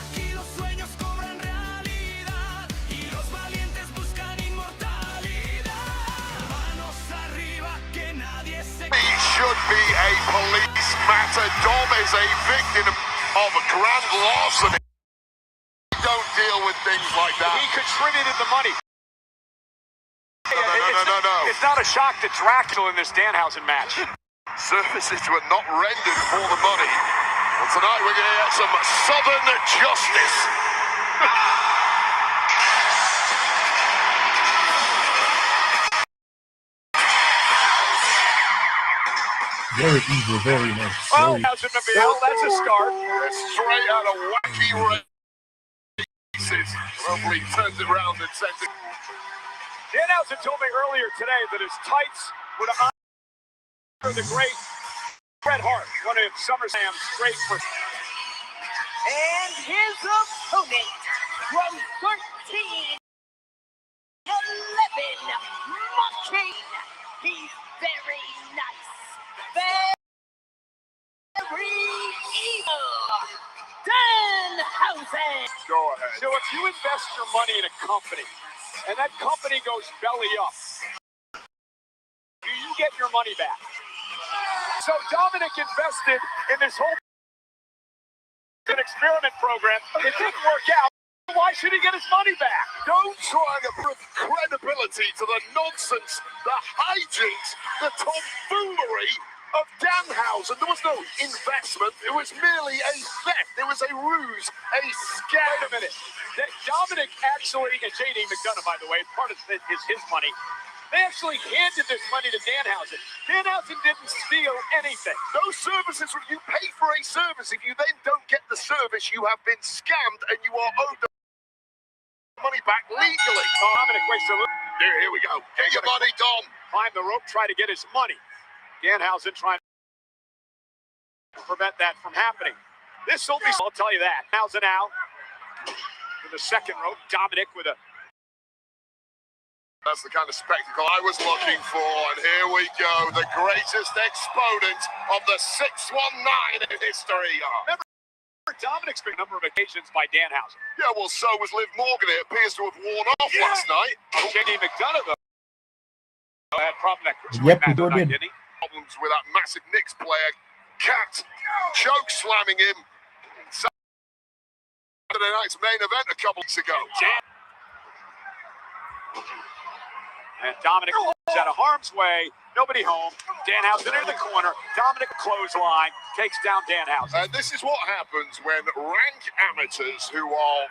Aquí los sueños cobran realidad y los valientes buscan inmortalidad. Manos arriba, que nadie se He should be a police matter. Dom is a victim of a grand larceny. Don't deal with things like that. He contributed the money. No. It's not a shock to Dracula in this Danhausen match. Services were not rendered for the money. Well, tonight we're going to get some Southern justice. Very evil, very nice. Well, Very... that's a start. Straight out of wacky races. Lovely turns it around and sends it. Danhausen told me earlier today that his tights would honor the great Bret Hart, one of SummerSlam's great. And his opponent from 13-11, Monkey. He's very nice, very evil. Danhausen. Go ahead. So if you invest your money in a company, and that company goes belly up, do you get your money back? So Dominik invested in this whole experiment program. It didn't work out. Why should he get his money back? Don't try to bring credibility to the nonsense, the hijinks, the tomfoolery of Danhausen. There was no investment. It was merely a theft. It was a ruse, a scam. Wait a minute. Dominik actually, and Jade McDonough, by the way, part of it is his money. They actually handed this money to Danhausen. Danhausen didn't steal anything. Those services, you pay for a service. If you then don't get the service, you have been scammed and you are owed the money back legally. Oh, Dominik wastes a little. Here we go. Get your money, Dom. Climb the rope, try to get his money. Danhausen trying to prevent that from happening. This will be, I'll tell you that. Danhausen out to the second rope. Dominik with a... That's the kind of spectacle I was looking for, and here we go, the greatest exponent of the 619 in history. Remember, Dominik's been a number of occasions by Danhausen. Yeah, well, so was Liv Morgan. It appears to have worn off last night. Jade McDonough, though, had problems that Yep, he night, did. didn't he? Problems with that massive Knicks player. Cat choke slamming him. Saturday night's main event a couple weeks ago. And Dominik is out of harm's way. Nobody home. Danhausen in the corner. Dominik clothesline takes down Danhausen. And this is what happens when rank amateurs who are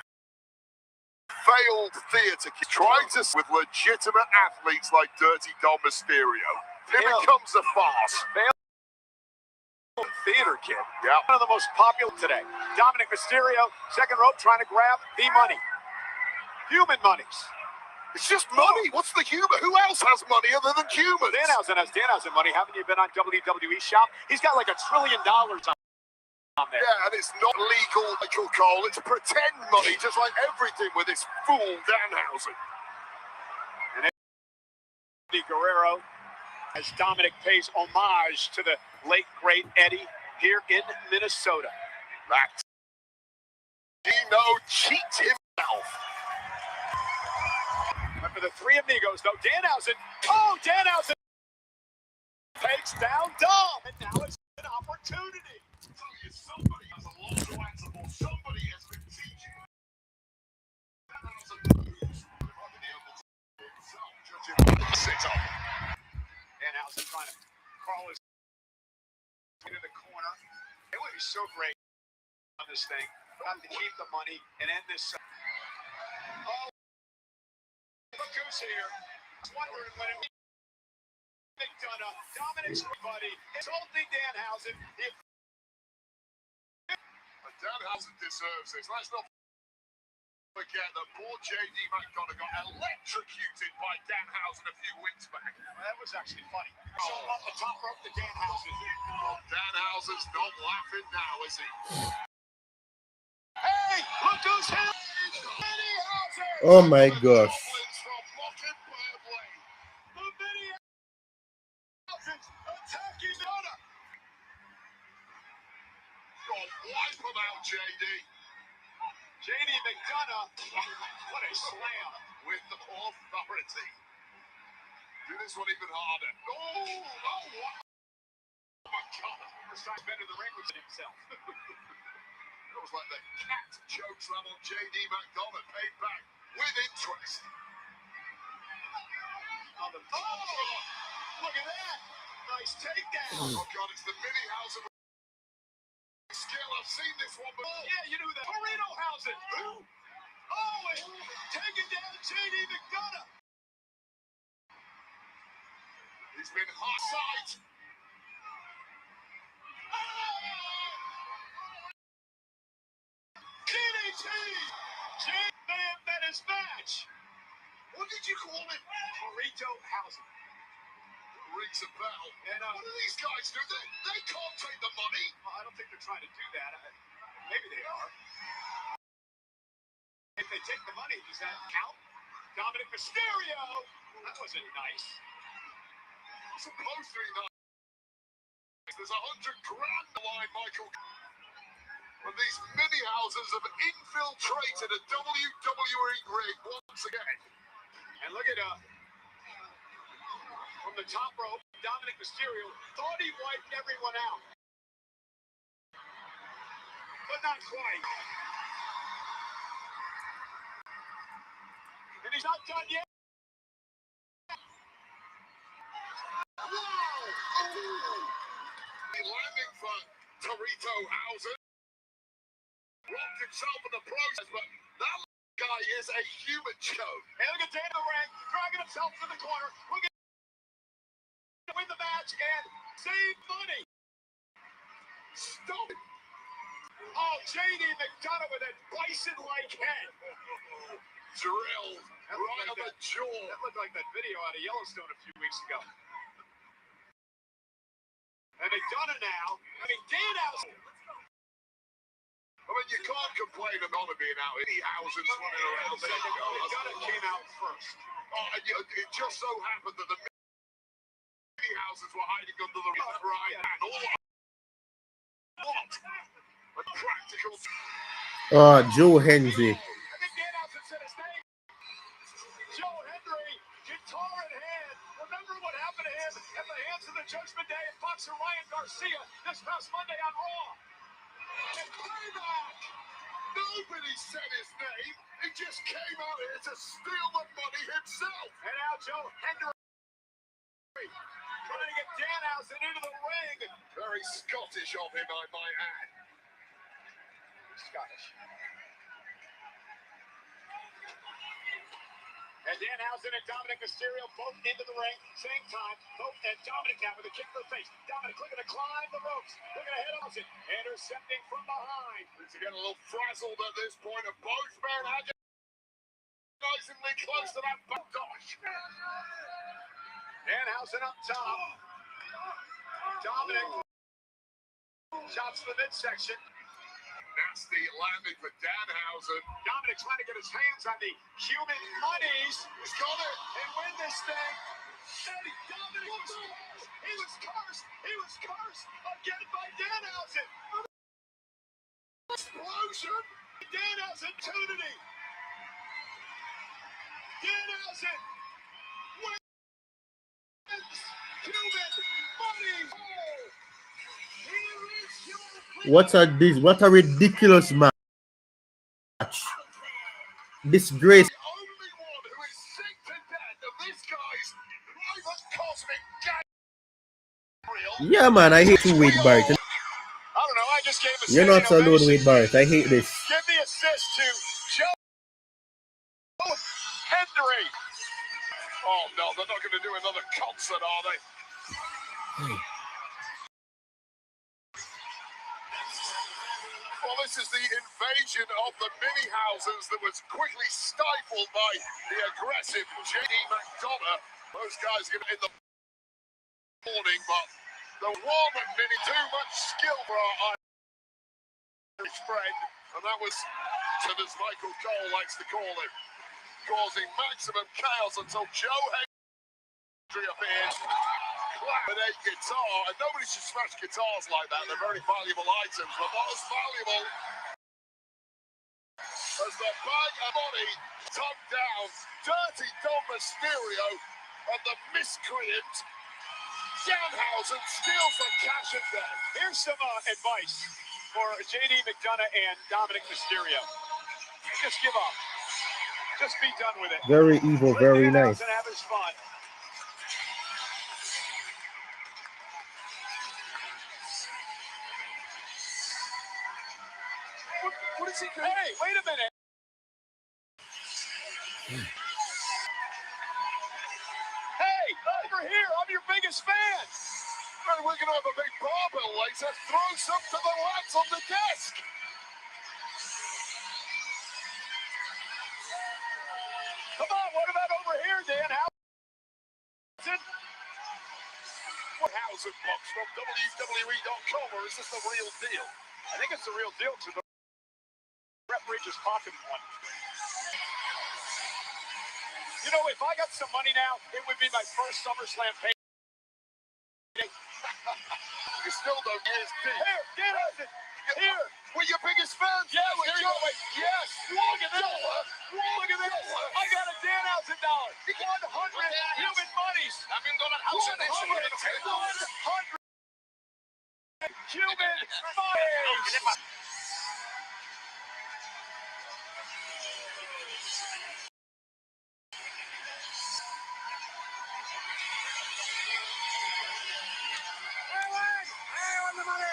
failed theatre kids try to with legitimate athletes like Dirty Dom Mysterio. It becomes a farce. Failed theater kid. Yeah. One of the most popular today. Dominik Mysterio, second rope, trying to grab the money. Human monies. It's just money. What's the humor? Who else has money other than humans? Danhausen has Danhausen money. Haven't you been on WWE Shop? He's got like $1 trillion on there. Yeah, and it's not legal, Michael Cole. It's pretend money, just like everything with this fool Danhausen. And Eddie Guerrero, as Dominik pays homage to the late, great Eddie here in Minnesota. That Dino cheats himself. And for the three amigos, though, Danhausen, Danhausen takes down Dom, and now it's an opportunity. Somebody has a lot to answer for. Somebody has been teaching. Danhausen trying to crawl his into the corner. It would be so great on this thing. Have to keep the money and end this. Look who's here. Wondering when it McDonough, Dominik's buddy, insulting Danhausen. Danhausen deserves this. Let's not forget that poor J.D. McDonough got electrocuted by Danhausen a few weeks back. Well, that was actually funny. So off the top rope to Danhausen. Danhausen's not laughing now, is he? Hey, look who's here. Oh my gosh. Attacking Donna. Wipe him out, J.D. J.D. McDonough. What a slam. With the authority. Do this one even harder. Oh my God. First time been to the ring with himself. It was like the cat chokeslam on J.D. McDonough, paid back with interest. Look at that. Nice takedown. Oh God, it's the mini house of skill. I've seen this one before. Yeah, you knew that. Burrito Hausen. And taking down J.D. McDonough. He's been hot sight. What did you call it? Burrito housing. Rings a bell. And, what do these guys do? They can't take the money. Well, I don't think they're trying to do that. Maybe they are. If they take the money, does that count? Dominik Mysterio! That wasn't nice. Supposed to be nice. There's $100,000 on the line, Michael. When these mini houses have infiltrated a WWE ring once again. And look at from the top rope, Dominik Mysterio thought he wiped everyone out. But not quite. And he's not done yet. Wow! Landing for Danhausen. Rocked himself in the process, but that guy is a human choke. And look at Dan in the ring, dragging himself to the corner. Look at win the match and save money. Stop it. Oh, Jade McDonough with that bison-like head. Drilled right on the jaw. That looked like that video out of Yellowstone a few weeks ago. And McDonough now, Danhausen. You can't complain about it being out in the houses running around. McDonough came out first. Oh, and it just so happened that the mini houses were hiding under the right hand. What? A practical. Joe Hendry. I think Danhausen said his name. Joe Hendry, guitar in hand. Remember what happened to him at the hands of the Judgment Day and boxer Ryan Garcia this past Monday on Raw. And payback! Nobody said his name. He just came out here to steal the money himself. And now Joe Hendry trying to get Danhausen into the ring. Very Scottish of him, I might add. Scottish. And Danhausen and Dominik Mysterio both into the ring, same time. Both and Dominik now with a kick to the face. Dominik looking to climb the ropes, looking to hit Austin, intercepting from behind. He's getting a little frazzled at this point, and both men agonizingly close to that back dash. Danhausen up top. Dominik chops to the midsection. Nasty landing for Danhausen. Dominik trying to get his hands on the human monies. He's got it. And win this thing. And Dominik was cursed. He was cursed. He was cursed again by Danhausen. Explosion. Danhausen opportunity. Danhausen wins human monies. What a ridiculous match. Disgrace. The only one who is sick to death of this guy's private cosmic gang. Yeah, man, I hate you, Wade Barrett. I don't know, I just gave a You're not standing alone, ovation. Wade Barrett. I hate this. Give the assist to Joe Hendry. Oh no, they're not going to do another concert, are they? Well, this is the invasion of the mini houses that was quickly stifled by the aggressive J.D. McDonough. Those guys get in the morning, but the one mini, too much skill for our Irish friend, and that was, as Michael Cole likes to call it, causing maximum chaos until Joe Hendry appeared. With a guitar, and nobody should smash guitars like that. They're very valuable items, but not as valuable as the bag of money tugged down. Dirty Dom Mysterio and the miscreant Danhausen steals the cash and death. Here's some advice for J.D. McDonough and Dominik Mysterio. Just give up. Just be done with it. Very evil, very nice. And have his fun. What is he doing? Hey, wait a minute. Hey, over here. I'm your biggest fan. And we're going to have a big barbell later. Throw some to the lads on the desk. Come on, what about over bucks from WWE.com, or is this the real deal? I think it's the real deal to the referee just pocketed one. You know, if I got some money now, it would be my first SummerSlam pay. You still don't get deep. Here, get it! Here! We're your biggest fans. Yeah, we're your way. Yes! Look at this! Look at this! I got a Danhausen dollar. 100 human monies. I'm in Danhausen. 100 human monies. I want the money.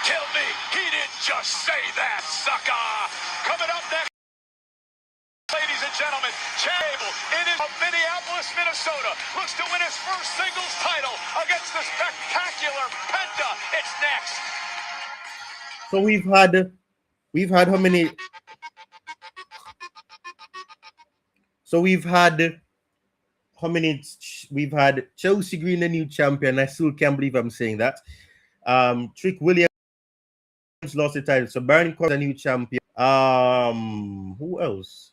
Kill me. He didn't just say that, sucker. Coming up next, ladies and gentlemen, Gable in Minneapolis, Minnesota, looks to win his first singles title against the spectacular Penta. It's next. So we've had how many? So we've had how many? We've had Chelsea Green, the new champion. I still can't believe I'm saying that. Trick Williams lost the title. So Baron Corbin, a new champion. Who else?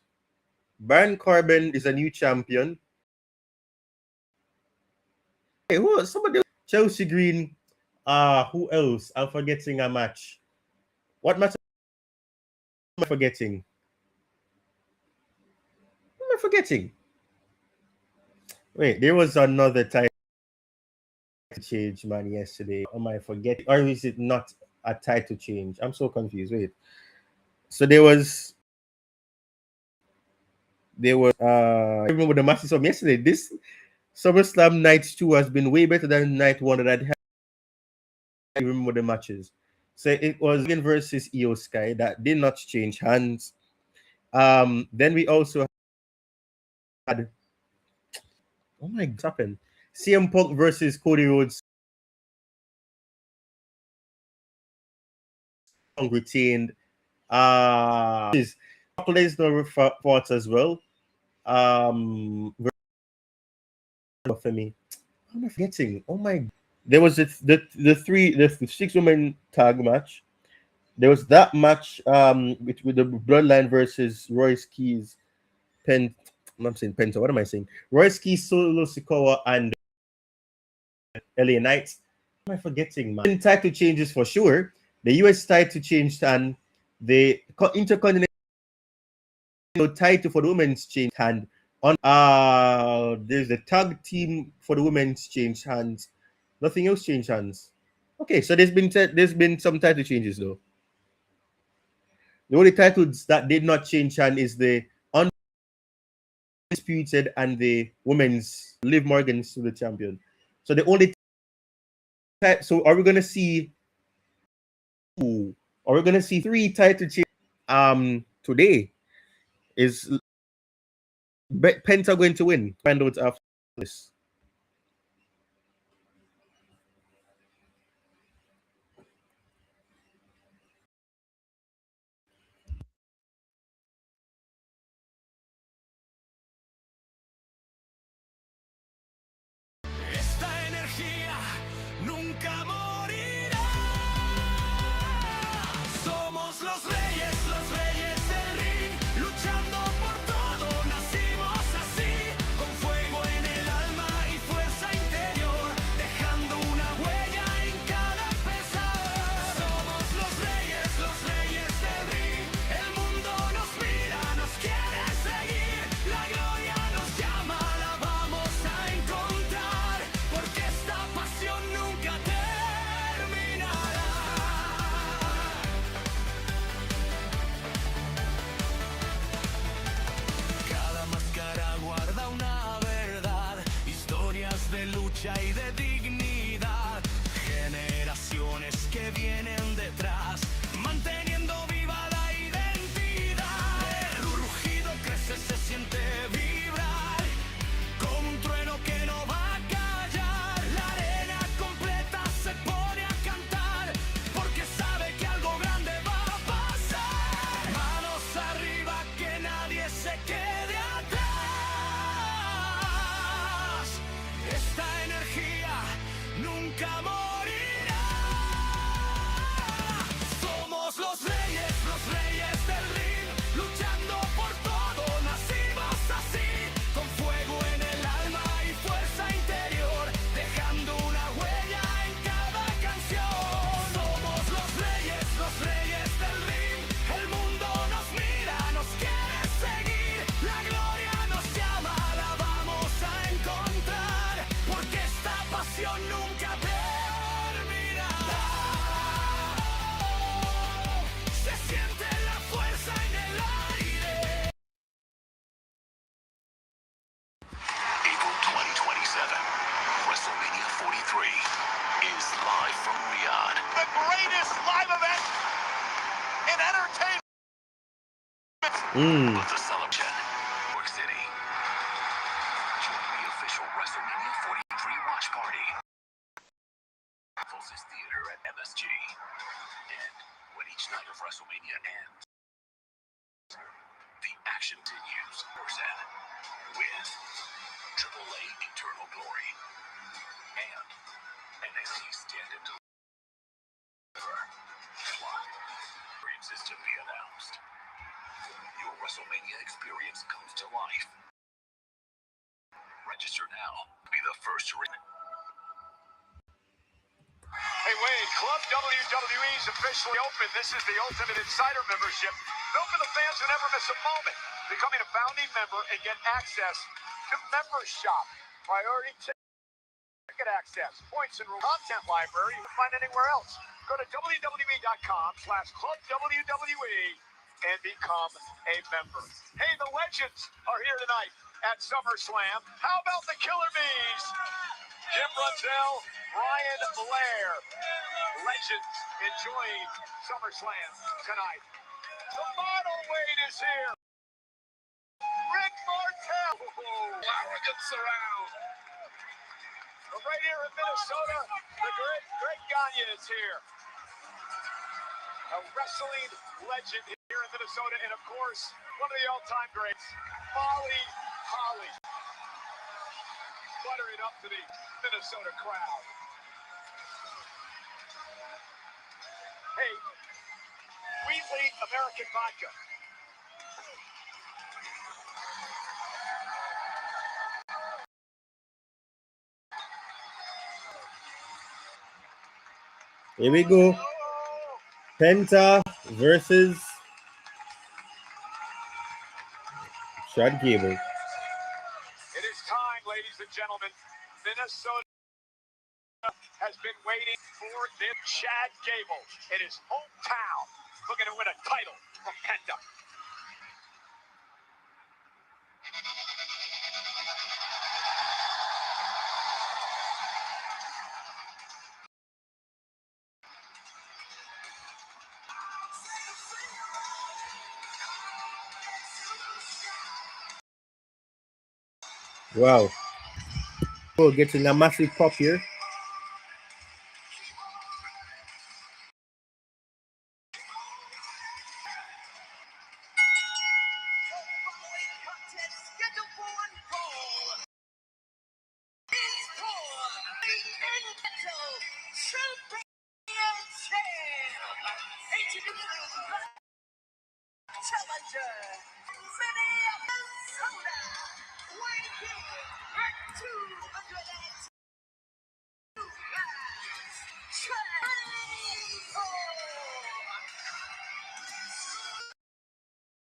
Baron Corbin is a new champion. Hey, who else? Somebody else. Chelsea Green. Who else? I'm forgetting a match. What match am I forgetting? What am I forgetting? Wait, there was another title change, man, yesterday. Am I forgetting? Or is it not a title change? I'm so confused. Wait. So there was I remember the matches from yesterday. This SummerSlam Night 2 has been way better than Night 1 that I'd had. I remember the matches. So it was Hogan versus Io Sky that did not change hands. Then we also had, oh my God, happened. CM Punk versus Cody Rhodes. Retained. Is Lesnar fought as well. For me, how am I forgetting? Oh my! There was the 6-woman tag match. There was that match with the Bloodline versus Royce Keys, I'm saying Penta. What am I saying? Royce Keys, Solo Sikoa, and LA Knight. What am I forgetting, man? Title changes for sure. The US title changed and the Intercontinental title for the women's changed hand. On there's the tag team for the women's changed hands. Nothing else changed hands. Okay, so there's been some title changes though. The only titles that did not change hand is the Undisputed and the women's. Liv Morgan's still the champion. So the only so are we gonna see? Are we gonna see 3 title changes today? Is Penta going to win? Find out after this. Esta energía nunca morirá. Somos los reyes del ring, luchando por todo, nacimos así, con fuego en el alma y fuerza interior, dejando una huella en cada pesar. Somos los reyes del ring, el mundo nos mira, nos quiere seguir, la gloria nos llama, la vamos a encontrar, porque esta pasión nunca terminará. Cada máscara guarda una verdad, historias de lucha y de dignidad, generaciones que vienen detrás, manteniendo viva la identidad. El rugido crece, se siente vibrar, como un trueno que no va a callar. La arena completa se pone a cantar, porque sabe que algo grande va a pasar. Manos arriba, que nadie se quede atrás. Esta energía nunca morirá. Somos los reyes del ring, luchando por todo, nacimos así, con fuego en el alma y fuerza interior, dejando una huella en cada canción. Somos los reyes del ring, el mundo nos mira, nos quiere seguir, la gloria nos llama, la vamos a encontrar, porque esta pasión nunca terminará. Se siente la fuerza en el aire. April 2027, WrestleMania 43 is live from Riyadh. The greatest live event in entertainment. But the celebration, New York City. Join the official WrestleMania 43 watch party. Closest theater at MSG. And when each night of WrestleMania ends, the action continues. With AAA Internal Glory and NXT Stand and Deliver. Experience is to be announced. Your WrestleMania experience comes to life. Register now to be the first to ring. Hey, Wade, Club WWE is officially open. This is the Ultimate Insider membership. Built for the fans who never miss a moment. Becoming a founding member and get access to Member Shop, priority ticket access, points and content library you can find anywhere else. Go to WWE.com/ClubWWE and become a member. Hey, the legends are here tonight at SummerSlam. How about the Killer Bees? Jim Brunzell, Brian Flair. Legends enjoying SummerSlam tonight. The model Wade is here. Rick Martel. Arrogance around. From right here in Minnesota, the great Greg Gagne is here. A wrestling legend here in Minnesota, and of course, one of the all-time greats, Molly Holly. Buttering up to the Minnesota crowd. Hey, Wheatley American Vodka. Here we go. Penta versus Gable. It is time, ladies and gentlemen. Minnesota has been waiting for this Chad Gable in his hometown, looking to win a title from Penta. Wow. Oh, getting a massive pop here. Challenger, Minnesota, weighing in at 202 pounds,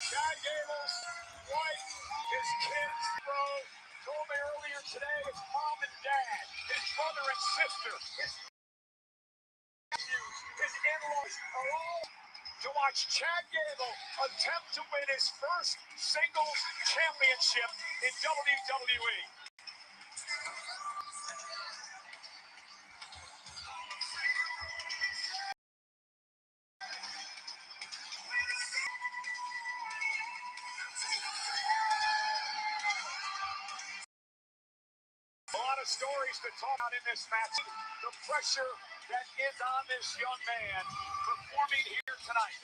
Chad Gable's wife, his kids, bro, told me earlier today his mom and dad, his brother and sister, his nephews, his in-laws are all to watch Chad Gable attempt to win his first singles championship in WWE. A lot of stories to talk about in this match. The pressure that is on this young man performing here tonight.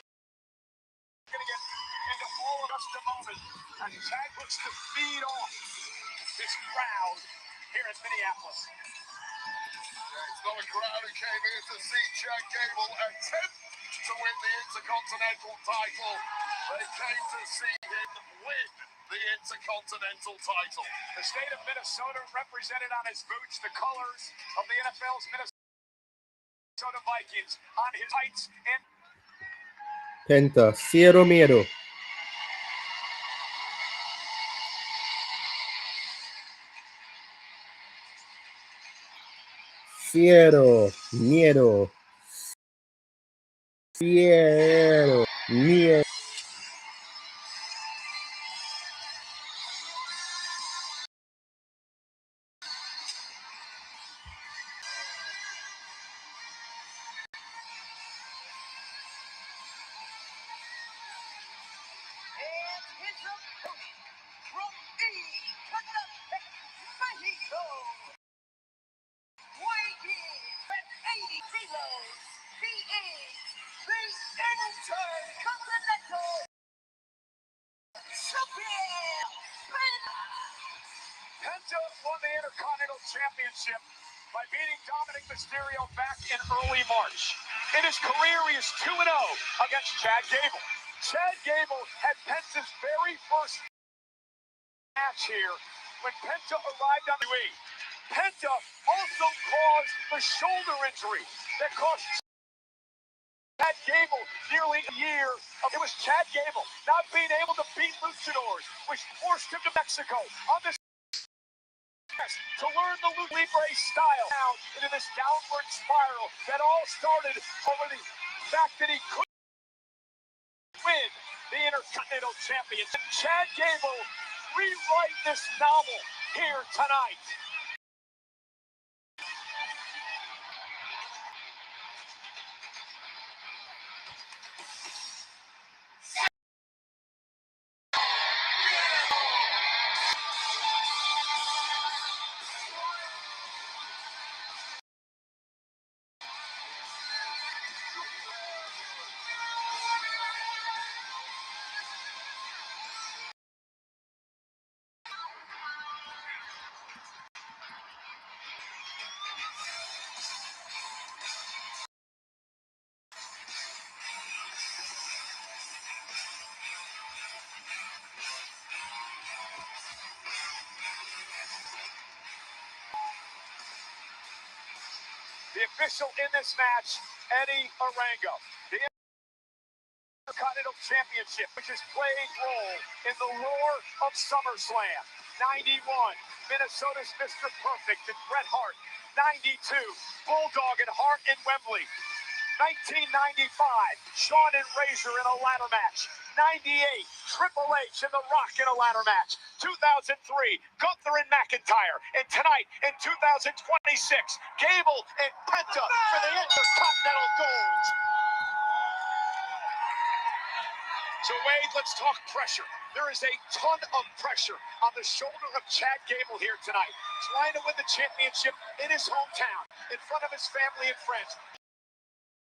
We're going to get into all of just a moment as Chad looks to feed off this crowd here in Minneapolis. It's not a crowd who came here to see Chad Gable attempt to win the Intercontinental title. They came to see him win the Intercontinental title. The state of Minnesota represented on his boots, the colors of the NFL's Minnesota Vikings on his tights and Penta, cero miedo. Cero miedo. Cero miedo. and his opponent from Mexico, weighing in at 80 kilos, he is the Intercontinental Champion, Penta won the Intercontinental Championship by beating Dominik Mysterio back in early March. In his career, he is 2-0 against Chad Gable. Chad Gable had Penta's very first match here when Penta arrived on the WWE. Penta also caused the shoulder injury that cost Chad Gable nearly a year. It was Chad Gable not being able to beat luchadors, which forced him to Mexico on this to learn the Lucha Libre style down into this downward spiral that all started over the fact that he couldn't win the Intercontinental Championship. Chad Gable rewrite this novel here tonight. The official in this match, Eddie Arango. The Intercontinental Championship, which has played a role in the lore of SummerSlam. 91, Minnesota's Mr. Perfect and Bret Hart. 92, Bulldog and Hart in Wembley. 1995, Shawn and Razor in a ladder match. 98, Triple H and The Rock in a ladder match. 2003, Gunther and McIntyre. And tonight, in 2026, Gable and Penta for the Intercontinental Gold. So Wade, let's talk pressure. There is a ton of pressure on the shoulder of Chad Gable here tonight, trying to win the championship in his hometown, in front of his family and friends.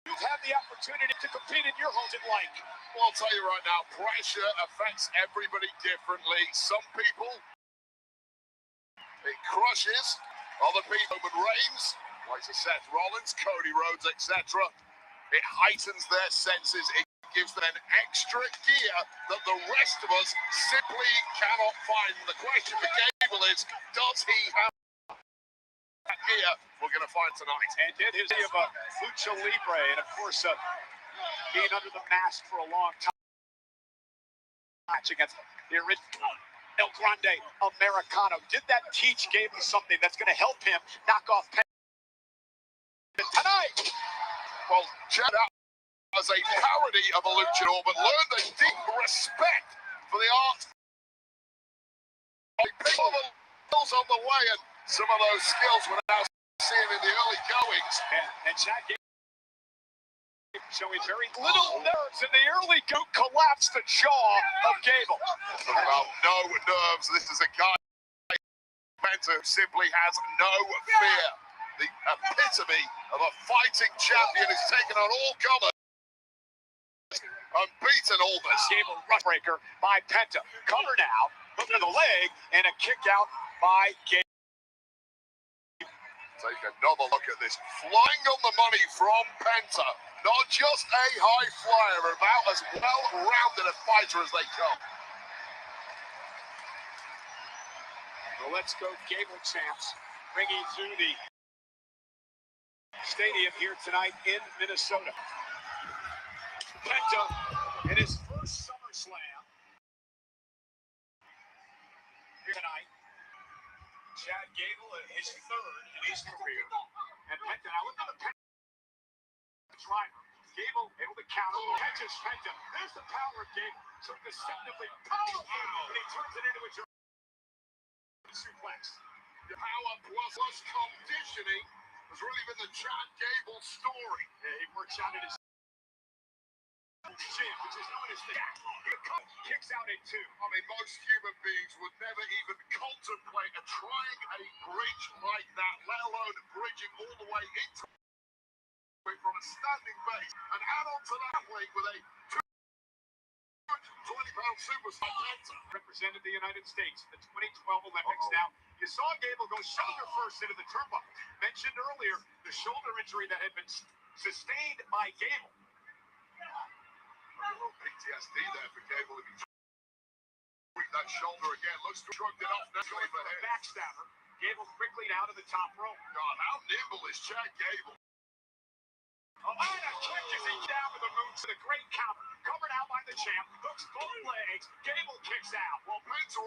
You've had the opportunity to compete in your home like. Well, I'll tell you right now, pressure affects everybody differently. Some people, it crushes. Other people, Roman Reigns, like Seth Rollins, Cody Rhodes, etc. It heightens their senses. It gives them an extra gear that the rest of us simply cannot find. The question for Gable is, does he have that gear we're going to find tonight? And did his of a lucha libre, and of course, being under the mask for a long time. Match against the original El Grande Americano. Did that teach Gable something that's going to help him knock off Penta tonight? Well, Chad as a parody of a luchador, but learned a deep respect for the art. He picked up the skills on the way, and some of those skills we're now seeing in the early goings. And Chad Gable showing very little nerves in the early go. Collapsed the jaw of Gable. Talking about no nerves. This is a guy who simply has no fear. The epitome of a fighting champion who's taken on all comers. Unbeaten almost. Gable rush breaker by Penta. Cover now. Hook to the leg and a kick out by Gable. Take another look at this. Flying on the money from Penta. Not just a high flyer, about as well-rounded a fighter as they come. The Let's Go Gable champs ringing through the stadium here tonight in Minnesota. Penta in his first SummerSlam here tonight. Chad Gable in his third in his career. And Penta, now look at the Penta driver. Gable able to counter. Catches Penta. There's the power of Gable. So deceptively powerful. And he turns it into a German suplex. The power plus conditioning has really been the Chad Gable story. Yeah, he works out in his gym, which is known as the kicks out at two. I mean, most human beings would never even contemplate trying a bridge like that, let alone bridging all the way into it from a standing base, and add on to that weight with a 220-pound superstar Penta. Represented the United States in the 2012 Olympics. Now, you saw Gable go shoulder first into the turnbuckle. Mentioned earlier the shoulder injury that had been sustained by Gable. A little PTSD there for Gable. If he tweaked that shoulder again, looks to shrugged it off naturally for him. Backstabber. Gable quickly down to the top rope. God, how nimble is Chad Gable? Oh, and a kick as he down with the moon to the great counter. Covered out by the champ. Hooks both legs. Gable kicks out. Well, Penta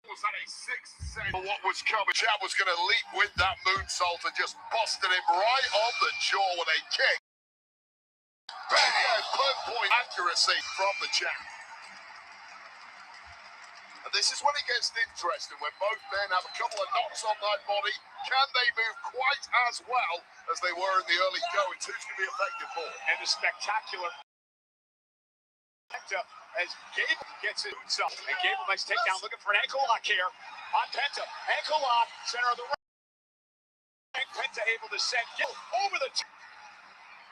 was at a sixth sense for what was coming. Chad was going to leap with that moonsault and just busted him right on the jaw with a kick. Point accuracy from the champ. And this is when it gets interesting, when both men have a couple of knocks on that body. Can they move quite as well as they were in the early goings? Who's going to be effective more? And a spectacular as Gable gets his boots up. And Gable makes takedown, looking for an ankle lock here on Penta. Ankle lock, center of the ring. Penta able to send Gable over the top.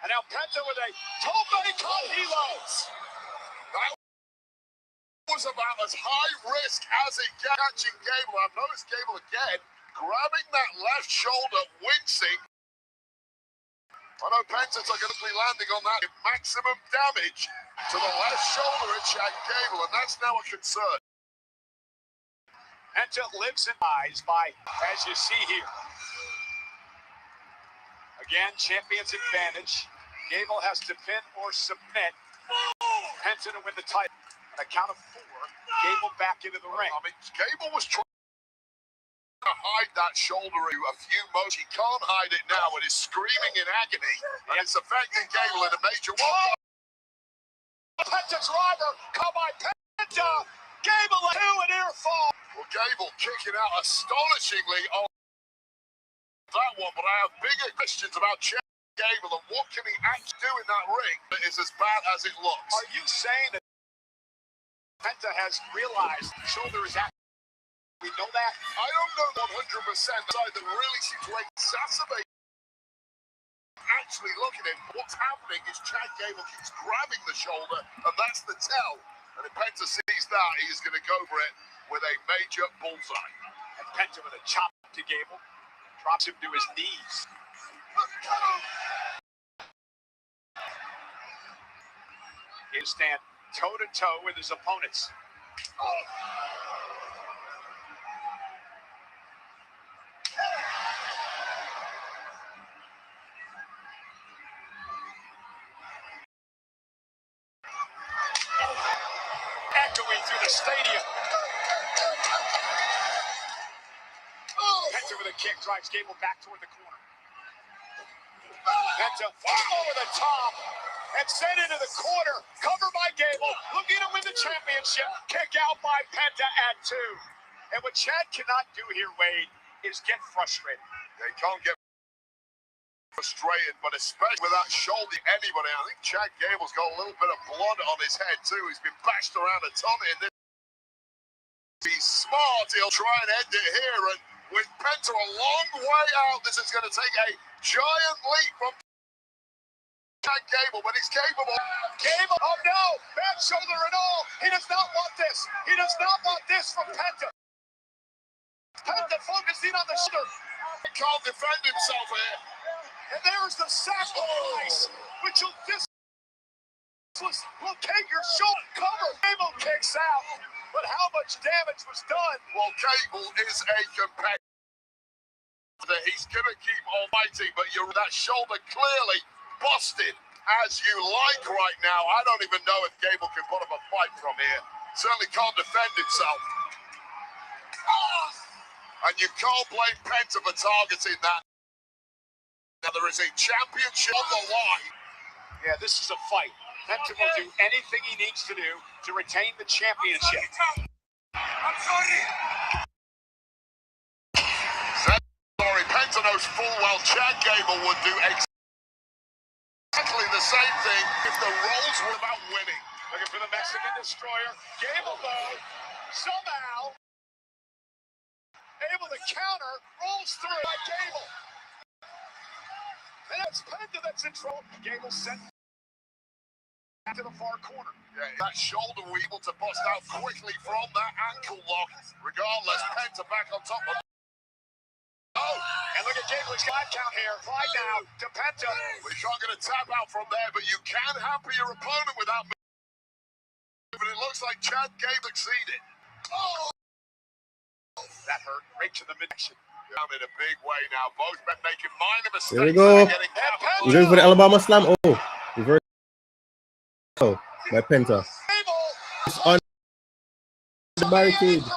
And now Penta with a tope con hilo. That was about as high risk as it gets. Catching Gable. I've noticed Gable again grabbing that left shoulder, wincing. I know Penta's are going to be landing on that maximum damage to the left shoulder at Chad Gable, and that's now a concern. Penta lives and dies by, as you see here. Again, champion's advantage. Gable has to pin or submit Penta to win the title. On a count of 4, Gable back into the ring. I mean, Gable was trying to hide that shoulder a few moments. He can't hide it now. It is screaming in agony, and it's affecting Gable in a major way. Penta driver, come by Penta. Gable to an ear fall. Well, Gable kicking out astonishingly on that one, but I have bigger questions about Chad Gable, and what can he actually do in that ring that is as bad as it looks? Are you saying that Penta has realized the shoulder is active? We know that? I don't know 100%. Side that really seems to exacerbate. Actually, look at him. What's happening is Chad Gable keeps grabbing the shoulder, and that's the tell. And if Penta sees that, he is going to go for it with a major bullseye. And Penta with a chop to Gable, drops him to his knees. He'll stand toe-to-toe with his opponents. Echoing through the stadium. Penta with a kick drives Gable back toward the corner. Penta over the top and sent into the corner. Covered by Gable, looking to win the championship. Kick out by Penta at 2. And what Chad cannot do here, Wade, is get frustrated. They can't get frustrated, but especially with that shoulder, anybody. I think Chad Gable's got a little bit of blood on his head too. He's been bashed around a ton in this. He's smart. He'll try and end it here, and with Penta a long way out, this is going to take a giant leap from Chad Gable, but he's capable. Gable, oh no, bad shoulder and all. He does not want this. He does not want this from Penta. Penta focusing on the shoulder. He can't defend himself here. And there's the sacrifice, which will dislocate your shoulder. Cover. Gable kicks out. But how much damage was done? Well, Gable is a competitor. He's going to keep almighty, but that shoulder clearly busted as you like right now. I don't even know if Gable can put up a fight from here. Certainly can't defend himself. And you can't blame Penta for targeting that. Now there is a championship on the line. Yeah, this is a fight. Penta will do anything he needs to do to retain the championship. I'm sorry. Sorry, Penta knows full well Chad Gable would do exactly the same thing if the roles were about winning. Looking for the Mexican destroyer. Gable, though, somehow able to counter, rolls through by Gable. And it's Penta that's in trouble. Gable sent to the far corner. Yeah, that shoulder was able to bust out quickly from that ankle lock. Regardless, Penta back on top of. Oh, and look at Gable's 5 count here. 5 now to Penta. We can't get a tap out from there, but you can hamper your opponent without moving. But it looks like Chad Gable succeeded. Oh! That hurt right to the midsection. Down in a big way now. Both men making minor mistakes. There we go. We're going for the Alabama Slam. Oh, reverse. Oh, by Penta. It's on the barricade.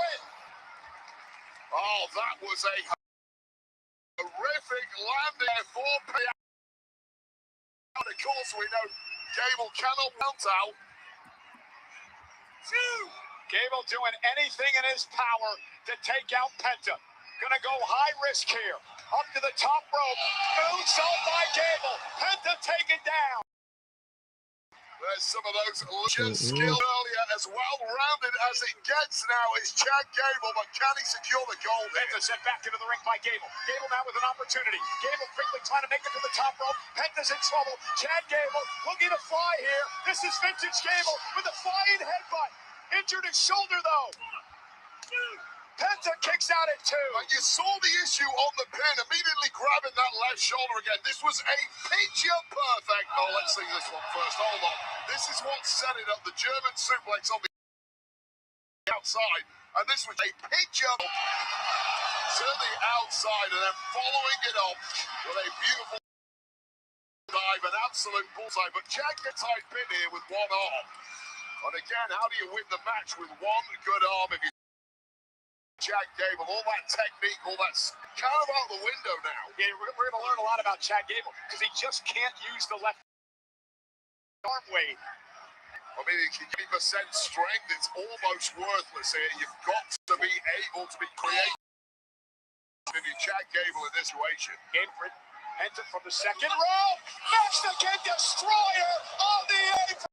Oh, that was a horrific landing for Penta. Of course, we know Gable cannot mount out. Gable doing anything in his power to take out Penta. Gonna go high risk here. Up to the top rope. Moonsault by Gable. Penta taken down. There's some of those legit skill earlier, as well-rounded as it gets now is Chad Gable, but can he secure the goal? Penta sent back into the ring by Gable. Gable now with an opportunity. Gable quickly trying to make it to the top rope. Penta's in trouble. Chad Gable looking to fly here. This is vintage Gable with a flying headbutt. Injured his shoulder though. Penta kicks out at 2. And you saw the issue on the pin, immediately grabbing that left shoulder again. This was a picture perfect. Oh, let's see this one first. Hold on. This is what set it up. The German suplex on the outside. And this was a picture to the outside and then following it up with a beautiful dive, an absolute bullseye. But Chad gets tight pin here with one arm. And again, how do you win the match with one good arm if you Chad Gable, all that technique, all that's kind of out the window now. Yeah, we're going to learn a lot about Chad Gable because he just can't use the left arm weight. I mean, if you give % strength, it's almost worthless here. You've got to be able to be creative if you're Chad Gable in this situation. Gable Penta from the second row. Mexican Destroyer on the apron.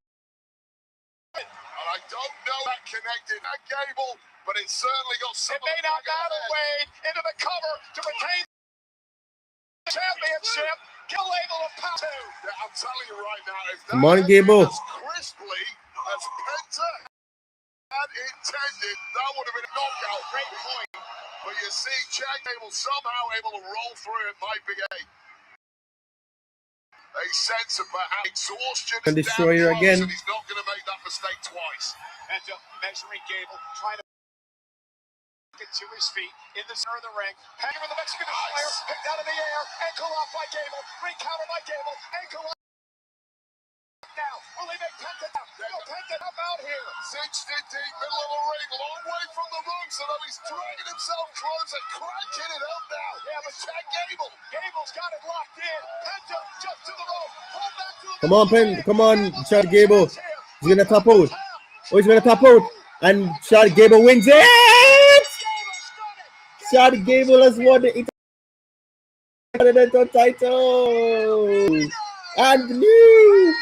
And I don't know that connected at Gable, but it certainly got some. It may not matter, Wade, into the cover to retain the championship. Kill able to pass to. Yeah, I'm telling you right now, if that Come on, had been Gable. as crisply as Penta had intended, that would have been a knockout. Great point. But you see, Gable somehow able to roll through it. Might be a sense of perhaps exhaustion. And Destroyer again. And he's not going to make that mistake twice. Penta measuring Gable, trying to get to his feet in the center of the ring. Hanging with the Mexican Destroyer, picked out of the air, ankle lock by Gable, ring counter by Gable, ankle lock now. Will he make Penta now? No, Penta up out here. 60 deep, middle of the ring, long way from the ropes, and he's dragging himself closer, cranking it up now. Yeah, but check Gable. Gable's got it locked in. Penta just to the rope. Hold back to the Come on, come on, Chad Gable. He's gonna tap out. Oh, he's gonna tap out. And Chad Gable wins it! Chad Gable has won the Intercontinental title! And new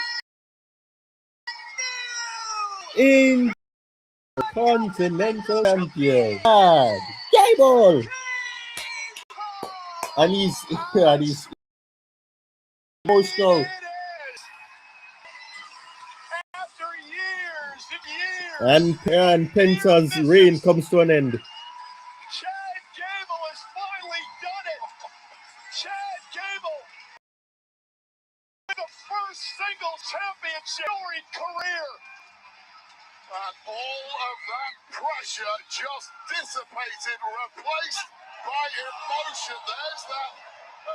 Intercontinental champion, Chad Gable! And he's emotional. After years and years. And Penta's reign comes to an end. Chad Gable has finally done it. Chad Gable, the first single championship storied career. And all of that pressure just dissipated, replaced by emotion. There's that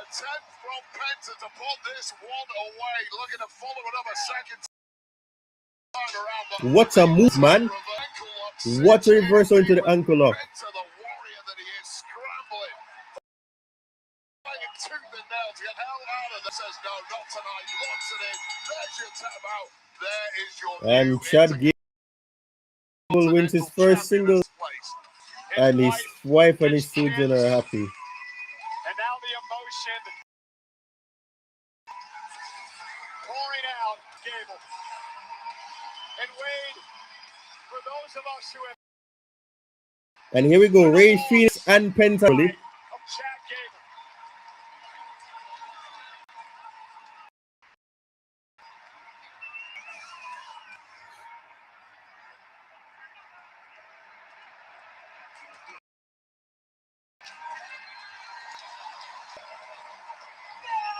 attempt from Penta to put this one away, looking to follow it up a second time around. What a move, man. What a reversal into the ankle lock. Penta, the warrior that he is, scrambling. Playing tooth and nail to get hell out of this. Says no, not tonight. Locks it in. There's your tap out. There is your And Chad Gable wins his first single. And his wife and his children are happy. And now the emotion pouring out. Gable. And Wade, for those of us who have And here we go, Ray Phoenix and Penta. of Chad Gable.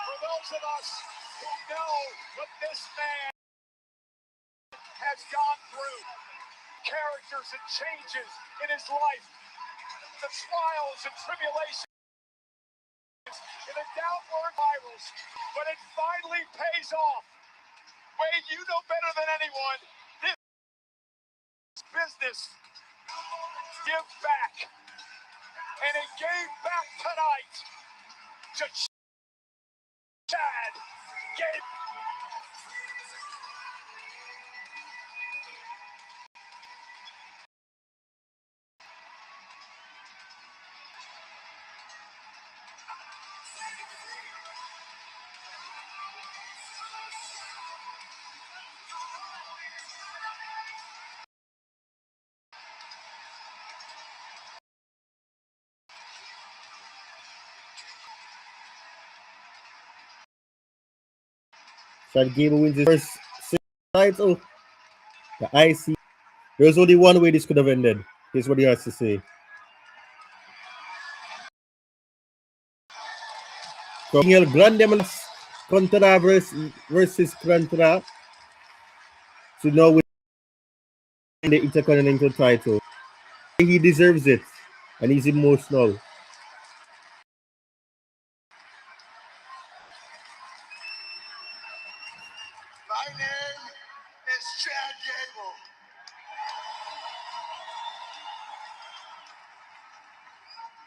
For those of us who know what this man has gone through, characters and changes in his life, the trials and tribulations, and the downward spirals, but it finally pays off. Wade, you know better than anyone, this business give back, and it gave back tonight to Chad Gable. Chad Gable wins his first title. The IC. There's only one way this could have ended. Here's what he has to say. From El Grande Contra versus Contra to now win the Intercontinental title. He deserves it, and he's emotional. My name is Chad Gable.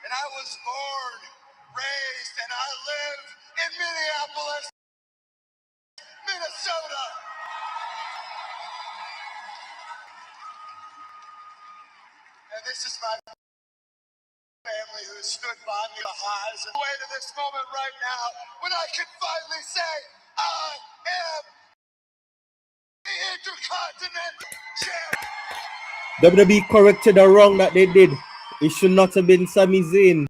And I was born, raised, and I live in Minneapolis, Minnesota. And this is my family who stood by me the highs and way to this moment right now when I can finally say I am the Intercontinental Champion. WWE corrected the wrong that they did. It should not have been Sami Zayn,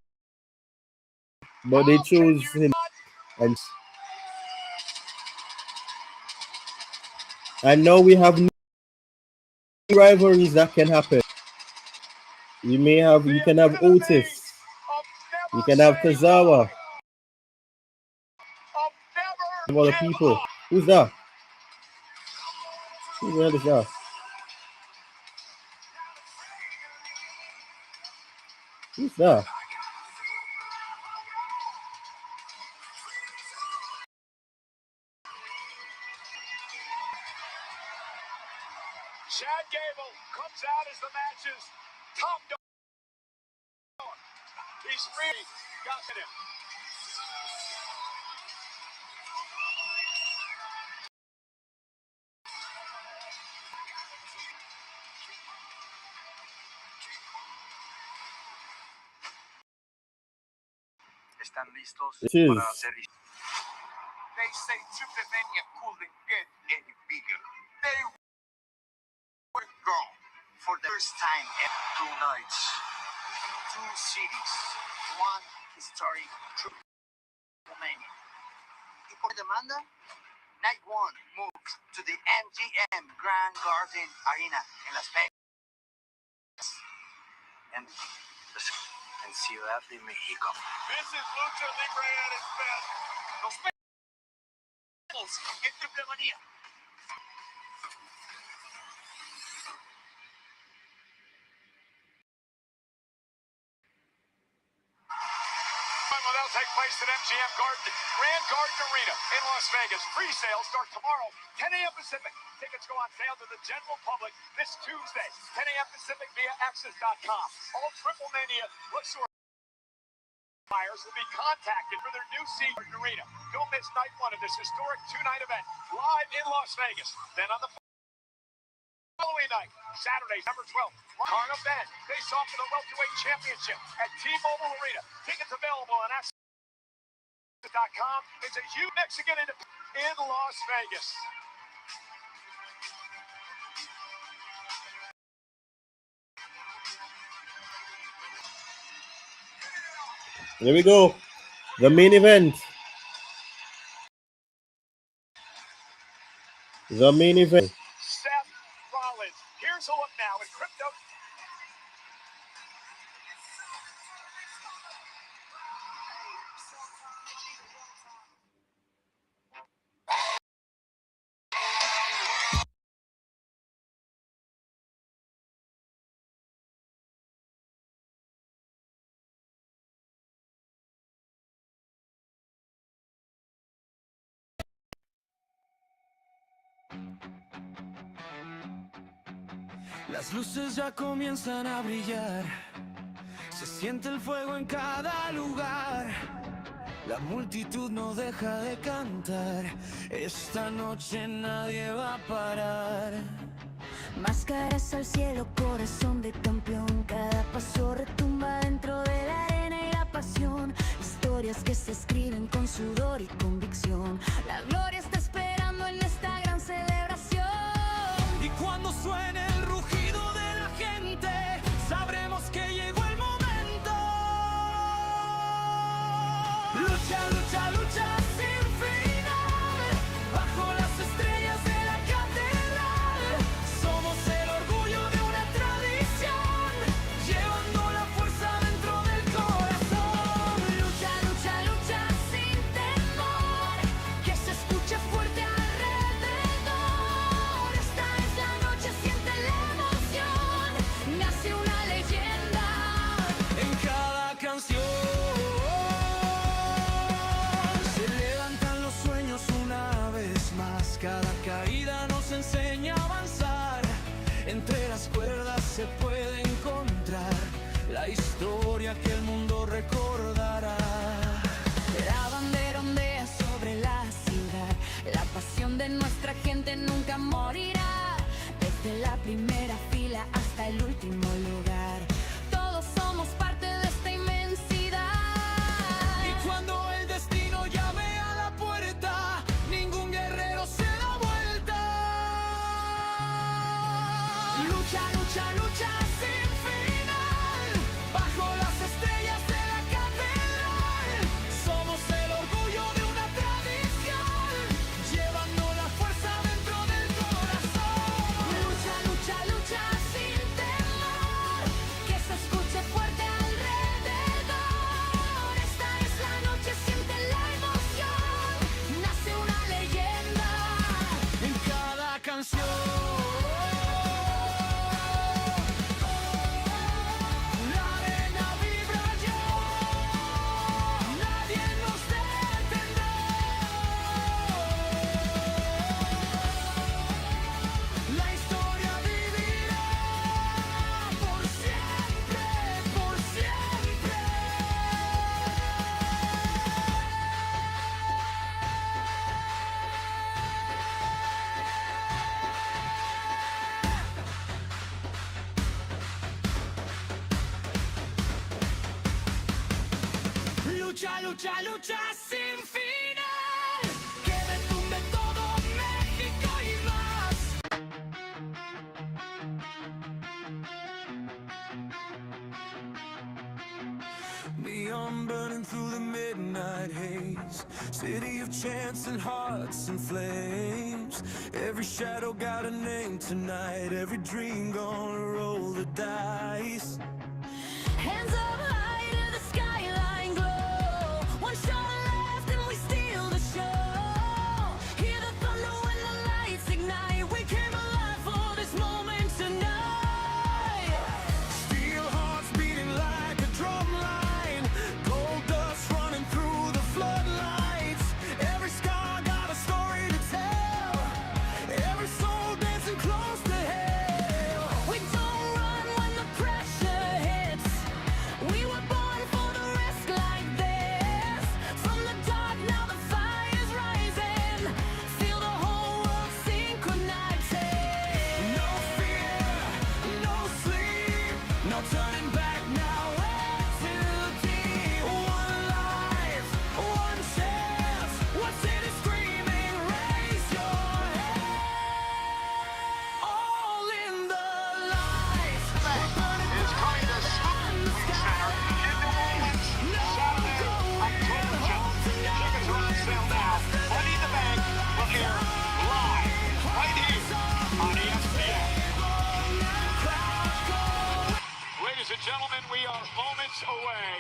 but they chose him. And now we have new rivalries that can happen. You can have Otis. You can have Tozawa. Of other people. Who's that? Who's the other guy? Who's that? Chad Gable comes out as the match's top dog. He's really got him. ¿Están listos It is. para hacer? They say Triplevania couldn't get any bigger. They were gone for the first time in 2 nights, 2 cities, 1 historic Triplevania. Y por demanda, Night 1 moved to the MGM Grand Garden Arena in Las Vegas and Ciudad de México. This is Lucha Libre at its best. Los Mexicanos en Triplemanía. Will take place at MGM Grand Garden Arena in Las Vegas. Pre-sales start tomorrow, 10 a.m. Pacific. Tickets go on sale to the general public this Tuesday, 10 a.m. Pacific via Access.com. All Triple Mania buyers will be contacted for their new seat in the arena. Don't miss night 1 of this historic 2-night event live in Las Vegas. Then on the following night, Saturday, November 12th, Cargill Ben face off for the welterweight championship at T-Mobile Arena. Tickets available on Access.com. It's a huge Mexican in Las Vegas. Here we go. The main event. The main event. Seth Rollins. Here's a look now at Crypto. Las luces ya comienzan a brillar, se siente el fuego en cada lugar, la multitud no deja de cantar, esta noche nadie va a parar. Máscaras al cielo, corazón de campeón, cada paso retumba dentro de la arena y la pasión, historias que se escriben con sudor y convicción, la gloria está esperando en esta gran celebración. Y cuando suene el rugido de la gente, sabremos que llegó el momento. Lucha, lucha, lucha sin final, bajo las estrellas de la catedral. Somos el orgullo de una tradición, llevando la fuerza dentro del corazón. Lucha, lucha, lucha sin temor, que se escuche fuerte alrededor. Esta es la noche, siente la emoción, nace una leyenda en cada canción. Se levantan los sueños una vez más, cada caída nos enseña a avanzar. Entre las cuerdas se puede encontrar la historia que el mundo recordará. La bandera ondea sobre la ciudad, la pasión de nuestra gente nunca morirá. Desde la primera fila hasta el último lugar, todos somos parte de esta inmensidad. Lucha, lucha, lucha sin final. Bajo las estrellas de la catedral. Somos el orgullo de una tradición. Llevando la fuerza dentro del corazón. Lucha, lucha, lucha sin temor. Que se escuche fuerte alrededor. Esta es la noche, siente la emoción. Nace una leyenda en cada canción. La arena vibra ya. Nadie nos detendrá. La historia vivirá por siempre, por siempre. Lucha, lucha, lucha sin final. Que retumbe todo México y más. Neon burning through the midnight haze. City of chants and hearts and flames. Every shadow got a name tonight. Every dream gonna roll the dice. Hands up high to the skyline glow. One shot left and we steal the show. Hear the thunder when the lights ignite. We came alive for this moment tonight. Steel hearts beating like a drum line. Gold dust running through the floodlights. Every scar got a story to tell. Every soul dancing close to hell. We don't run when the pressure hits. We were born for the risk like this. From the dark now the fire's rising. Feel the whole world synchronizing. No fear, no sleep, no turning back now. Way too deep. One life, one chance. One city screaming, raise your head. All in the light. We're burning Is coming to Stratton Center in New Orleans. Saturday, October 10th. Tickets are on sale now. Money in the Bank will air live right here on ESPN. Ladies and gentlemen, we are moments away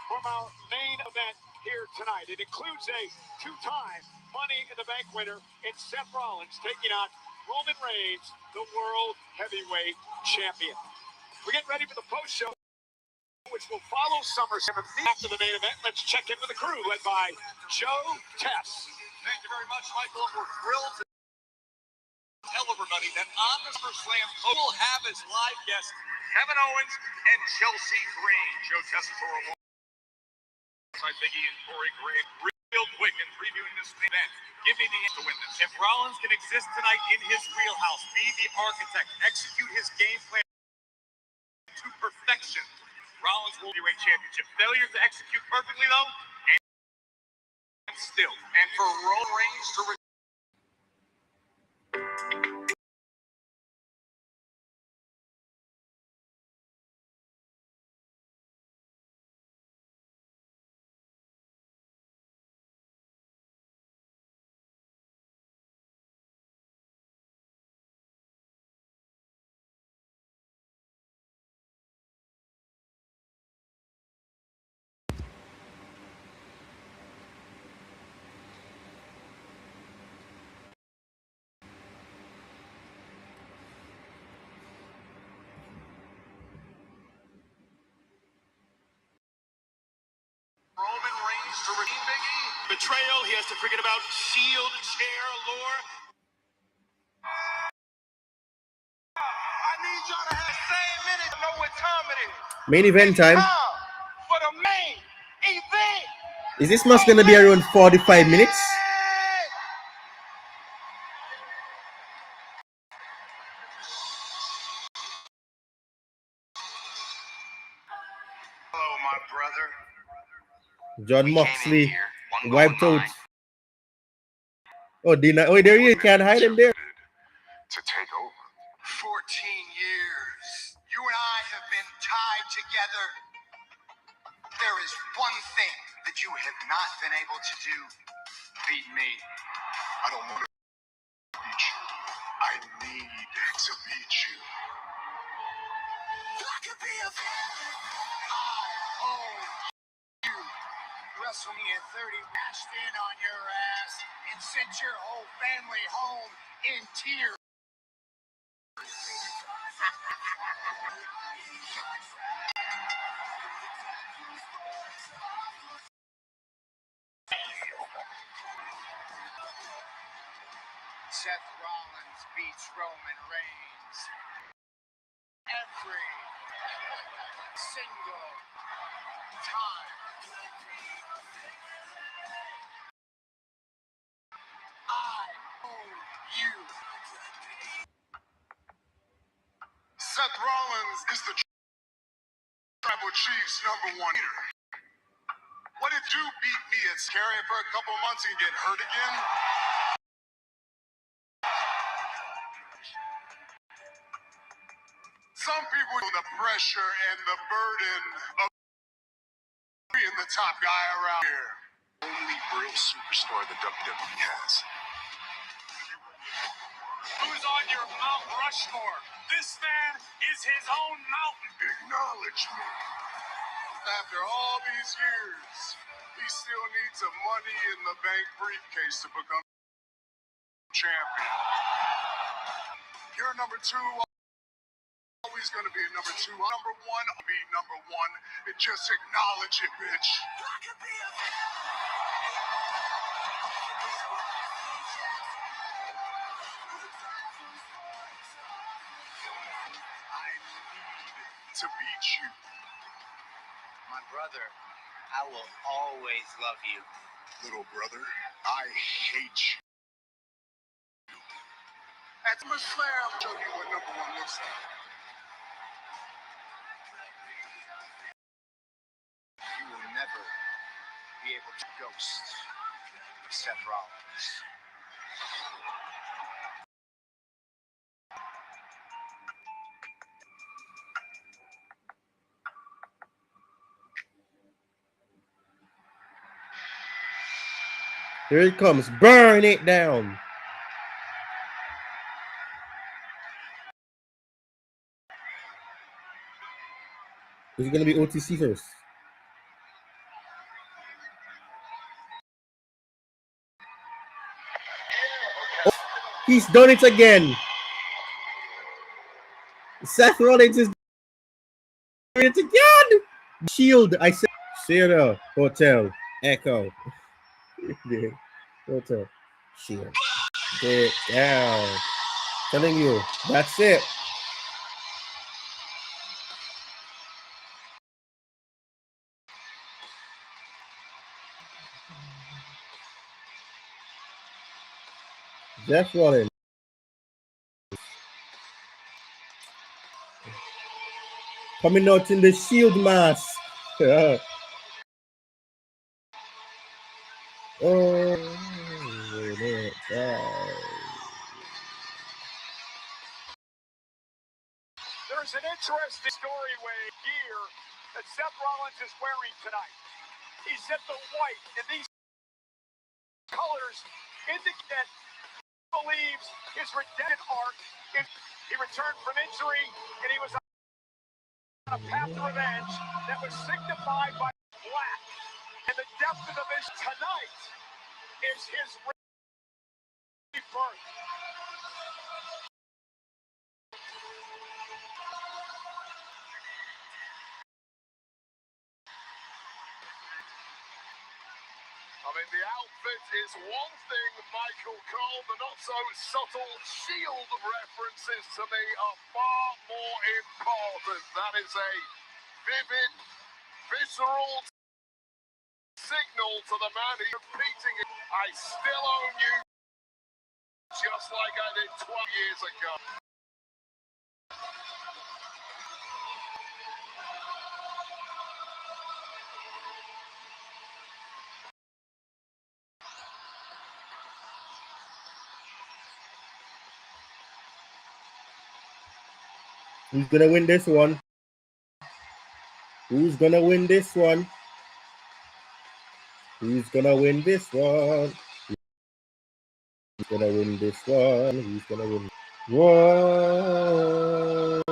from our main event here tonight. It includes a two-time Money in the Bank winner in Seth Rollins taking on Roman Reigns, the World Heavyweight Champion. We're getting ready for the post-show, which will follow SummerSlam. After the main event, let's check in with the crew led by Joe Tess. Thank you very much, Michael. We're thrilled to tell everybody that on the SummerSlam, we'll have as live guests Kevin Owens and Chelsea Green. Joe Tess is horrible. I think he and Corey Gray real quick in previewing this event. Give me the to win this. If Rollins can exist tonight in his wheelhouse, be the architect, execute his game plan to perfection, Rollins will be a championship. Failure to execute perfectly, though, and still. And for Roman Reigns to Roman Reigns to redeem Big E. Betrayal, he has to forget about shield, chair, lore. I need y'all to have the same minute to know what time it is. Main event time. For the main event. Is this match gonna be around 45 minutes? Hello, my brother. John Moxley wiped out. Oh, Dina. Oh, there you can hide him there. To take over years. You and I have been tied together. There is one thing that you have not been able to do. Beat me. I don't want to beat you. I need to beat you. I could be a villain. I own you. Wrestle me at 30, bashed in on your ass, and sent your whole family home in tears. Seth Rollins beats Roman Reigns every single time. I own you. Seth Rollins is the Tribal Chief's #1 leader. What if you beat me at Scary for a couple months and get hurt again? Some people feel the pressure and the burden of being the top guy around here. Only real superstar the WWE has. Who's on your Mount Rushmore? This man is his own mountain. Acknowledge me. After all these years, he still needs a money in the bank briefcase to become champion. You're #2. Always gonna be a #2. #1, I'll be #1. And just acknowledge it, bitch. I could be a I need to beat you. My brother, I will always love you. Little brother, I hate you. At Flair, I'll show you what #1 looks like. You will never be able to ghost Seth Rollins. Here it comes. Burn it down. Is it going to be OTC first? Oh, he's done it again. Seth Rollins is doing it again. Shield. I said. Sierra Hotel Echo. Hotel Shield. Get down. Telling you, that's it. Jeff Rollins. Coming out in the Shield mask. Oh, There's an interesting story Wade gear that Seth Rollins is wearing tonight. He said the white and these colors indicate that he believes his redemption arc is he returned from injury and he was on a path to revenge that was signified by black. And the depth of the vision tonight is his rebirth. I mean, the outfit is one thing, Michael Cole. The not-so-subtle Shield references to me are far more important. That is a vivid, visceral signal to the man who's competing. I still own you, just like I did 12 years ago. Who's gonna win this one? Who's gonna win this one? Who's gonna win this one? Who's gonna win this one? Who's gonna win? Whoa.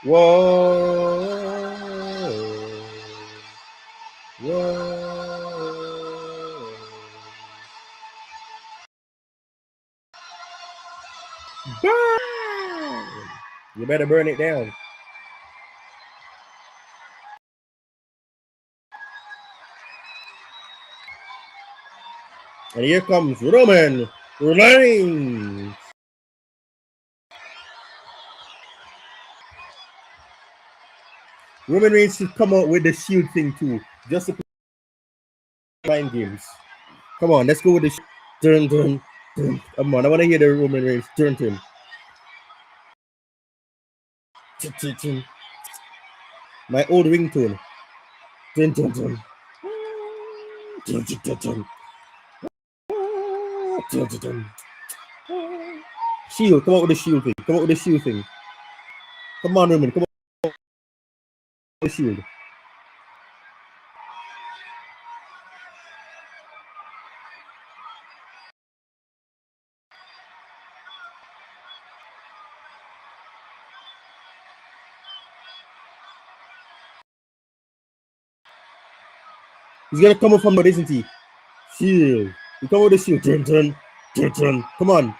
Whoa. Whoa. Burn! You better burn it down. And here comes Roman Reigns. Roman Reigns should come out with the shield thing too, just to play mind games. Come on, let's go with the dun, dun, dun. Come on, I want to hear the Roman Reigns dun, dun. Dun, dun, dun. My old ringtone. Dun, dun, dun. Dun, dun, dun, dun. Dun, dun, dun. Shield, come out with the shield thing. Come out with the shield thing. Come on, Roman, come on with the shield. He's gonna come up from the, isn't he? Shield. You come with the shield. Turn, turn, turn, turn. Come on.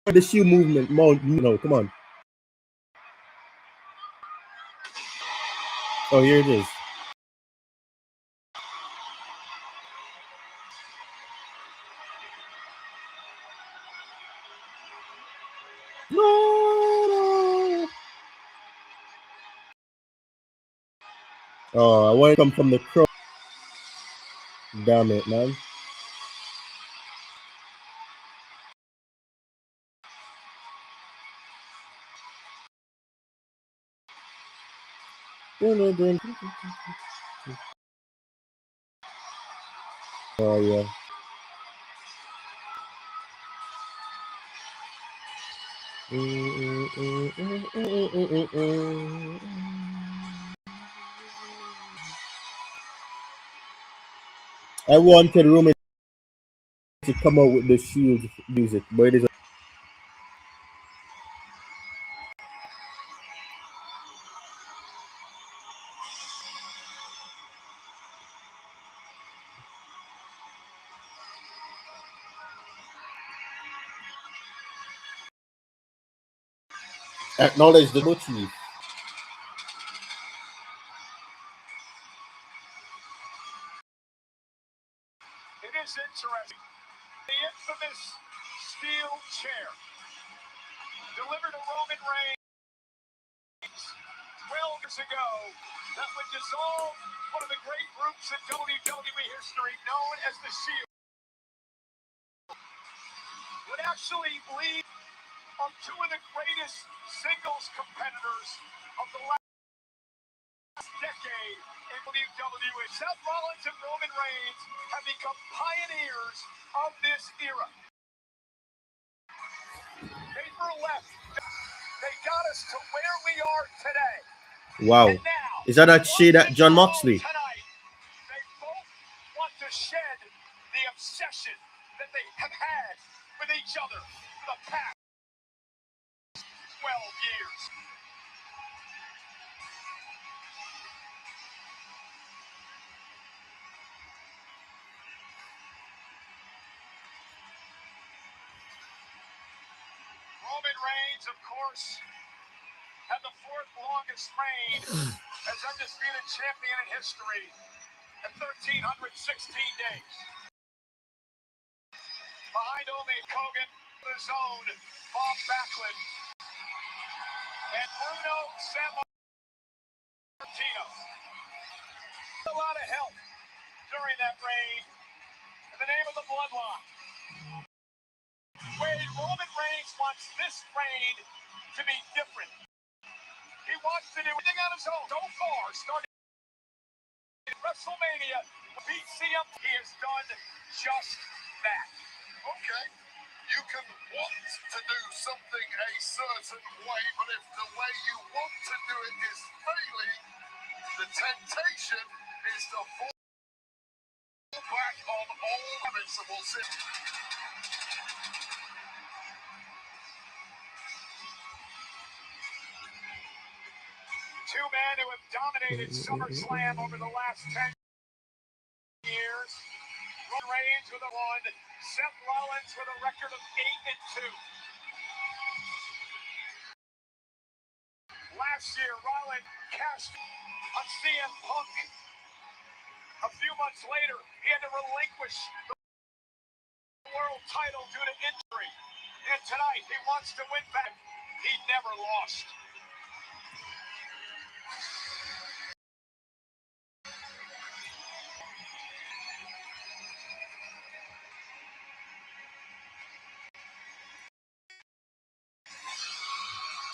The shield movement. No, come on. Oh, here it is. No. Oh, I want to come from the crowd. Damn it, man. Oh, yeah. I wanted Roman to come out with the shield music, but it is. Acknowledge the motif. It is interesting. The infamous steel chair delivered to Roman Reigns 12 years ago that would dissolve one of the great groups in WWE history known as the Shield. Would actually lead on two of the greatest singles competitors of the last decade in WWE. Seth Rollins and Roman Reigns have become pioneers of this era. They were left. They got us to where we are today. Wow. Is that shade at John Moxley? Tonight, they both want to shed the obsession that they have had with each other for the past 12 years. Roman Reigns, of course, had the fourth longest reign as undisputed champion in history at 1,316 days. Behind only Hogan, his own Bob Backlund, and Bruno Sammartino. A lot of help during that reign in the name of the bloodline. Roman Reigns wants this reign to be different. He wants to do everything on his own so far, starting in WrestleMania, beat CM. He has done just that. Okay. You can want to do something a certain way, but if the way you want to do it is failing, the temptation is to fall back on all habits, and we'll see. Two men who have dominated SummerSlam over the last 10 years. Roman Reigns with a 1, Seth Rollins with a record of 8-2. Last year, Rollins cashed on CM Punk. A few months later, he had to relinquish the world title due to injury. And tonight, he wants to win back. He never lost.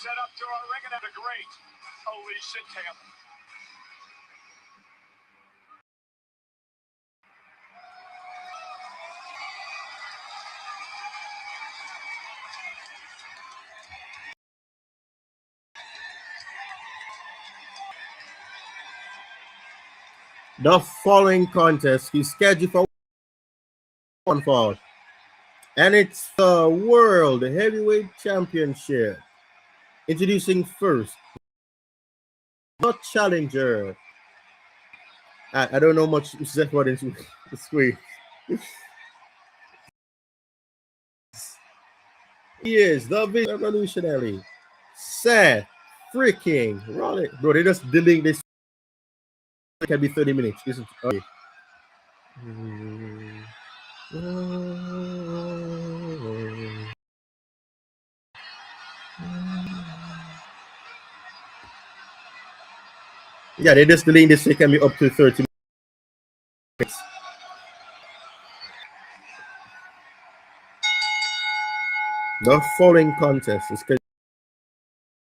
Set up to our ring and the great Alicia Taylor. The following contest is scheduled for one fall, and it's the World Heavyweight Championship. Introducing first, the challenger. I don't know much Seth Rollins this week. He is the big revolutionary Seth freaking Rollins. Bro, they just delaying this. It can be 30 minutes. This is okay. Yeah, they're just delaying this. It can be up to 30 minutes. The following contest is scheduled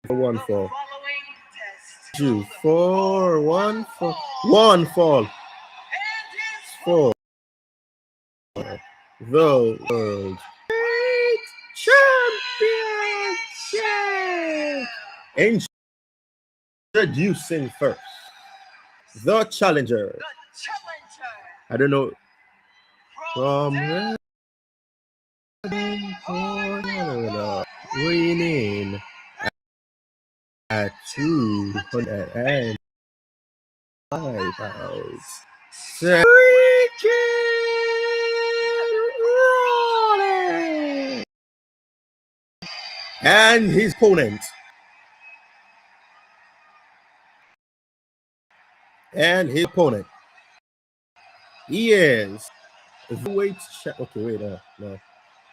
for one fall. Two, four, one fall. One fall. For the World Championship. Introducing first, the challenger. I don't know. From winning at 205 pounds. And his opponent. He is the weight. Okay, wait, no.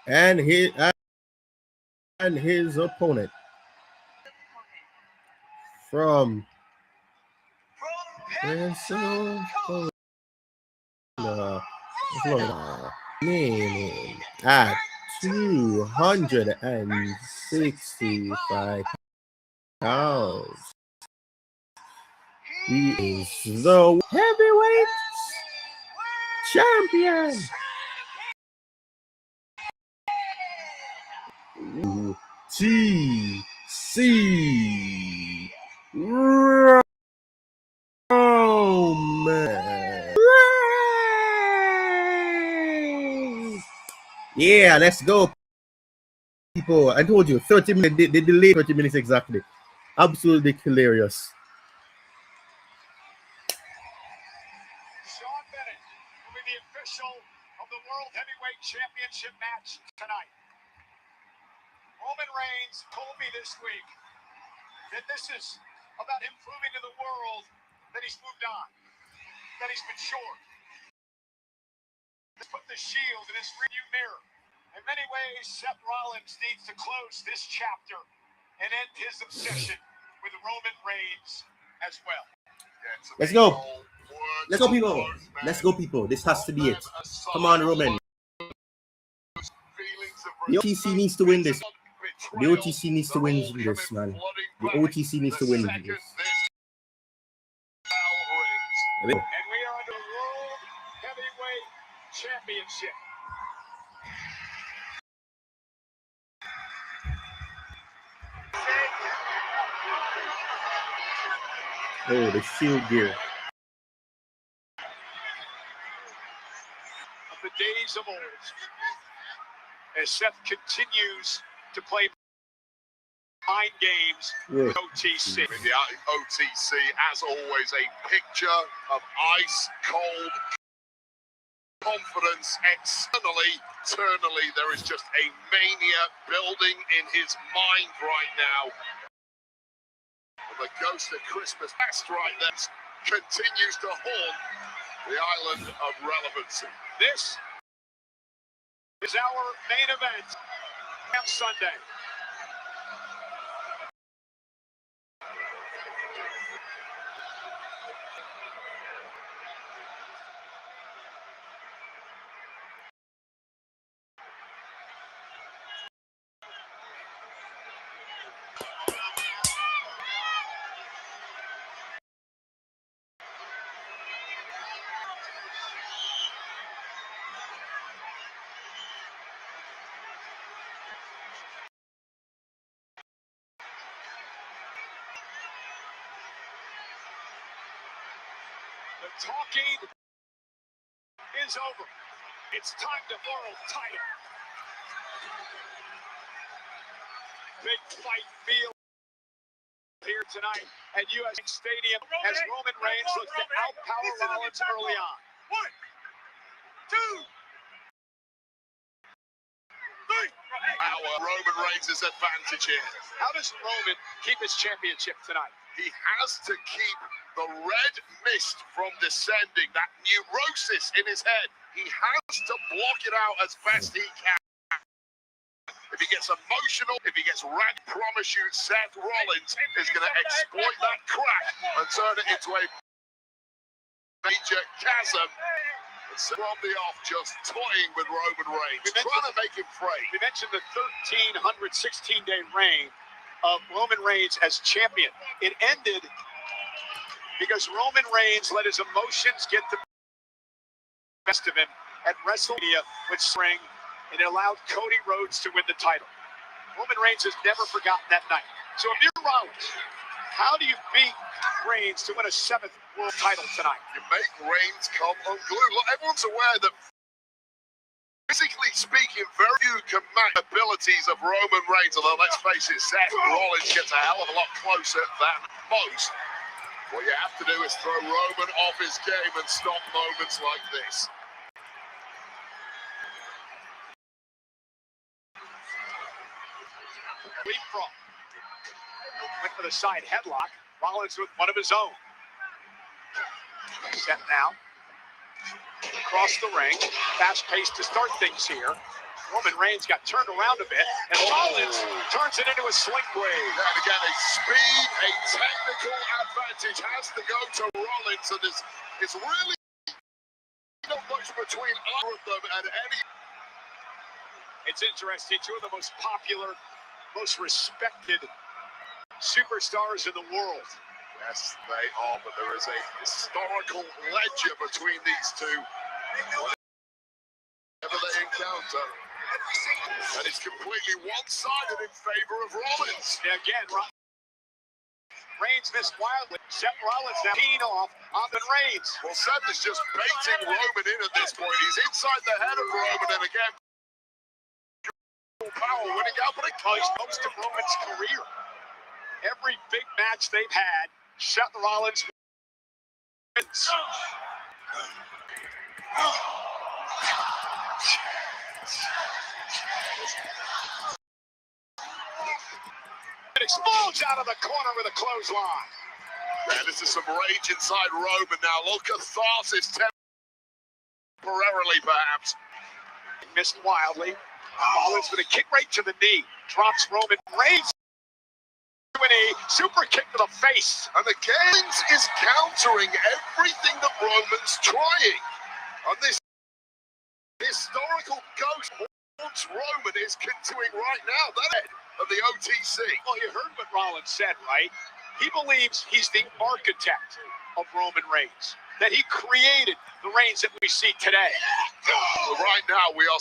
And his opponent from Florida, name at 265 pounds. He is the heavyweight champion. TC Roman. Yeah, let's go, people. I told you, 30 minutes. They delayed 30 minutes exactly. Absolutely hilarious. Sean Bennett will be the official of the World Heavyweight Championship match tonight. Roman Reigns told me this week that this is about him proving to the world that he's moved on, that he's matured. Let's put the shield in his rearview mirror. In many ways, Seth Rollins needs to close this chapter and end his obsession with Roman Reigns as well. Let's go. Let's go, people. Let's go, people. This has to be it. Come on, Roman. The OTC needs to win this. The OTC needs to win this, man. The OTC needs to win this. And we are under World Heavyweight Championship. Oh, the Shield gear. Of the days of old, as Seth continues to play mind games with OTC. The OTC, as always, a picture of ice cold confidence externally. Internally, there is just a mania building in his mind right now. The ghost of Christmas past right then continues to haunt the island of relevancy. This is our main event on Sunday. The talking is over. It's time to world title. Big fight feel here tonight at US Stadium as Roman Reigns looks to outpower Rollins early on. 1, 2, 3. Our Roman Reigns' advantage here. How does Roman keep his championship tonight? He has to keep the red mist from descending, that neurosis in his head. He has to block it out as best he can. If he gets emotional, if he gets ragged, promise you, Seth Rollins is going to exploit that crack and turn it into a major chasm. From the off, just toying with Roman Reigns, trying to make him fray. We mentioned the 1,316-day reign of Roman Reigns as champion. It ended because Roman Reigns let his emotions get the best of him at WrestleMania with spring, and it allowed Cody Rhodes to win the title. Roman Reigns has never forgotten that night. So if you're Rollins, how do you beat Reigns to win a 7th world title tonight? You make Reigns come unglued. Look, everyone's aware that physically speaking, very few can match abilities of Roman Reigns, although let's face it, Seth Rollins gets a hell of a lot closer than most. What you have to do is throw Roman off his game and stop moments like this. Leapfrog. Went for the side headlock. Rollins with one of his own. Set now. Across the ring. Fast pace to start things here. Roman Reigns got turned around a bit, and Rollins turns it into a sling blade. And again, a speed, a technical advantage has to go to Rollins, and it's really not much between either of them and any. It's interesting, two of the most popular, most respected superstars in the world. Yes, they are, but there is a historical ledger between these two. Whenever they encounter, and it's completely one-sided in favor of Rollins. And again, Reigns missed wildly. Seth Rollins now teeing off on the Reigns. Well, Seth is just baiting Roman in at this point. He's inside the head of Roman, and again, power winning out, but it he's most of Roman's career. Every big match they've had, Seth Rollins wins. It explodes out of the corner with a clothesline. Yeah, this is some rage inside Roman now. Look, catharsis temporarily, perhaps. He missed wildly. Rollins with a kick right to the knee. Drops Roman Reigns. Super kick to the face. And the Gaines is countering everything that Roman's trying. And this historical ghost haunts Roman is continuing right now. That head of the OTC. Well, you heard what Rollins said, right? He believes he's the architect of Roman Reigns. That he created the Reigns that we see today. Well, right now we are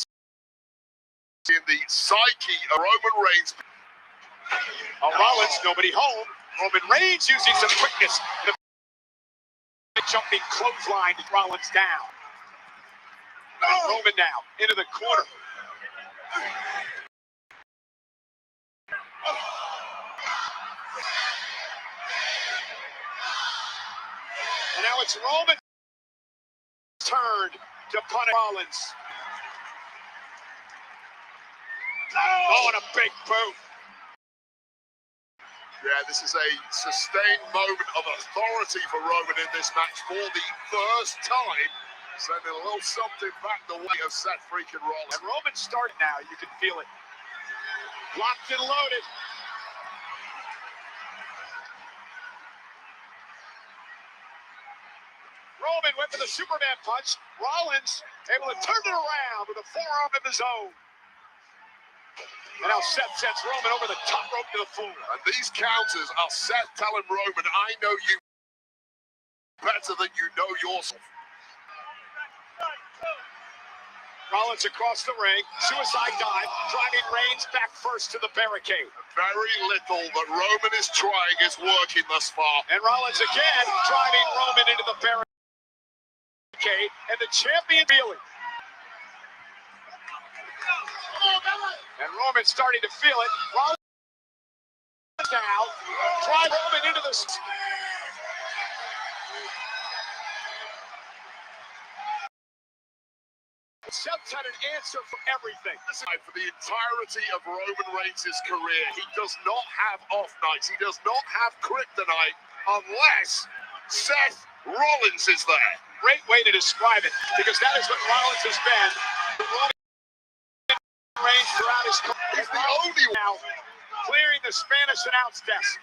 in the psyche of Roman Reigns. Rollins, nobody home. Roman Reigns using some quickness. jumping clothesline to Rollins down. Roman now into the corner. And now it's Roman's turn to punish Rollins. Oh, and a big boot. Yeah, this is a sustained moment of authority for Roman in this match for the first time. Sending a little something back the way of Seth freaking Rollins. And Roman's starting now, you can feel it. Locked and loaded. Roman went for the Superman punch. Rollins able to turn it around with a forearm of his own. And now Seth sends Roman over the top rope to the floor. And these counters are Seth telling Roman, I know you better than you know yourself. Rollins across the ring, suicide dive, driving Reigns back first to the barricade. Very little that Roman is trying is working thus far. And Rollins again driving Roman into the barricade, and the champion feeling. And Roman's starting to feel it. Rollins now drive Roman into the... Seth had an answer for everything. For the entirety of Roman Reigns' career, he does not have off nights. He does not have kryptonite unless Seth Rollins is there. Great way to describe it, because that is what Rollins has been. Reigns throughout his career. He's the only one now clearing the Spanish announce desk.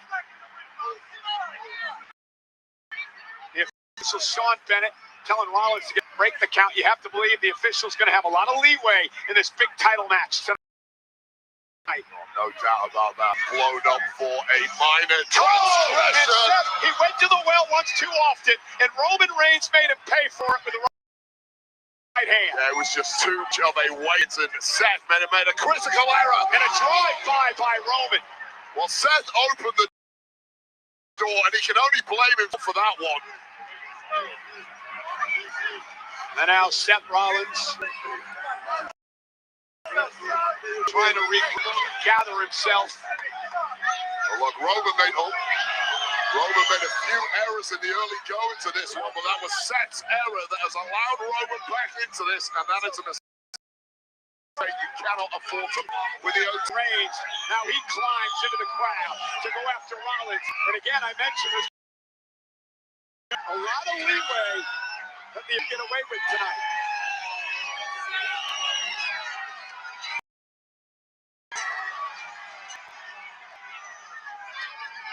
The official Sean Bennett telling Rollins to break the count. You have to believe the official's going to have a lot of leeway in this big title match tonight. No doubt about that. Blown up for a minor And transgression. Seth, he went to the well once too often, and Roman Reigns made him pay for it with the right hand. Yeah, it was just too much of a weight, and Seth made a critical error. And a drive-by by Roman. Well, Seth opened the door, and he can only blame him for that one. And now Seth Rollins trying to regather himself. Well, look, Roman made a few errors in the early going to this one, but that was Seth's error that has allowed Roman back into this, and that is a mistake you cannot afford to with the Reigns. Now he climbs into the crowd to go after Rollins. And again, I mentioned this. A lot of leeway that they get away with tonight.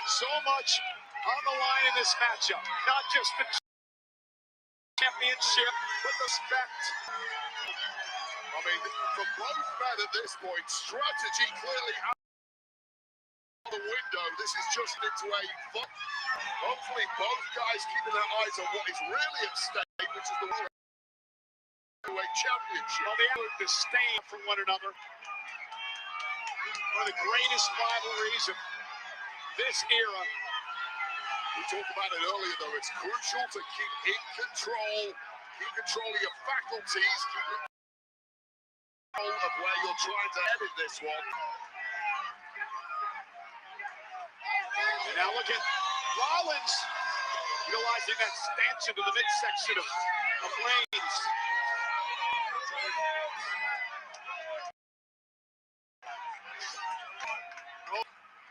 So much on the line in this matchup. Not just the championship, but respect. I mean, for both men at this point, strategy clearly out the window. This is just into a fun. Hopefully both guys keeping their eyes on what is really at stake, which is the World Heavyweight Championship. Well, they have disdain for one another. One of the greatest rivalries of this era. We talked about it earlier, though. It's crucial to keep in control, keep control of your faculties, keep control of where you're trying to head in this one. And now look at Rollins utilizing that stanchion to the midsection of Reigns.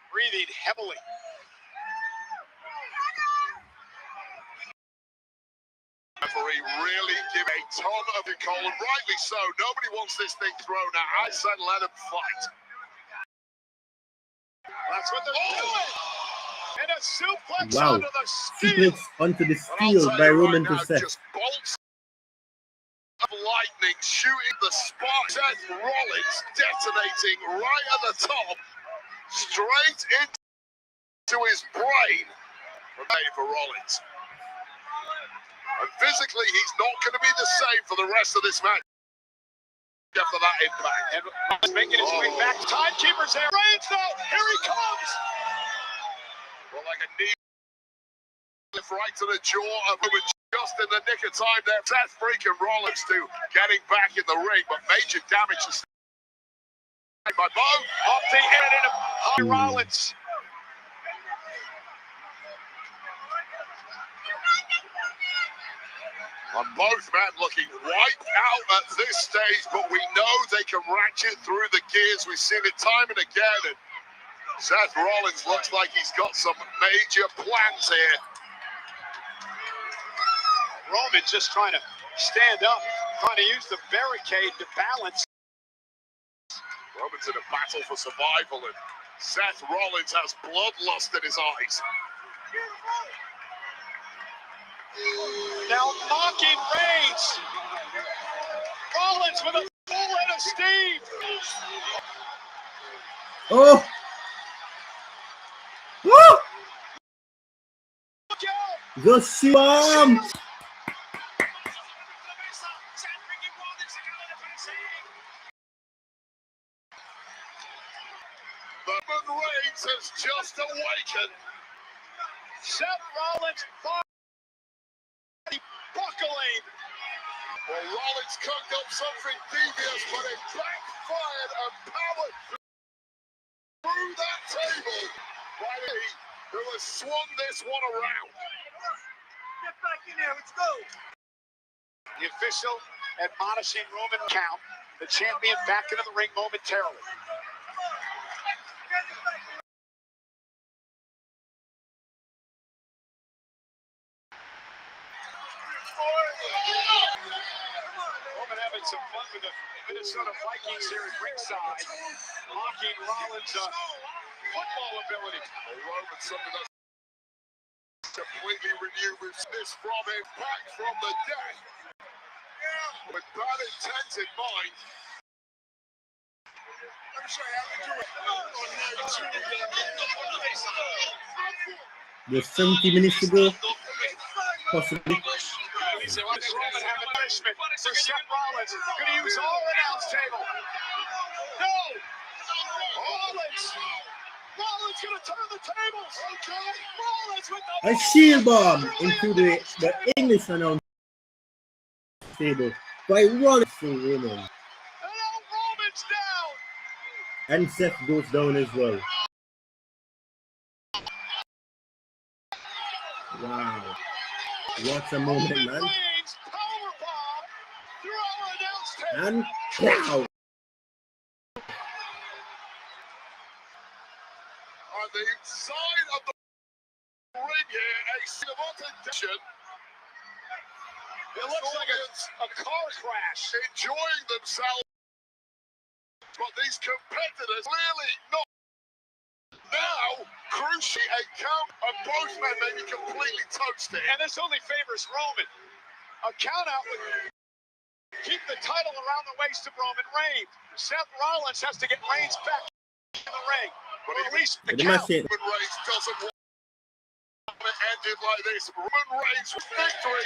Breathing heavily. Referee really give a ton of control, and rightly so. Nobody wants this thing thrown out. I said let him fight. That's what they're doing. And a suplex Wow. onto the steel. Suplex onto the steel by Roman to Seth. Just bolts of lightning shooting the spot. Seth Rollins detonating right at the top, straight into his brain. For Rollins. And physically, he's not going to be the same for the rest of this match after that impact. And Rollins making his way back. Timekeeper's there. Reigns, though. Here he comes. Well, like a knee lift right to the jaw of Roman. just in the nick of time there. Seth freaking Rollins to getting back in the ring, but major damage to by Bo. Off the end into high Rollins. And both men looking wiped out at this stage, but we know they can ratchet through the gears. We've seen it time and again. And Seth Rollins looks like he's got some major plans here. Roman just trying to stand up, trying to use the barricade to balance. Roman's in a battle for survival, and Seth Rollins has bloodlust in his eyes. Now mocking Reigns. Rollins with a full head of steam. Oh! Woo! Just shoot him! Roman Reigns has just awakened. Seth Rollins body buckling. Well, Rollins cooked up something devious, but it backfired and powered through that table by he who has swung this one around. Get back in there, let's go. The official admonishing Roman count. The champion back into the ring momentarily. Roman having some fun with the Minnesota Vikings here at ringside, mocking Rollins' football ability. Roman, something that's completely renewed. We've seen this from him, back from the dead. With bad intent in mind. Let me show you how to do it. There's 70 minutes to go. Possibly. Roman having punishment for Seth Rollins. Going to use all announce table. No! Rollins going to turn the tables. Okay. Rollins with the A shield bomb into the English announce table by Rollins for women. And now Roman's down. And Seth goes down as well. Wow. What a moment, man. And wow. On the inside of the ring here, a scene of attention. It looks like a car crash. Enjoying themselves. But these competitors clearly not. Now, crucially, a count of both men may be completely toasted. And this only favors Roman. A count out would keep the title around the waist of Roman Reigns. Seth Rollins has to get Reigns back in the ring. Or at least the count. Roman Reigns doesn't want it ended like this. Roman Reigns with victory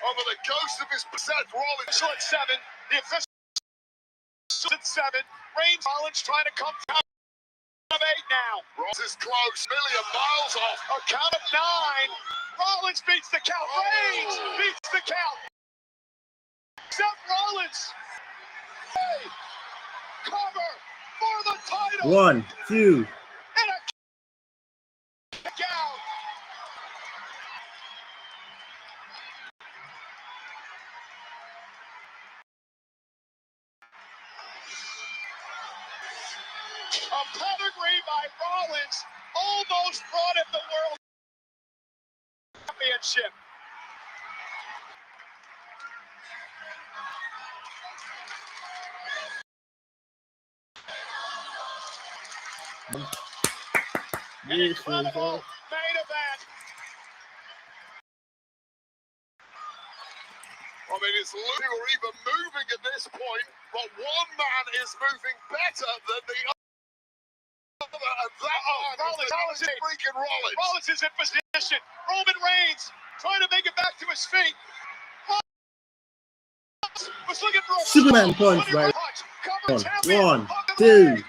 over the ghost of his Seth Rollins. At 7, the official at 7. Reigns Rollins trying to come down. Of 8 now. Rollins is close, million miles off. A count of 9. Rollins beats the count. Reigns beats the count. Seth Rollins. Hey, cover for the title. 1, 2. And a kick out. A pedigree by Rollins almost brought him the World Championship. An incredible main event. I mean, it's looking or even moving at this point, but one man is moving better than the other. And that Rollins is freaking Rollins. Rollins is in position. Roman Reigns trying to make it back to his feet. Was looking for a Superman punch, right? 1, 2.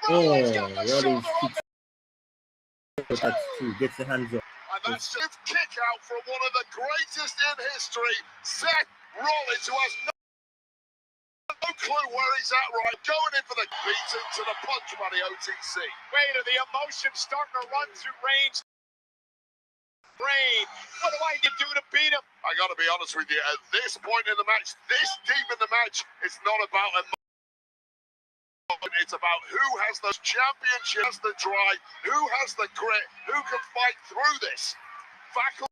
Oh, Rollins kicks. That's 2. Gets the hands up. I And that's a kick out from one of the greatest in history, Seth Rollins, who has no clue where he's at, right? Going in for the beating to the punch by the OTC. Wait, are the emotions starting to run through Reigns' brain? What do I need to do to beat him? I got to be honest with you, at this point in the match, this deep in the match, it's not about emotion. It's about who has those championships, the drive, who has the grit, who can fight through this. Faculties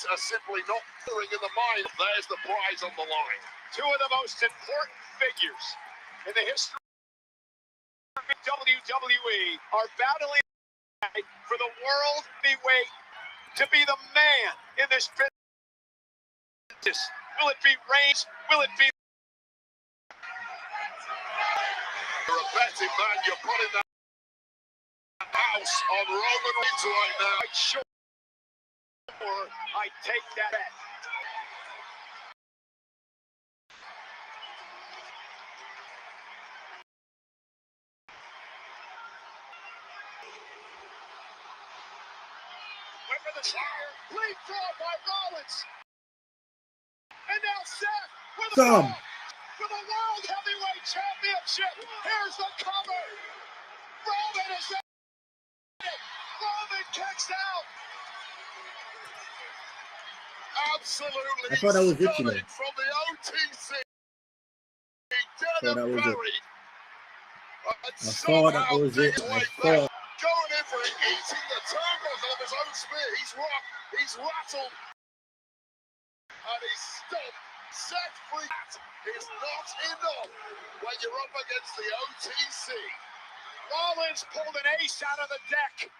are simply not clearing in the mind. There's the prize on the line. Two of the most important figures in the history of WWE are battling for the world heavyweight to be the man in this business. Will it be Reigns? Will it be? You're a betting man. You're putting that house on Roman Reigns right now. I'm sure I take that bet. Went for the chair. Leapfrog by Rollins. And now Seth with a for the World Heavyweight Championship. Here's the cover. Roman is in it. Roman kicks out. Absolutely. I thought that was it, you know. From the OTC. I thought that was it. I thought that was it. Going in for it, eating the turnbuckles of his own spear. He's rocked. He's rattled. And he's stopped. Seth free. Is not enough when you're up against the OTC. Rollins pulled an ace out of the deck,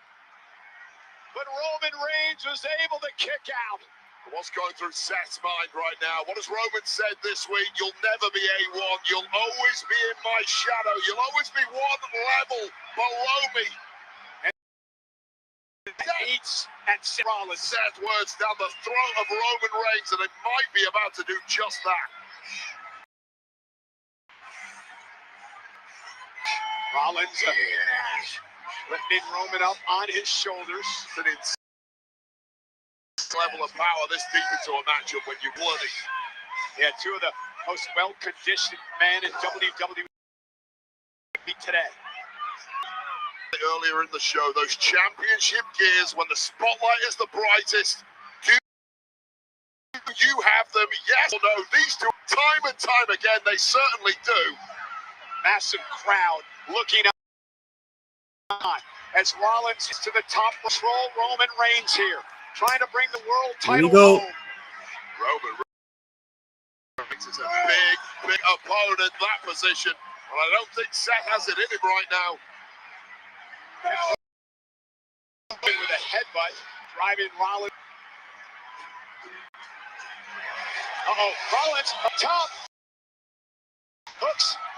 but Roman Reigns was able to kick out. What's going through Seth's mind right now? What has Roman said this week? You'll never be A1. You'll always be in my shadow. You'll always be one level below me. Eats at Rollins. Seth words down the throat of Roman Reigns, and it might be about to do just that. Rollins lifting Roman up on his shoulders. It's an level of power this deep into a matchup when you're bloody. Yeah, two of the most well-conditioned men in WWE today. Earlier in the show, those championship gears when the spotlight is the brightest. Do you have them? Yes or no? These two, time and time again, they certainly do. Massive crowd looking on as Rollins is to the top. Control Roman Reigns here, trying to bring the world title home. Roman Reigns is a big opponent in that position, but I don't think Seth has it in him right now. With a headbutt, driving Rollins. Rollins up top.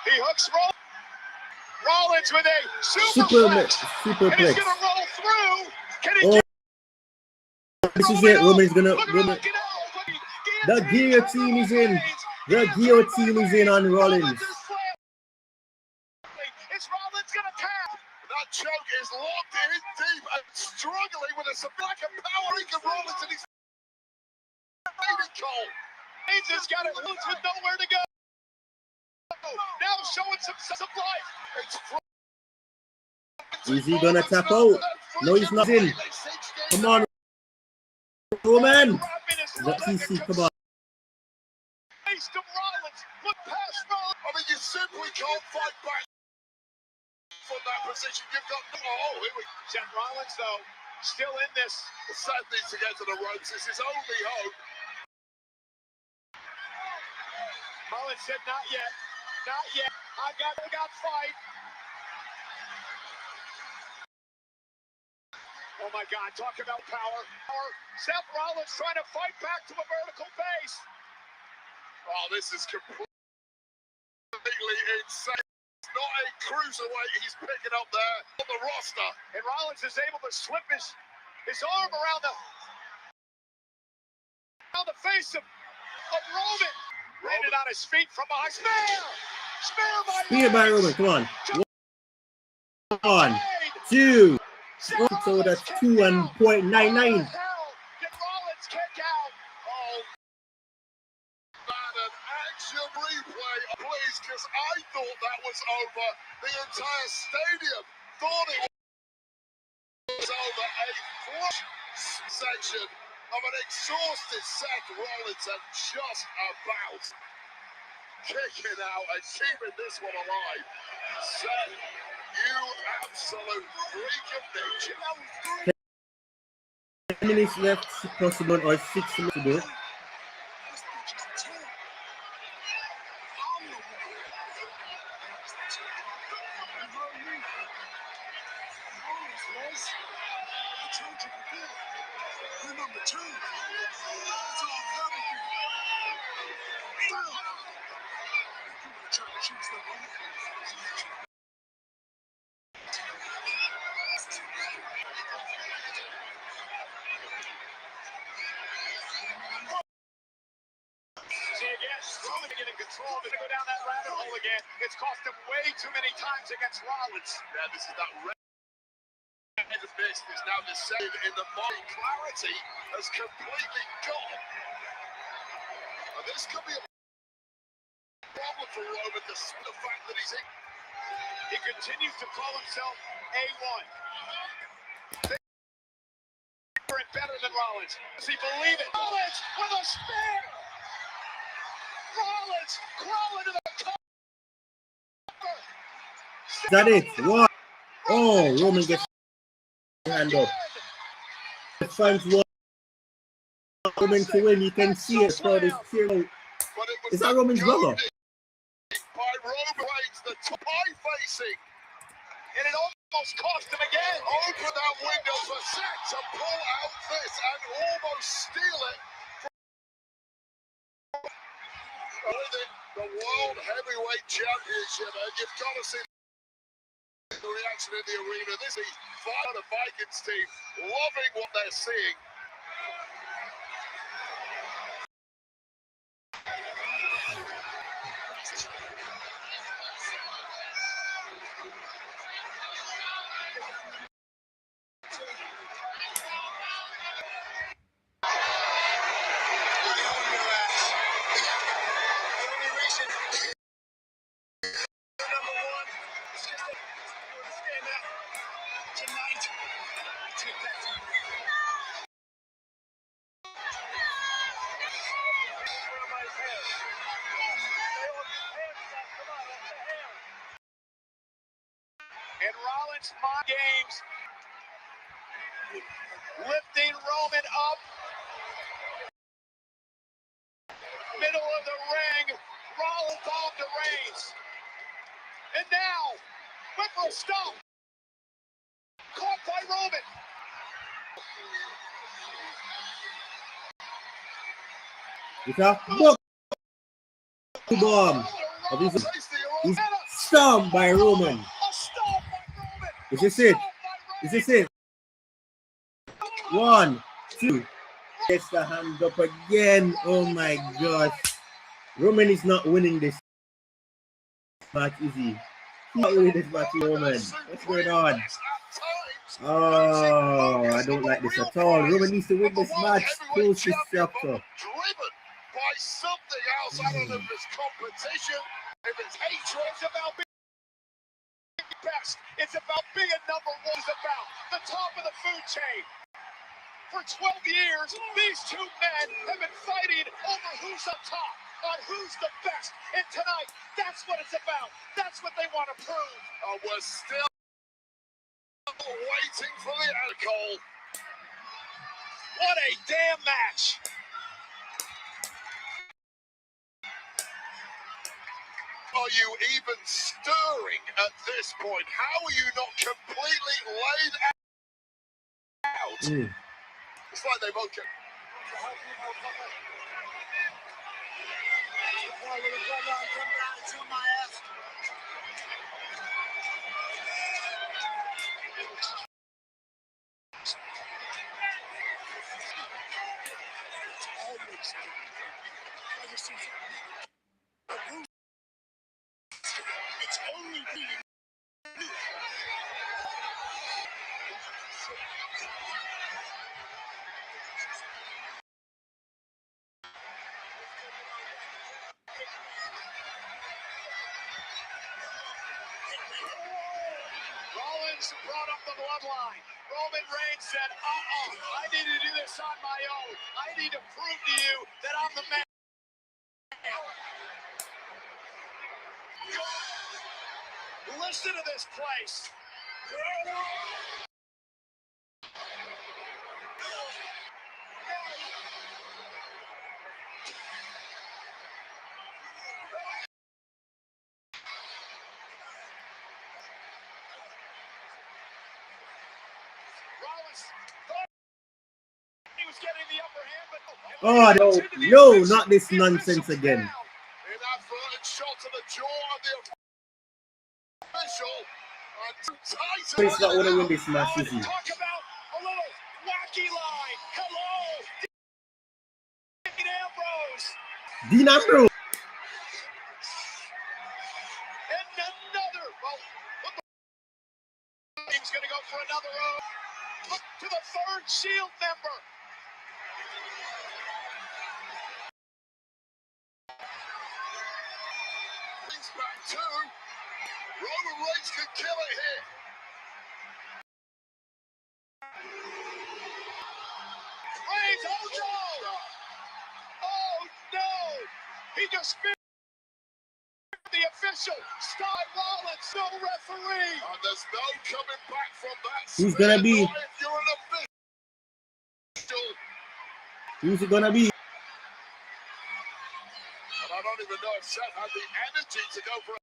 He hooks Rollins with a superplex. And he's going to roll through. Can he get this is it. Roman's gonna. The guillotine is in. The guillotine is in on Rollins. It's Rollins going to tap. That choke is locked in deep and struggling with a lack of power. He can Rollins and he's fading cold. Reigns has got it loose with nowhere to go. Now showing some life. Is he gonna tap out? No, he's not in. Come on, Roman. Let's see. Come on. Look past Rollins. I mean, you simply can't fight back from that position. You've got here we Seth Rollins, though, still in this. Seth needs to get to the ropes. This is only hope. Rollins said, "Not yet, not yet. I got fight." Oh my God! Talk about power. Seth Rollins trying to fight back to a vertical base. Oh, this is completely insane. It's not a cruiserweight he's picking up there on the roster. And Rollins is able to slip his arm around the face of Roman. Landed on his feet from behind. Spear by Roman. Come on. 1, 2, So that's 2 and .99. Did Rollins kick out? Oh, man, an action replay, please, because I thought that was over. The entire stadium thought it was over. A flush section of an exhausted Seth Rollins and just about kicking out and keeping this one alive. Seth, you absolute freak of nature. 10 minutes left, possible, or 6 minutes to do. See again, Roman getting control to go down that rabbit hole again. It's cost him way too many times against Rollins. Yeah, this is that red fist is now the same in the body. Clarity has completely gone. And this could be a problem for Roman, despite the fact that he's in. He continues to call himself A1. Bigger and better than Rollins. Does he believe it? Rollins with a spear! Rollins crawling to the cover. Is that it? What? Oh, Roman gets hand up. The fans want Roman to win. You can see it. So this cheer. Is that Roman's brother? By Roman, the top facing. And it almost cost him again. Open that window for Seth to pull out this and almost steal it. With it, the World Heavyweight Championship, and you've got to see the reaction in the arena. This is the Vikings team loving what they're seeing. And Rollins' mind games, lifting Roman up, middle of the ring, Rollins on to Reigns. And now, Whipper stop, caught by Roman. It's a bomb. He's stomped by Roman. Is this it? Is this it? 1, 2. Gets the hand up again. Oh my gosh. Roman is not winning this match, is he? He's not winning this match, Roman. What's going on? Oh, I don't like this at all. Roman needs to win this match. Close this chapter. By something else, I don't know if it's competition, if it's hatred. It's about being best. It's about being number one. It's about the top of the food chain. For 12 years, these two men have been fighting over who's up top, on who's the best. And tonight, that's what it's about. That's what they want to prove. We're still waiting for the alcohol. What a damn match. Are you even stirring at this point? How are you not completely laid out? It's like they both can. Rollins brought up the bloodline. Roman Reigns said, I need to do this on my own. I need to prove to you that I'm the man. Listen to this place. Rollins thought he was getting the upper hand, but Oh no, not this nonsense again. Inadvertent shot to the jaw of the official. He's not gonna win this match, is he? Talk about a little wacky line. Hello, Dean Ambrose. Dean Ambrose. And another. Well, he's going to go for another row. Look to the third Shield member. He's back two. Roman Reigns could kill it here. Reigns, oh no! Oh no! He just spit the official. Sky Rollins, no referee. And there's no coming back from that. Who's gonna be? If you're an official. Who's it gonna be? And I don't even know if Seth had the energy to go for a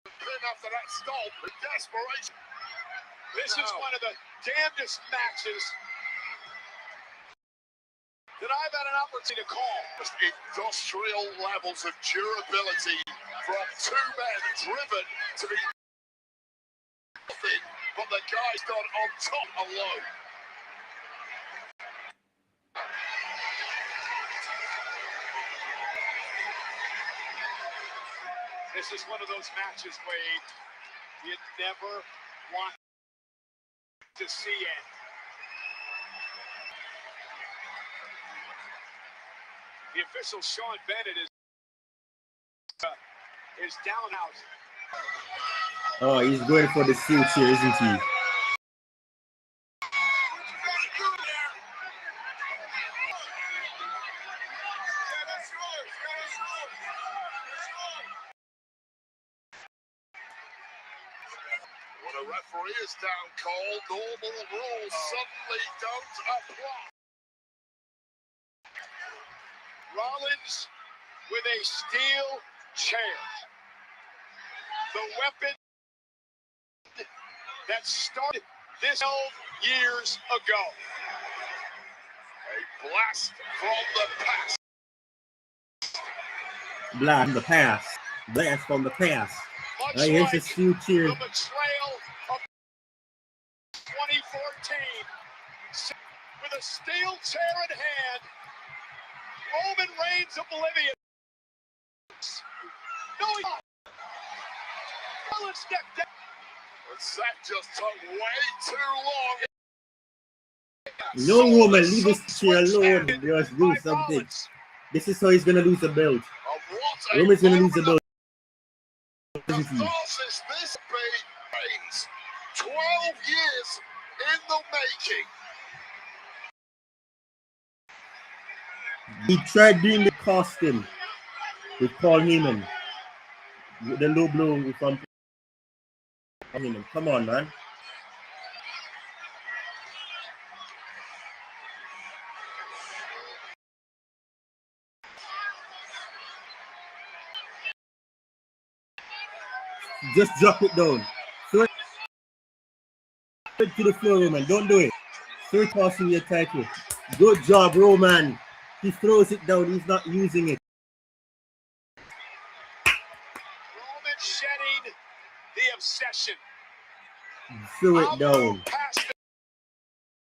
pin after that stomp in desperation. This is one of the damnedest matches that I've had an opportunity to call. Just industrial levels of durability from two men driven to be nothing but the guys gone on top alone. This is one of those matches, Wade, you never want to see it. The official Sean Bennett is Danhausen. Oh, he's going for the future, isn't he? When a referee is down cold, normal rules suddenly don't apply. Rollins with a steel chair. The weapon that started this 12 years ago. A blast from the past. Blast from the past. Blast from the past. Right, here's his future. The betrayal of 2014. With a steel chair in hand, Roman Reigns oblivious. No, Rollins stepped down. And Seth just took way too long. No woman, leave this chair alone. Just do something. This is how he's gonna lose the belt. Roman's gonna lose the belt. The fastest this be Reigns. 12 years in the making. He tried doing the costume with Paul Heyman. With the low blow from Paul Heyman. Come on, man. Just drop it down. Throw it to the floor, Roman. Don't do it. Throw it tossing your title. Good job, Roman. He throws it down. He's not using it. Roman shedding the obsession. Throw it down.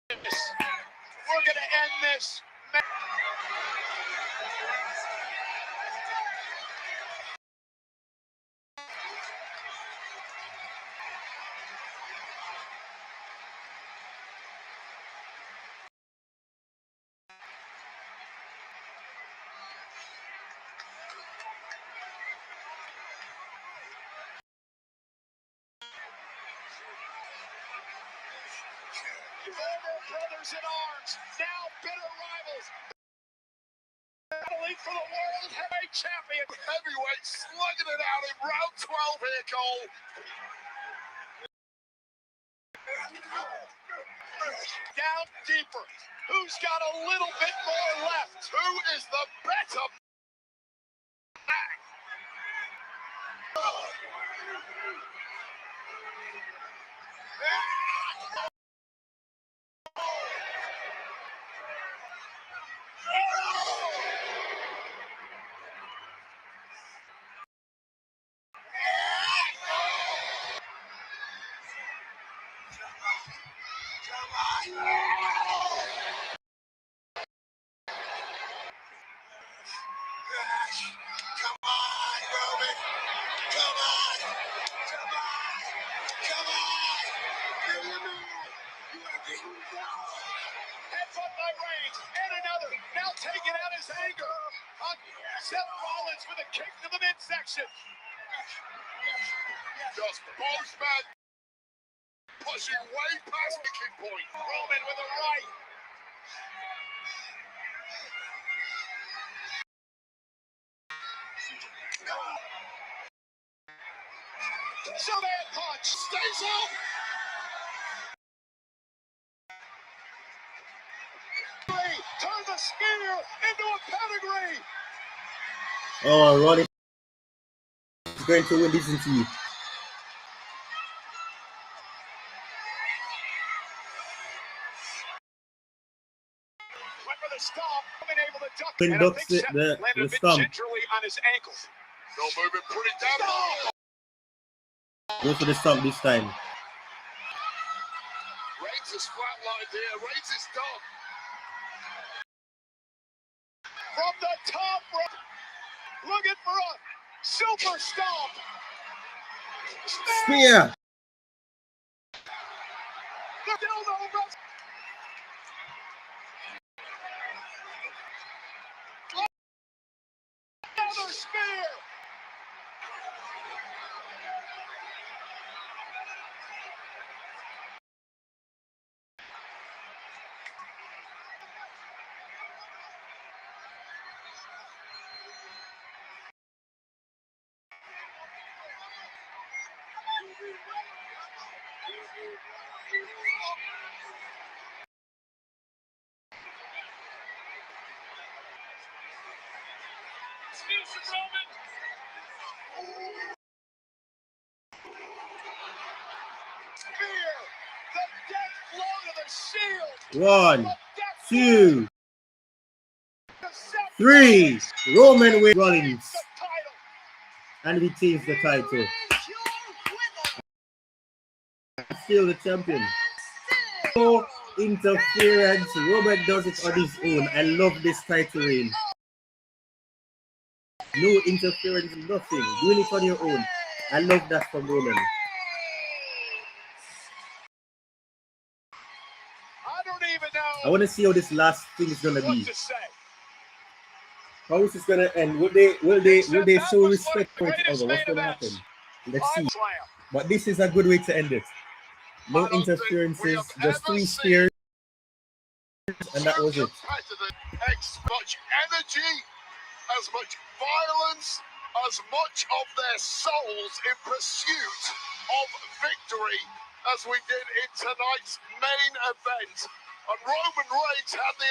We're gonna end this. Former brothers in arms, now bitter rivals. Battling for the World Heavyweight Champion. Heavyweight slugging it out in round 12 here, Cole. Down deeper. Who's got a little bit more left? Who is the better man? Come on, Roman. Come on. Come on. Come on. You're the man. You are the Headbutt by Reigns, and another. Now taking out his anger on Seth Rollins with a kick to the midsection. Just both men pushing way past the kick point. Roman with a right. Superman punch. Stays up. Turn the spear into a pedigree. Oh, Rollins is going to win this interview. Went for the stomp, unable to duck. Win And I ducks think Seth landed the a bit stomp. gingerly on his ankle. Still moving pretty down. Go for the stomp this time. Reigns is flatlined here. Reigns is done. From the top rope, looking for a super stomp. Spear. The dildo rest. Another spear. Spear. The death blow to the shield. 1, 2, 3. Roman wins Rollins. And he retains the title. Still the champion. No interference. Roman does it on his own. I love this title reign. No interference, nothing. Doing it on your own. I love that from Roman. I don't even know. I want to see how this last thing is gonna be. How is this gonna end? Will they show respect for each other? What's gonna happen? Let's see. But this is a good way to end it. No interferences, just 3 spears, and that was it. As much energy, as much violence, as much of their souls in pursuit of victory as we did in tonight's main event. And Roman Reigns had the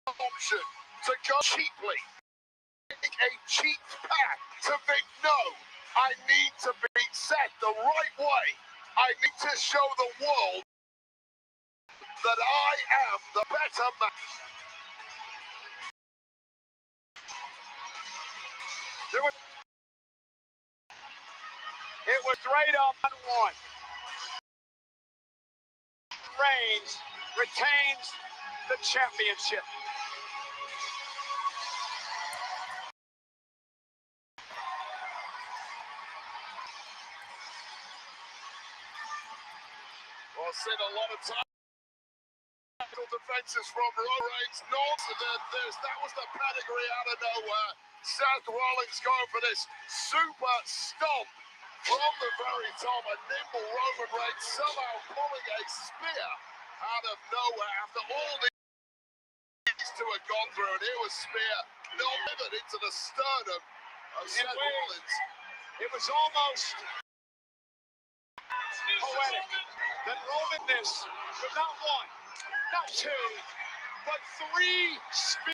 option to go cheaply, take a cheap path to Vic. No, I need to beat Seth the right way. I need to show the world that I am the better man. It was right up on 1. Reigns retains the championship. Well, I've seen a lot of tactical defenses from Reigns. That was the pedigree out of nowhere. Seth Rollins going for this super stomp from the very top. A nimble Roman Reigns somehow pulling a spear out of nowhere after all these two had gone through, and here was Spear delivered into the sternum of Seth Rollins. It was almost poetic that Roman missed with not one, not two, but 3 spears.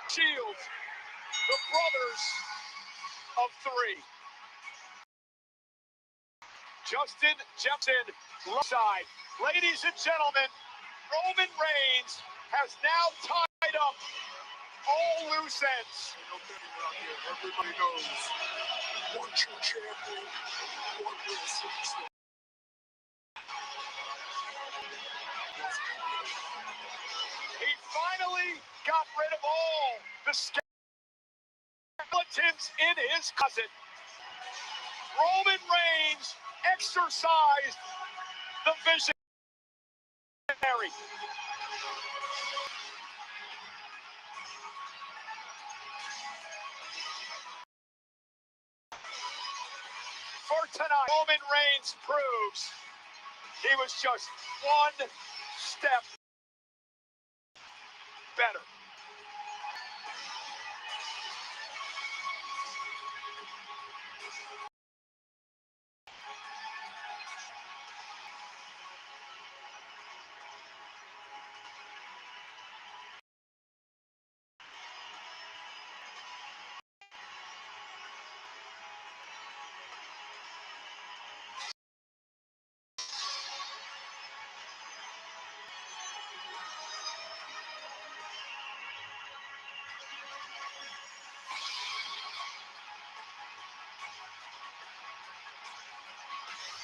Shield, the brothers of 3. Justin Jefferson, left side. Ladies and gentlemen, Roman Reigns has now tied up all loose ends. Everybody knows one true champion, one real superstar. He finally got rid of all the skeletons in his closet. Roman Reigns exercised the visionary. For tonight, Roman Reigns proves he was just one step better.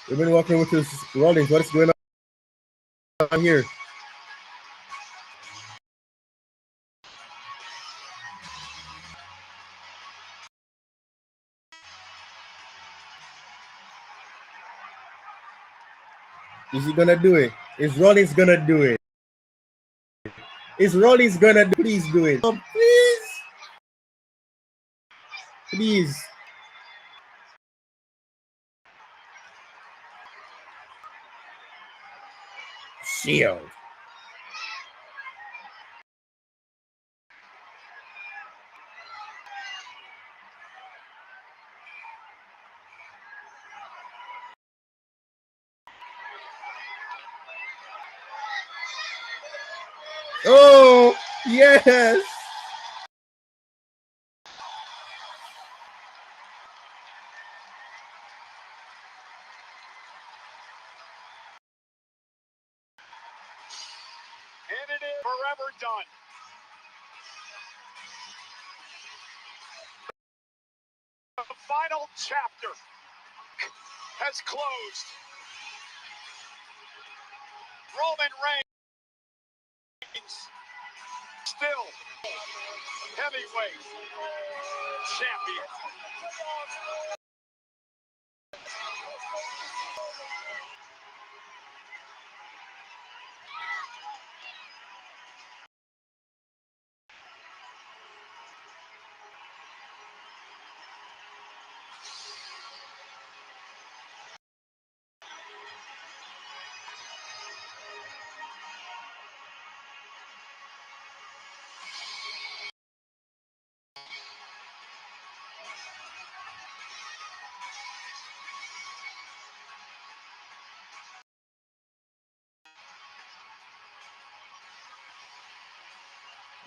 We've been walking with this Rollins. What's going on here? Is he gonna do it? Is Rollins gonna do it? Is Rollins gonna do it? Please do it. Oh, please. Please. Shield. Oh, yes. And it is forever done. The final chapter has closed. Roman Reigns still heavyweight champion.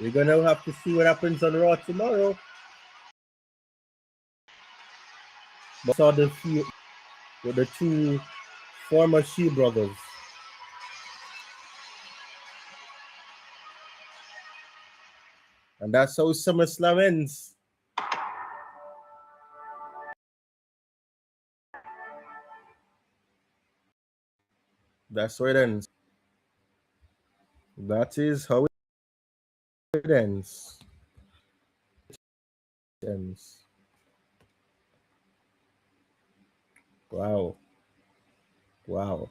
We're gonna have to see what happens on Raw tomorrow. But saw the few with the 2 former Shield brothers. And that's how SummerSlam ends. That's how it ends. That is how it ends. It ends. Wow. Wow.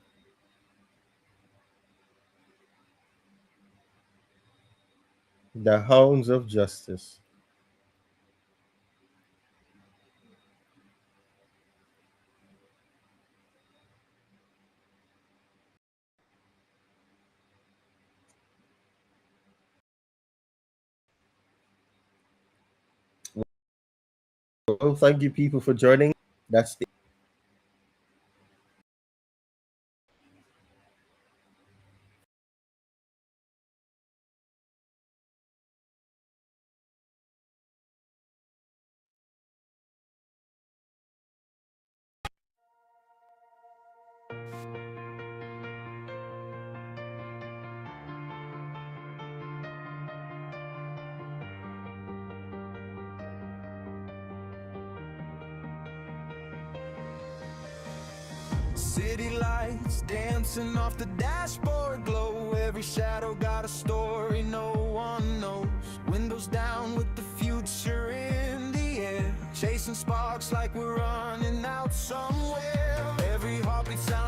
The Hounds of Justice. Well, thank you, people, for joining. That's the City lights dancing off the dashboard glow. Every shadow got a story no one knows. Windows down with the future in the air. Chasing sparks like we're running out somewhere. Every heartbeat sound